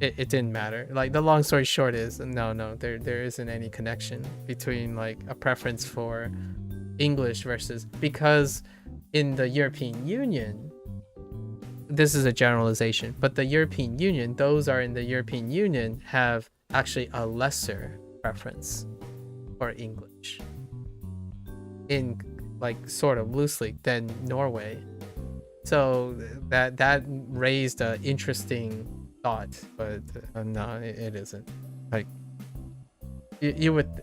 it didn't matter. Like, the long story short is no, there isn't any connection between like a preference for English versus, because in the European Union, this is a generalization, but the European Union, those are in the European Union have actually a lesser preference for English, in like sort of loosely, than Norway. So that raised an interesting thought, but no, it isn't. Like, you would,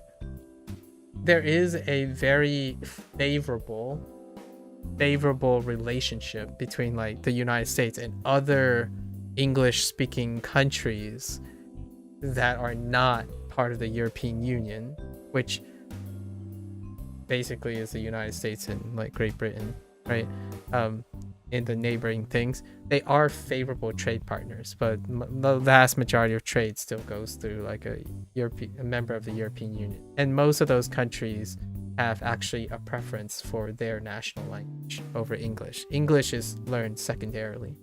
there is a very favorable relationship between like the United States and other English speaking countries that are not part of the European Union, which basically is the United States and like Great Britain, right? In the neighboring things, they are favorable trade partners, but the vast majority of trade still goes through like a member of the European Union, and most of those countries have actually a preference for their national language over English. English is learned secondarily.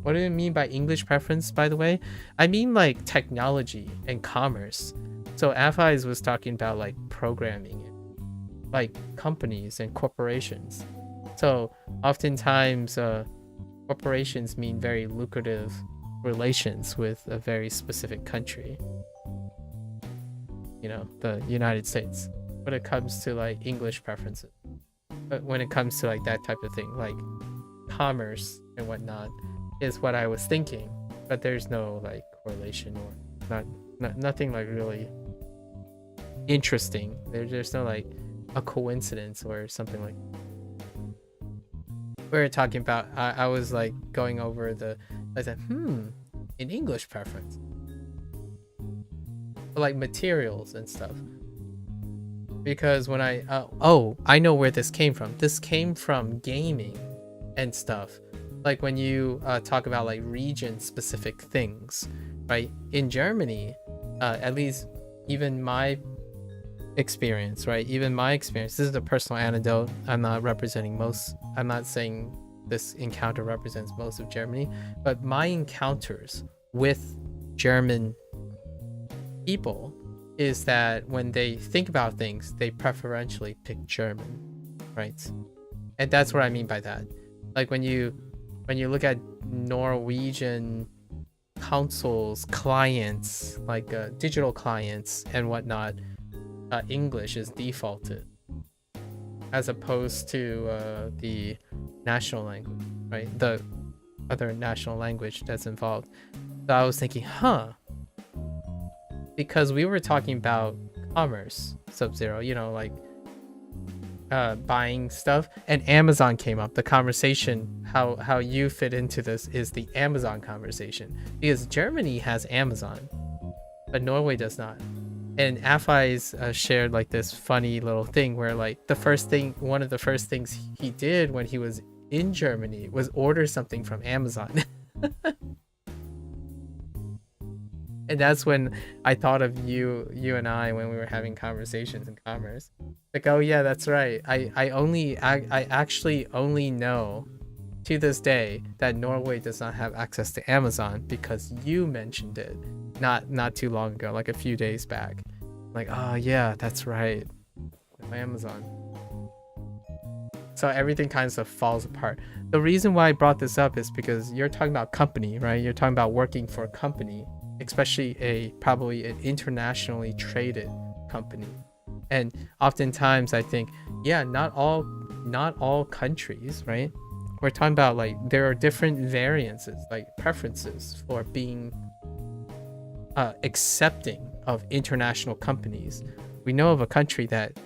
What do you mean by English preference, by the way? I mean like technology and commerce. So Afis was talking about like programming, like companies and corporations. So oftentimes corporations mean very lucrative relations with a very specific country, the United States, when it comes to like English preferences. But when it comes to like that type of thing, like commerce and whatnot, is what I was thinking, but there's no like correlation or nothing like really interesting. There's no like a coincidence or something like. We were talking about, I was like going over I said, in English preference, like materials and stuff, because when I know where this came from. This came from gaming and stuff. Like when you talk about like region specific things, right? In Germany, at least even my experience, right? This is a personal anecdote. I'm not saying this encounter represents most of Germany, but my encounters with German people is that when they think about things, they preferentially pick German, right? And that's what I mean by that. Like when you look at Norwegian consoles, clients, like digital clients and whatnot, English is defaulted as opposed to the national language, right? The other national language that's involved. So I was thinking, because we were talking about commerce, Sub-Zero, like buying stuff, and Amazon came up. The conversation, how you fit into this is the Amazon conversation, because Germany has Amazon, but Norway does not. And Afai's shared like this funny little thing where like one of the first things he did when he was in Germany was order something from Amazon. And that's when I thought of you and I when we were having conversations in commerce. Like, oh yeah, that's right. I actually only know to this day that Norway does not have access to Amazon because you mentioned it not too long ago, like a few days back. Like, oh yeah, that's right. Amazon. So everything kind of falls apart. The reason why I brought this up is because you're talking about company, right? You're talking about working for a company, especially probably an internationally traded company. And oftentimes I think, yeah, not all countries, right? We're talking about like there are different variances, like preferences for being accepting of international companies. We know of a country that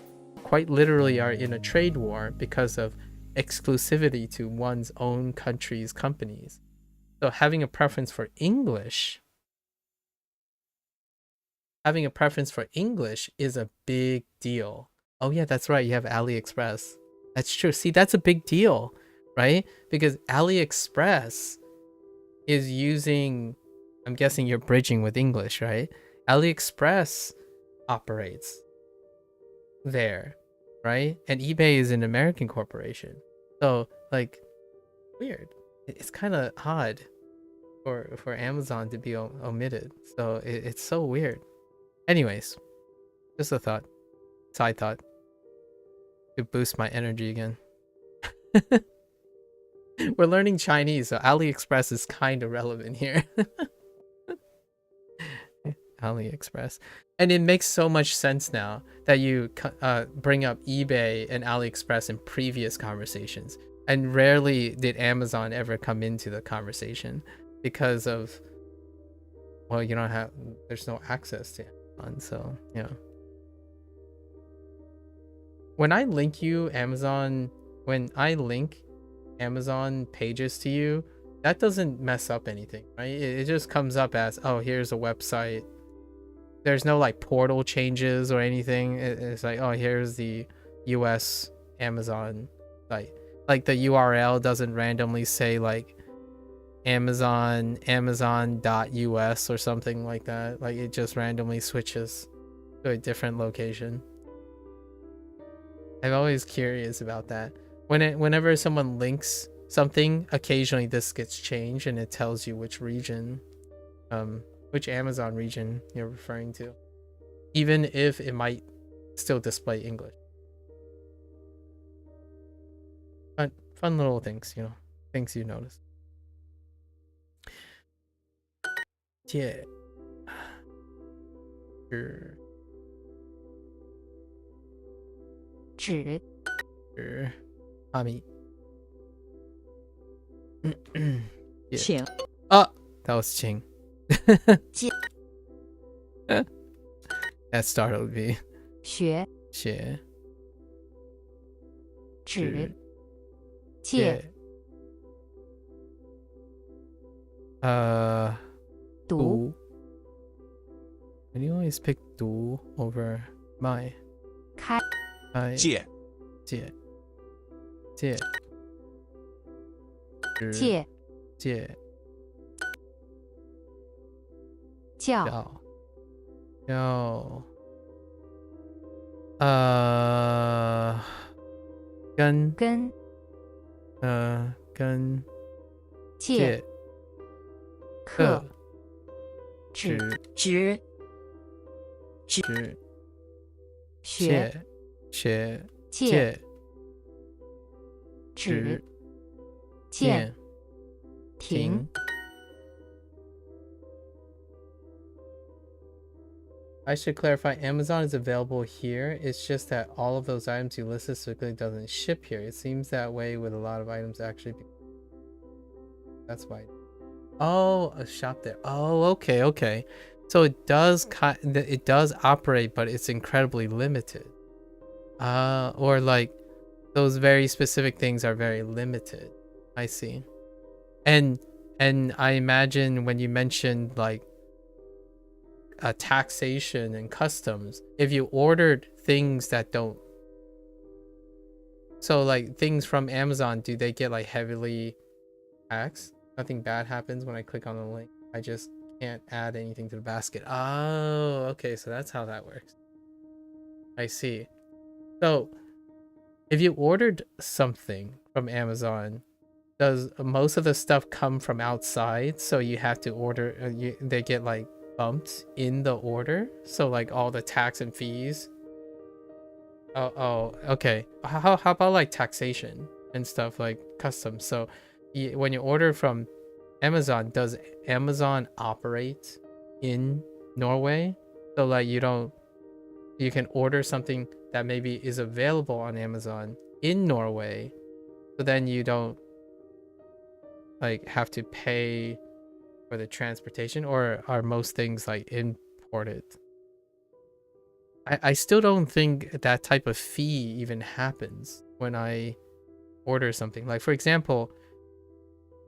quite literally are in a trade war because of exclusivity to one's own country's companies. So having a preference for English is a big deal. Oh yeah, that's right. You have AliExpress. That's true. See, that's a big deal, right? Because AliExpress is using, I'm guessing you're bridging with English, right? AliExpress operates there, right? And eBay is an American corporation. So like, weird. It's kind of odd for Amazon to be omitted. So it's so weird. Anyways, just a thought. Side thought. To boost my energy again. We're learning Chinese, so AliExpress is kind of relevant here. AliExpress. And it makes so much sense now that you bring up eBay and AliExpress in previous conversations. And rarely did Amazon ever come into the conversation because of, well, there's no access to Amazon, so yeah. When I link Amazon pages to you, that doesn't mess up anything, right? It just comes up as, oh, here's a website. There's no like portal changes or anything. It's like, oh, here's the US Amazon site. Like the URL doesn't randomly say like amazon.us or something like that. Like it just randomly switches to a different location. I'm always curious about that. Whenever someone links something, occasionally this gets changed and it tells you which region, which Amazon region you're referring to, even if it might still display English. Fun little things, things you notice. Yeah. Sure. 纸 Sure. Ami. Yeah. 请 That was Ching. 借 That startled me. 学 Share. 纸借 读 And you always pick do over my. 开 借 借 借 借 叫 叫跟跟跟借课纸直直学学借直见停停 I should clarify, Amazon is available here. It's just that all of those items you listed specifically doesn't ship here. It seems that way with a lot of items actually. That's why. Oh, a shop there. Oh, okay. So it does operate, but it's incredibly limited. Or like those very specific things are very limited. I see. And I imagine when you mentioned like taxation and customs if you ordered things that don't. So like things from Amazon, do they get like heavily taxed? Nothing bad happens when I click on the link. I just can't add anything to the basket. Oh, okay, so that's how that works. I see. So if you ordered something from Amazon, does most of the stuff come from outside? So you have to order, they get like bumped in the order? So like all the tax and fees? Oh, okay. How about like taxation and stuff like customs? So when you order from Amazon, does Amazon operate in Norway? So like you can order something that maybe is available on Amazon in Norway, so then you don't like have to pay for the transportation, or are most things like imported? I still don't think that type of fee even happens when I order something. Like for example,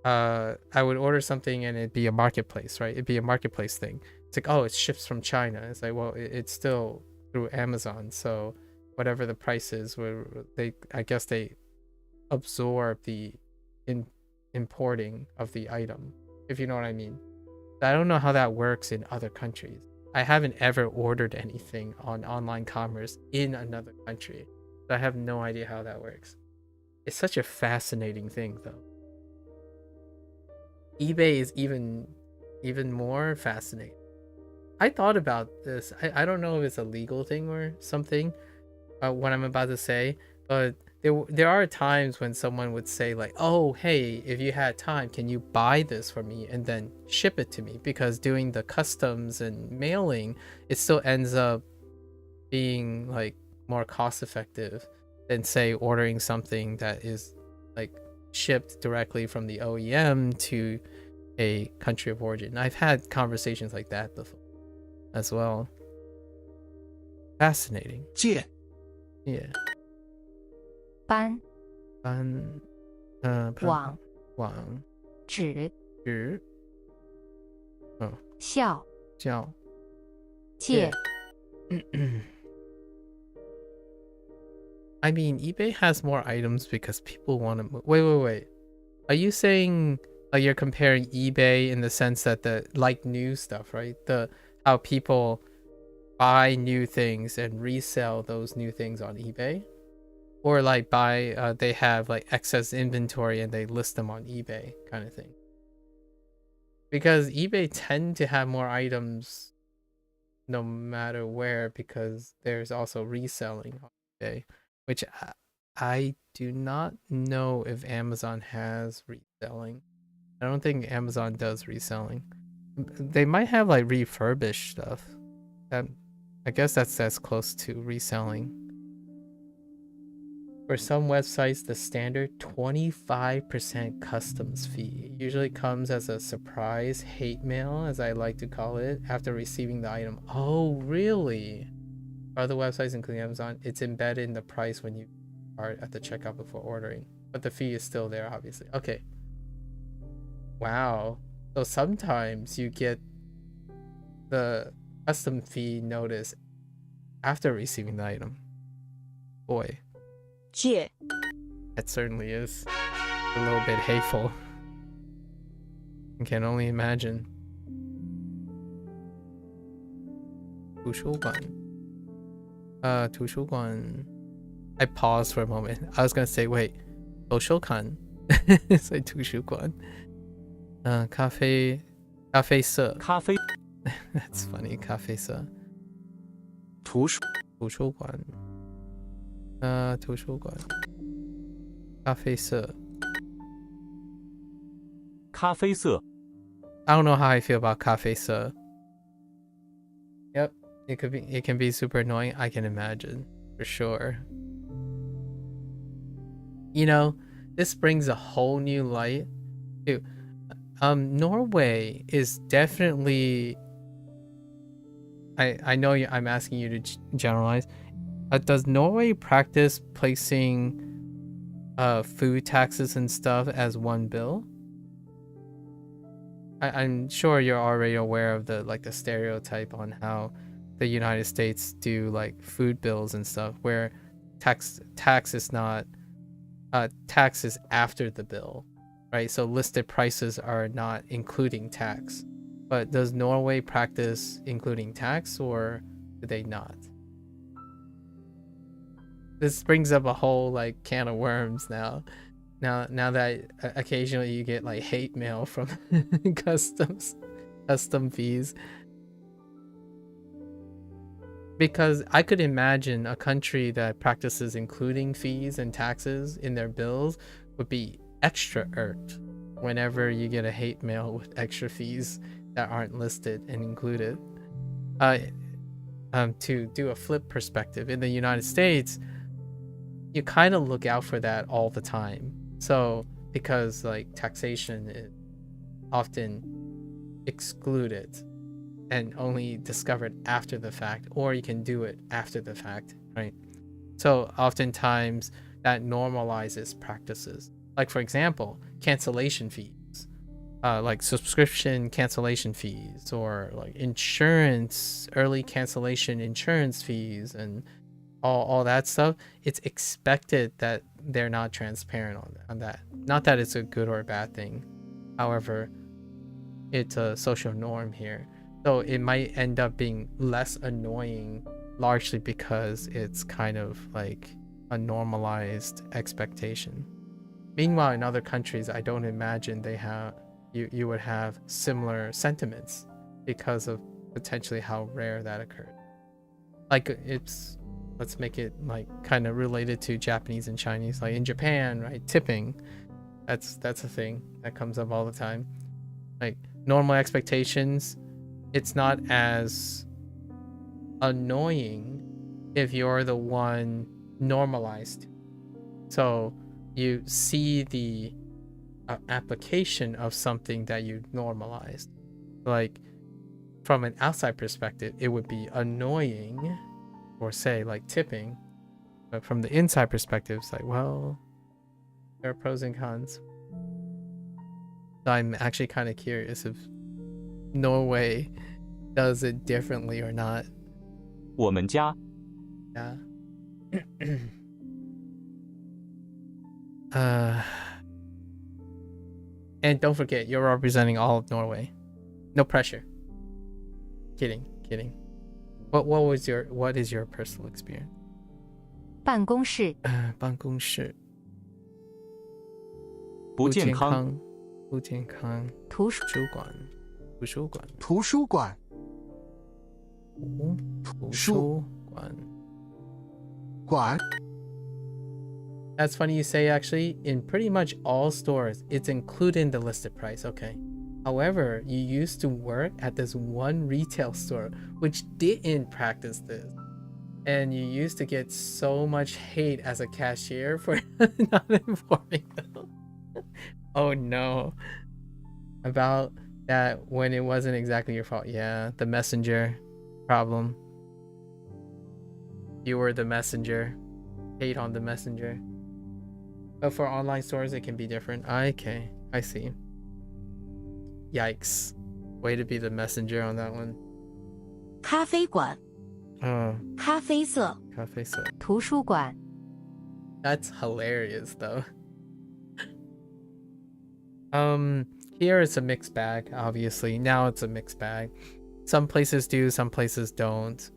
I would order something and it'd be a marketplace, right? It'd be a marketplace thing. It's like, oh, it ships from China. It's like, well, it's still through Amazon, so whatever the price is, I guess they absorb the importing of the item, if you know what I mean. I don't know how that works in other countries. I haven't ever ordered anything on online commerce in another country, so I have no idea how that works. It's such a fascinating thing, though. eBay is even more fascinating. I thought about this. I don't know if it's a legal thing or something, what I'm about to say, but there are times when someone would say like, oh, hey, if you had time, can you buy this for me and then ship it to me? Because doing the customs and mailing, it still ends up being like more cost effective than say ordering something that is like shipped directly from the OEM to a country of origin. I've had conversations like that before as well. Fascinating. Yeah.班网指哦校叫借 I mean, eBay has more items because people want to move. Wait. Are you saying like you're comparing eBay in the sense that the like new stuff, right? How people buy new things and resell those new things on eBay? Or like they have like excess inventory and they list them on eBay kind of thing? Because eBay tend to have more items no matter where, because there's also reselling on eBay, which I do not know if Amazon has reselling. I don't think Amazon does reselling. They might have like refurbished stuff. I guess that's as close to reselling. For some websites, the standard 25% customs fee usually comes as a surprise hate mail, as I like to call it, after receiving the item. Oh, really? For other websites, including Amazon, it's embedded in the price when you are at the checkout before ordering, but the fee is still there, obviously. Okay. Wow. So sometimes you get the custom fee notice after receiving the item. Boy. 借 That certainly is a little bit hateful. I can only imagine. 图书馆. 图书馆. I paused for a moment. I was gonna say, wait, 图书馆. It's like 图书馆. 咖啡社. That's funny. 咖啡社. 图书馆. 图书馆. 咖啡社. 咖啡色. I don't know how I feel about 咖啡社. Yep, it can be super annoying. I can imagine, for sure. You know, this brings a whole new light to Norway is definitely, I know I'm asking you to generalize. Does Norway practice placing food taxes and stuff as one bill? I'm sure you're already aware of the stereotype on how the United States do like food bills and stuff, where tax is not tax is after the bill, right? So listed prices are not including tax. But does Norway practice including tax, or do they not? This brings up a whole like can of worms now. Now that occasionally you get like hate mail from custom fees. Because I could imagine a country that practices including fees and taxes in their bills would be extra irked whenever you get a hate mail with extra fees that aren't listed and included. To do a flip perspective, in the United States, you kind of look out for that all the time. So because like taxation is often excluded and only discovered after the fact, or you can do it after the fact, right? So oftentimes that normalizes practices. Like for example, cancellation fees, like subscription cancellation fees, or like insurance, early cancellation insurance fees, and all that stuff. It's expected that they're not transparent on that. Not that it's a good or a bad thing. However, it's a social norm here. So it might end up being less annoying, largely because it's kind of like a normalized expectation. Meanwhile, in other countries, I don't imagine they have you would have similar sentiments because of potentially how rare that occurred. Like let's make it like kind of related to Japanese and Chinese. Like in Japan, right? Tipping, that's a thing that comes up all the time. Like normal expectations, it's not as annoying if you're the one normalized. So you see the application of something that you normalized. Like from an outside perspective, it would be annoying, or say like tipping, but from the inside perspective, it's like, well, there are pros and cons. So I'm actually kind of curious if Norway does it differently or not. 我们家 Yeah. And don't forget, you're representing all of Norway. No pressure. Kidding. What is your personal experience? 办公室办公室不健康不健康图书馆图书馆图书馆图书馆馆 That's funny you say. Actually, in pretty much all stores, it's included in the listed price. Okay. However, you used to work at this one retail store which didn't practice this, and you used to get so much hate as a cashier for not informing them. Oh no. About that when it wasn't exactly your fault. Yeah, the messenger problem. You were the messenger. Hate on the messenger. But for online stores, it can be different. Okay, I see. Yikes. Way to be the messenger on that one. 咖啡馆 咖啡色 图书馆 That's hilarious though. Here it's a mixed bag, obviously. Now it's a mixed bag. Some places do, some places don't.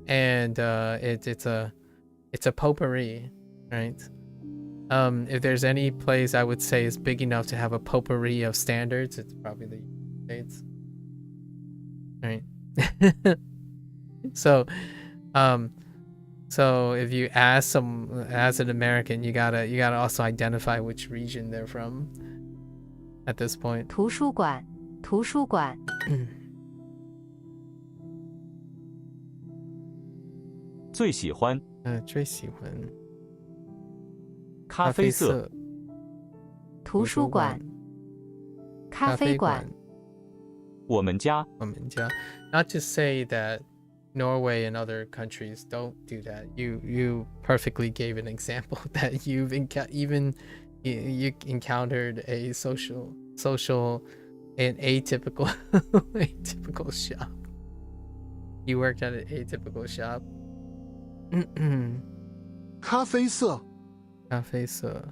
And it's a potpourri, right? If there's any place I would say is big enough to have a potpourri of standards, it's probably the United States, right? So if you ask as an American, you gotta also identify which region they're from at this point. 图书馆最喜欢咖啡色图书馆咖啡馆我们家 Not to say that Norway and other countries don't do that. You perfectly gave an example that you've you encountered a social An atypical atypical shop. You worked at an atypical shop. 咖啡色 咖啡色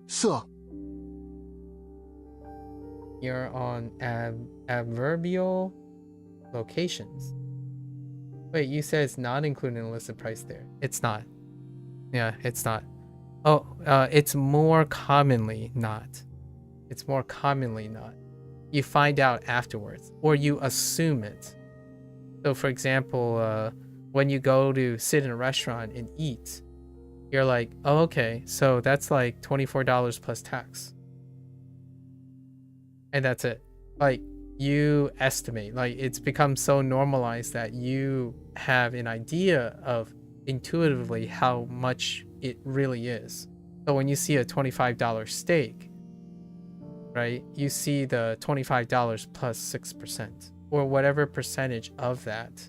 色 You're on adverbial locations. Wait, you said it's not included in the listed price there. It's not. Yeah, it's not. Oh, it's more commonly not. It's more commonly not. You find out afterwards, or you assume it. So for example, when you go to sit in a restaurant and eat, you're like, oh, okay, so that's like $24 plus tax. And that's it. Like, you estimate. Like, it's become so normalized that you have an idea of intuitively how much it really is. So when you see a $25 steak, right, you see the $25 plus 6% or whatever percentage of that.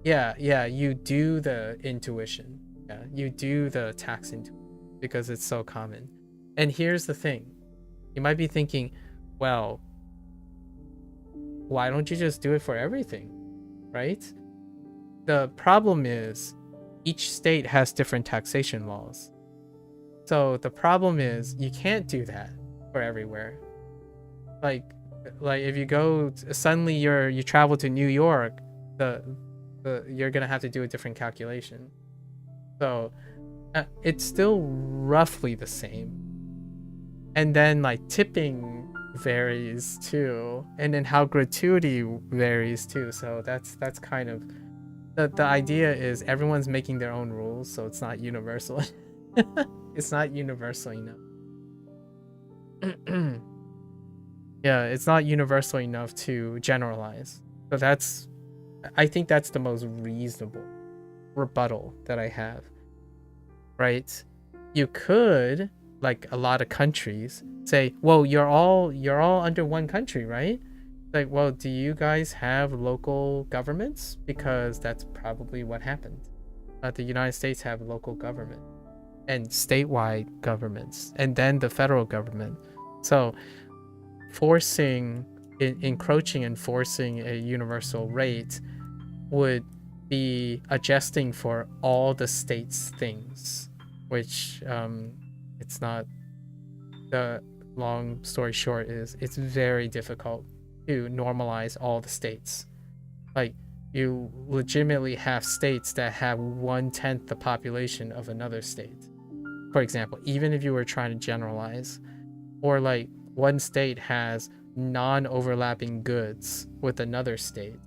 Yeah, you do the intuition. Yeah, you do the tax intuition because it's so common. And here's the thing. You might be thinking, well, why don't you just do it for everything, right? The problem is each state has different taxation laws. So the problem is you can't do that for everywhere. Like if you go suddenly you travel to New York, you're gonna have to do a different calculation. So it's still roughly the same. And then like tipping varies too, and then how gratuity varies too. So that's kind of the idea is everyone's making their own rules, so it's not universal. It's not universal enough. Yeah, it's not universal enough to generalize. So I think that's the most reasonable rebuttal that I have, right? You could, like a lot of countries, say, well, you're all under one country, right? Like, well, do you guys have local governments? Because that's probably what happened. The United States have local government and statewide governments, and then the federal government. So encroaching and forcing a universal rate would be adjusting for all the states' things, which it's not. The long story short is it's very difficult to normalize all the states. Like, you legitimately have states that have 1/10 the population of another state, for example, even if you were trying to generalize. Or like one state has non-overlapping goods with another state.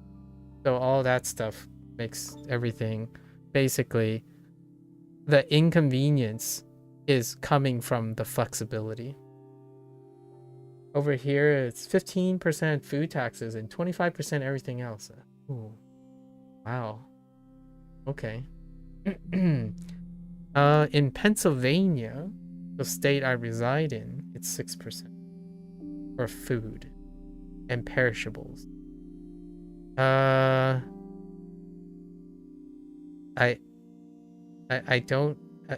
So all that stuff makes everything, basically the inconvenience is coming from the flexibility. Over here it's 15% food taxes and 25% everything else. Ooh. Wow. Okay. In Pennsylvania, the state I reside in, it's 6% for food and perishables. I don't.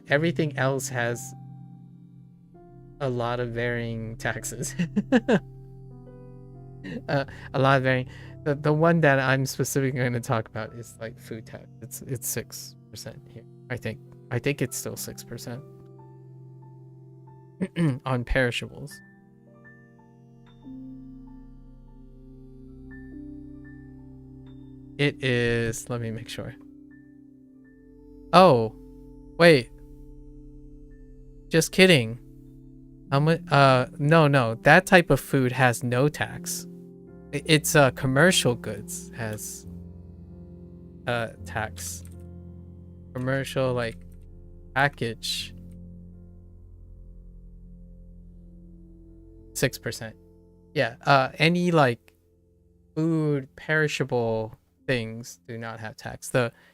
Everything else has a lot of varying taxes. A lot of varying. The one that I'm specifically going to talk about is like food tax. It's 6% here. I think it's still 6% on perishables. It is. Let me make sure. Oh, wait. Just kidding. How much? No. That type of food has no tax. It's commercial goods has tax. Commercial, like package, 6%. Yeah. Any like food perishable things do not have tax.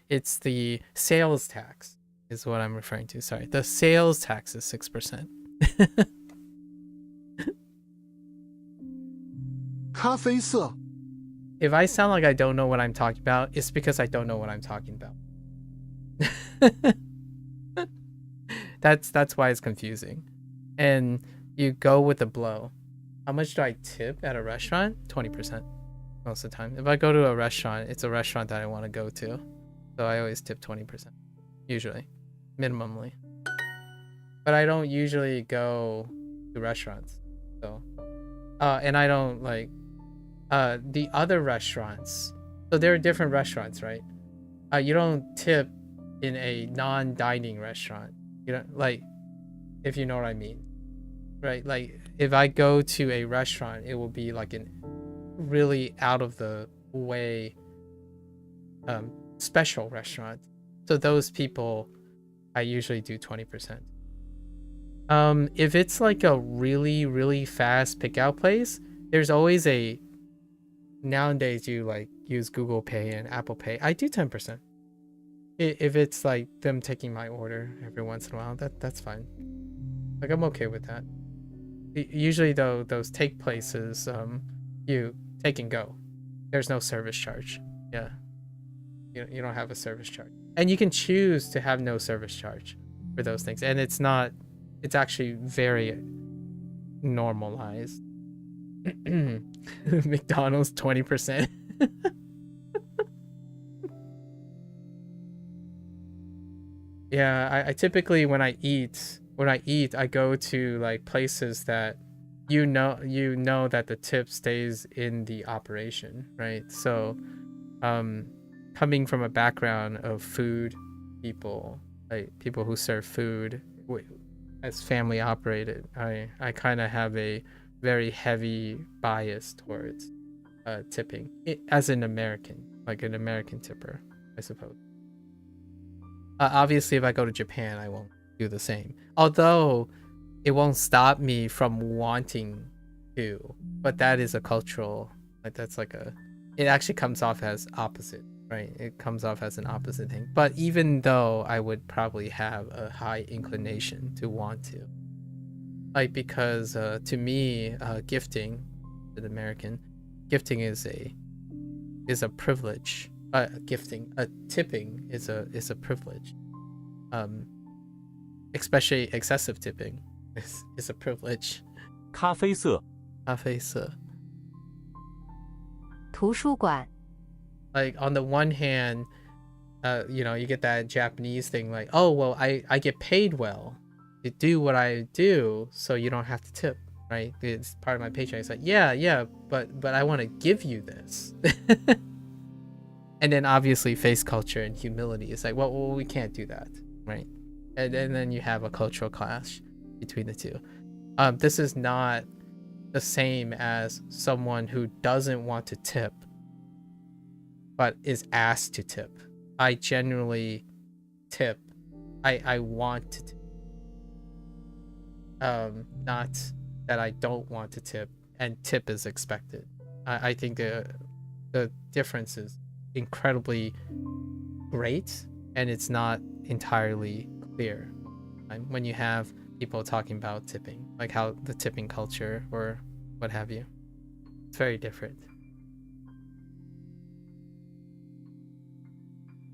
It's the sales tax is what I'm referring to. Sorry, the sales tax is 6%. 咖啡色 If I sound like I don't know what I'm talking about, it's because I don't know what I'm talking about. That's why it's confusing. And You go with the blow. How much do I tip at a restaurant? 20% most of the time. If I go to a restaurant, it's a restaurant that I want to go to. So I always tip 20%. Usually. Minimally. But I don't usually go to restaurants. So and I don't like the other restaurants. So there are different restaurants, right? You don't tip in a non-dining restaurant. You know, like, if you know what I mean. Right? Like, if I go to a restaurant, it will be like an really out of the way special restaurant. So those people, I usually do 20%. If it's like a really, really fast pickout place, there's always a, nowadays you like use Google Pay and Apple Pay. I do 10%. If it's like them taking my order every once in a while, that's fine. Like, I'm okay with that. Usually though, those take places, you take and go. There's no service charge. Yeah. You don't have a service charge. And you can choose to have no service charge for those things. And it's actually very normalized. McDonald's 20%. Yeah, I typically when I eat, I go to like places that you know that the tip stays in the operation, right? So coming from a background of food people, like people who serve food as family operated, I kind of have a very heavy bias towards tipping as an American, like an American tipper, I suppose. Obviously, if I go to Japan, I won't do the same. Although it won't stop me from wanting to, but that is a cultural, like that's like it actually comes off as opposite, right? It comes off as an opposite thing. But even though I would probably have a high inclination to want to, like, because to me, gifting, an American, gifting is a privilege. Tipping is a privilege. Especially excessive tipping is a privilege. 咖啡色 图书馆 Like, on the one hand, you get that Japanese thing like, oh, well, I get paid well to do what I do, so you don't have to tip, right? It's part of my paycheck. It's like, yeah, but I want to give you this. And then obviously face culture and humility is like, well, we can't do that, right? And then you have a cultural clash between the two. This is not the same as someone who doesn't want to tip but is asked to tip. I generally tip. I want to tip. Not that I don't want to tip and tip is expected. I think the difference is incredibly great, and it's not entirely clear when you have people talking about tipping, like how the tipping culture or what have you. It's very different.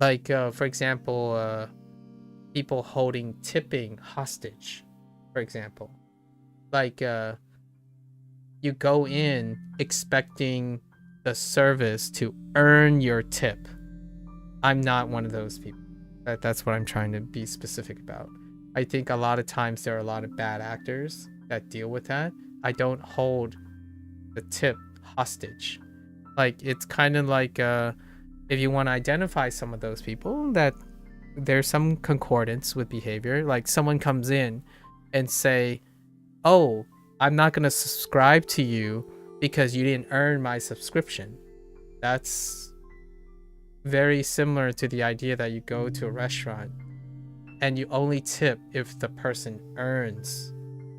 Like, for example, people holding tipping hostage, for example. Like, you go in expecting the service to earn your tip. I'm not one of those people. That's what I'm trying to be specific about. I think a lot of times there are a lot of bad actors that deal with that. I don't hold the tip hostage. Like, it's kind of like if you want to identify some of those people, that there's some concordance with behavior. Like, someone comes in and say, oh, I'm not going to subscribe to you because you didn't earn my subscription. That's very similar to the idea that you go to a restaurant and you only tip if the person earns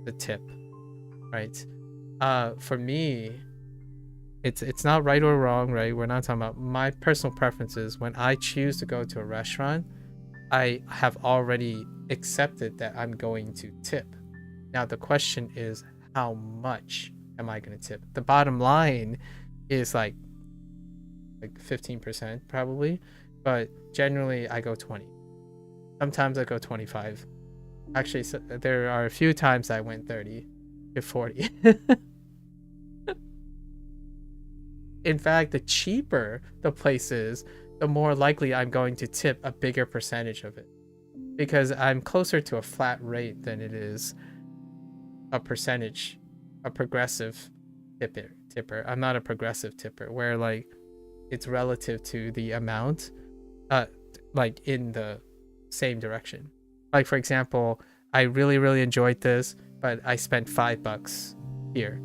the tip, right? For me, it's not right or wrong, right? We're not talking about my personal preferences. When I choose to go to a restaurant, I have already accepted that I'm going to tip. Now the question is, how much am I going to tip? The bottom line is like 15% probably, but generally I go 20. Sometimes I go 25. Actually, there are a few times I went 30. to 40. In fact, the cheaper the place is, the more likely I'm going to tip a bigger percentage of it, because I'm closer to a flat rate than it is a percentage, a progressive tipper. I'm not a progressive tipper where like it's relative to the amount, like in the same direction. Like for example, I really enjoyed this, but I spent $5 here,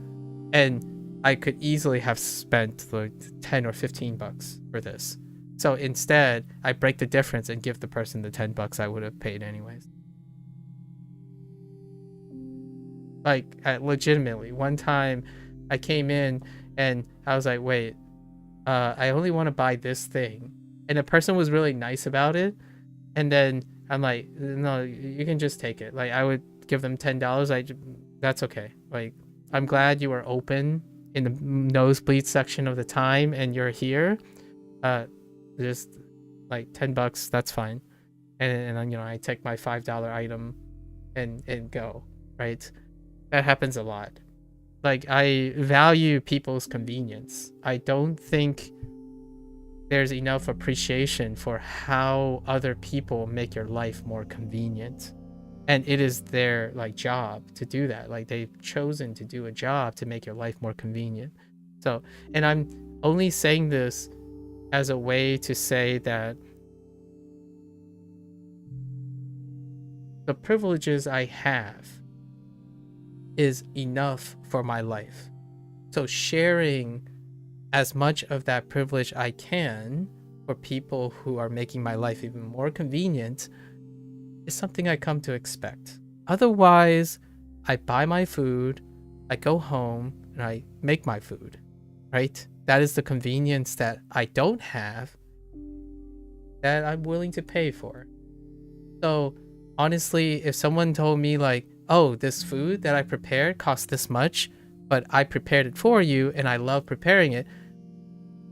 and I could easily have spent like 10 or 15 bucks for this. So instead, I break the difference and give the person the 10 bucks I would have paid anyways. Like, legitimately, one time I came in and I was like, wait, I only want to buy this thing. And the person was really nice about it. And then I'm like, no, you can just take it. Like, I would give them $10. That's okay. Like, I'm glad you were open in the nosebleed section of the time and you're here. Just like 10 bucks, that's fine. And you know, I take my $5 item and go, right? That happens a lot. Like, I value people's convenience. I don't think there's enough appreciation for how other people make your life more convenient. And it is their like job to do that. Like, they've chosen to do a job to make your life more convenient. So, and I'm only saying this as a way to say that the privileges I have is enough for my life. So sharing as much of that privilege I can for people who are making my life even more convenient is something I come to expect. Otherwise, I buy my food, I go home, and I make my food, right? That is the convenience that I don't have that I'm willing to pay for. So honestly, if someone told me like, oh, this food that I prepared costs this much, but I prepared it for you and I love preparing it,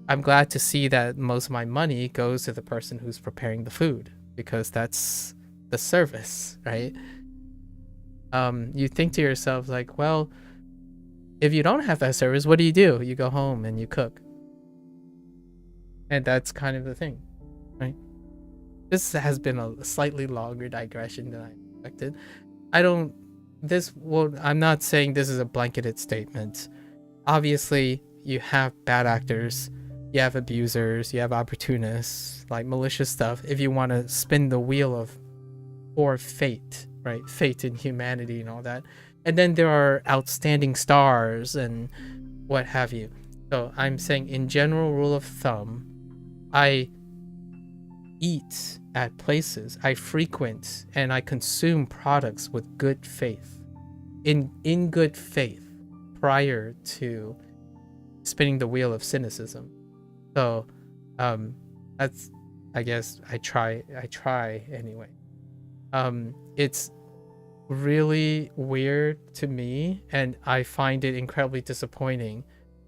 I'm glad to see that most of my money goes to the person who's preparing the food, because that's the service, right? You think to yourself like, well, if you don't have that service, what do? You go home and you cook. And that's kind of the thing, right? This has been a slightly longer digression than I expected. I'm not saying this is a blanketed statement. Obviously, you have bad actors, you have abusers, you have opportunists, like malicious stuff, if you want to spin the wheel of or fate, right? Fate in humanity and all that. And then there are outstanding stars and what have you. So I'm saying, in general rule of thumb, I eat at places, I frequent and I consume products with good faith, in good faith, prior to spinning the wheel of cynicism. So that's, I guess, I try anyway. It's really weird to me, and I find it incredibly disappointing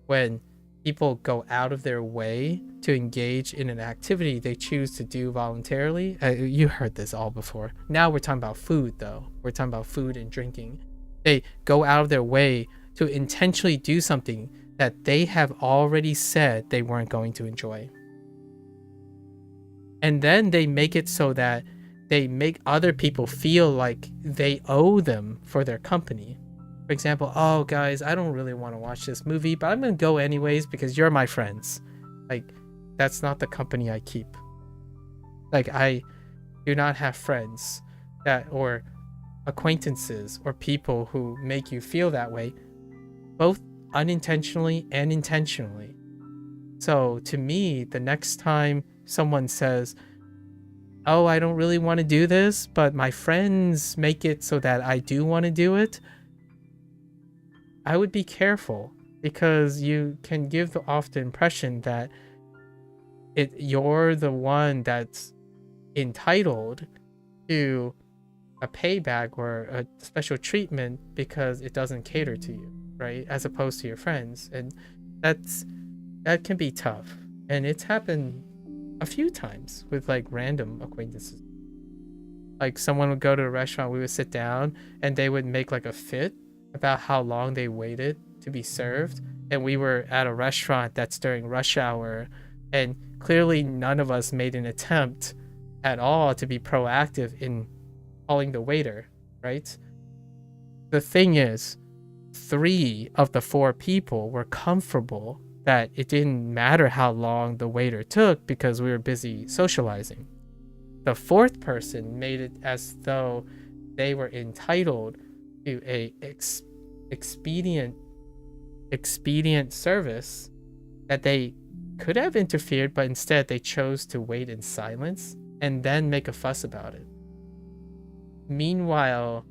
when people go out of their way to engage in an activity they choose to do voluntarily. You heard this all before. Now we're talking about food, though. We're talking about food and drinking. They go out of their way to intentionally do something that they have already said they weren't going to enjoy. And then they make it so that they make other people feel like they owe them for their company. For example, oh guys, I don't really want to watch this movie, but I'm going to go anyways because you're my friends. Like, that's not the company I keep. Like, I do not have friends that, or acquaintances or people who make you feel that way, both unintentionally and intentionally. So to me, the next time someone says, oh, I don't really want to do this, but my friends make it so that I do want to do it, I would be careful, because you can give off the impression that you're the one that's entitled to a payback or a special treatment because it doesn't cater to you, right? As opposed to your friends. And that can be tough. And it's happened a few times with like random acquaintances. Like, someone would go to a restaurant, we would sit down, and they would make like a fit about how long they waited to be served, and we were at a restaurant that's during rush hour, and clearly none of us made an attempt at all to be proactive in calling the waiter, right? The thing is, 3 of the 4 people were comfortable that it didn't matter how long the waiter took because we were busy socializing. The 4th person made it as though they were entitled to a expedient service, that they could have interfered, but instead they chose to wait in silence and then make a fuss about it. Meanwhile,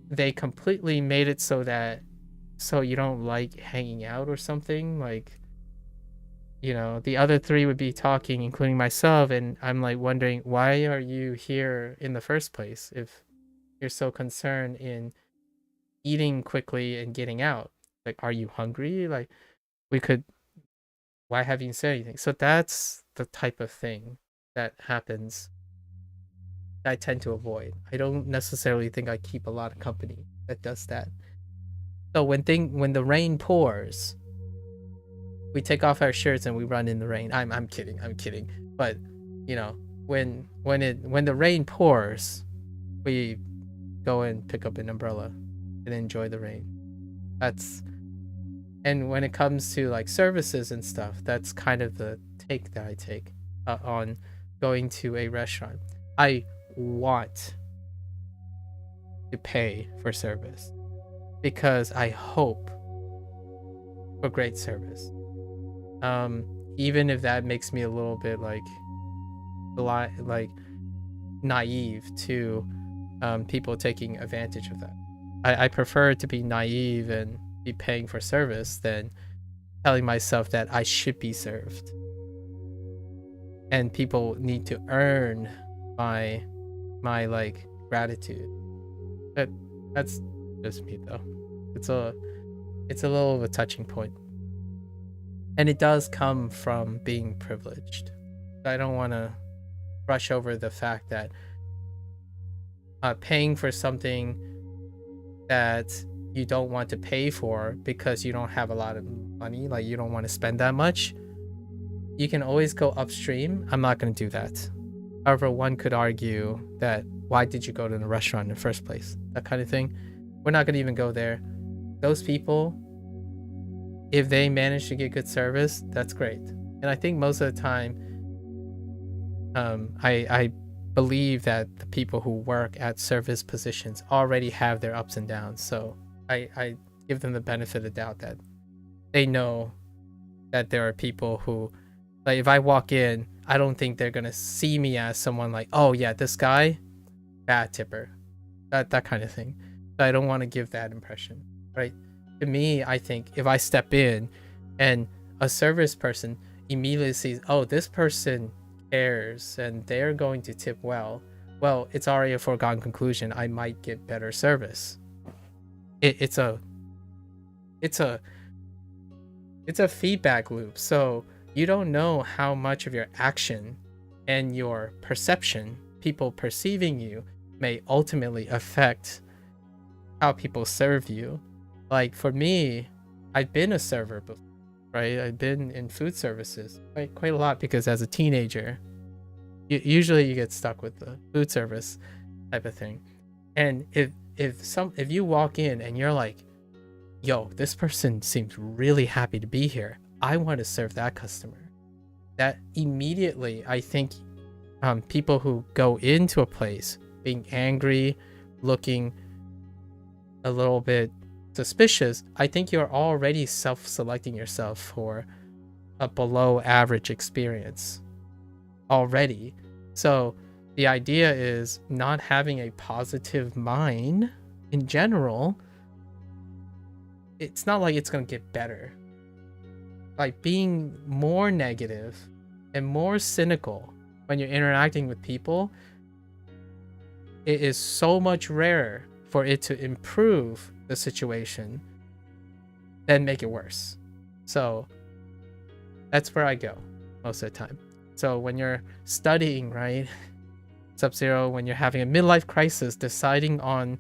they completely made it so you don't like hanging out or something. Like, you know, the other 3 would be talking, including myself, and I'm like wondering, why are you here in the first place if you're so concerned in eating quickly and getting out? Like, are you hungry? Like, why haven't you said anything? So that's the type of thing that happens that I tend to avoid. I don't necessarily think I keep a lot of company that does that. So when the rain pours, we take off our shirts and we run in the rain. I'm kidding. But you know, when the rain pours, we go and pick up an umbrella and enjoy the rain. And when it comes to like services and stuff, that's kind of the take that I take on going to a restaurant. I want to pay for service because I hope for great service. Even if that makes me a little bit like naive to people taking advantage of that. I prefer to be naive and be paying for service than telling myself that I should be served. And people need to earn my like gratitude. But that's just me though. It's a little of a touching point. And it does come from being privileged. I don't want to brush over the fact that paying for something that you don't want to pay for because you don't have a lot of money, like you don't want to spend that much, you can always go upstream. I'm not going to do that. However, one could argue that why did you go to the restaurant in the first place? That kind of thing. We're not going to even go there. Those people, if they manage to get good service, that's great. And I think most of the time, I believe that the people who work at service positions already have their ups and downs. So I give them the benefit of the doubt that they know that there are people who, like, if I walk in, I don't think they're gonna see me as someone like, oh yeah, this guy, bad tipper, that kind of thing. So I don't want to give that impression, right? To me, I think if I step in and a service person immediately sees, oh, this person cares and they're going to tip well, it's already a foregone conclusion I might get better service. It's a feedback loop. So you don't know how much of your action and your perception, people perceiving you, may ultimately affect how people serve you. Like for me, I've been a server before, right? I've been in food services quite a lot because as a teenager, usually you get stuck with the food service type of thing. And if you walk in and you're like, yo, this person seems really happy to be here, I want to serve that customer, that immediately, I think people who go into a place being angry, looking a little bit suspicious, I think you're already self-selecting yourself for a below average experience already. So the idea is not having a positive mind in general. It's not like it's going to get better. Like being more negative and more cynical when you're interacting with people, it is so much rarer for it to improve the situation than make it worse. So that's where I go most of the time. So when you're studying, right, Sub-Zero, when you're having a midlife crisis, deciding on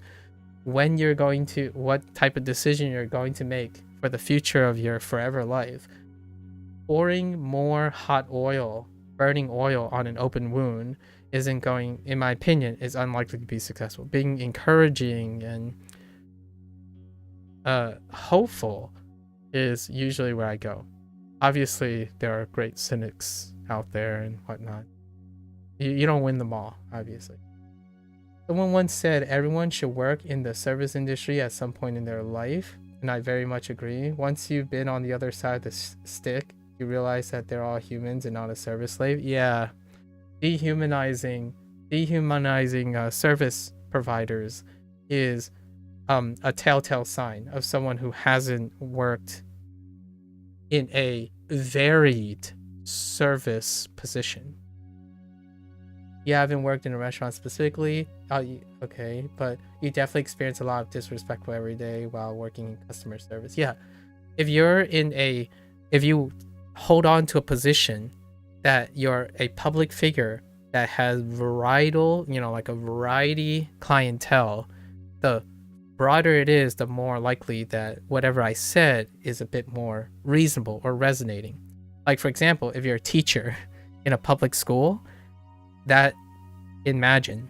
when you're going to, what type of decision you're going to make for the future of your forever life. Pouring more hot oil, burning oil on an open wound isn't going, in my opinion, is unlikely to be successful. Being encouraging and hopeful is usually where I go. Obviously, there are great cynics out there and whatnot. You don't win them all, obviously. Someone once said everyone should work in the service industry at some point in their life, and I very much agree. Once you've been on the other side of the stick, you realize that they're all humans and not a service slave. Yeah, dehumanizing service providers is a telltale sign of someone who hasn't worked in a varied service position. You haven't worked in a restaurant specifically, okay, but you definitely experience a lot of disrespectful every day while working in customer service. Yeah, if you hold on to a position that you're a public figure that has varietal, like a variety clientele, the broader it is, the more likely that whatever I said is a bit more reasonable or resonating. Like, for example, if you're a teacher in a public school, that, imagine,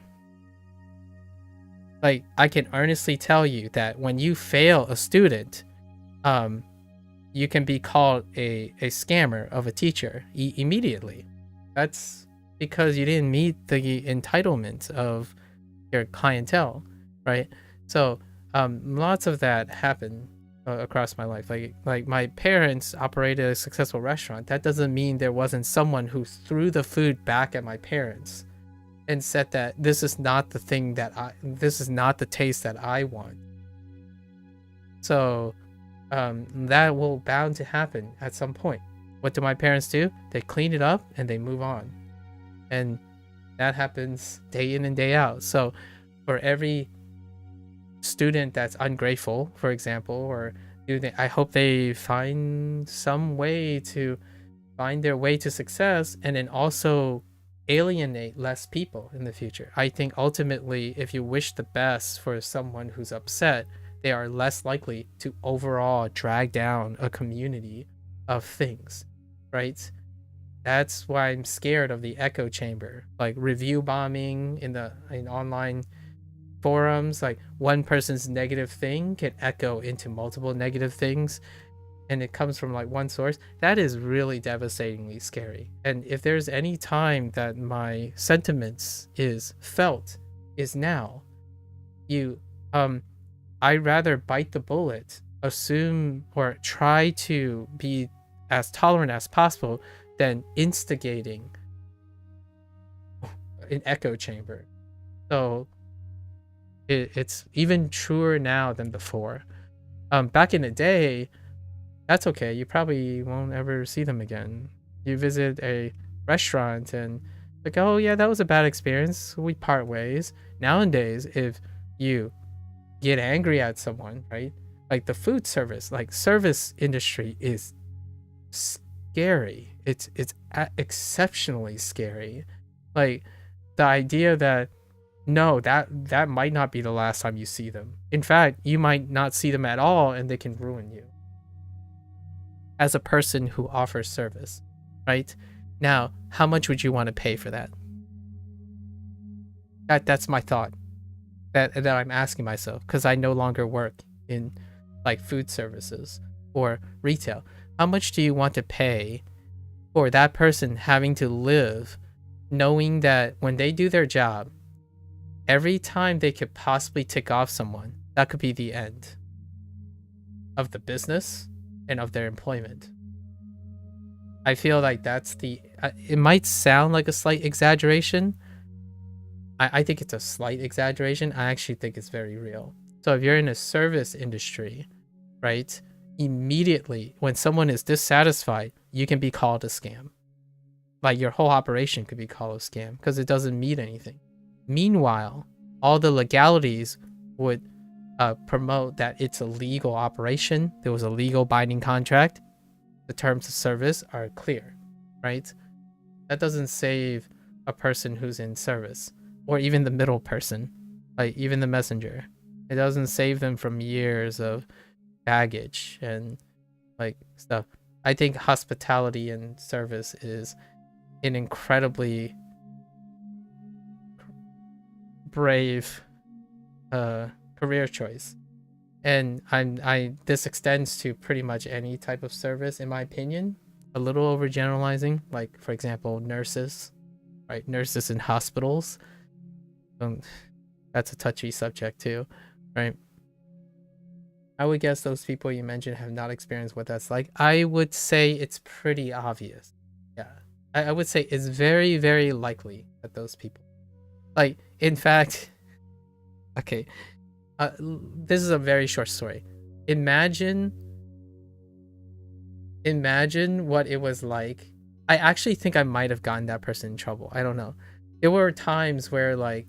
like, I can earnestly tell you that when you fail a student, you can be called a scammer of a teacher immediately. That's because you didn't meet the entitlement of your clientele, right? So lots of that happened across my life. Like my parents operated a successful restaurant. That doesn't mean there wasn't someone who threw the food back at my parents and said that this is not the thing this is not the taste that I want. So that will bound to happen at some point. What do my parents do? They clean it up and they move on. And that happens day in and day out. So for every student that's ungrateful, for example, or I hope they find some way to find their way to success and then also alienate less people in the future. I think ultimately, if you wish the best for someone who's upset, they are less likely to overall drag down a community of things, right? That's why I'm scared of the echo chamber, like review bombing in online forums. Like one person's negative thing can echo into multiple negative things, and it comes from like one source. That is really devastatingly scary. And if there's any time that my sentiments is felt, is now. I'd rather bite the bullet, assume or try to be as tolerant as possible than instigating an echo chamber. So it's even truer now than before. Back in the day, that's okay. You probably won't ever see them again. You visit a restaurant and like, oh yeah, that was a bad experience. We part ways. Nowadays, if you get angry at someone, right? Like the food service, like service industry is scary. It's exceptionally scary. Like the idea that no, that might not be the last time you see them. In fact, you might not see them at all and they can ruin you as a person who offers service, right? Now, how much would you want to pay for that? That's my thought that I'm asking myself, because I no longer work in like food services or retail. How much do you want to pay for that person having to live knowing that when they do their job, every time they could possibly tick off someone, that could be the end of the business and of their employment? I feel like that's it might sound like a slight exaggeration. I think it's a slight exaggeration. I actually think it's very real. So if you're in a service industry, right, immediately when someone is dissatisfied, you can be called a scam. Like your whole operation could be called a scam because it doesn't mean anything. Meanwhile, all the legalities would promote that it's a legal operation. There was a legal binding contract. The terms of service are clear, right? That doesn't save a person who's in service, or even the middle person, like even the messenger. It doesn't save them from years of baggage and like stuff. I think hospitality and service is an incredibly brave career choice. And this extends to pretty much any type of service, in my opinion. A little overgeneralizing, like for example, nurses, right? Nurses in hospitals. That's a touchy subject too, right? I would guess those people you mentioned have not experienced what that's like. I would say it's pretty obvious. Yeah, I would say it's very, very likely that those people, like, in fact, okay, this is a very short story. Imagine what it was like. I actually think I might have gotten that person in trouble. I don't know. There were times where like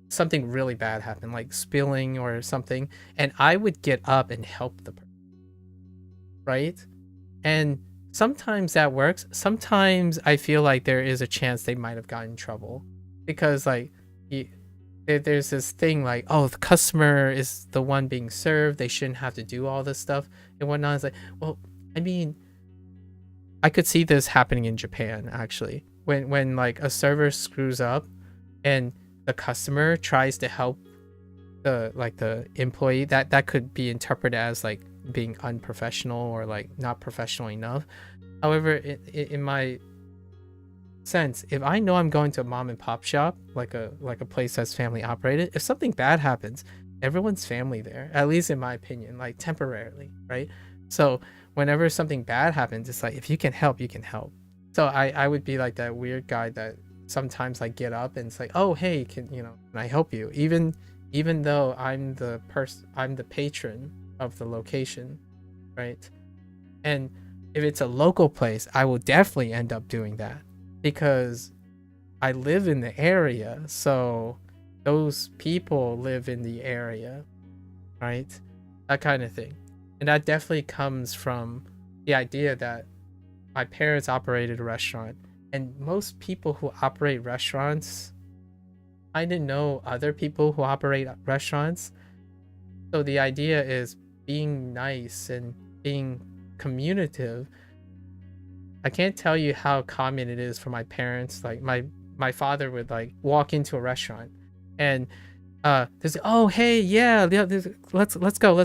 something really bad happened, like spilling or something, and I would get up and help the person, right? And sometimes that works. Sometimes I feel like there is a chance they might have gotten in trouble because like there's this thing like, oh, the customer is the one being served, they shouldn't have to do all this stuff and whatnot. It's like, well, I mean, I could see this happening in Japan actually, when like a server screws up and the customer tries to help the employee, that could be interpreted as like being unprofessional or like not professional enough. However, in my sense, if I know I'm going to a mom and pop shop, like a place that's family operated, if something bad happens, everyone's family there, at least in my opinion, like temporarily, right? So whenever something bad happens, it's like if you can help, you can help. So I would be like that weird guy that sometimes I get up and it's like, oh hey, can I help you, even though I'm the patron of the location, right? And if it's a local place, I will definitely end up doing that because I live in the area, so those people live in the area, right? That kind of thing. And that definitely comes from the idea that my parents operated a restaurant, and most people who operate restaurants, I didn't know other people who operate restaurants. So the idea is being nice and being communicative. I can't tell you how common it is for my parents. Like my father would like walk into a restaurant and there's, oh hey, yeah, let's go,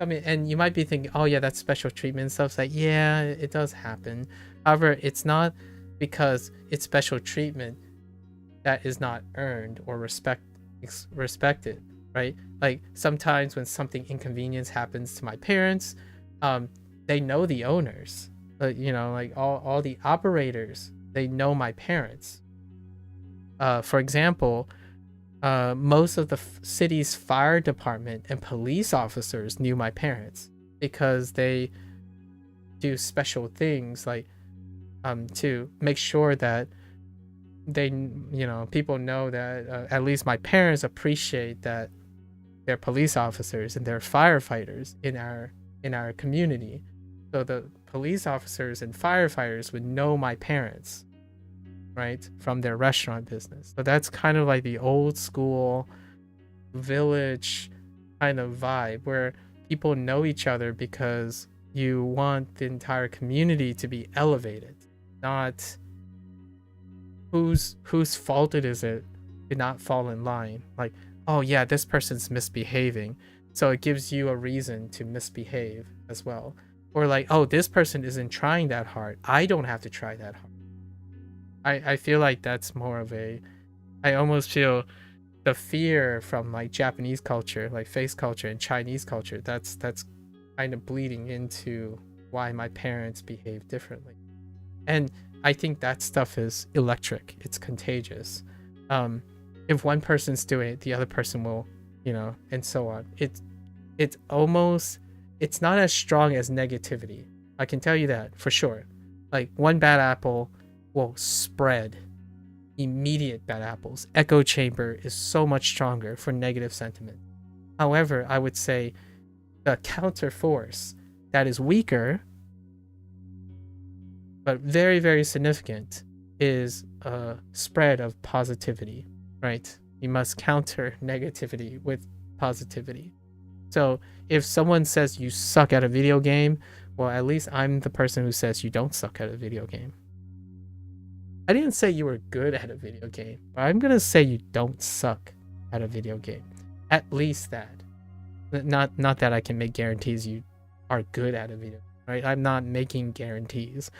come in. And you might be thinking, oh yeah, that's special treatment and stuff. It's like, yeah, it does happen. However, it's not because it's special treatment that is not earned or respected, right? Like sometimes when something inconvenience happens to my parents, they know the owners, like all the operators, they know my parents. For example, most of the city's fire department and police officers knew my parents because they do special things like to make sure that they, people know that at least my parents appreciate that they're police officers and they're firefighters in our community. So the police officers and firefighters would know my parents, right, from their restaurant business. So that's kind of like the old school village kind of vibe where people know each other because you want the entire community to be elevated, not whose fault it is it did not fall in line. Like, oh yeah, this person's misbehaving, so it gives you a reason to misbehave as well. Or like, oh, this person isn't trying that hard, I don't have to try that hard. I feel like that's more of I almost feel the fear from like Japanese culture, like face culture, and Chinese culture, that's kind of bleeding into why my parents behave differently. And I think that stuff is electric, it's contagious. If one person's doing it, the other person will, and so on. It's not as strong as negativity, I can tell you that for sure. Like one bad apple will spread, immediate bad apples. Echo chamber is so much stronger for negative sentiment. However, I would say the counter force that is weaker but very, very significant is a spread of positivity, right? You must counter negativity with positivity. So if someone says you suck at a video game, well, at least I'm the person who says you don't suck at a video game. I didn't say you were good at a video game, but I'm gonna say you don't suck at a video game. At least that. Not that I can make guarantees you are good at a video, right? I'm not making guarantees,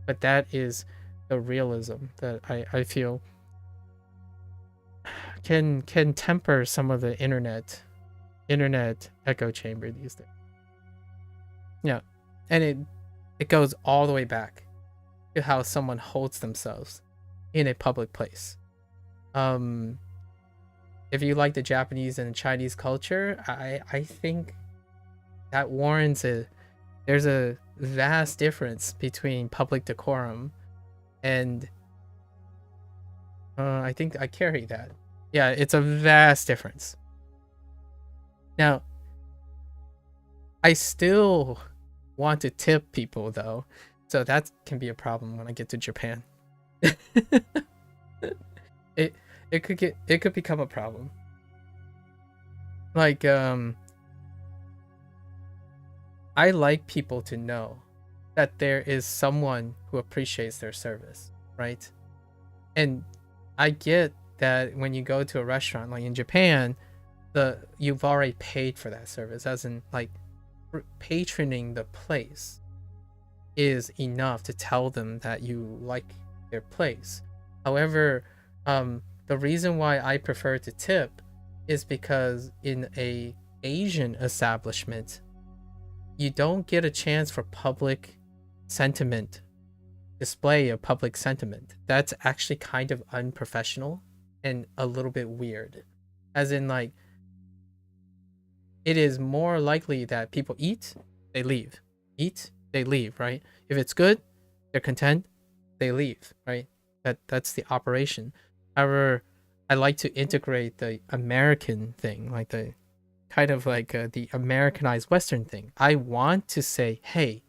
but that is the realism that I feel can temper some of the internet echo chamber these days. Yeah, and it goes all the way back to how someone holds themselves in a public place. If you like the Japanese and Chinese culture, I think that warrants there's a vast difference between public decorum and I think I carry that. Yeah, it's a vast difference. Now, I still want to tip people though, so that can be a problem when I get to Japan. It could become a problem. Like I like people to know that there is someone who appreciates their service, right? And I get that when you go to a restaurant, like in Japan, you've already paid for that service, as in like patroning the place is enough to tell them that you like their place. However, the reason why I prefer to tip is because in a Asian establishment, you don't get a chance for public sentiment, display of public sentiment. That's actually kind of unprofessional and a little bit weird. As in, like, it is more likely that people eat, they leave. Eat, they leave, right? If it's good, they're content, they leave, right? That's the operation. However, I like to integrate the American thing, like the kind of like the Americanized Western thing. I want to say, hey,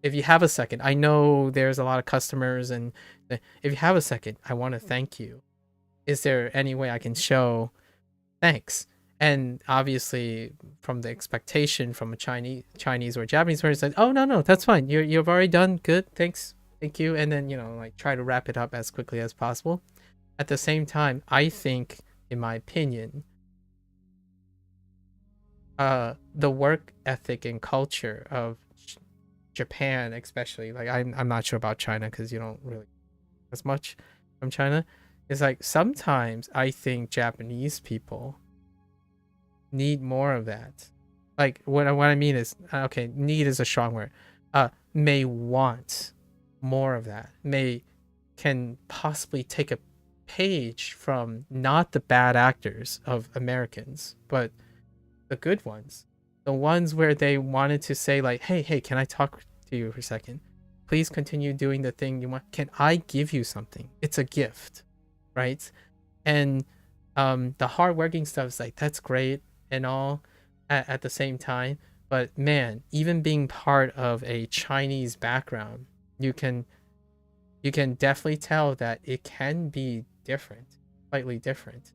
if you have a second, I know there's a lot of customers, and if you have a second, I want to thank you. Is there any way I can show thanks? And obviously, from the expectation from a Chinese or Japanese person, like, oh no, that's fine. You've already done good. Thanks, thank you. And then like try to wrap it up as quickly as possible. At the same time, I think, in my opinion, the work ethic and culture of Japan, especially, like I'm not sure about China because you don't really as much from China. Is like sometimes I think Japanese people need more of that. Like what I mean is, okay, need is a strong word. May want more of that. Can possibly take a page from not the bad actors of Americans, but the good ones. The ones where they wanted to say like, hey, can I talk to you for a second? Please continue doing the thing you want. Can I give you something? It's a gift, right? And the hardworking stuff is like, that's great and all at the same time. But man, even being part of a Chinese background, you can definitely tell that it can be different, slightly different.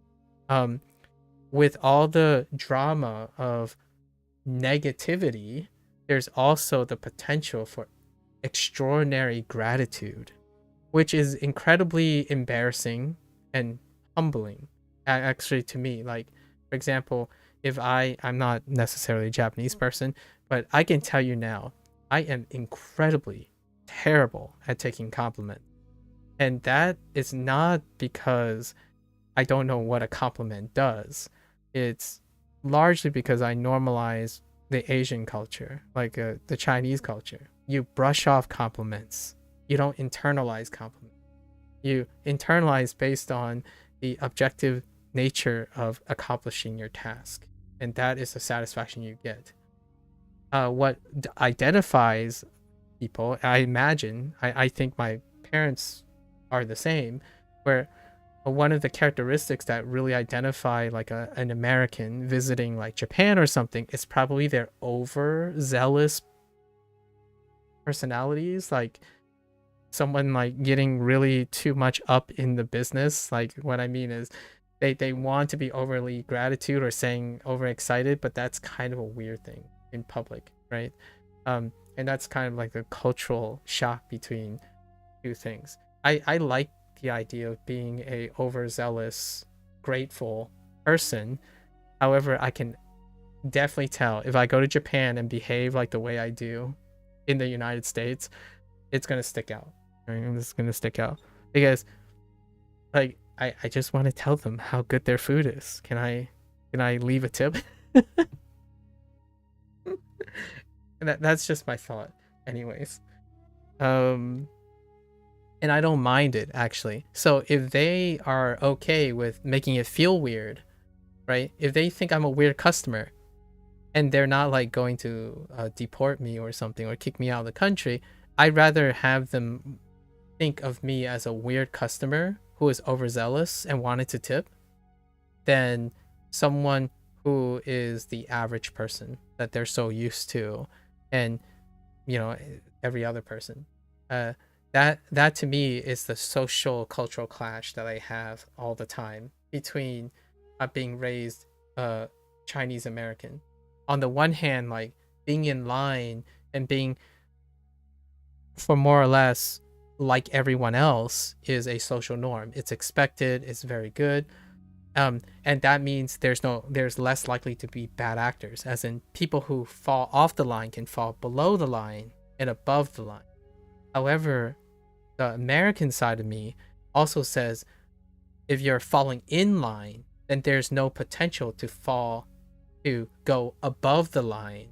With all the drama of negativity, there's also the potential for extraordinary gratitude, which is incredibly embarrassing and humbling, actually, to me. Like, for example, if I'm not necessarily a Japanese person, but I can tell you now, I am incredibly terrible at taking compliments. And that is not because I don't know what a compliment does. It's largely because I normalize the Asian culture, like the Chinese culture. You brush off compliments. You don't internalize compliments. You internalize based on the objective nature of accomplishing your task. And that is the satisfaction you get. What identifies people, I imagine, I think my parents are the same, where one of the characteristics that really identify like an American visiting like Japan or something is probably their overzealous personalities, like someone like getting really too much up in the business. Like what I mean is They want to be overly gratitude or saying overexcited, but that's kind of a weird thing in public, right? And that's kind of like a cultural shock between two things. I like the idea of being a overzealous, grateful person. However, I can definitely tell if I go to Japan and behave like the way I do in the United States, it's gonna stick out. Right? It's gonna stick out because, like, I just want to tell them how good their food is. Can I leave a tip? That's just my thought, anyways. And I don't mind it, actually. So if they are okay with making it feel weird, right? If they think I'm a weird customer and they're not like going to deport me or something or kick me out of the country, I'd rather have them think of me as a weird customer who is overzealous and wanted to tip than someone who is the average person that they're so used to, and every other person. That to me is the social cultural clash that I have all the time between being raised Chinese American. On the one hand, like being in line and being for more or less like everyone else is a social norm. It's expected, it's very good. And that means there's less likely to be bad actors, as in people who fall off the line can fall below the line and above the line. However, the American side of me also says if you're falling in line, then there's no potential to go above the line.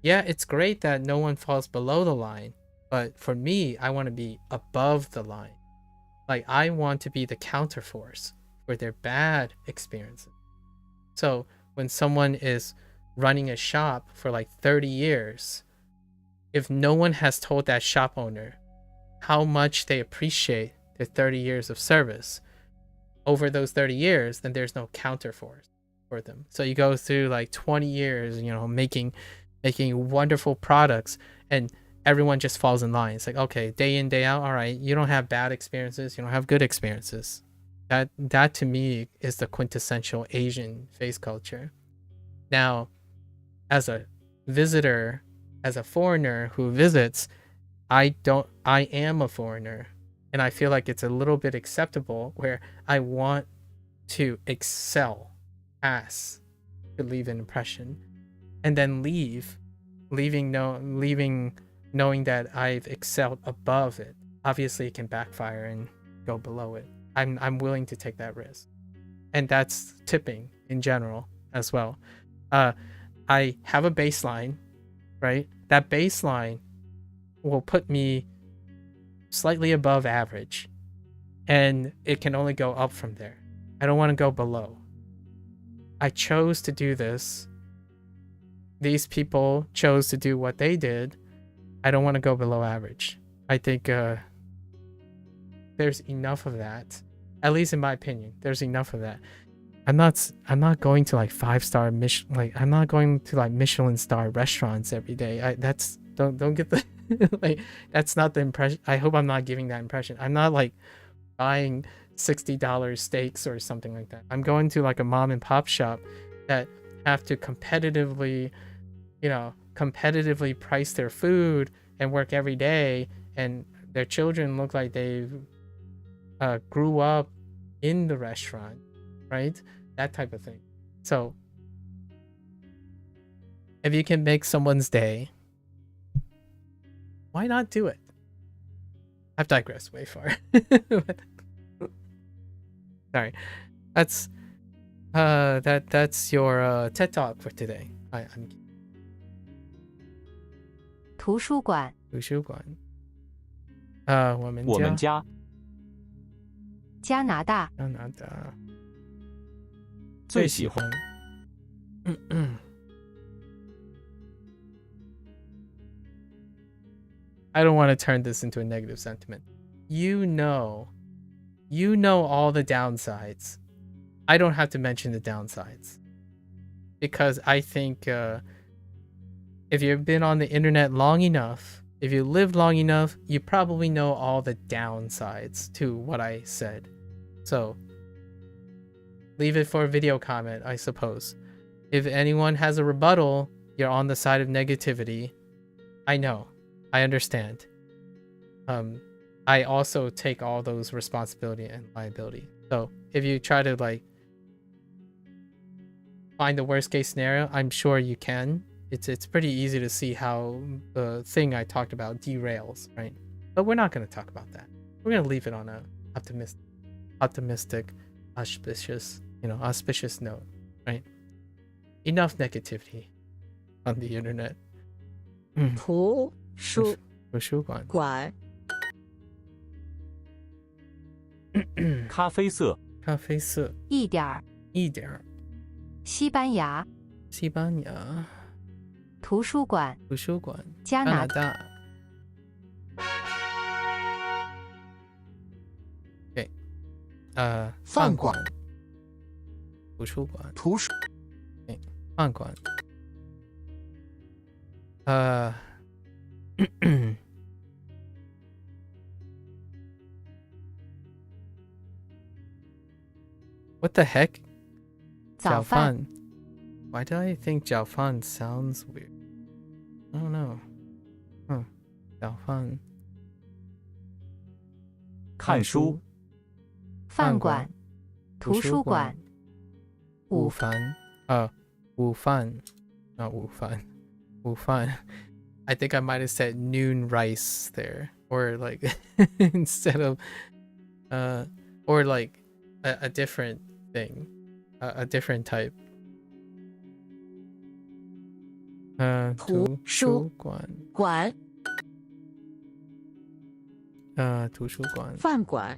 Yeah, it's great that no one falls below the line, but for me, I want to be above the line. Like, I want to be the counterforce for their bad experiences. So when someone is running a shop for like 30 years, if no one has told that shop owner how much they appreciate their 30 years of service over those 30 years, then there's no counterforce for them. So you go through like 20 years, making wonderful products, and everyone just falls in line. It's like, okay, day in, day out, all right, you don't have bad experiences, you don't have good experiences. That to me is the quintessential Asian face culture. Now, as a visitor, as a foreigner who visits, I am a foreigner, and I feel like it's a little bit acceptable where I want to excel past to leave an impression, and then leaving knowing that I've excelled above it. Obviously, it can backfire and go below it. I'm willing to take that risk, and that's tipping in general as well. I have a baseline, right? That baseline will put me slightly above average, and it can only go up from there. I don't want to go below. I chose to do this. These people chose to do what they did. I don't want to go below average. I think there's enough of that. At least in my opinion, there's enough of that. I'm not going to like 5-star I'm not going to like Michelin star restaurants every day. Don't get the like, that's not the impression. I hope I'm not giving that impression. I'm not like buying $60 steaks or something like that. I'm going to like a mom and pop shop that have to competitively price their food and work every day, and their children look like they grew up in the restaurant, right? That type of thing. So if you can make someone's day, why not do it? I've digressed way far. Sorry. That's your TED Talk for today. I'm 图书馆我们家加拿大最喜欢I don't want to turn this into a negative sentiment. You know all the downsides. I don't have to mention the downsides, because I think if you've been on the internet long enough, if you lived long enough, you probably know all the downsides to what I said. So leave it for a video comment, I suppose. If anyone has a rebuttal, you're on the side of negativity. I know. I understand. I also take all those responsibility and liability. So if you try to like find the worst case scenario, I'm sure you can. It's pretty easy to see how the thing I talked about derails, right? But we're not going to talk about that. We're going to leave it on a optimistic, auspicious note, right? Enough negativity on the internet. 图书馆咖啡色一点儿西班牙图书馆加拿大对饭馆图书馆饭馆What the heck? 早饭 Why do I think 早饭 sounds weird? I don't know. 早饭看书饭馆图书馆午饭 not 午饭 I think I might have said noon rice there, or like instead of or like a different thing, a different type. 图书馆图书馆饭馆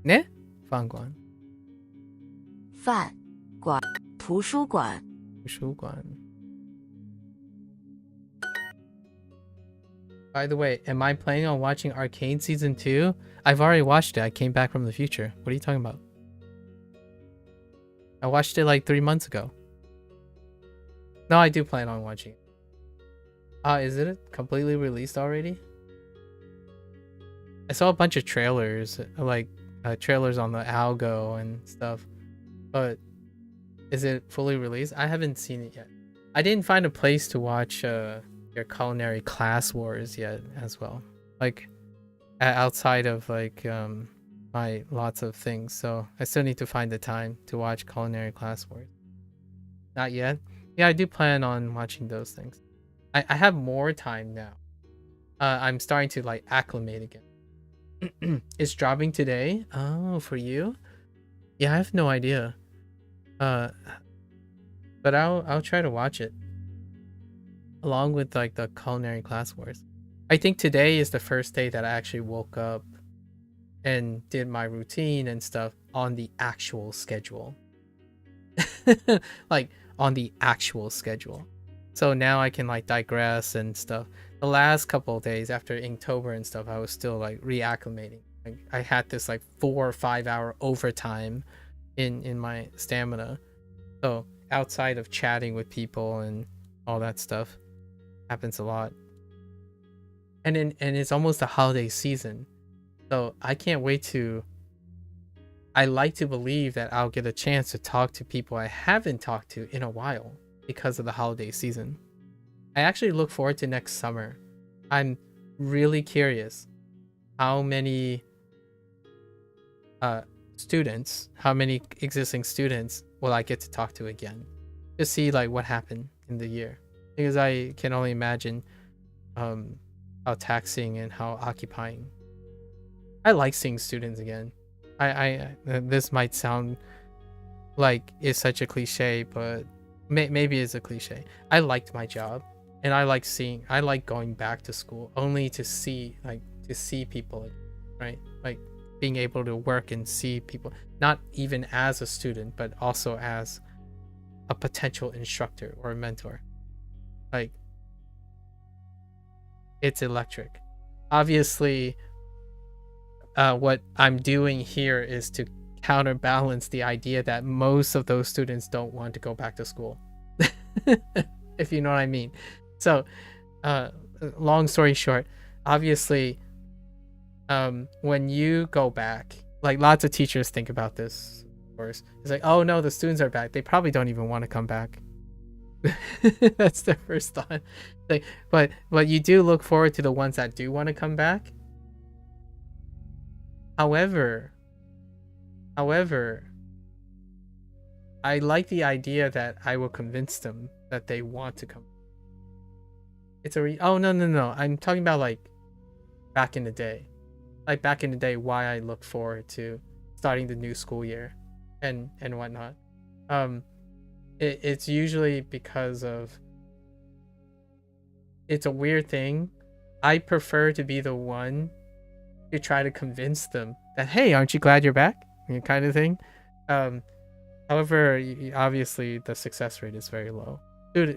ね饭馆图书馆 By the way, am I planning on watching Arcane Season 2? I've already watched it. I came back from the future. What are you talking about? I watched it like 3 months ago. No, I do plan on watching it. Is it completely released already? I saw a bunch of trailers, like trailers on the Algo and stuff. But is it fully released? I haven't seen it yet. I didn't find a place to watch your culinary class wars yet as well, like outside of like my lots of things, so I still need to find the time to watch culinary class wars. Not yet. Yeah, I do plan on watching those things. I have more time now. I'm starting to like acclimate again. It's dropping today. Oh, for you? Yeah, I have no idea. But I'll try to watch it along with like the culinary class wars. I think today is the first day that I actually woke up and did my routine and stuff on the actual schedule. Like on the actual schedule. So now I can like digress and stuff. The last couple of days after Inktober and stuff, I was still like reacclimating. Like I had this like 4 or 5 hour overtime in my stamina. So outside of chatting with people and all that stuff, happens a lot. And it's almost the holiday season, so I can't wait to. I like to believe that I'll get a chance to talk to people I haven't talked to in a while because of the holiday season. I actually look forward to next summer. I'm really curious how many students, how many existing students will I get to talk to again, to see like what happened in the year, because I can only imagine how taxing and how occupying. I like seeing students again. I this might sound like it's such a cliche, but maybe it's a cliche. I liked my job, and I like going back to school only to see people, right? Like being able to work and see people, not even as a student, but also as a potential instructor or a mentor. Like, it's electric. Obviously, what I'm doing here is to counterbalance the idea that most of those students don't want to go back to school. If you know what I mean. So long story short, obviously when you go back, like lots of teachers think about this, of course. It's like, oh no, the students are back. They probably don't even want to come back. That's their first thought. Like, but you do look forward to the ones that do want to come back. However, I like the idea that I will convince them that they want to come. It's oh no. I'm talking about like back in the day. Like back in the day, why I look forward to starting the new school year and whatnot. It's usually because of, it's a weird thing. I prefer to be the one to try to convince them that, hey, aren't you glad you're back? Kind of thing. However, obviously the success rate is very low.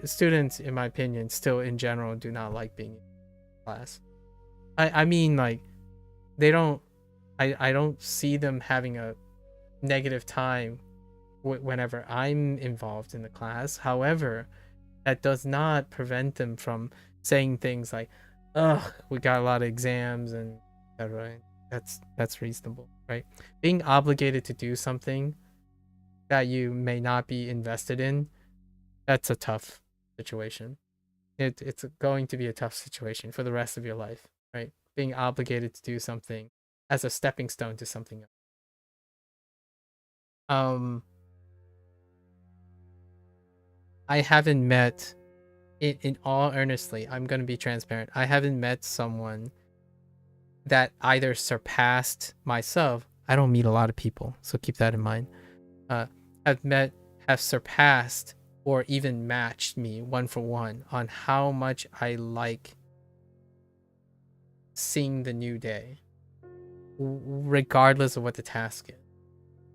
Students, in my opinion, still in general do not like being in class. I mean, like, they don't, I don't see them having a negative time whenever I'm involved in the class. However, that does not prevent them from saying things like, ugh, we got a lot of exams and etc. That's reasonable, right? Being obligated to do something that you may not be invested in, that's a tough situation. It's going to be a tough situation for the rest of your life, right? Being obligated to do something as a stepping stone to something else. I haven't met, in all earnestly, I'm going to be transparent. I haven't met someone that either surpassed myself. I don't meet a lot of people, so keep that in mind. Have surpassed or even matched me 1-for-1 on how much I like seeing the new day, regardless of what the task is.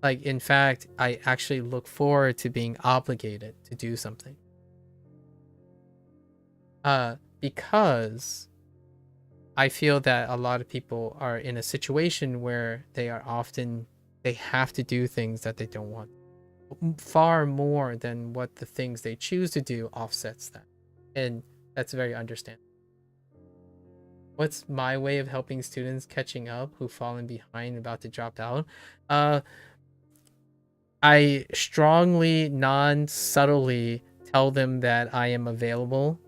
Like, in fact, I actually look forward to being obligated to do something. Because I feel that a lot of people are in a situation where they have to do things that they don't want. Far more than what the things they choose to do offsets that. And that's very understandable. What's my way of helping students catching up who've fallen behind, about to drop out? I strongly, non-subtly tell them that I am available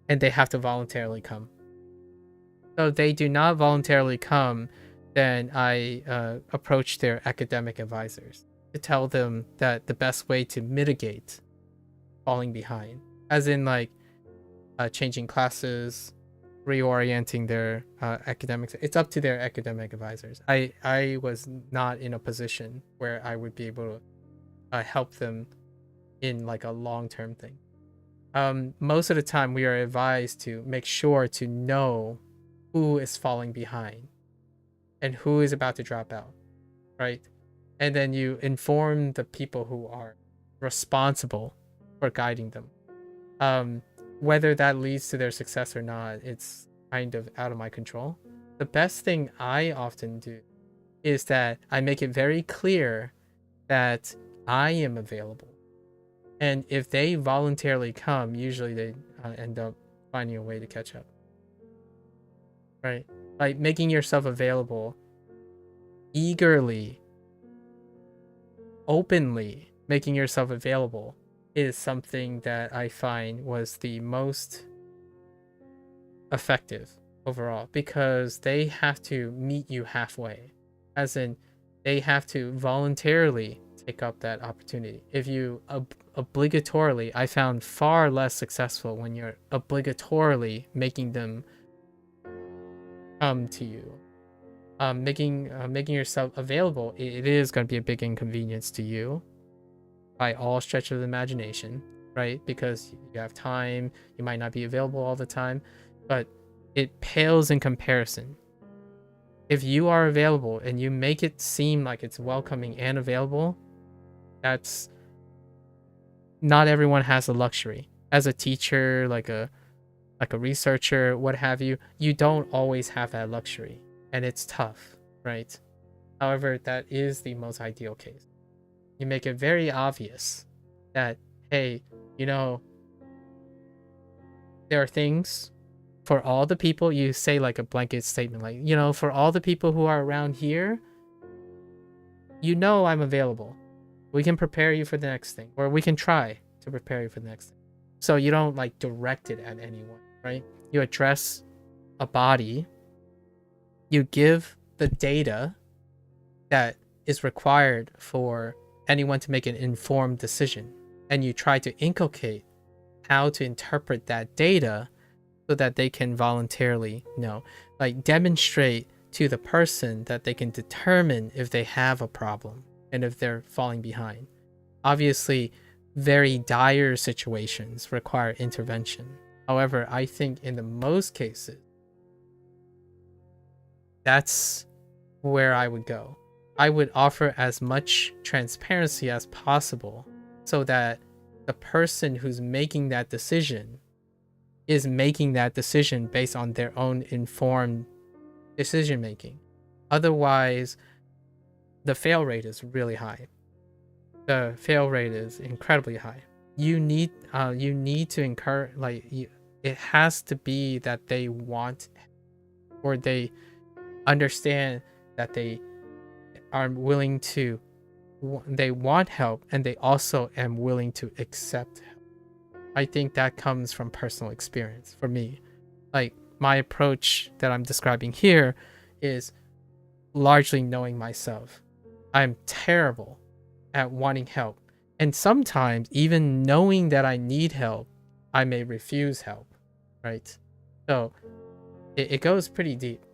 and they have to voluntarily come. So if they do not voluntarily come, then I approach their academic advisors to tell them that the best way to mitigate falling behind, as in like changing classes, reorienting their academics, it's up to their academic advisors. I was not in a position where I would be able to help them in like a long-term thing. Most of the time we are advised to make sure to know who is falling behind and who is about to drop out, right? And then you inform the people who are responsible for guiding them. Whether that leads to their success or not, it's kind of out of my control. The best thing I often do is that I make it very clear that I am available. And if they voluntarily come, usually they end up finding a way to catch up. Right? Like making yourself available eagerly, openly making yourself available is something that I find was the most effective overall, because they have to meet you halfway, as in they have to voluntarily take up that opportunity. If you obligatorily, I found far less successful when you're obligatorily making them come to you. Making yourself available, it is going to be a big inconvenience to you by all stretch of the imagination, right? Because you have time, you might not be available all the time, but it pales in comparison. If you are available and you make it seem like it's welcoming and available, that's not everyone has the luxury. As a teacher, like a researcher, what have you, you don't always have that luxury, and it's tough, right? However, that is the most ideal case. You make it very obvious that, hey, you know, there are things for all the people, you say like a blanket statement, like, you know, for all the people who are around here, you know I'm available. We can prepare you for the next thing, or we can try to prepare you for the next thing. So you don't like direct it at anyone, right? You address a body, you give the data that is required for anyone to make an informed decision, and you try to inculcate how to interpret that data so that they can voluntarily know, like demonstrate to the person that they can determine if they have a problem and if they're falling behind. Obviously, very dire situations require intervention. However, I think in the most cases, that's where I would go. I would offer as much transparency as possible so that the person who's making that decision is making that decision based on their own informed decision making. Otherwise, the fail rate is really high. The fail rate is incredibly high. You need to encourage, it has to be that they want, or they understand that they are willing to, they want help, and they also am willing to accept help. I think that comes from personal experience for me. Like, my approach that I'm describing here is largely knowing myself. I'm terrible at wanting help, and sometimes even knowing that I need help, I may refuse help, right? So it goes pretty deep.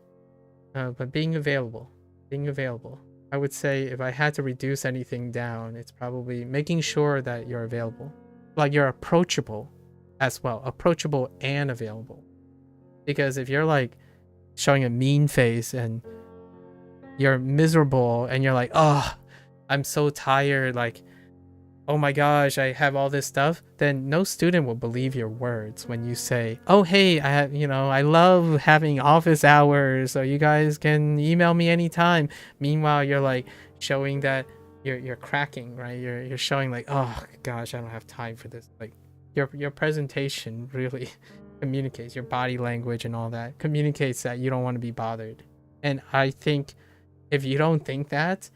But being available, I would say if I had to reduce anything down, it's probably making sure that you're available, like you're approachable as well, approachable and available. Because if you're like showing a mean face and you're miserable and you're like, oh, I'm so tired, like, oh my gosh, I have all this stuff, then no student will believe your words when you say, oh, hey, I have, you know, I love having office hours, so you guys can email me anytime. Meanwhile, you're like showing that you're cracking, right? You're showing like, oh gosh, I don't have time for this. Like your presentation really communicates, your body language and all that communicates that you don't want to be bothered. And I think if you don't think that,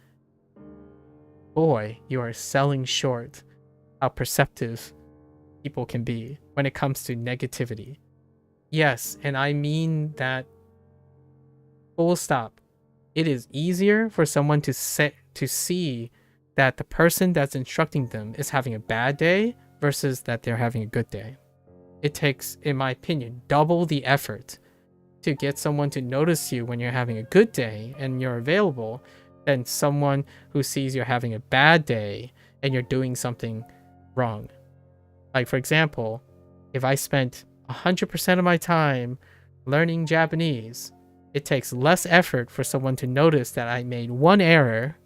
boy, you are selling short how perceptive people can be when it comes to negativity. Yes, and I mean that full stop. It is easier for someone to see that the person that's instructing them is having a bad day versus that they're having a good day. It takes, in my opinion, double the effort to get someone to notice you when you're having a good day and you're available than someone who sees you're having a bad day and you're doing something wrong. Like, for example, if I spent 100% of my time learning Japanese, it takes less effort for someone to notice that I made one error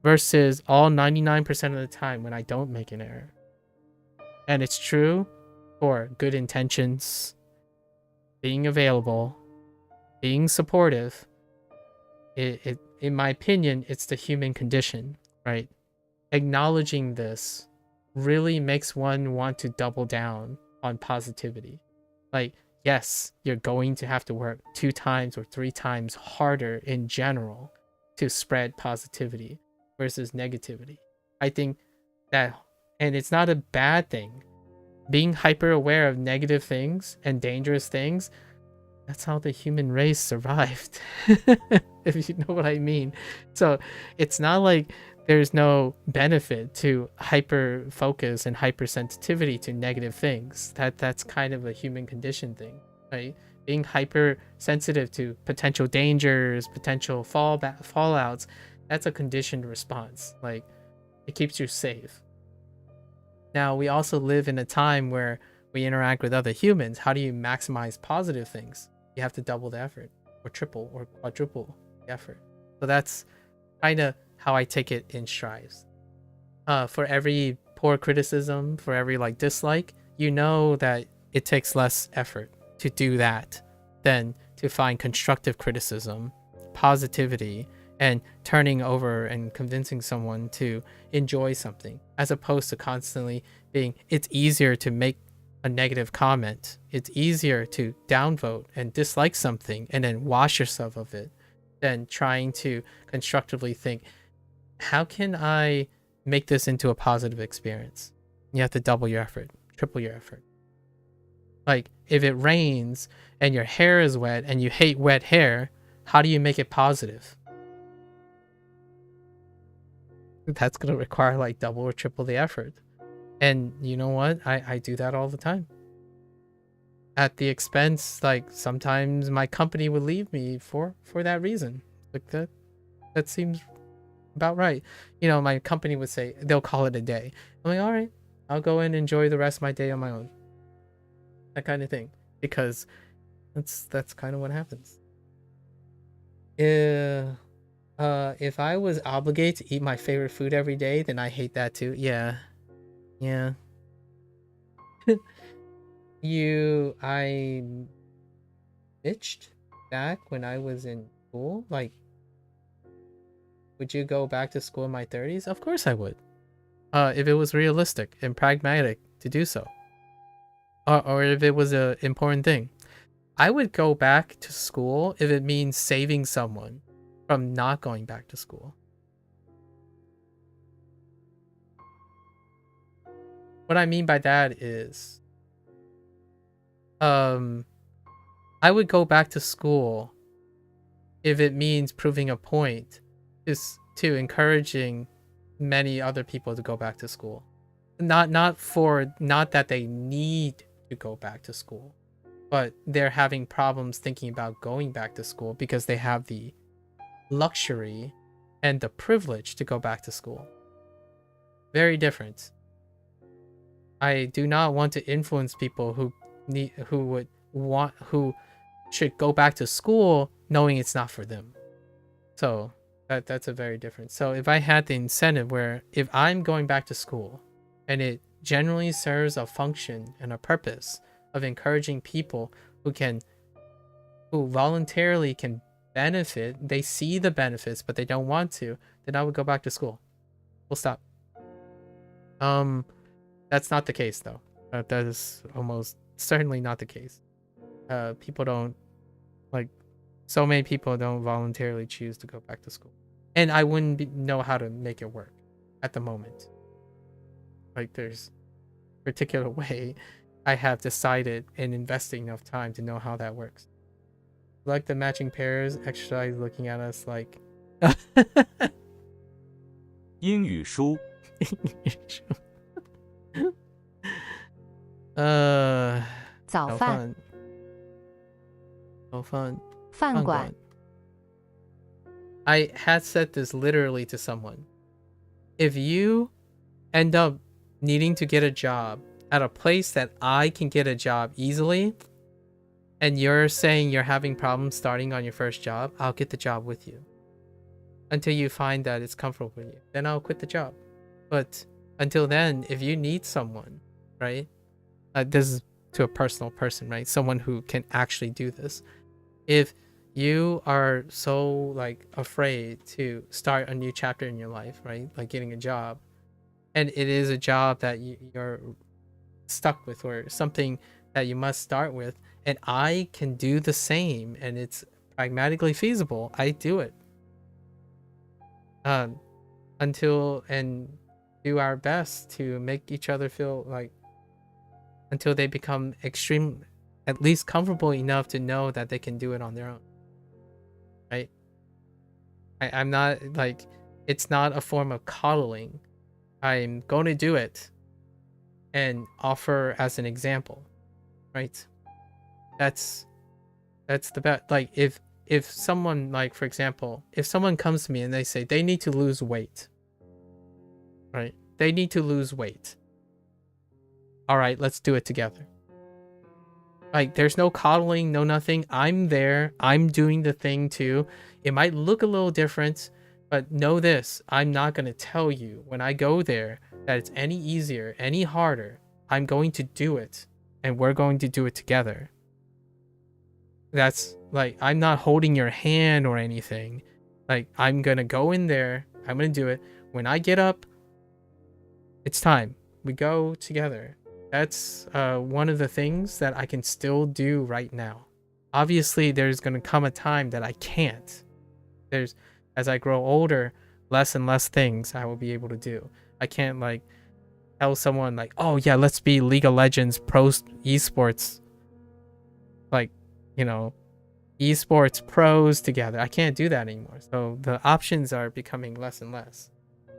versus all 99% of the time when I don't make an error. And it's true for good intentions, being available, being supportive. In my opinion, it's the human condition, right? Acknowledging this really makes one want to double down on positivity. Like, yes, you're going to have to work 2 times or 3 times harder in general to spread positivity versus negativity. I think that, and it's not a bad thing. Being hyper aware of negative things and dangerous things, that's how the human race survived, if you know what I mean. So it's not like there's no benefit to hyper focus and hypersensitivity to negative things. That's kind of a human condition thing, right? Being hypersensitive to potential dangers, potential fallouts, that's a conditioned response. Like, it keeps you safe. Now, we also live in a time where we interact with other humans. How do you maximize positive things? You have to double the effort, or triple or quadruple the effort. So that's kind of how I take it in strides. For every poor criticism, for every like dislike, you know that it takes less effort to do that than to find constructive criticism, positivity, and turning over and convincing someone to enjoy something, as opposed to constantly being, it's easier to make a negative comment. It's easier to downvote and dislike something and then wash yourself of it than trying to constructively think, how can I make this into a positive experience? You have to double your effort, triple your effort. Like, if it rains and your hair is wet and you hate wet hair, how do you make it positive? That's going to require like double or triple the effort. And you know what? I do that all the time. At the expense, like sometimes my company would leave me for that reason. Like that seems about right. You know, my company would say, they'll call it a day. I'm like, all right, I'll go and enjoy the rest of my day on my own. That kind of thing. Because that's kind of what happens. If I was obligated to eat my favorite food every day, then I hate that too. Yeah. I bitched back when I was in school. Like, would you go back to school in my 30s? Of course I would. If it was realistic and pragmatic to do so. Or if it was an important thing. I would go back to school if it means saving someone from not going back to school. What I mean by that is, I would go back to school if it means proving a point is to encouraging many other people to go back to school. Not that they need to go back to school, but they're having problems thinking about going back to school because they have the luxury and the privilege to go back to school. Very different. I do not want to influence people who should go back to school knowing it's not for them. So that's a very different. So if I had the incentive where if I'm going back to school and it generally serves a function and a purpose of encouraging people who voluntarily can benefit, they see the benefits but they don't want to, then I would go back to school. We'll stop. That's not the case though. That is almost certainly not the case. People don't, like, so many people don't voluntarily choose to go back to school, and I wouldn't know how to make it work at the moment. Like, there's a particular way I have decided in investing enough time to know how that works. Like the matching pairs exercise looking at us like 英语书早饭饭馆 I had said this literally to someone. If you end up needing to get a job at a place that I can get a job easily, and you're saying you're having problems starting on your first job, I'll get the job with you until you find that it's comfortable with you. Then I'll quit the job. But until then, if you need someone, right? This is to a personal person, right? Someone who can actually do this. If you are so like afraid to start a new chapter in your life, right? Like getting a job, and it is a job that you're stuck with or something that you must start with, and I can do the same and it's pragmatically feasible, I do it. Until and do our best to make each other feel like, until they become at least comfortable enough to know that they can do it on their own, right? I'm not like, it's not a form of coddling. I'm going to do it and offer as an example, right? That's the best. Like if someone, like for example, if someone comes to me and they say they need to lose weight, right? They need to lose weight. All right, let's do it together. Like, there's no coddling, no nothing. I'm there. I'm doing the thing too. It might look a little different, but know this. I'm not going to tell you when I go there that it's any easier, any harder. I'm going to do it, and we're going to do it together. That's like, I'm not holding your hand or anything. Like, I'm going to go in there. I'm going to do it. When I get up, it's time. We go together. That's one of the things that I can still do right now. Obviously, there's going to come a time that I can't. As I grow older, less and less things I will be able to do. I can't like tell someone like, oh yeah, let's be League of Legends pro esports, like, you know, esports pros together. I can't do that anymore. So the options are becoming less and less.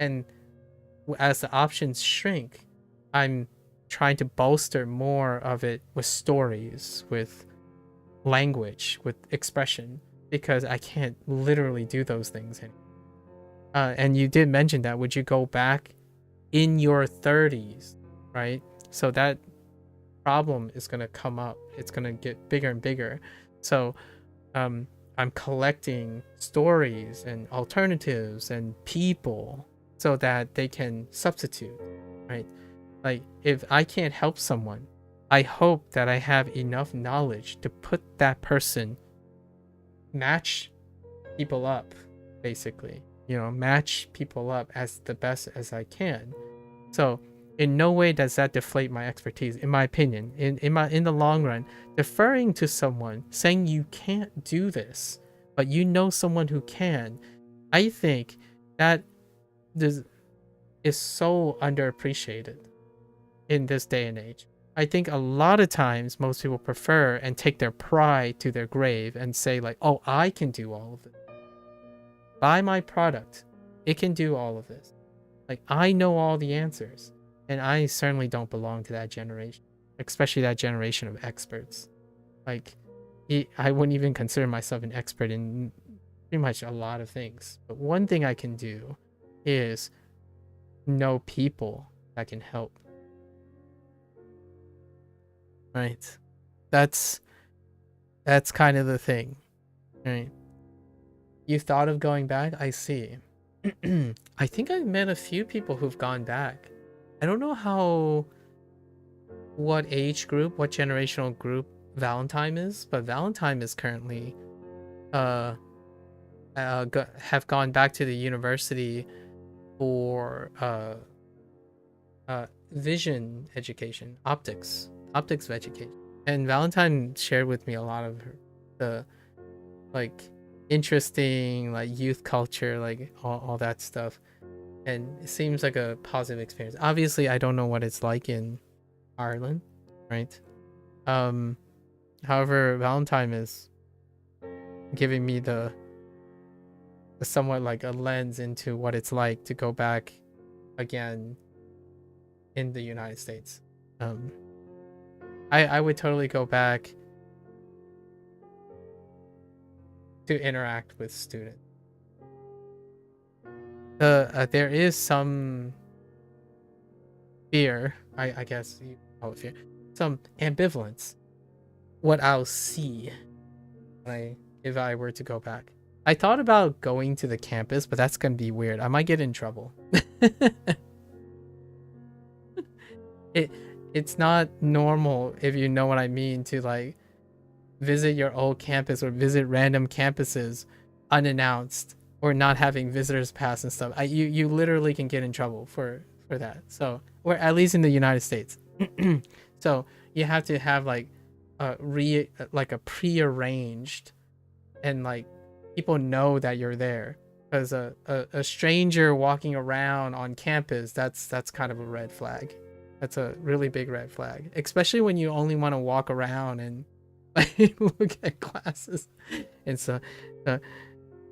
And as the options shrink, I'm trying to bolster more of it with stories, with language, with expression, because I can't literally do those things anymore. And you did mention that. Would you go back in your 30s, right? So that problem is going to come up. It's going to get bigger and bigger. So I'm collecting stories and alternatives and people so that they can substitute, right? Like, if I can't help someone, I hope that I have enough knowledge to put that person, match people up, basically, match people up as the best as I can. So in no way does that deflate my expertise, in my opinion. In the long run, deferring to someone, saying you can't do this, but you know someone who can, I think that is so underappreciated in this day and age. I think a lot of times most people prefer and take their pride to their grave and say like, oh, I can do all of it. Buy my product. It can do all of this. Like, I know all the answers. And I certainly don't belong to that generation, especially that generation of experts. Like, I wouldn't even consider myself an expert in pretty much a lot of things. But one thing I can do is know people that can help. Right? That's kind of the thing. Right? You thought of going back? I see. I think I've met a few people who've gone back. I don't know what age group, what generational group Valentine is, but Valentine is currently have gone back to the university for vision education, optics education. And Valentine shared with me a lot of the like interesting like youth culture, like all that stuff. And it seems like a positive experience. Obviously, I don't know what it's like in Ireland, right? However, Valentine is giving me the somewhat like a lens into what it's like to go back again in the United States. I would totally go back to interact with students. There is some fear, I guess you call it fear, some ambivalence. What I'll see if I were to go back. I thought about going to the campus, but that's gonna be weird. I might get in trouble. It's not normal, if you know what I mean, to like visit your old campus or visit random campuses unannounced, or not having visitors pass and stuff. You literally can get in trouble for that. So, or at least in the United States. So you have to have like a prearranged, and like people know that you're there. Because a stranger walking around on campus, that's kind of a red flag. That's a really big red flag, especially when you only want to walk around and like look at classes. And so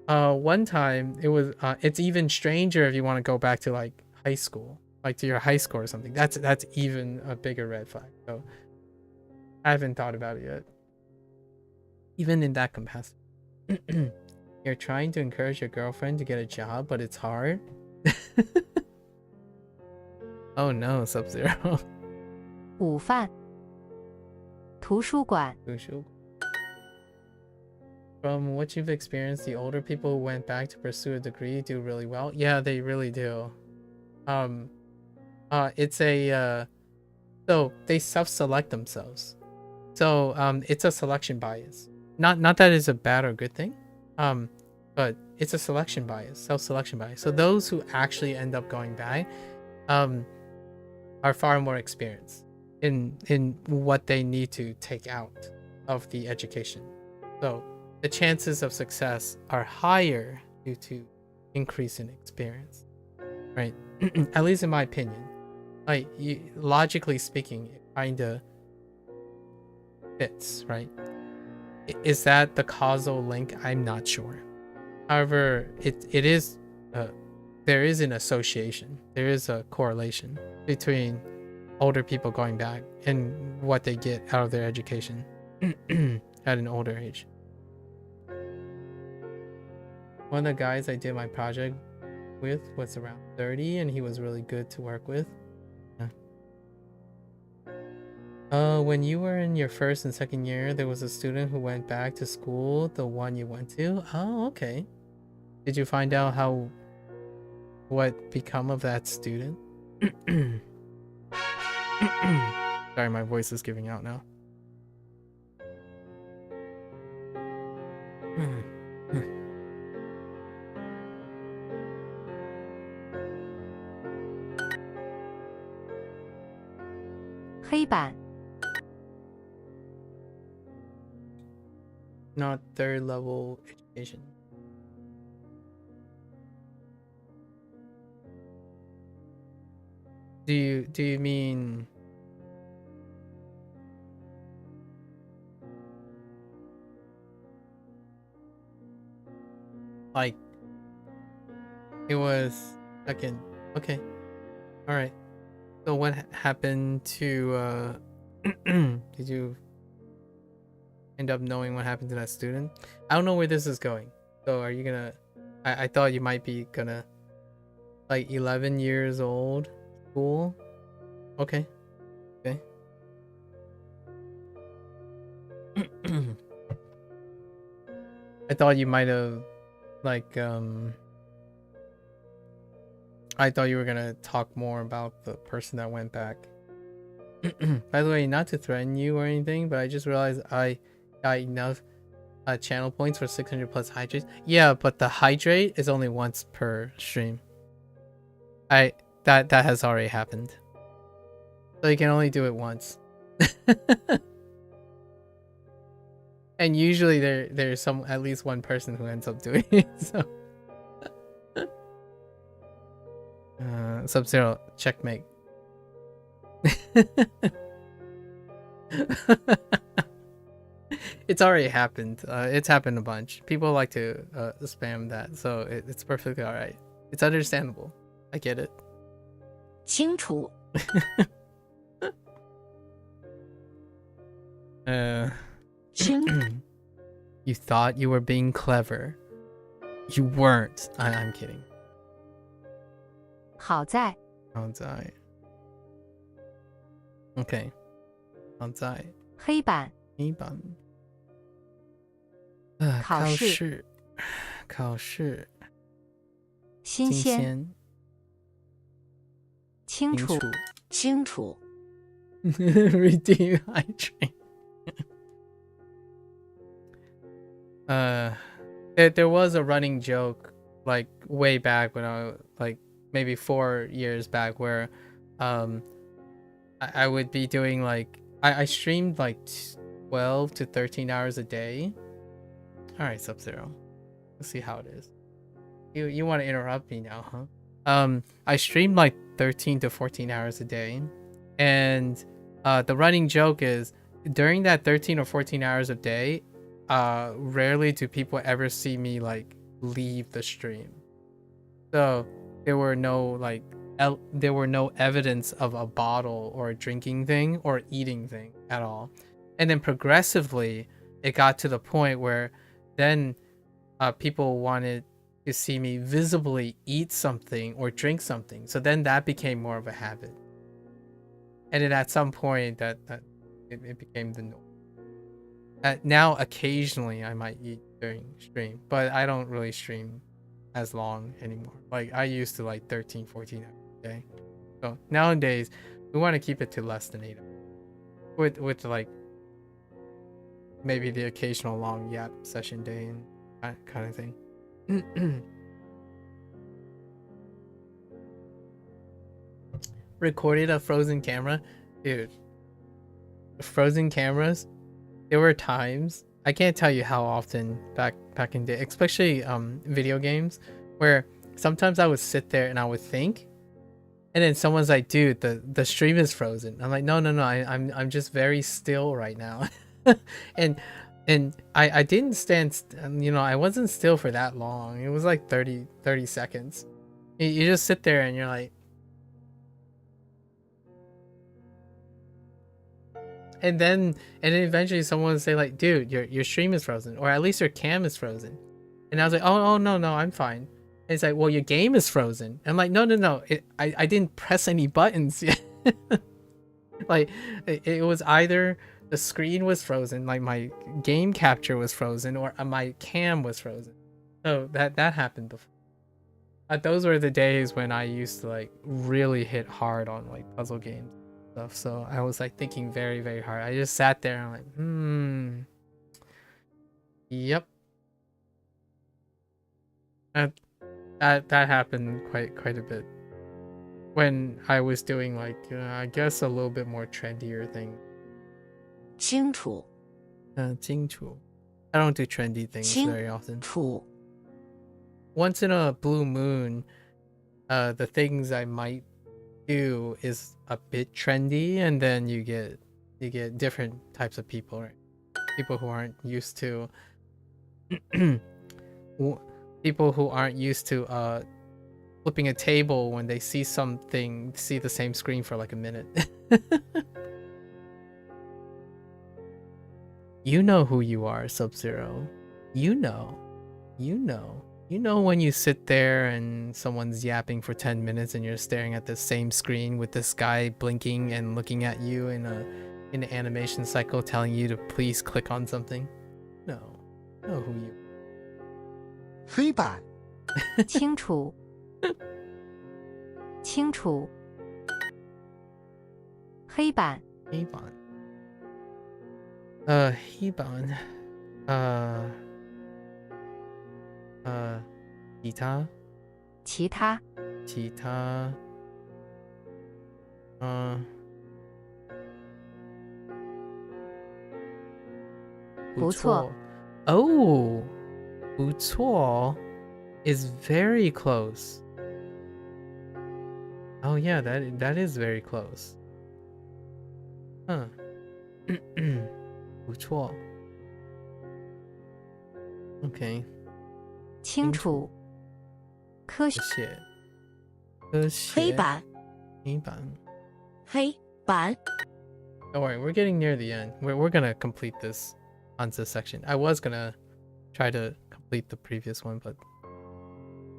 one time it was it's even stranger if you want to go back to like high school, like to your high school or something. That's even a bigger red flag. So I haven't thought about it yet, even in that capacity. You're trying to encourage your girlfriend to get a job, but it's hard. Oh no, Sub-Zero. 午饭 图书馆 From what you've experienced, the older people who went back to pursue a degree do really well. Yeah, they really do. It's a so they self-select themselves. So it's a selection bias. Not that it's a bad or good thing. But it's a selection bias, self-selection bias. So those who actually end up going back are far more experienced. in what they need to take out of the education. So the chances of success are higher due to increase in experience, right? At least in my opinion. Like, logically speaking, it kind of fits, right? Is that the causal link? I'm not sure. However, it is there is an association. There is a correlation between older people going back and what they get out of their education at an older age. One of the guys I did my project with was around 30, and he was really good to work with. When you were in your first and second year, there was a student who went back to school, the one you went to. Oh, okay. Did you find out what become of that student? Sorry, my voice is giving out now. Not third level education. Do you mean like it was second? Okay, all right. So what happened to did you end up knowing what happened to that student? I don't know where this is going. So are you gonna I thought you might be gonna, like, 11 years old school. Okay. I thought you might have, like, I thought you were gonna talk more about the person that went back. By the way, not to threaten you or anything, but I just realized I got enough channel points for 600 plus hydrates. Yeah, but the hydrate is only once per stream. That has already happened. So you can only do it once. And usually there's at least one person who ends up doing it. So Sub-Zero, checkmate. It's already happened. It's happened a bunch. People like to spam that, so it's perfectly alright. It's understandable. I get it. 清楚. You thought you were being clever. You weren't. I'm kidding. 好在. 好在. Okay. 好在. 黑板. 黑板. 考试. 考试. 新鲜. 清楚. 清楚. Redeem hydrate. There was a running joke, like, way back when I was, like, maybe 4 years back, where I would be doing, like, I streamed like 12 to 13 hours a day. All right, Sub-Zero, let's see how it is. You want to interrupt me now, huh? I streamed like 13 to 14 hours a day, and the running joke is, during that 13 or 14 hours a day, rarely do people ever see me, like, leave the stream. So there were no evidence of a bottle or a drinking thing or eating thing at all. And then progressively it got to the point where then people wanted to see me visibly eat something or drink something. So then that became more of a habit. And then at some point that it became the norm. Now occasionally I might eat during stream, but I don't really stream as long anymore. Like, I used to, like, 13, 14 hours a day. So nowadays we want to keep it to less than 8 hours. With like maybe the occasional long yap session day and that kind of thing. Recorded a frozen camera? Dude, frozen cameras, there were times, I can't tell you how often back in the day, especially video games, where sometimes I would sit there and I would think, and then someone's like, dude, the stream is frozen. I'm like, no, I'm just very still right now. and I didn't stand, I wasn't still for that long. It was like 30 seconds. You just sit there and you're like, and then eventually someone would say like, dude, your stream is frozen, or at least your cam is frozen. And I was like, oh no, I'm fine. And it's like, well, your game is frozen. And I'm like, no, I didn't press any buttons yet. Like it was either the screen was frozen, like my game capture was frozen, or my cam was frozen. So that happened before. Those were the days when I used to like really hit hard on like puzzle games stuff. So I was like thinking very, very hard. I just sat there and I'm like, yep. That happened quite a bit when I was doing like I guess a little bit more trendier thing. 清楚. 清楚. I don't do trendy things very often. Once in a blue moon, the things I might do is a bit trendy, and then you get different types of people, right? People who aren't used to flipping a table when they see the same screen for like a minute. You know who you are, Sub-Zero. You know when you sit there and someone's yapping for 10 minutes and you're staring at the same screen with this guy blinking and looking at you in an animation cycle telling you to please click on something. No. Know who you are. 黑板. 清楚. 清楚. 黑板. 黑板. 黑板. 其他. 不错. Oh, 不错 is very close. Oh yeah, that is very close. Huh. 不错. Okay. 清楚. 科学. 黑板. 黑板. 黑板. Don't worry, we're getting near the end. We're gonna complete this onto this section. I was gonna try to complete the previous one, but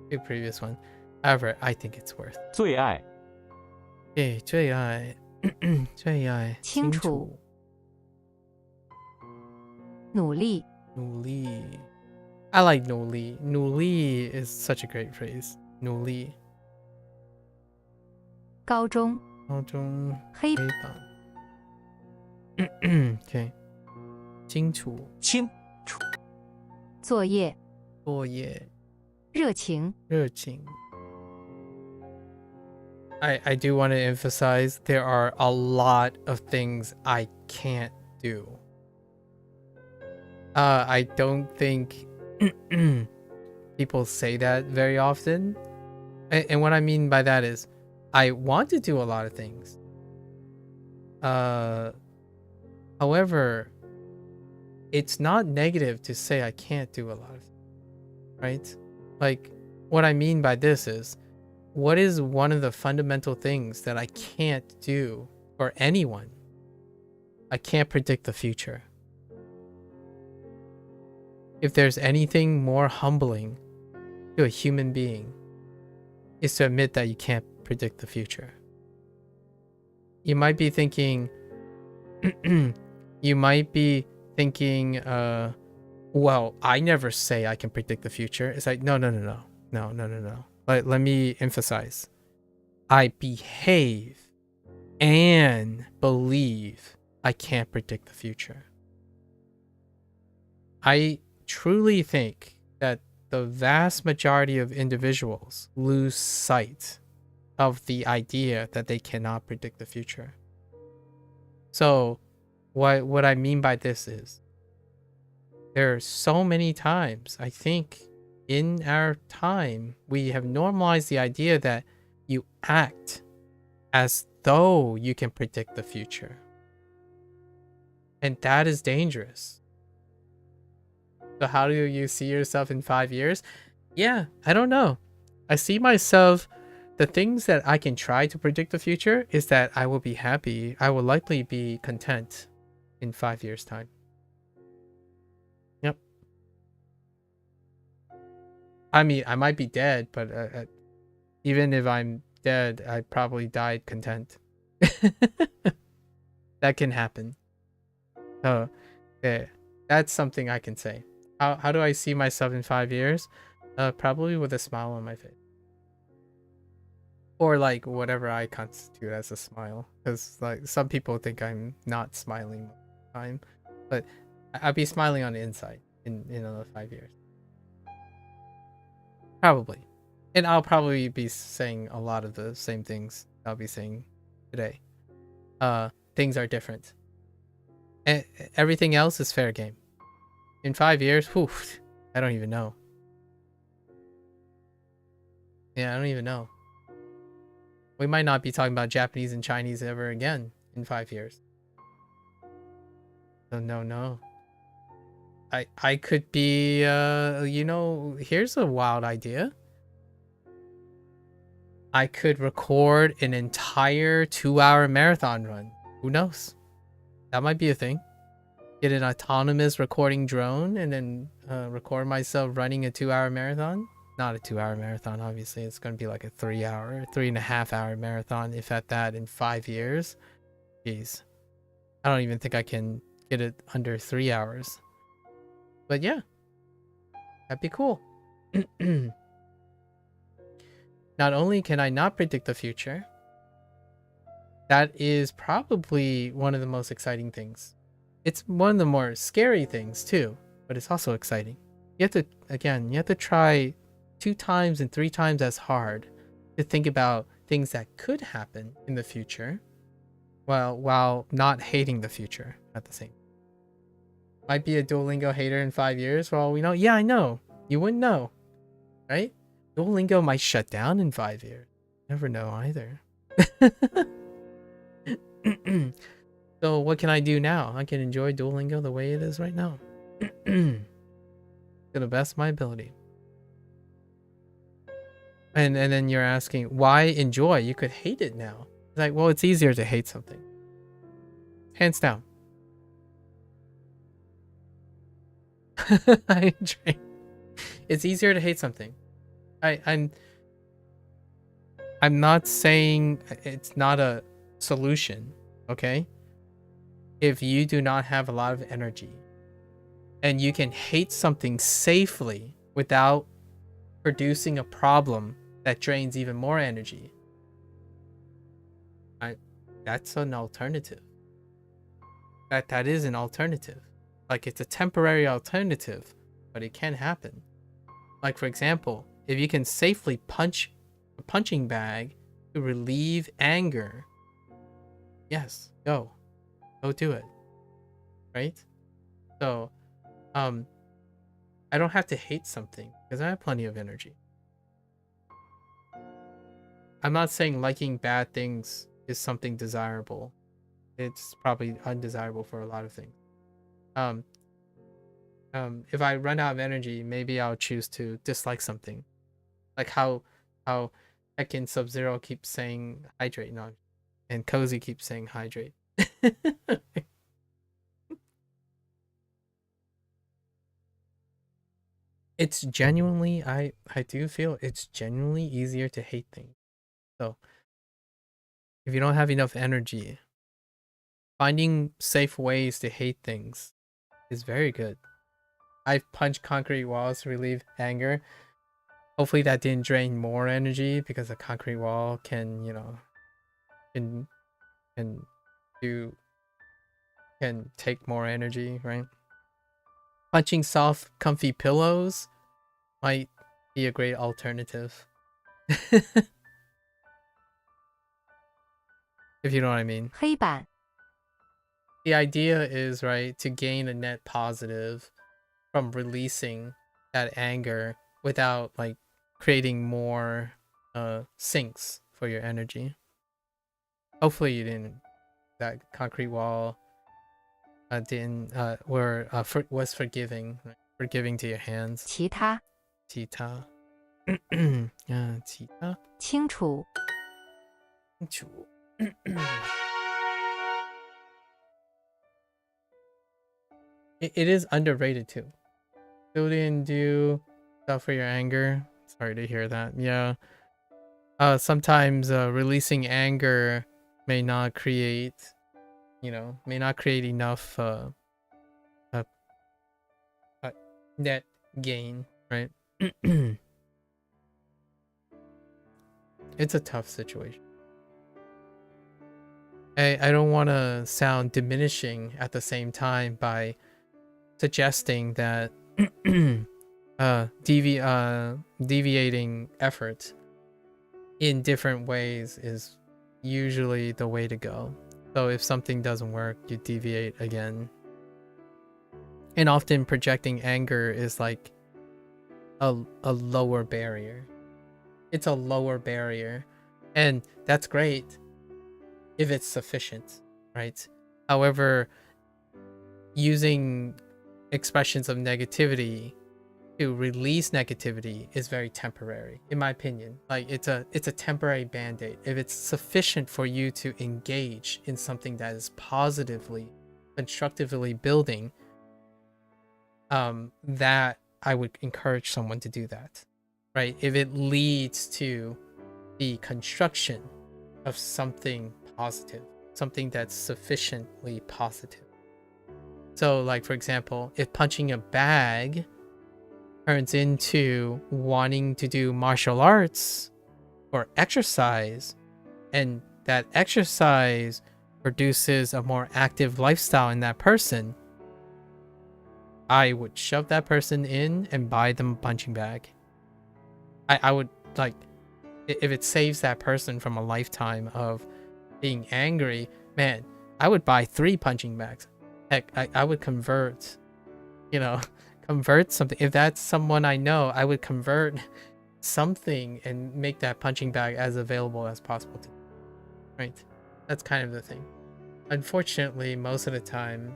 the previous one. However, I think it's worth. 最爱. Okay, 最爱. 最爱. 清楚. 努力. 努力. I like 努力. 努力 is such a great phrase. 努力. 高中. 高中. 黑板. Okay. 清楚. 清楚. 作业. 作业. 热情. 热情. I do want to emphasize there are a lot of things I can't do. I don't think people say that very often. And what I mean by that is I want to do a lot of things. However, it's not negative to say I can't do a lot of things, right? Like, what I mean by this is, what is one of the fundamental things that I can't do for anyone? I can't predict the future. If there's anything more humbling to a human being, is to admit that you can't predict the future. You might be thinking, well, I never say I can predict the future. It's like, no. Let me emphasize. I behave and believe I can't predict the future. I truly think that the vast majority of individuals lose sight of the idea that they cannot predict the future. So what I mean by this is there are so many times, I think, in our time, we have normalized the idea that you act as though you can predict the future. And that is dangerous. So how do you see yourself in 5 years? Yeah, I don't know. I see myself, the things that I can try to predict the future is that I will be happy. I will likely be content in 5 years' time. Yep. I mean, I might be dead, but even if I'm dead, I probably died content. That can happen. So, yeah, that's something I can say. How do I see myself in 5 years? Probably with a smile on my face. Or like whatever I constitute as a smile. Because like some people think I'm not smiling all the time. But I'll be smiling on the inside in another 5 years. Probably. And I'll probably be saying a lot of the same things I'll be saying today. Things are different. And everything else is fair game. In 5 years, whew, I don't even know. Yeah, I don't even know. We might not be talking about Japanese and Chinese ever again in 5 years. So no. I could be, you know, here's a wild idea. I could record an entire 2-hour marathon run. Who knows? That might be a thing. Get an autonomous recording drone and then record myself running a 2-hour marathon. Not a 2-hour marathon, obviously. It's going to be like a 3.5-hour marathon, if at that, in 5 years. Jeez. I don't even think I can get it under 3 hours. But yeah, that'd be cool. Not only can I not predict the future, that is probably one of the most exciting things. It's one of the more scary things too, but it's also exciting. You have to try 2 times and 3 times as hard to think about things that could happen in the future while not hating the future at the same time. Might be a Duolingo hater in 5 years for all we know. Yeah, I know. You wouldn't know, right? Duolingo might shut down in 5 years. Never know either. So what can I do now? I can enjoy Duolingo the way it is right now. To the best of my ability. And then you're asking, why enjoy? You could hate it now. It's like, well, it's easier to hate something. Hands down. I enjoy. It's easier to hate something. I'm not saying it's not a solution, okay? If you do not have a lot of energy and you can hate something safely without producing a problem that drains even more energy, that's an alternative. That is an alternative. Like, it's a temporary alternative, but it can happen. Like, for example, if you can safely punch a punching bag to relieve anger, yes, go do it, right? So I don't have to hate something because I have plenty of energy. I'm not saying liking bad things is something desirable. It's probably undesirable for a lot of things. If I run out of energy, maybe I'll choose to dislike something, like how Heckin Sub-Zero keeps saying hydrate, no, and Cozy keeps saying hydrate. It's genuinely, I do feel it's genuinely easier to hate things. So if you don't have enough energy, finding safe ways to hate things is very good. I've punched concrete walls to relieve anger. Hopefully that didn't drain more energy, because a concrete wall can, you know, can take more energy, right? Punching soft, comfy pillows might be a great alternative. If you know what I mean. 黑板 the idea is, right, to gain a net positive from releasing that anger without like creating more sinks for your energy. Hopefully you didn't, that concrete wall didn't was forgiving, right? Forgiving to your hands. 其他 其他 其他 清楚 清楚 it is underrated too. Still didn't do stuff for your anger. Sorry to hear that. Yeah. Sometimes releasing anger may not create, may not create enough net gain, right? It's a tough situation. I don't want to sound diminishing at the same time by suggesting that deviating effort in different ways is usually the way to go. So if something doesn't work, you deviate again. And often projecting anger is like a lower barrier. It's a lower barrier, and that's great if it's sufficient, right? However, using expressions of negativity to release negativity is very temporary, in my opinion. Like it's a temporary band-aid. If it's sufficient for you to engage in something that is positively, constructively building, that I would encourage someone to do that, right? If it leads to the construction of something positive, something that's sufficiently positive. So like, for example, if punching a bag turns into wanting to do martial arts or exercise, and that exercise produces a more active lifestyle in that person, I would shove that person in and buy them a punching bag. I would, like, if it saves that person from a lifetime of being angry, man, I would buy 3 punching bags. Heck, I would convert, convert something. If that's someone I know, I would convert something and make that punching bag as available as possible to me, right? That's kind of the thing. Unfortunately, most of the time,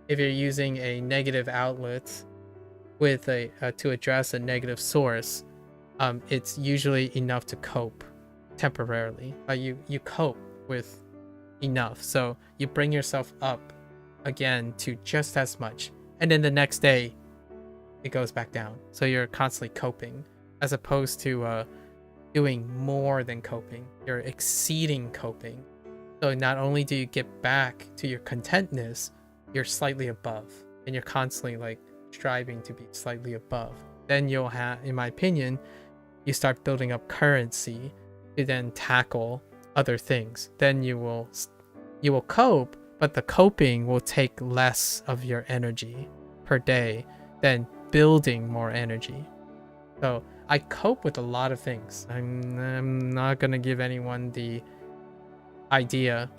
if you're using a negative outlet with to address a negative source, it's usually enough to cope temporarily. You cope with enough, so you bring yourself up again to just as much, and then the next day it goes back down. So you're constantly coping, as opposed to doing more than coping. You're exceeding coping. So not only do you get back to your contentness, you're slightly above, and you're constantly like striving to be slightly above. Then you'll have, in my opinion, you start building up currency to then tackle other things. Then you will cope, but the coping will take less of your energy per day than building more energy. So I cope with a lot of things. I'm not gonna give anyone the idea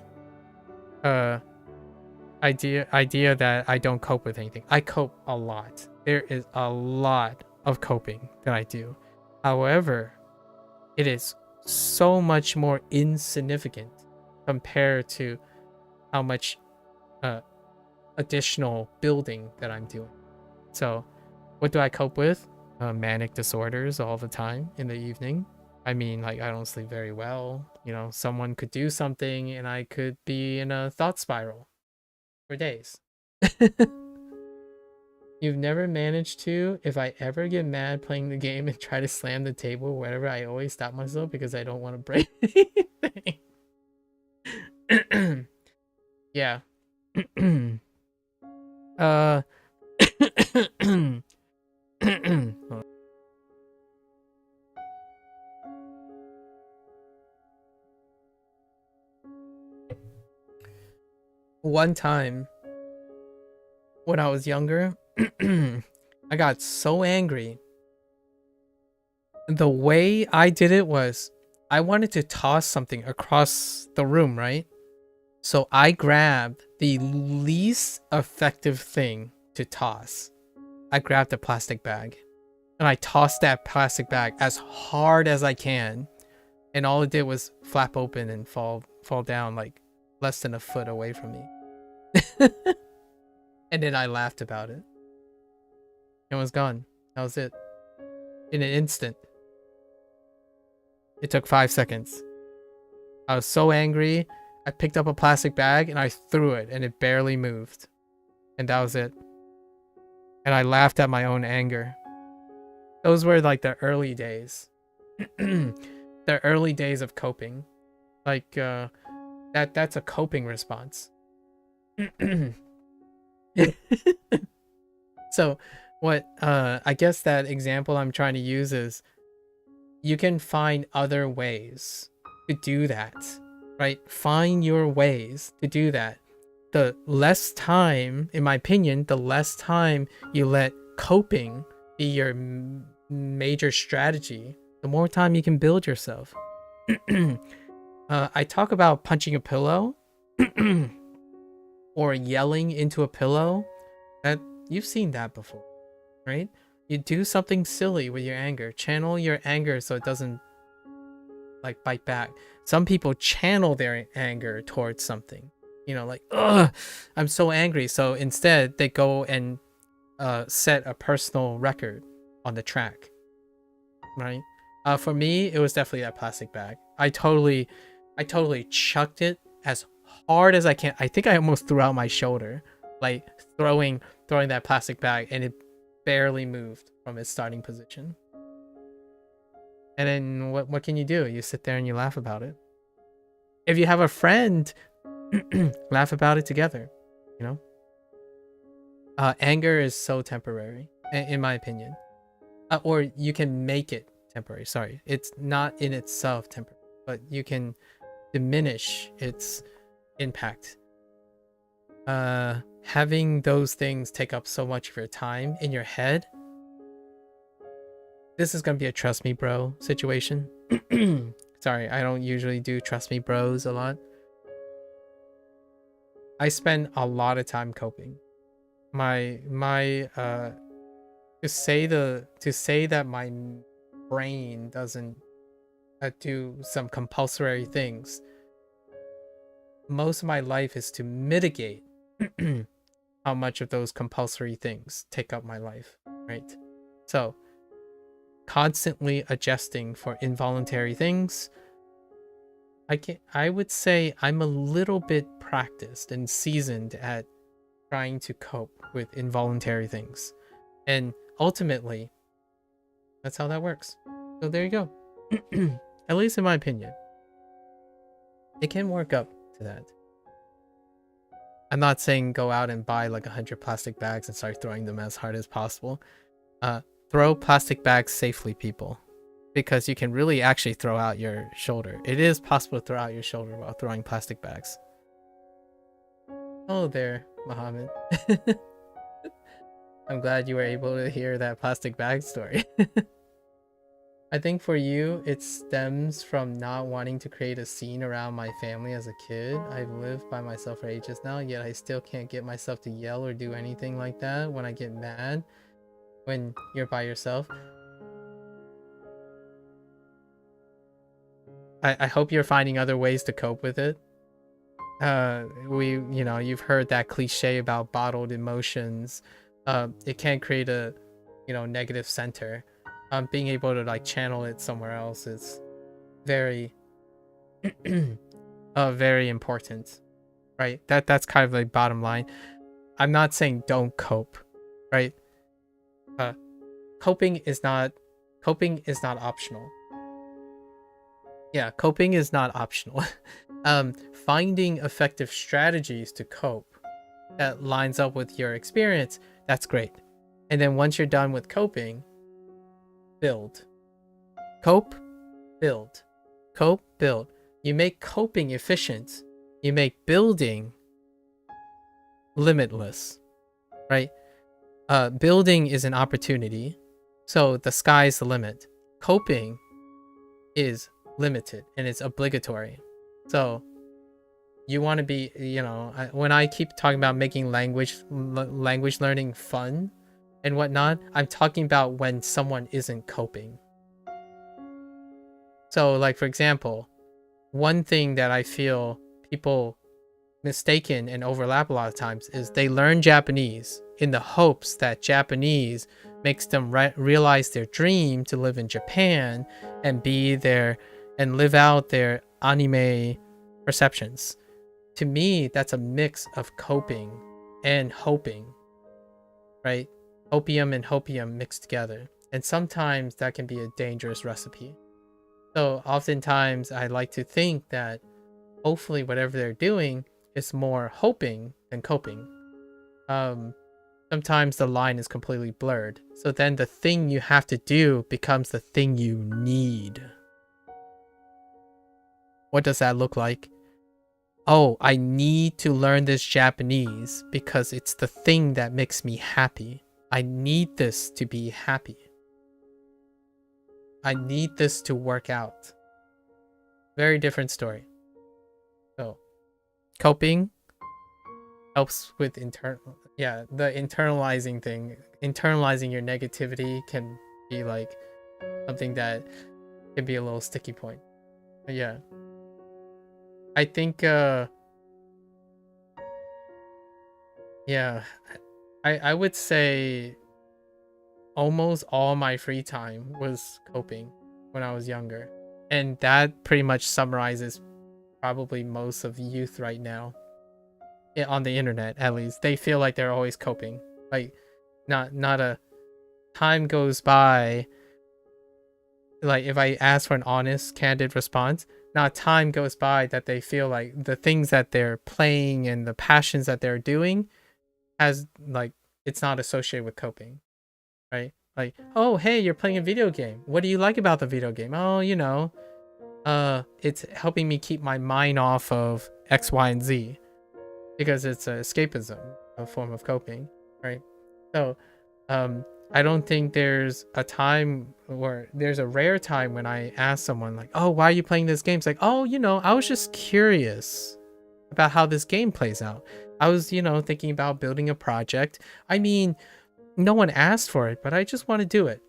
that I don't cope with anything. I cope a lot. There is a lot of coping that I do. However, it is so much more insignificant compared to how much additional building that I'm doing. So what do I cope with? Manic disorders all the time in the evening. I mean, like, I don't sleep very well. Someone could do something and I could be in a thought spiral for days. You've never managed to? If I ever get mad playing the game and try to slam the table or whatever, I always stop myself because I don't want to break anything. Yeah. One time when I was younger, I got so angry. The way I did it was I wanted to toss something across the room, right? So I grabbed the least effective thing to toss. I grabbed a plastic bag and I tossed that plastic bag as hard as I can. And all it did was flap open and fall down like less than a foot away from me. And then I laughed about it. It was gone. That was it. In an instant. It took 5 seconds. I was so angry. I picked up a plastic bag and I threw it and it barely moved. And that was it. And I laughed at my own anger. Those were like the early days. The early days of coping. Like that's a coping response. So what I guess that example I'm trying to use is you can find other ways to do that, right? Find your ways to do that. The less time, in my opinion, the less time you let coping be your major strategy, the more time you can build yourself. I talk about punching a pillow or yelling into a pillow. That you've seen that before, right? You do something silly with your anger. Channel your anger so it doesn't like bite back. Some people channel their anger towards something. You know, like, ugh, I'm so angry. So instead, they go and set a personal record on the track, right? For me, it was definitely that plastic bag. I totally chucked it as hard as I can. I think I almost threw out my shoulder, like throwing that plastic bag, and it barely moved from its starting position. And then what can you do? You sit there and you laugh about it. If you have a friend, laugh about it together, you know? Anger is so temporary, in my opinion. Or you can make it temporary. Sorry, it's not in itself temporary, but you can diminish its impact. Having those things take up so much of your time in your head, this is gonna be a trust me bro situation. Sorry, I don't usually do trust me bros a lot. I spend a lot of time coping. To say that my brain doesn't do some compulsory things, most of my life is to mitigate how much of those compulsory things take up my life, right? So constantly adjusting for involuntary things. I would say I'm a little bit practiced and seasoned at trying to cope with involuntary things. And ultimately, that's how that works. So there you go. At least in my opinion. It can work up to that. I'm not saying go out and buy like 100 plastic bags and start throwing them as hard as possible. Throw plastic bags safely, people. Because you can really actually throw out your shoulder. It is possible to throw out your shoulder while throwing plastic bags. Oh there, Mohammed. I'm glad you were able to hear that plastic bag story. I think for you, it stems from not wanting to create a scene around my family as a kid. I've lived by myself for ages now, yet I still can't get myself to yell or do anything like that when I get mad when you're by yourself. I hope you're finding other ways to cope with it. You've heard that cliche about bottled emotions. It can create a, negative center. Being able to like channel it somewhere else is very, very important, right? That's kind of like bottom line. I'm not saying don't cope, right? Coping is not optional. Yeah, coping is not optional. Finding effective strategies to cope that lines up with your experience, that's great. And then once you're done with coping, build. Cope, build. Cope, build. You make coping efficient. You make building limitless, right? Building is an opportunity, so the sky's the limit. Coping is limited and it's obligatory. So you want to be, you know, when I keep talking about making language learning fun and whatnot, I'm talking about when someone isn't coping. So like, for example, one thing that I feel people mistaken and overlap a lot of times is they learn Japanese in the hopes that Japanese makes them realize their dream to live in Japan and be there and live out their anime perceptions. To me, that's a mix of coping and hoping, right? Opium and hopium mixed together. And sometimes that can be a dangerous recipe. So oftentimes I like to think that hopefully whatever they're doing is more hoping than coping. Sometimes the line is completely blurred. So then the thing you have to do becomes the thing you need. What does that look like? Oh, I need to learn this Japanese because it's the thing that makes me happy. I need this to be happy. I need this to work out. Very different story. So, coping helps with the internalizing thing. Internalizing your negativity can be like something that can be a little sticky point. But yeah. I think, I would say almost all my free time was coping when I was younger. And that pretty much summarizes probably most of youth right now. On the internet, at least. They feel like they're always coping. Like, not a time goes by. Like, if I ask for an honest, candid response, not time goes by that they feel like the things that they're playing and the passions that they're doing has, like, it's not associated with coping, right? Like, oh, hey, you're playing a video game. What do you like about the video game? Oh, you know, it's helping me keep my mind off of X, Y, and Z because it's a escapism, a form of coping, right? So, I don't think there's a time, or there's a rare time when I ask someone like, oh, why are you playing this game? It's like, oh, you know, I was just curious about how this game plays out. I was, you know, thinking about building a project. I mean, no one asked for it, but I just want to do it.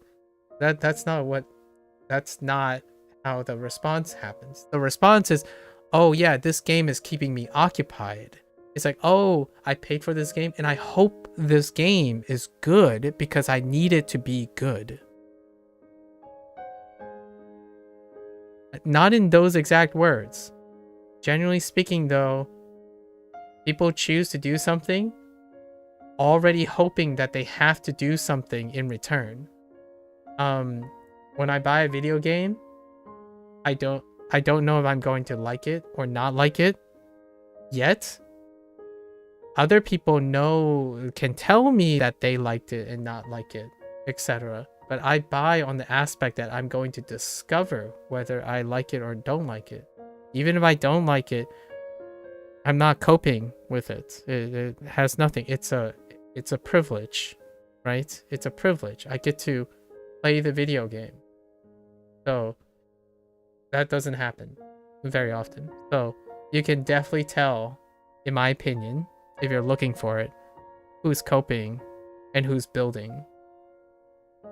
That's not how the response happens. The response is, oh yeah, this game is keeping me occupied. It's like, oh, I paid for this game and I hope this game is good because I need it to be good. Not in those exact words. Generally speaking, though, people choose to do something already hoping that they have to do something in return. When I buy a video game, I don't know if I'm going to like it or not like it yet. Other people can tell me that they liked it and not like it, etc. But I buy on the aspect that I'm going to discover whether I like it or don't like it. Even if I don't like it, I'm not coping with it. It has nothing. It's a privilege, right? It's a privilege. I get to play the video game. So that doesn't happen very often. So you can definitely tell, in my opinion, if you're looking for it, who's coping and who's building.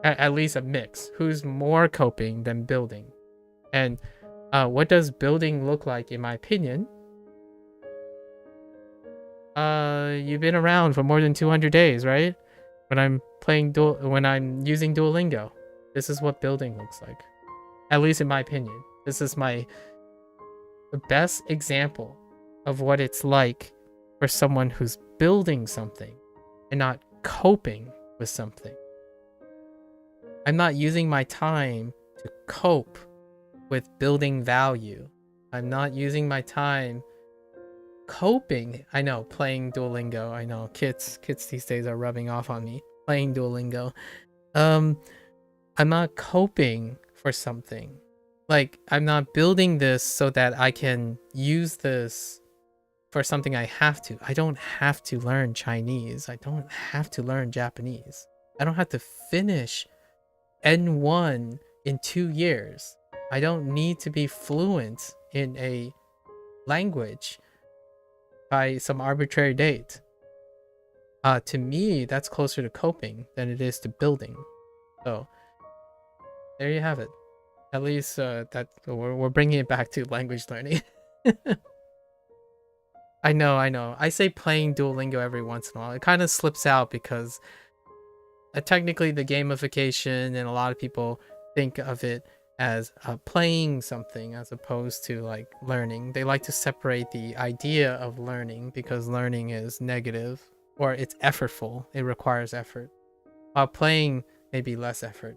At least a mix. Who's more coping than building. And what does building look like, in my opinion? You've been around for more than 200 days, right? When I'm using Duolingo, this is what building looks like. At least in my opinion. This is the best example of what it's like for someone who's building something and not coping with something. I'm not using my time to cope with building value. I'm not using my time coping. I know, playing Duolingo. I know, kids these days are rubbing off on me. Playing Duolingo. I'm not coping for something. Like, I'm not building this so that I can use this for something I have to. I don't have to learn Chinese. I don't have to learn Japanese. I don't have to finish N1 in 2 years. I don't need to be fluent in a language by some arbitrary date. To me, that's closer to coping than it is to building. So there you have it. At least that we're bringing it back to language learning. I know. I say playing Duolingo every once in a while. It kind of slips out because technically the gamification, and a lot of people think of it as playing something as opposed to like learning. They like to separate the idea of learning because learning is negative or it's effortful. It requires effort. While playing may be less effort.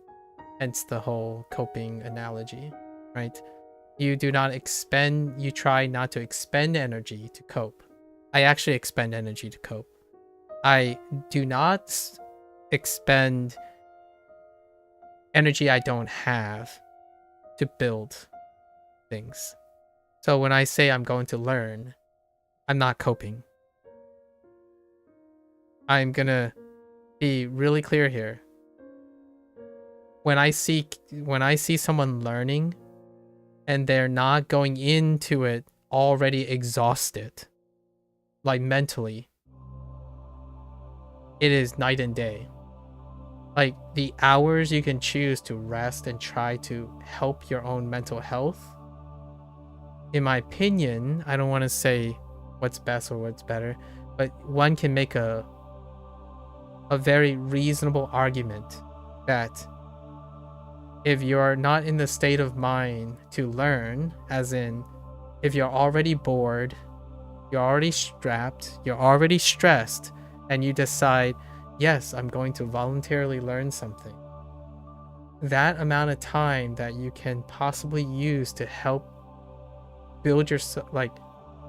Hence the whole coping analogy, right? You try not to expend energy to cope. I actually expend energy to cope. I do not expend energy I don't have to build things. So when I say I'm going to learn, I'm not coping. I'm gonna be really clear here. When I see someone learning and they're not going into it already exhausted, like mentally, it is night and day. Like the hours you can choose to rest and try to help your own mental health, in my opinion, I don't want to say what's best or what's better, but one can make a very reasonable argument that if you're not in the state of mind to learn, as in if you're already bored, you're already strapped, you're already stressed, and you decide, yes, I'm going to voluntarily learn something, that amount of time that you can possibly use to help build your, like,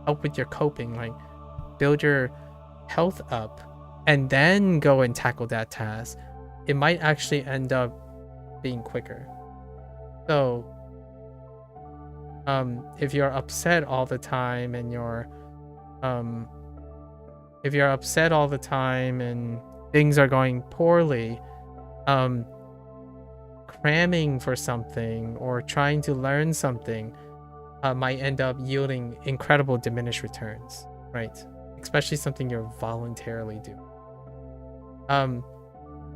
help with your coping, like build your health up, and then go and tackle that task, it might actually end up being quicker. So if you're upset all the time and things are going poorly, cramming for something or trying to learn something might end up yielding incredible diminished returns, right? Especially something you're voluntarily doing.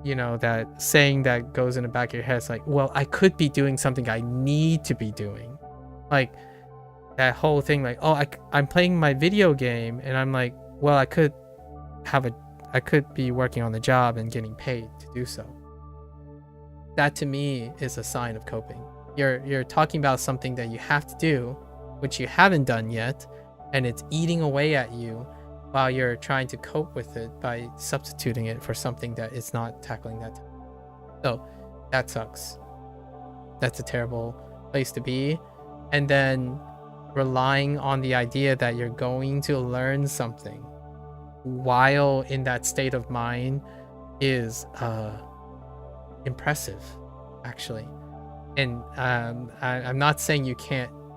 You know, that saying that goes in the back of your head, it's like, well, I could be doing something I need to be doing. Like that whole thing, like, oh, I'm playing my video game, and I'm like, well, I could be working on the job and getting paid to do so. That to me is a sign of coping. You're talking about something that you have to do, which you haven't done yet, and it's eating away at you while you're trying to cope with it by substituting it for something that is not tackling that. So that sucks. That's a terrible place to be. And then relying on the idea that you're going to learn something while in that state of mind is impressive, actually. And I'm not saying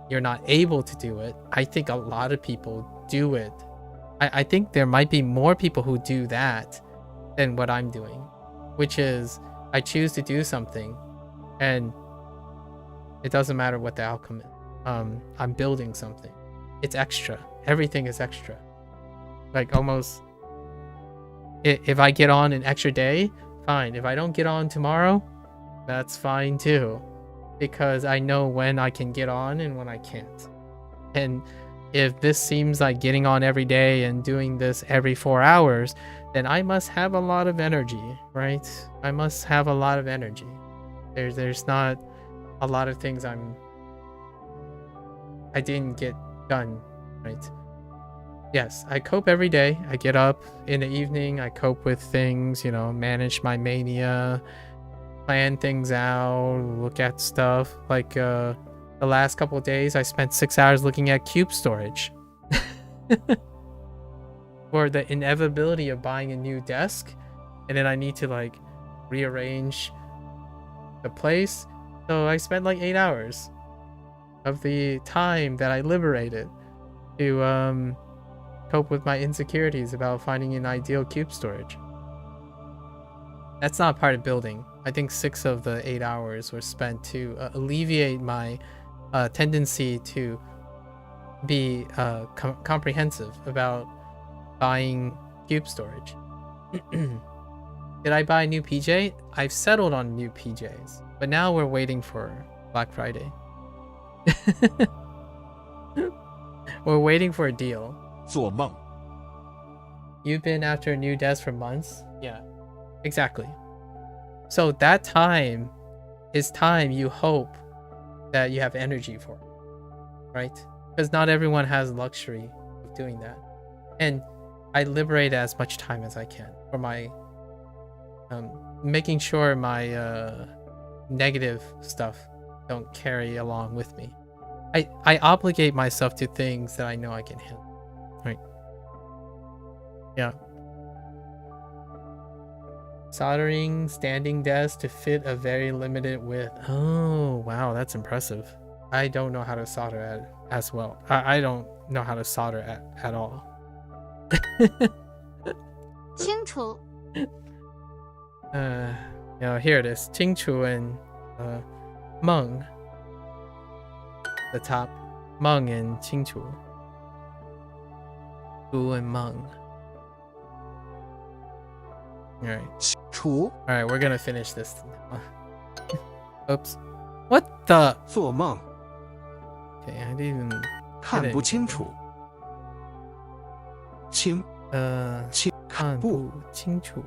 you're not able to do it. I think a lot of people do it. I think there might be more people who do that than what I'm doing, which is I choose to do something and it doesn't matter what the outcome is. I'm building something. It's extra. Everything is extra. Like almost, if I get on an extra day, fine. If I don't get on tomorrow, that's fine too, because I know when I can get on and when I can't. And if this seems like getting on every day and doing this every 4 hours, then I must have a lot of energy, right? I must have a lot of energy. There's not a lot of things I didn't get done, right? Yes, I cope every day. I get up in the evening, I cope with things, you know, manage my mania, plan things out, look at stuff. Like the last couple of days, I spent 6 hours looking at cube storage. For the inevitability of buying a new desk, and then I need to like rearrange the place. So I spent like 8 hours of the time that I liberated to cope with my insecurities about finding an ideal cube storage. That's not part of building. I think 6 of the 8 hours were spent to alleviate my tendency to be comprehensive about buying cube storage. Did I buy a new PJ? I've settled on new PJs, but now we're waiting for Black Friday. We're waiting for a deal. 做梦 You've been after a new desk for months? Yeah, exactly. So that time is time you hope that you have energy for, right? Because not everyone has luxury of doing that. And I liberate as much time as I can for my making sure my negative stuff don't carry along with me. I obligate myself to things that I know I can handle, right? Yeah. Soldering standing desk to fit a very limited width. Oh, wow, that's impressive. I don't know how to solder as well. I don't know how to solder at all. 清楚 here it is. 清楚 and Meng. The top. Meng and 清楚. Gu and Meng. Alright. Alright, we're gonna finish this now. Oops. What the? 做梦 Okay, I didn't even 看不清楚清看不清楚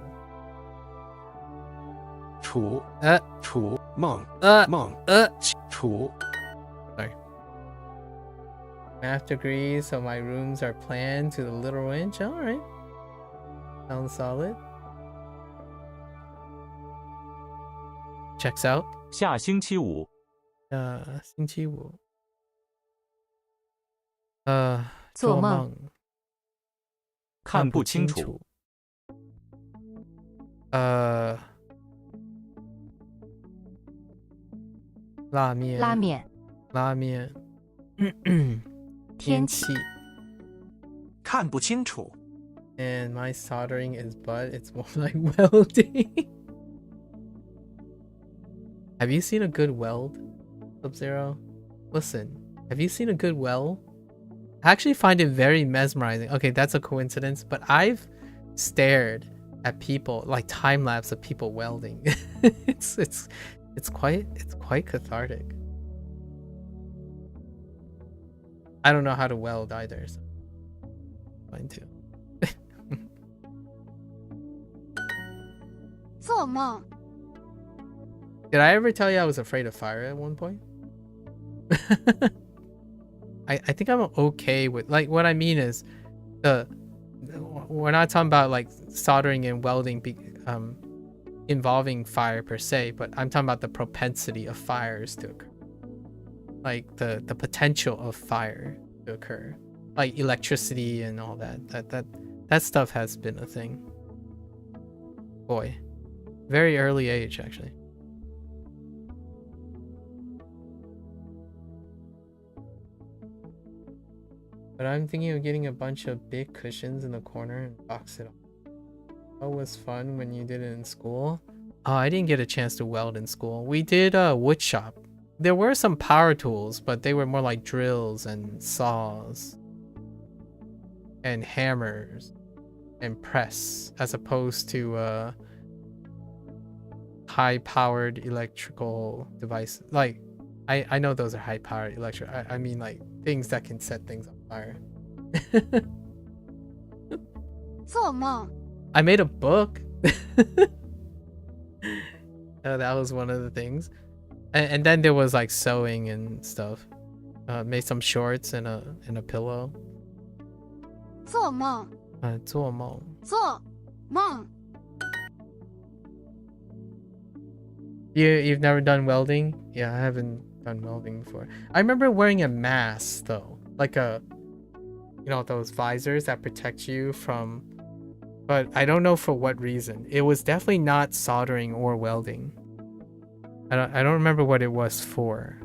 楚楚梦梦楚 Sorry. Math degree, so my rooms are planned to the literal inch. Alright. Sounds solid. Checks out. 下星期五星期五做梦看不清楚拉面天气看不清楚 And my soldering is butt. It's more like welding. Have you seen a good weld, Sub-Zero? Listen, have you seen a good weld? I actually find it very mesmerizing. Okay, that's a coincidence, but I've stared at people, like time lapse of people welding. it's quite cathartic. I don't know how to weld either, so fine too. 做梦 Did I ever tell you I was afraid of fire at one point? I think I'm okay with, like, what I mean is we're not talking about like soldering and welding involving fire per se, but I'm talking about the propensity of fires to occur, like the potential of fire to occur, like electricity and all that stuff has been a thing. Boy, very early age actually. But I'm thinking of getting a bunch of big cushions in the corner and box it up. That was fun when you did it in school. Oh, I didn't get a chance to weld in school. We did a wood shop. There were some power tools, but they were more like drills and saws and hammers and press, as opposed to high-powered electrical devices. Like, I know those are high-powered electric. I mean like things that can set things on fire. 做梦 I made a book. That was one of the things. And then there was like sewing and stuff. Made some shorts and a pillow. 做梦做梦做梦 You've never done welding? Yeah, I haven't done welding before. I remember wearing a mask though, like those visors that protect you from, but I don't know for what reason. It was definitely not soldering or welding. I don't remember what it was for.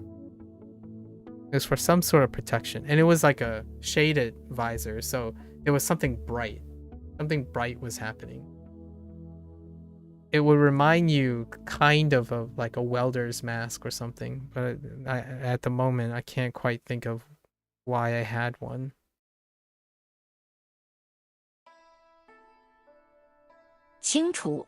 It was for some sort of protection, and it was like a shaded visor, so there was something bright. Something bright was happening. It would remind you kind of like a welder's mask or something, but at the moment I can't quite think of why I had one. 清楚。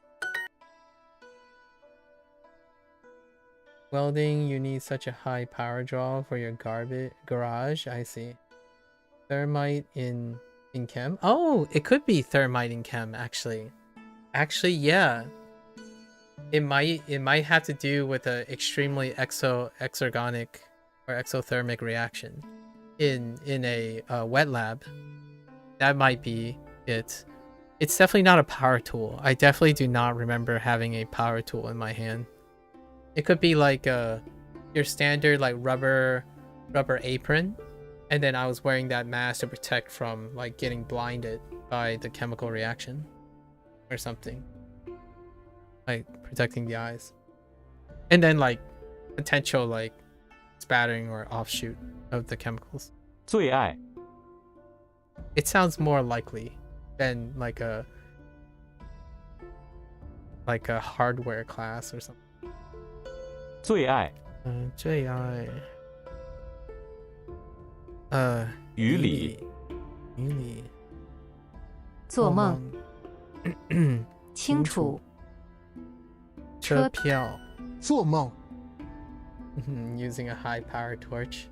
Welding, you need such a high power draw for your garage. I see. Thermite in chem. Oh, it could be thermite in chem actually. Actually, yeah. It might have to do with a extremely exergonic or exothermic reaction in a wet lab. That might be it. It's definitely not a power tool. I definitely do not remember having a power tool in my hand. It could be like your standard like rubber apron, and then I was wearing that mask to protect from like getting blinded by the chemical reaction or something, like protecting the eyes, and then like potential like spattering or offshoot of the chemicals. 最爱 It sounds more likely than like a hardware class or something. 最爱最爱于理做梦清楚车票做梦 using a high power torch.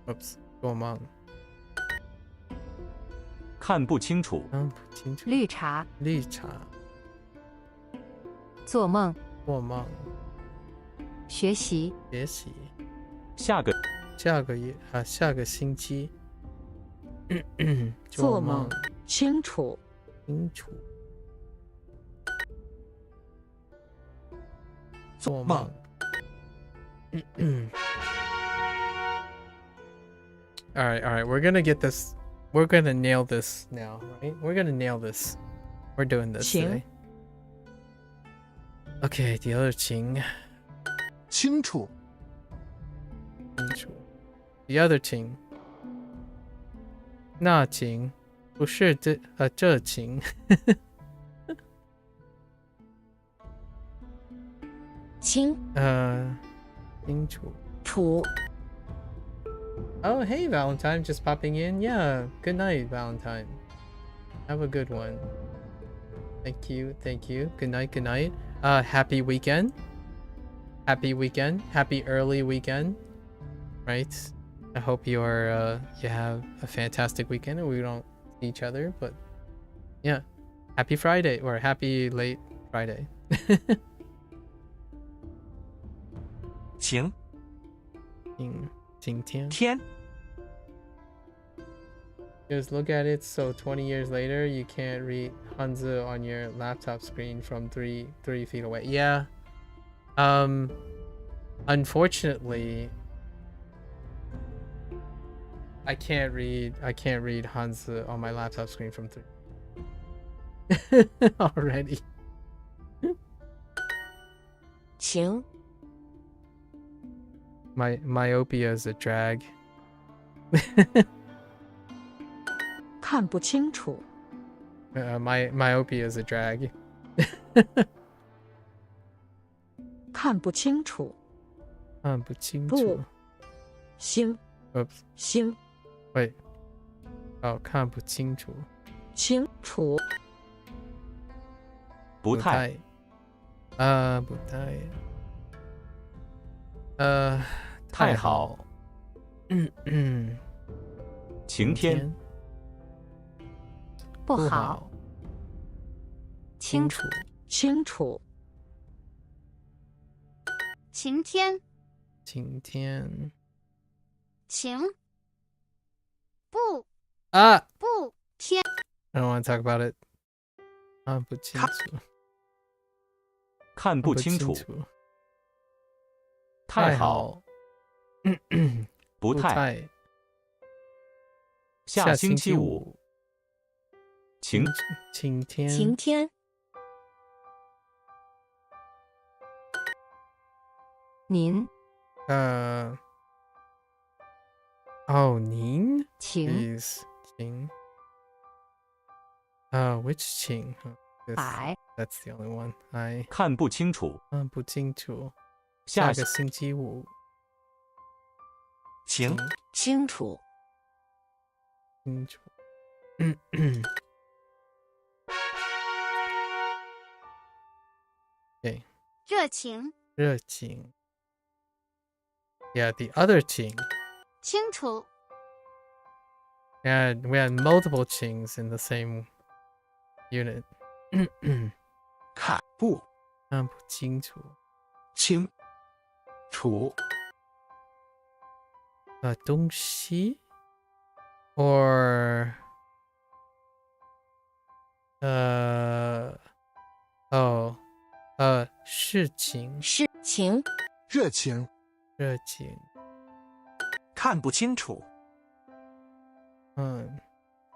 Oops, 做梦看不清楚绿茶做梦学习下个星期做梦清楚做梦All right, we're gonna get this. We're gonna nail this now, right? We're gonna nail this. We're doing this today. Okay, 第二情清楚 The other 情那情不是这情清清楚楚 Oh, hey, Valentine, just popping in. Yeah, good night, Valentine. Have a good one. Thank you. Good night. Happy weekend. Happy early weekend. Right? I hope you have a fantastic weekend and we don't see each other, but yeah. Happy Friday or happy late Friday. 晴晴天 天 Just look at it. So 20 years later, you can't read Hanzi on your laptop screen from three feet away. Yeah. Unfortunately, I can't read Hanzi on my laptop screen from 3 already. 晴 My myopia is a drag. 看不清楚 My myopia is a drag. 看不清楚看不清楚星 Oops. 星 Wait. Oh, 看不清楚清楚不太不太太好晴天不好清楚清楚晴天晴天晴不不天 I don't want to talk about it. 看不清楚看不清楚太好不太下星期五晴天晴天您您晴 is 晴which 晴 百 That's the only one. I 看不清楚看不清楚下个星期五请清楚清楚okay 热情热情 yeah the other 情清楚 yeah we had multiple 情 in the same unit 看不看不清楚清楚东西 or事情事情热情热情看不清楚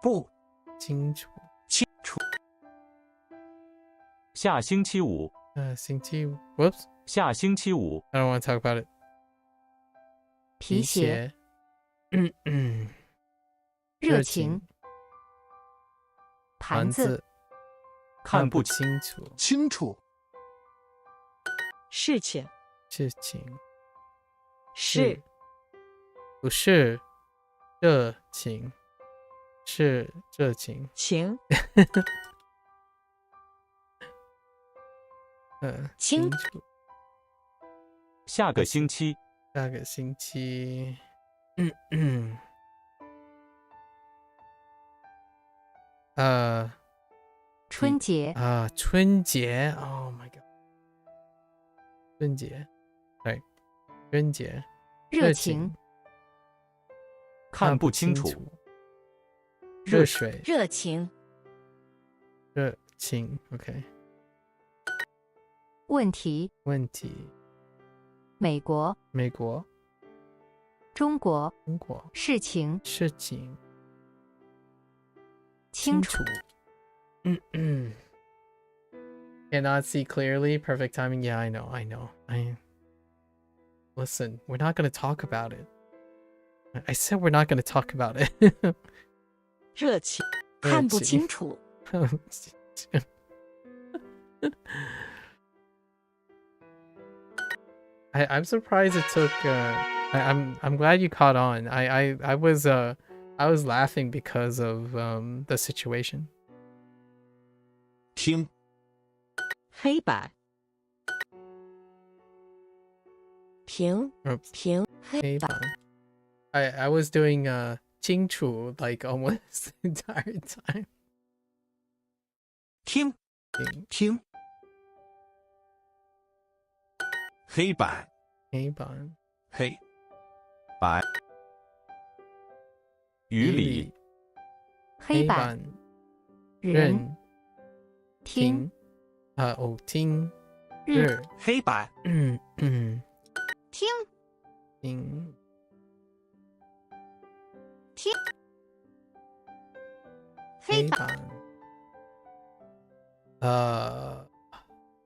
不清楚清楚下星期五星期五 whoops 下星期五 I don't want to talk about it 皮鞋热情盘子看不清楚清楚事情事情是不是热情是热情情清楚下个星期下个星期春节春节 oh my god 春节对春节热情看不清楚热水热情热情 OK 问题美国中国事情清楚Cannot see clearly. Perfect timing. Yeah, I know. Listen, we're not going to talk about it. I said we're not going to talk about it. 热情看不清楚I'm surprised it took I'm glad you caught on. I was laughing because of the situation. 听黑白平黑白 I was doing 清楚 like almost the entire time. 听黑板黑板黑白于理黑板人听听日黑白听黑板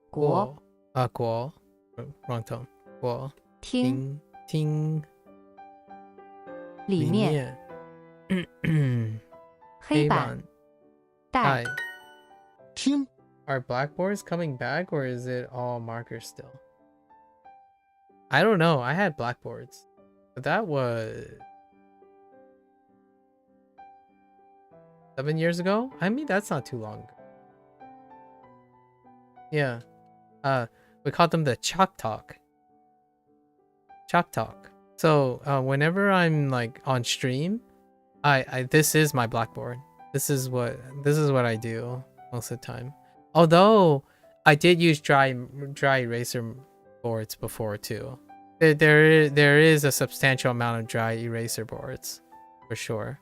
国 wrong tone 国听里面黑板带听 Are blackboards coming back or is it all markers still? I don't know. I had blackboards. But that was 7 years ago? I mean, that's not too long ago. Yeah. We called them the chalk talk. Chalk talk. So whenever I'm like on stream, I this is my blackboard. This is what I do most of the time. Although I did use dry eraser boards before too. There is a substantial amount of dry eraser boards for sure.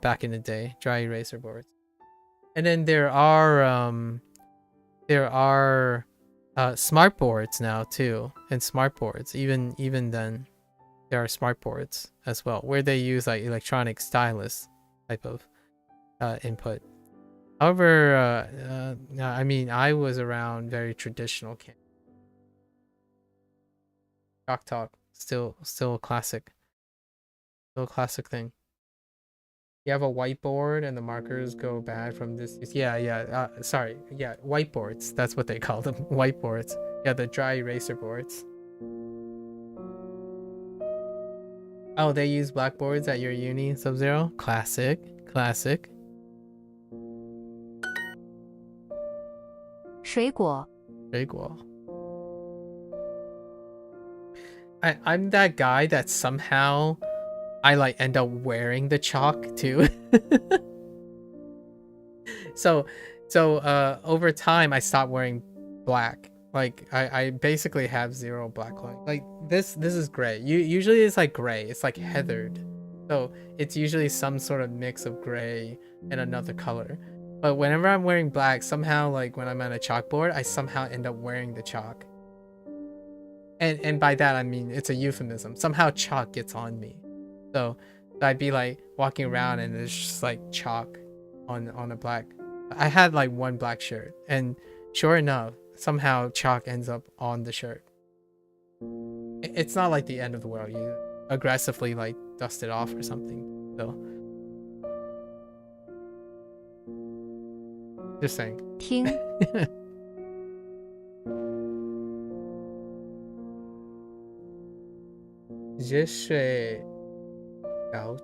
Back in the day, dry eraser boards. And then there are smart boards now too, and smart boards even then there are smart boards as well where they use like electronic stylus type of input. However, I mean, I was around very traditional Chalk talk, still a classic. Still a classic thing. You have a whiteboard and the markers go bad from this. Yeah. Sorry. Yeah, whiteboards. That's what they call them. Whiteboards. Yeah, the dry eraser boards. Oh, they use blackboards at your uni, Sub-Zero? Classic. Classic. 水果 I'm that guy that somehow I like end up wearing the chalk too. so over time I stopped wearing black. Like I basically have 0 black line. Like this is gray. Usually it's like gray. It's like heathered. So it's usually some sort of mix of gray and another color. But whenever I'm wearing black, somehow like when I'm on a chalkboard, I somehow end up wearing the chalk. And by that I mean it's a euphemism. Somehow chalk gets on me. So I'd be like walking around and there's just like chalk on a black. I had like 1 black shirt, and sure enough, somehow chalk ends up on the shirt. It's not like the end of the world. You aggressively like dust it off or something. So just saying. 听 Je suis out.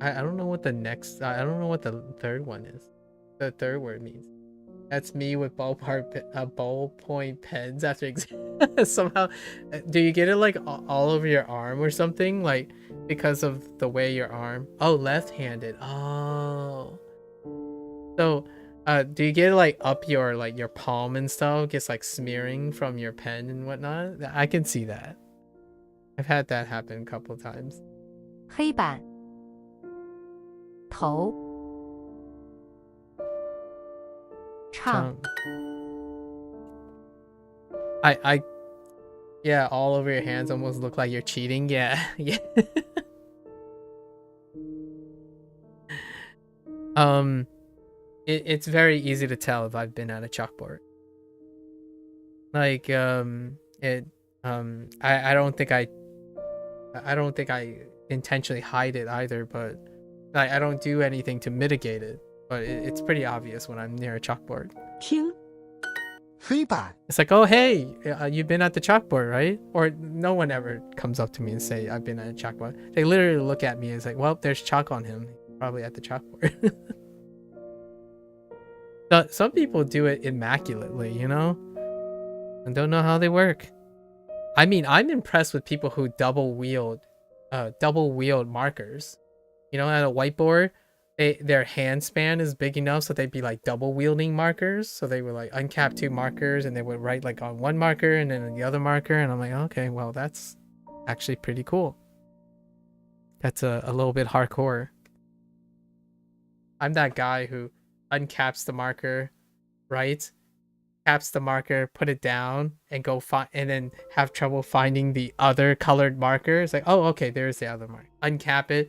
I don't know what the next. I don't know what the third one is. The third word means. That's me with ballpoint pens after exam. Somehow, do you get it like all over your arm or something? Like because of the way your arm. Oh, left-handed. Oh. So, do you get it like up your palm and stuff? Gets like smearing from your pen and whatnot. I can see that. I've had that happen a couple of times. 黑板头唱 Yeah, all over your hands almost look like you're cheating. Yeah. Yeah. It's very easy to tell if I've been at a chalkboard. Like I don't think I intentionally hide it either, but I don't do anything to mitigate it. But it's pretty obvious when I'm near a chalkboard. 听 黑板 It's like, oh hey, you've been at the chalkboard, right? Or no one ever comes up to me and say I've been at a chalkboard. They literally look at me and it's like, well, there's chalk on him, probably at the chalkboard. So, some people do it immaculately, you know, and don't know how they work. I mean, I'm impressed with people who double wield markers. You know, at a whiteboard, their hand span is big enough so they'd be like double wielding markers. So they would like uncap 2 markers and they would write like on one marker and then on the other marker. And I'm like, okay, well, that's actually pretty cool. That's a little bit hardcore. I'm that guy who uncaps the marker, right? Caps the marker, put it down, and go find, and then have trouble finding the other colored marker. It's like, oh, okay, there's the other marker. Uncap it,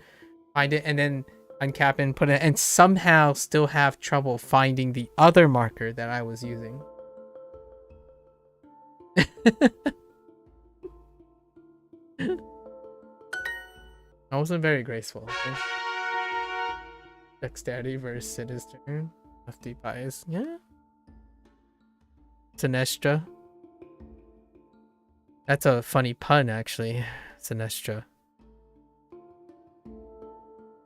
find it, and then uncap and put it, and somehow still have trouble finding the other marker that I was using. I wasn't very graceful. Okay? Dexterity versus sinister. Lefty bias. Yeah. Sinestra. That's a funny pun, actually. Sinestra.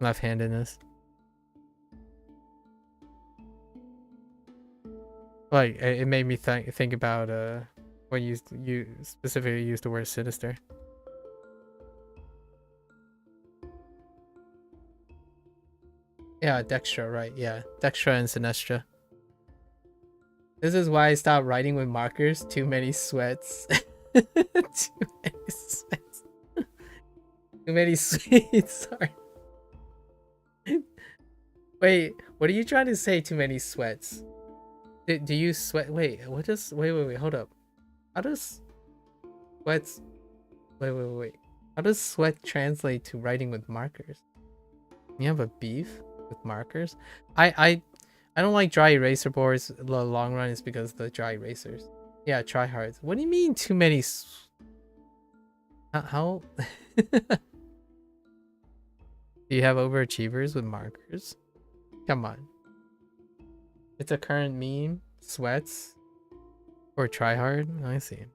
Left-handedness. Like, it made me think about when you specifically used the word sinister. Yeah, dextra, right? Yeah, dextra and sinestra. This is why I stopped writing with markers. Too many sweats. Too many sweats. Too many sweets. Sorry. Wait, what are you trying to say? Too many sweats. Do you sweat? Wait, what does? Wait. Hold up. How does sweats? Wait. How does sweat translate to writing with markers? You have a beef with markers? I don't like dry eraser boards. The long run is because of the dry erasers. Yeah, tryhards. What do you mean too many? How? Do you have overachievers with markers? Come on. It's a current meme. Sweats or tryhard. I see.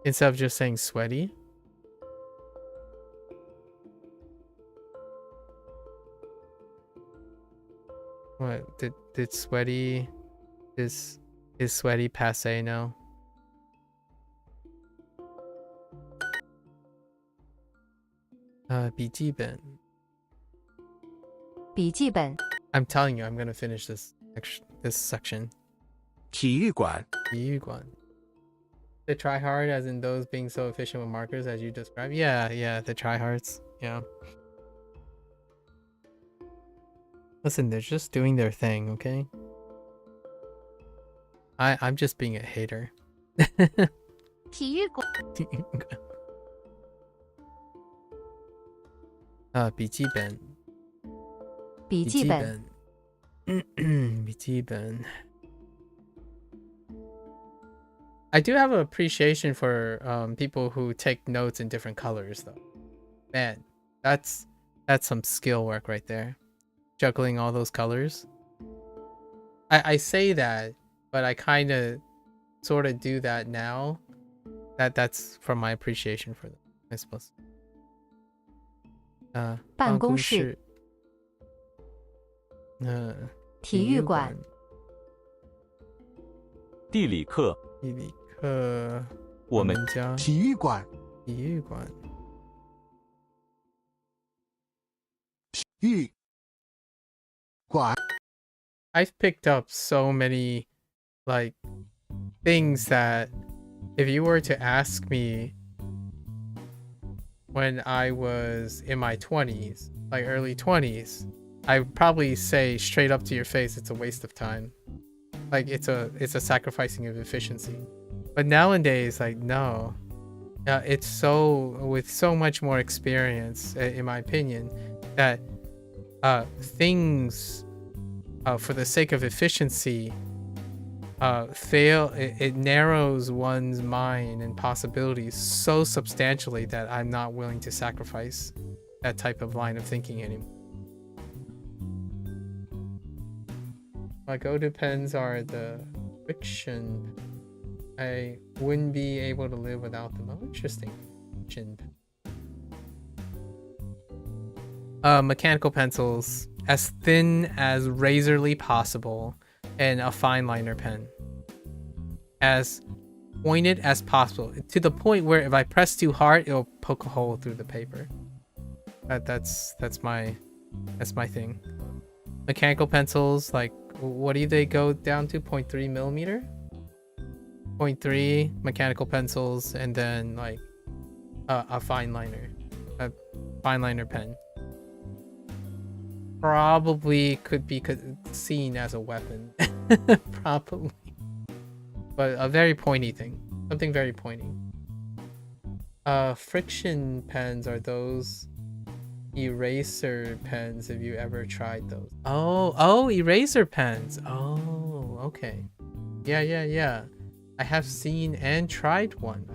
Instead of just saying sweaty. What did sweaty is sweaty passe now?笔记本. I'm telling you, I'm gonna finish this section. 体育馆. The tryhard, as in those being so efficient with markers as you described. Yeah, the tryhards. Yeah. Listen, they're just doing their thing, okay? I'm just being a hater. 体育馆. 笔记本. 笔记本. 笔记本. I do have an appreciation for people who take notes in different colors, though. Man, that's some skill work right there. Juggling all those colors. I say that, but I kind of sort of do that now. That's from my appreciation for them, I suppose. 办公室. 体育馆. 地理课. 我们家. 体育馆. 体育馆. 体育馆. I've picked up so many like things that if you were to ask me when I was in my 20s, like early 20s, I would probably say straight up to your face it's a waste of time. Like it's a sacrificing of efficiency. But nowadays, like, no. It's so, with so much more experience, in my opinion, that things for the sake of efficiency it narrows one's mind and possibilities so substantially that I'm not willing to sacrifice that type of line of thinking anymore. My go-to pens are the friction. I wouldn't be able to live without them. Oh, interesting. Friction. Mechanical pencils, as thin as razorly possible, and a fine liner pen. As pointed as possible, to the point where if I press too hard, it'll poke a hole through the paper. That's my thing. Mechanical pencils, like, what do they go down to? 0.3 millimeter? 0.3 mechanical pencils, and then like a fine liner pen. Probably could be seen as a weapon. Probably. But a very pointy thing. Something very pointy. Friction pens are those eraser pens, if you ever tried those. Oh, eraser pens. Oh, okay. Yeah. I have seen and tried one.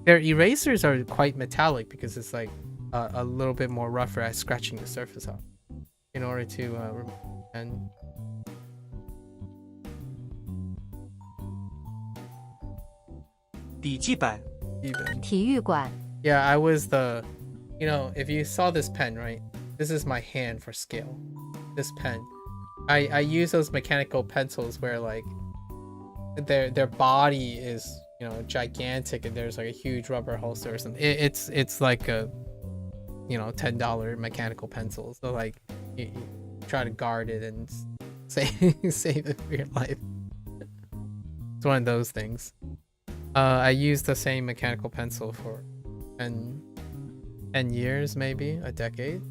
Their erasers are quite metallic because it's like a little bit more rougher at scratching the surface off in order to remove and Yeah, I was the, if you saw this pen, right? This is my hand for scale. This pen. I use those mechanical pencils where like their body is, gigantic and there's like a huge rubber holster or something. It's like a $10 mechanical pencil. So like you try to guard it and save it for your life. It's one of those things. I used the same mechanical pencil for 10 years, maybe a decade,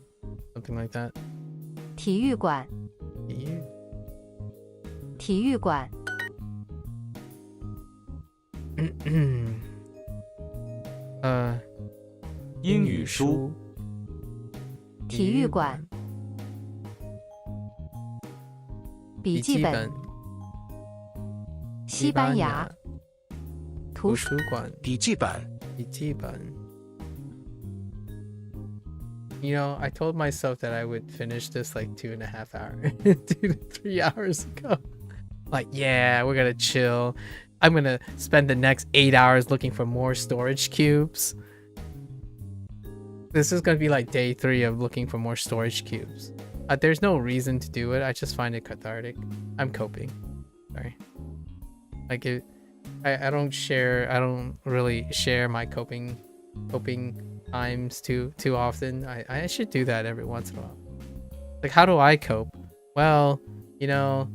something like that. 体育馆. 体育馆. 英语书. 体育馆. 笔记本. 西班牙. 图书馆. 笔记本. I told myself that I would finish this like 2.5 hours, 2 to 3 hours ago. Like, yeah, we're gonna chill. I'm gonna spend the next 8 hours looking for more storage cubes. This is gonna be like day 3 of looking for more storage cubes. There's no reason to do it. I just find it cathartic. I'm coping. Sorry. Like I don't really share my coping times too often. I should do that every once in a while. Like, how do I cope? Well, you know,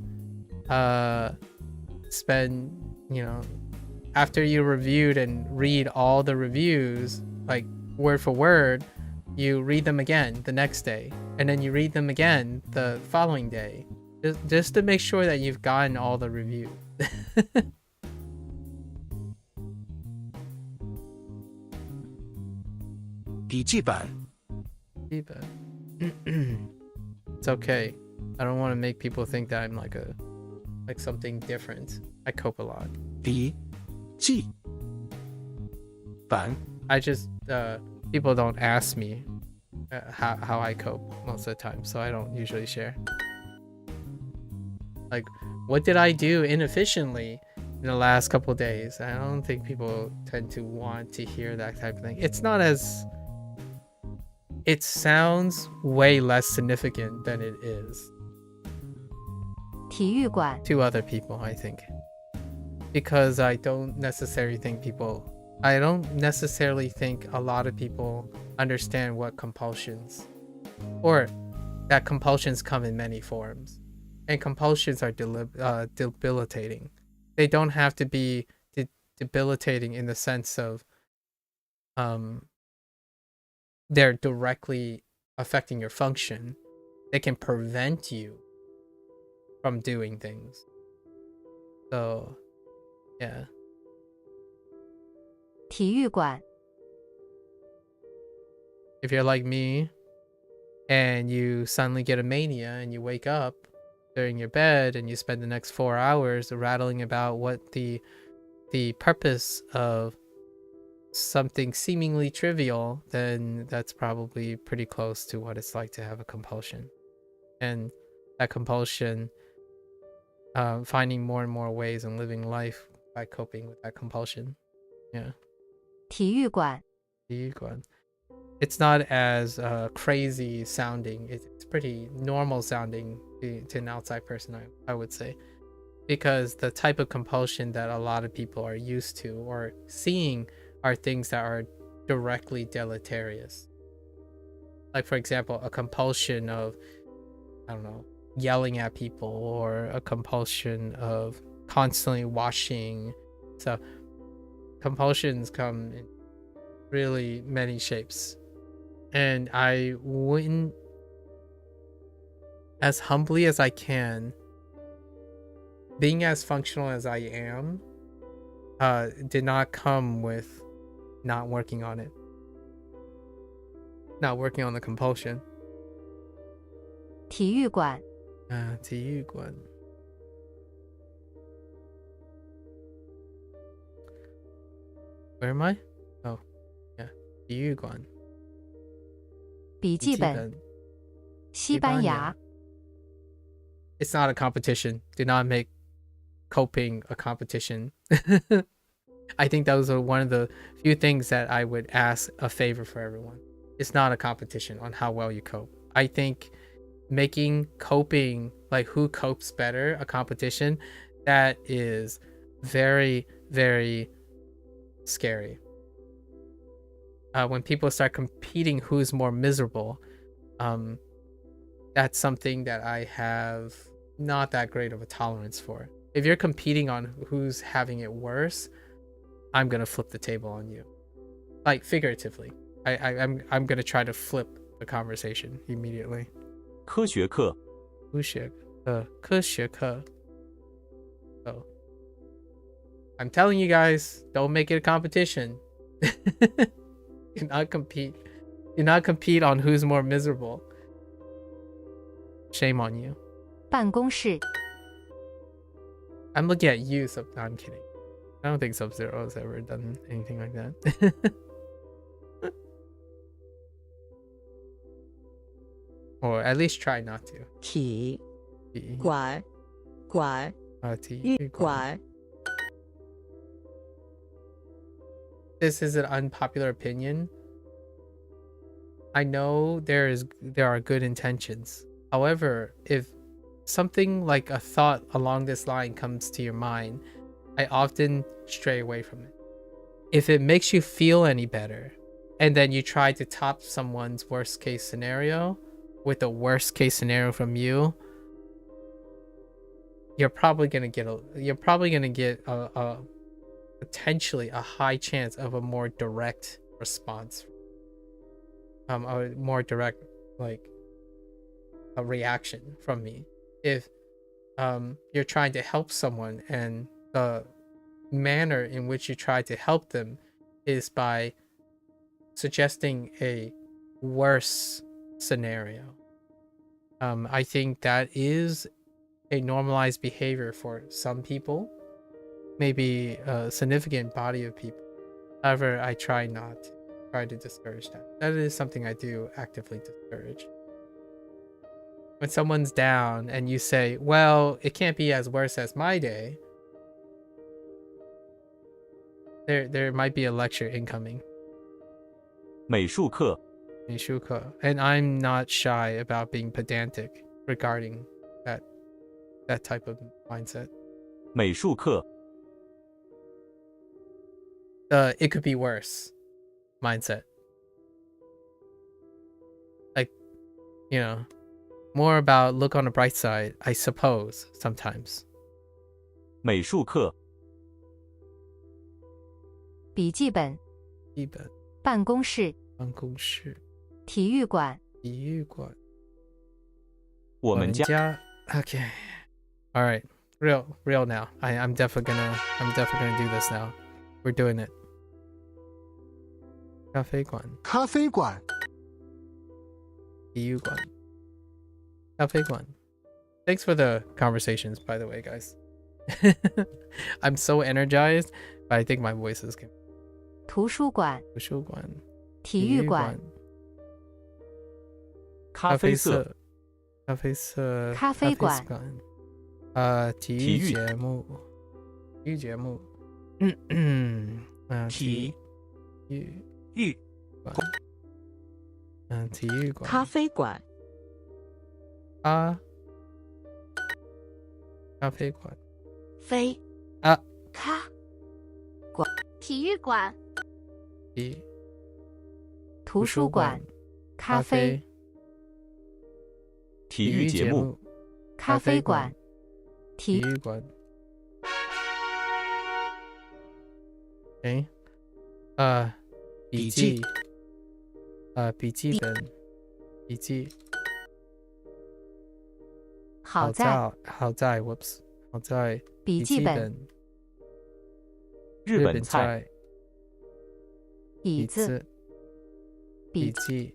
spend, you know, after you reviewed and read all the reviews, like word for word, you read them again the next day, and then you read them again the following day, just to make sure that you've gotten all the reviews. 笔记本 It's okay. I don't want to make people think that I'm like something different. I cope a lot. 笔记本 I just people don't ask me how I cope most of the time, so I don't usually share. Like, what did I do inefficiently in the last couple days? I don't think people tend to want to hear that type of thing. It's not as... It sounds way less significant than it is. 体育馆 To other people, I think. Because I don't necessarily think a lot of people understand what compulsions, or that compulsions come in many forms, and compulsions are debilitating. They don't have to be debilitating in the sense of they're directly affecting your function. They can prevent you from doing things. So, yeah. 体育馆 If you're like me and you suddenly get a mania and you wake up during your bed and you spend the next 4 hours rattling about what the purpose of something seemingly trivial, then that's probably pretty close to what it's like to have a compulsion. And that compulsion, finding more and more ways in living life by coping with that compulsion. Yeah. 体育馆 It's not as crazy sounding. It's pretty normal sounding to an outside person, I would say. Because the type of compulsion that a lot of people are used to or seeing are things that are directly deleterious. Like, for example, a compulsion of, I don't know, yelling at people, or a compulsion of constantly washing. So compulsions come in really many shapes. And I wouldn't, as humbly as I can, being as functional as I am, did not come with not working on it. Not working on the compulsion. 体育馆 体育馆 Where am I? Oh, yeah. 体育馆 笔记本西班牙 It's not a competition. Do not make coping a competition. I think those are one of the few things that I would ask a favor for everyone. It's not a competition on how well you cope. I think making coping, like who copes better, a competition, that is very, very scary. When people start competing who's more miserable, that's something that I have not that great of a tolerance for. If you're competing on who's having it worse, I'm gonna flip the table on you, like figuratively. I'm gonna try to flip the conversation immediately. 科学课 科学课 So I'm telling you guys, don't make it a competition. Do not compete. Do not compete on who's more miserable. Shame on you. 办公室 I'm looking at you, so I'm kidding. I don't think Sub-Zero has ever done anything like that. Or at least try not to. 体馆馆体育馆 this is an unpopular opinion. I know there are good intentions. However, if something like a thought along this line comes to your mind, I often stray away from it. If it makes you feel any better, and then you try to top someone's worst case scenario with a worst case scenario from you, you're probably gonna get a potentially a high chance of a more direct response, a more direct a reaction from me. If you're trying to help someone and the manner in which you try to help them is by suggesting a worse scenario, I think that is a normalized behavior for some people, maybe a significant body of people. However, I try to discourage that. That is something I do actively discourage. When someone's down and you say, well, it can't be as worse as my day, there might be a lecture incoming. 美术课 And I'm not shy about being pedantic regarding that type of mindset. 美术课 It could be worse mindset. Like, more about look on the bright side, I suppose, sometimes. 美术课 笔记本办公室体育馆我们家 Okay. All right. Real now. I'm definitely gonna do this now. We're doing it. 咖啡馆体育馆咖啡馆 Thanks for the conversations, by the way, guys. I'm so energized, but I think my voice is good. 图书馆体育馆咖啡色咖啡馆体育节目体育馆咖啡馆咖啡馆飞咖馆体育馆图书馆咖啡体育节目咖啡馆体育馆笔记笔记本笔记好在 whoops 好在笔记本日本菜椅子笔记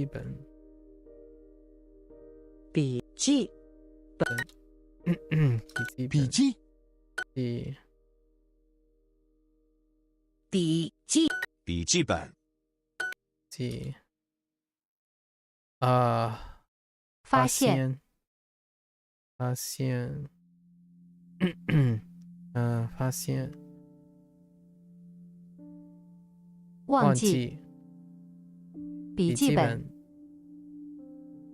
本笔记本发现忘记笔记本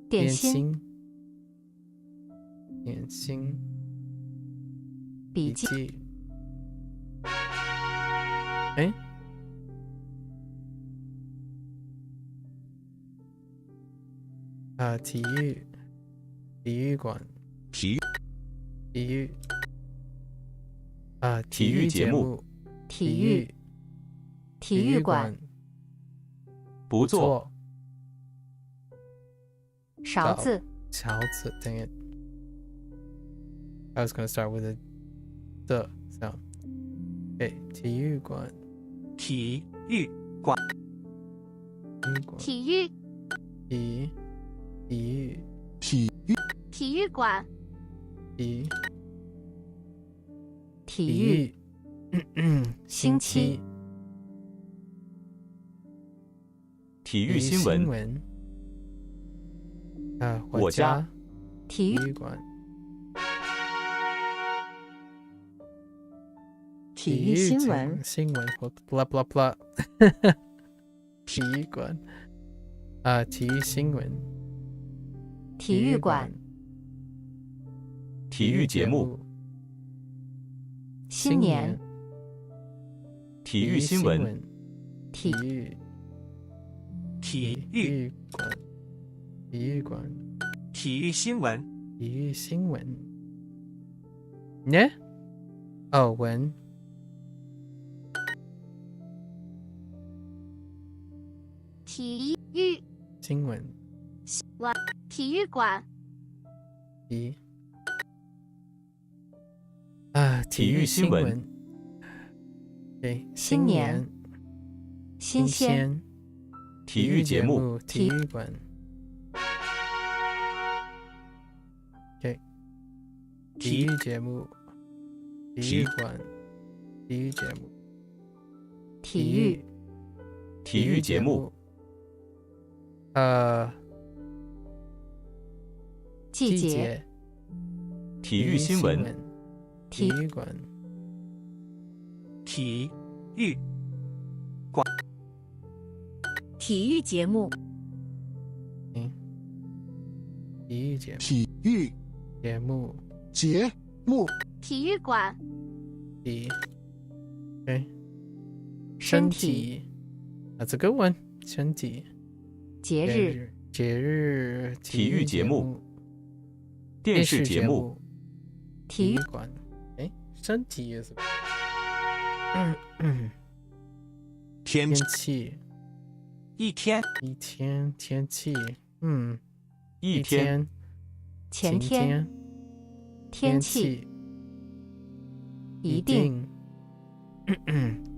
点心笔记体育馆体育节目体育馆不错勺子 dang it I was gonna start with the sound. Okay, 体育馆体育馆星期体育新闻我家体育馆体育新闻新闻 blah blah blah 体育馆体育新闻体育馆体育节目新年体育新闻体育馆体育馆体育新闻体育新闻呢文体育新闻体育馆体育新闻新年新鲜体育节目体育馆体育节目体育馆体育节目体育节目季节体育新闻体育馆体育馆体育节目体育节目体育节目节目体育馆身体That's a good one 身体节日体育节目电视节目体育馆身体也是天气一天天气一天前天天气一定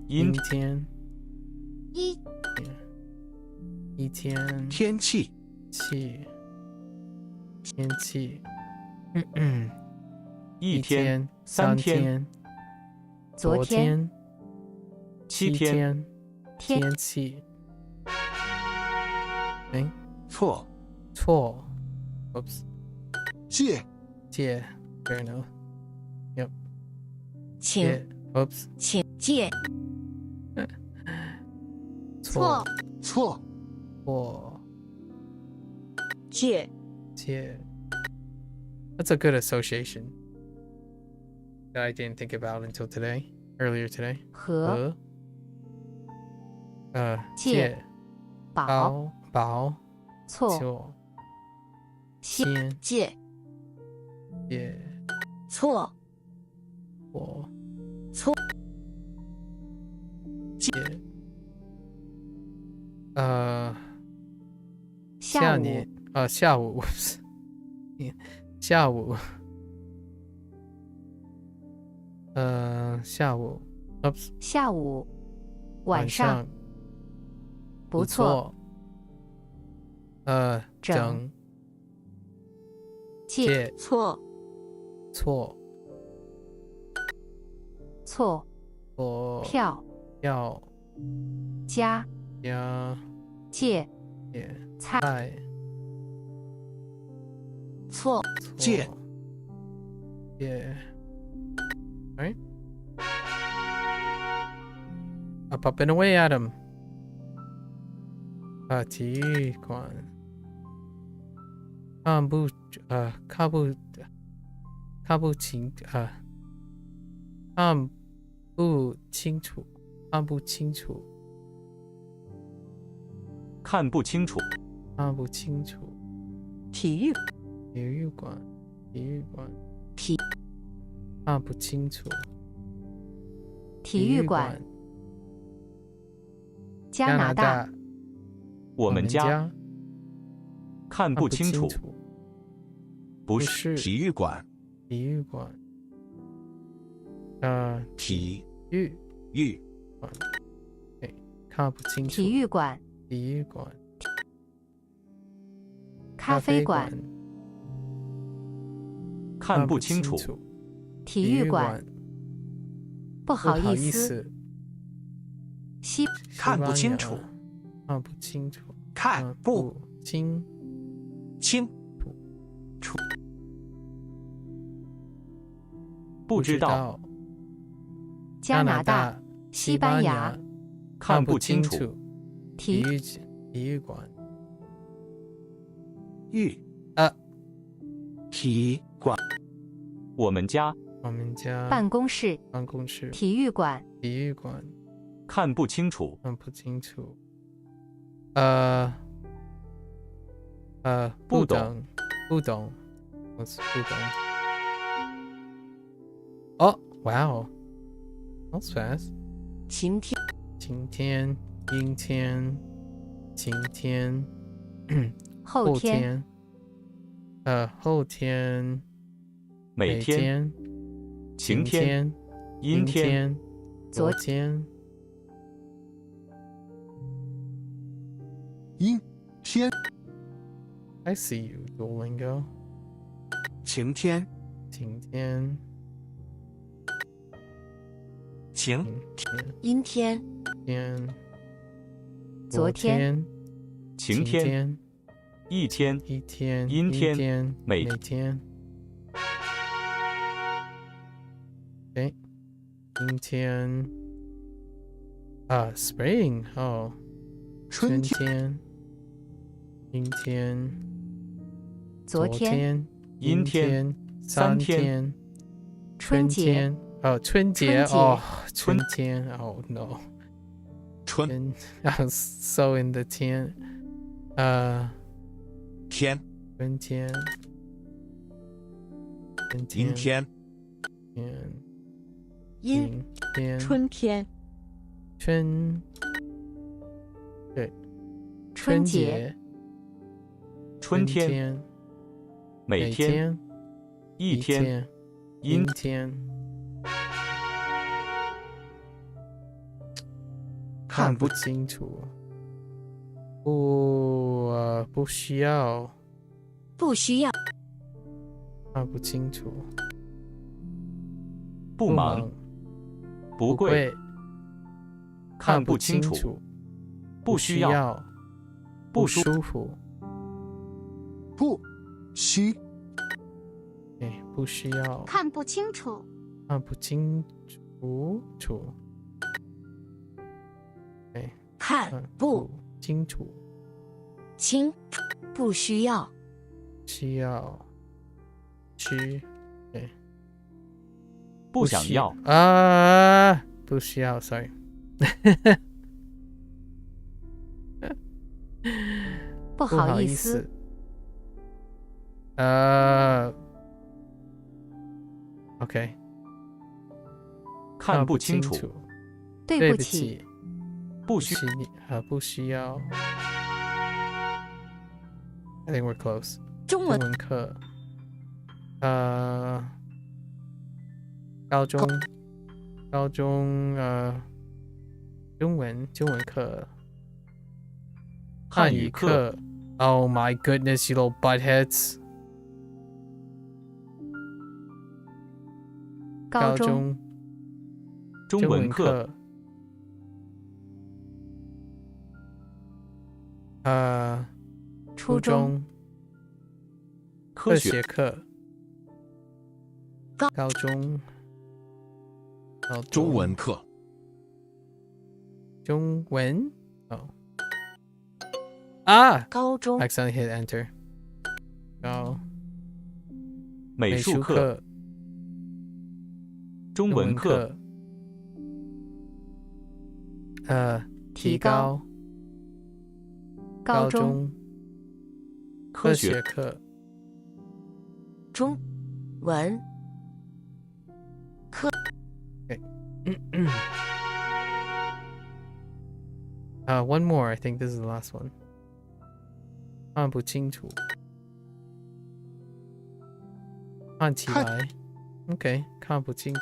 阴天一天天气天气一天三天昨天七天天气错 Oops 借 fair enough Yep 请 Oops 请借错借 That's a good association that I didn't think about until earlier today 和借保错先借错借下午下午晚上不错整借错票加借菜错借Alright Up and away Adam 体育馆看不清楚体育馆看不清楚体育馆加拿大我们家看不清楚不是体育馆体育馆看不清楚体育馆咖啡馆看不清楚体育馆不好意思看不清楚看不清楚不知道加拿大、西班牙。看不清楚。体育馆。体馆。我们家。办公室。体育馆。看不清楚。不懂。What's 不懂？哦 ，Wow， that's fast。晴天。阴天。晴天。后天。后天。每天。晴天。阴天。昨天。阴天。I see you, Duolingo。晴天。晴。阴天。昨天。晴天。一天。阴天。每天。Okay。阴天。Spring。哦。春天。阴天。昨天。阴天。3天。春节。春节。哦，春天。Oh no。春。I'm so in the 天。天。春天。阴天。阴天。春天。对。春节。春天。每天。一天。阴天。看不清楚。不需要。看不清楚。不忙。不贵。看不清楚。不需要。不舒服。不需。不需要。看不清楚。看不清楚。看不清楚。不需要。需要。不想要。不需要 ，sorry。不好意思。OK。看不清楚。对不起。不需要。I think we're close。中文课。高中。中文课。汉语课。Oh my goodness, you little buttheads。高中。中文课。初中。科学课。高中。中文课。中文。高中。Accidentally hit enter。美术课。中文课。提高。高中。科学课。中文课。One more. I think this is the last one. 看不清楚。看起来。Okay. 看不清楚。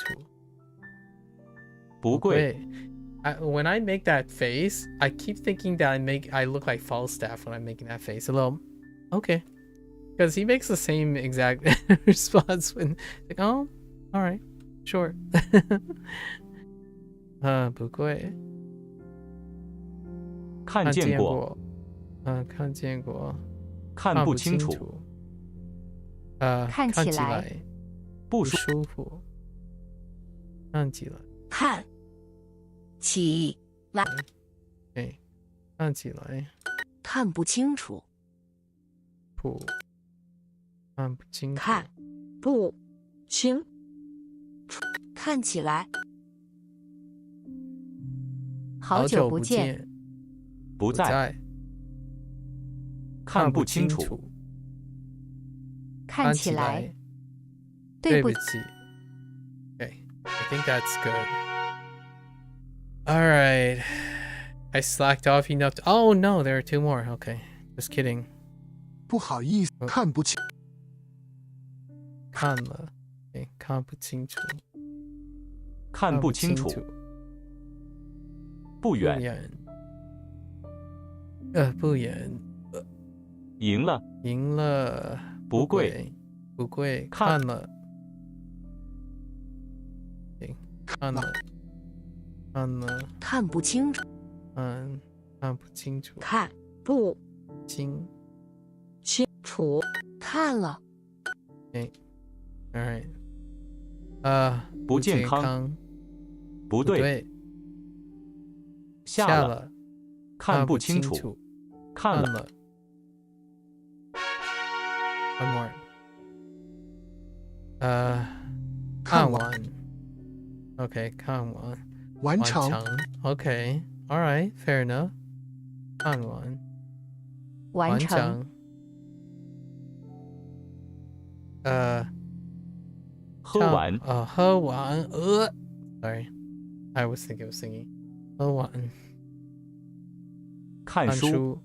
不贵。When I make that face, I keep thinking that I look like Falstaff when I'm making that face. A little, okay, because he makes the same exact response when like, oh, all right, sure. 不贵。看见过。看见过。看不清楚。看起来。不舒服。看起来。看起来，哎，看起来看不清楚，不看不清楚，看不清，看起来，好久不见，不在，看不清楚，看起来，对不起。Okay, I think that's good. All right. I slacked off enough. Oh no, there are 2 more. Okay, just kidding. 不好意思，看不清。看了，哎，看不清楚，看不清楚，不远，不远，赢了，赢了，不贵，不贵，看了，看了，看了，看不清楚，看不清楚，看不清楚，看了，哎 ，All right，不健康，不对，下了，看不清楚，看了 ，One more，看完 ，OK， 看完，完成 ，OK，All right，fair enough， 看完，完成，喝完，喝完，Sorry, I was thinking of singing， 喝完，看书，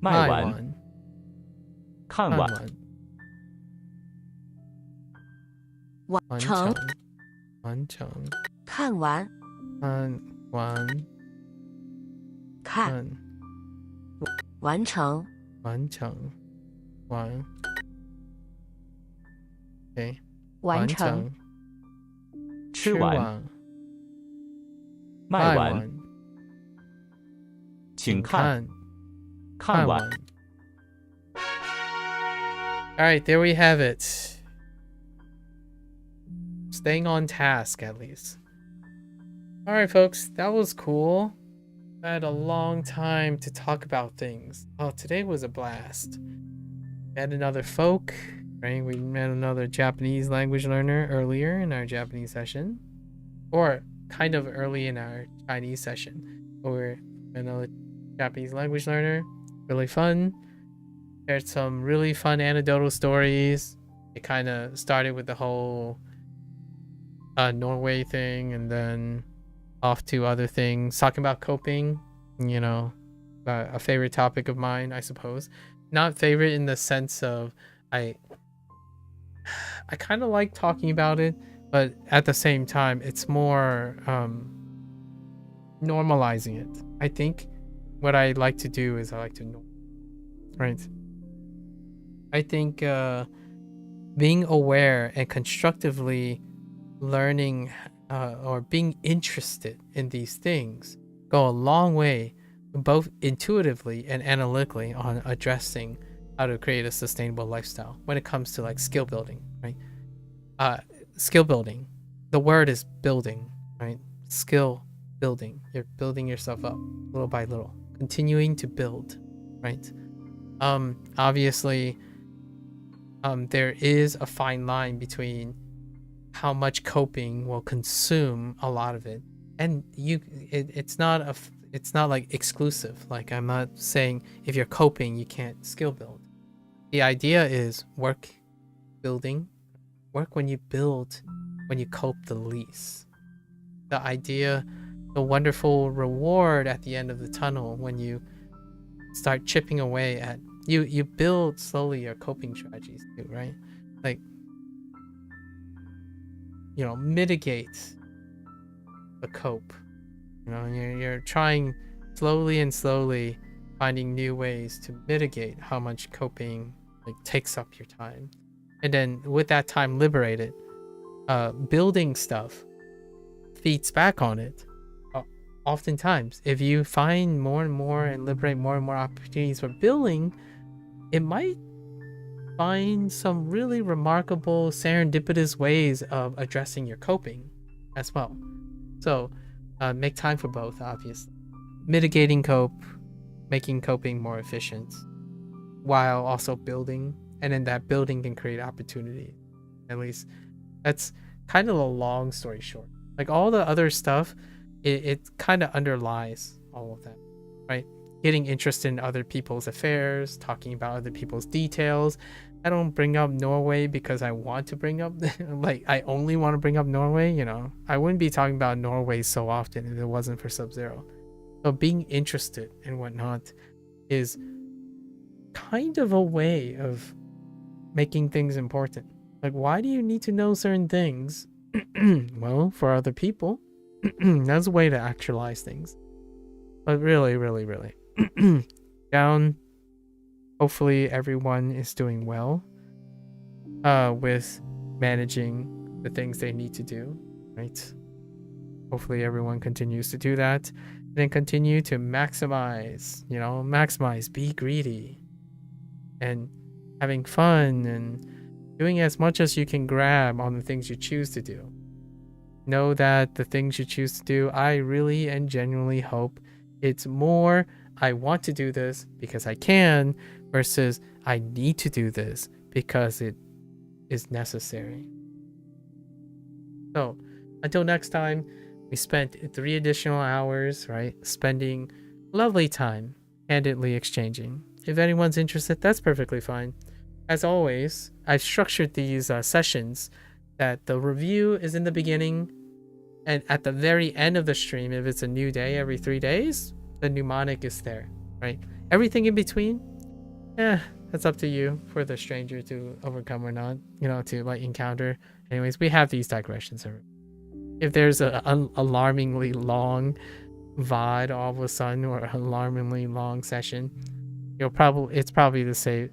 卖完，看完，完成，完成，看完，看完，看，完成，完成，完 ，OK， 完成，吃完，卖完，请看，看完。All right, there we have it. Staying on task, at least. All right, folks, that was cool. I had a long time to talk about things. Oh, today was a blast. Met another folk, right? We met another Japanese language learner earlier in our Japanese session. Or kind of early in our Chinese session. Or another Japanese language learner. Really fun. Shared some really fun anecdotal stories. It kind of started with the whole Norway thing, and then off to other things, talking about coping, you know, a favorite topic of mine, I suppose. Not favorite in the sense of I kind of like talking about it, but at the same time, it's more normalizing it. I think what I like to do is I like to right. I think being aware and constructively learning or being interested in these things go a long way, both intuitively and analytically, on addressing how to create a sustainable lifestyle when it comes to like skill building, right? Skill building, the word is building, right? Skill building, you're building yourself up little by little, continuing to build, right? Obviously, there is a fine line between how much coping will consume a lot of it, and it's not like exclusive. Like, I'm not saying if you're coping you can't skill build. The idea is work when you build, when you cope the least. The idea, the wonderful reward at the end of the tunnel when you start chipping away at you build slowly your coping strategies too, right? Like, you know, mitigate the cope. You know, you're trying slowly finding new ways to mitigate how much coping like takes up your time, and then with that time liberated, building stuff feeds back on it. Oftentimes, if you find more and more and liberate more and more opportunities for building, it might find some really remarkable serendipitous ways of addressing your coping as well. So make time for both, obviously. Mitigating cope, making coping more efficient, while also building, and then that building can create opportunity. At least that's kind of a long story short. Like all the other stuff, it kind of underlies all of that, right? Getting interested in other people's affairs, talking about other people's details. I don't bring up Norway because I want to bring up, like I only want to bring up Norway, you know. I wouldn't be talking about Norway so often if it wasn't for Sub-Zero. So being interested and whatnot is kind of a way of making things important. Like, why do you need to know certain things? Well, for other people, that's a way to actualize things. But really, down. Hopefully everyone is doing well with managing the things they need to do, right? Hopefully everyone continues to do that, and then continue to maximize, be greedy, and having fun, and doing as much as you can grab on the things you choose to do. Know that the things you choose to do, I really and genuinely hope it's more I want to do this because I can versus I need to do this because it is necessary. So until next time, we spent 3 additional hours, right? Spending lovely time candidly exchanging. If anyone's interested, that's perfectly fine. As always, I've structured these sessions that the review is in the beginning, and at the very end of the stream, if it's a new day every 3 days, the mnemonic is there, right? Everything in between, that's up to you for the stranger to overcome or not, to like encounter. Anyways, we have these digressions. If there's an alarmingly long VOD all of a sudden, or an alarmingly long session, it's probably to say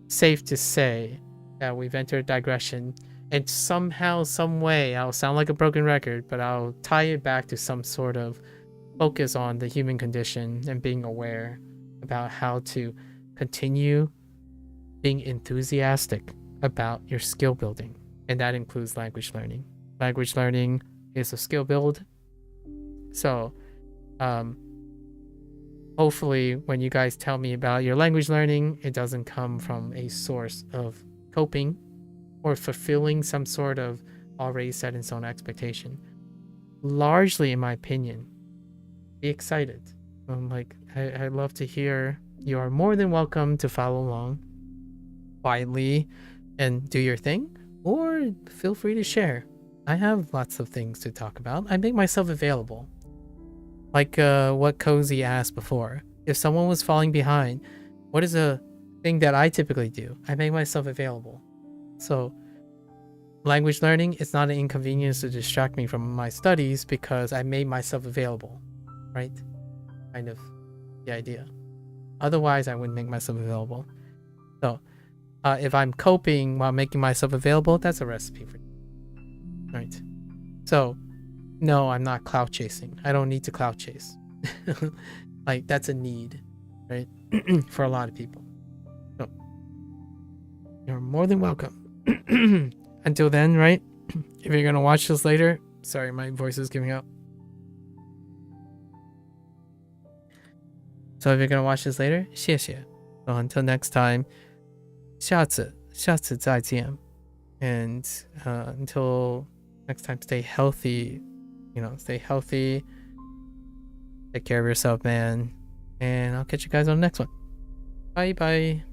safe to say that we've entered digression, and somehow, some way, I'll sound like a broken record, but I'll tie it back to some sort of focus on the human condition and being aware about how to continue being enthusiastic about your skill building. And that includes language learning. Language learning is a skill build. So hopefully when you guys tell me about your language learning, it doesn't come from a source of coping or fulfilling some sort of already set in stone expectation. Largely, in my opinion, be excited. I'd love to hear. You are more than welcome to follow along quietly and do your thing, or feel free to share. I have lots of things to talk about. I make myself available. Like what Cozy asked before. If someone was falling behind, what is a thing that I typically do? I make myself available. So language learning is not an inconvenience to distract me from my studies because I made myself available, right? Kind of the idea. Otherwise, I wouldn't make myself available. So if I'm coping while making myself available, that's a recipe for it. Right? So no, I'm not clout chasing. I don't need to clout chase. Like, that's a need, right? For a lot of people. So you're more than welcome. Until then, right? If you're gonna watch this later, sorry, my voice is giving out. So if you're gonna watch this later, 谢谢. So until next time, 下次再见. And until next time, stay healthy. Stay healthy. Take care of yourself, man. And I'll catch you guys on the next one. Bye bye.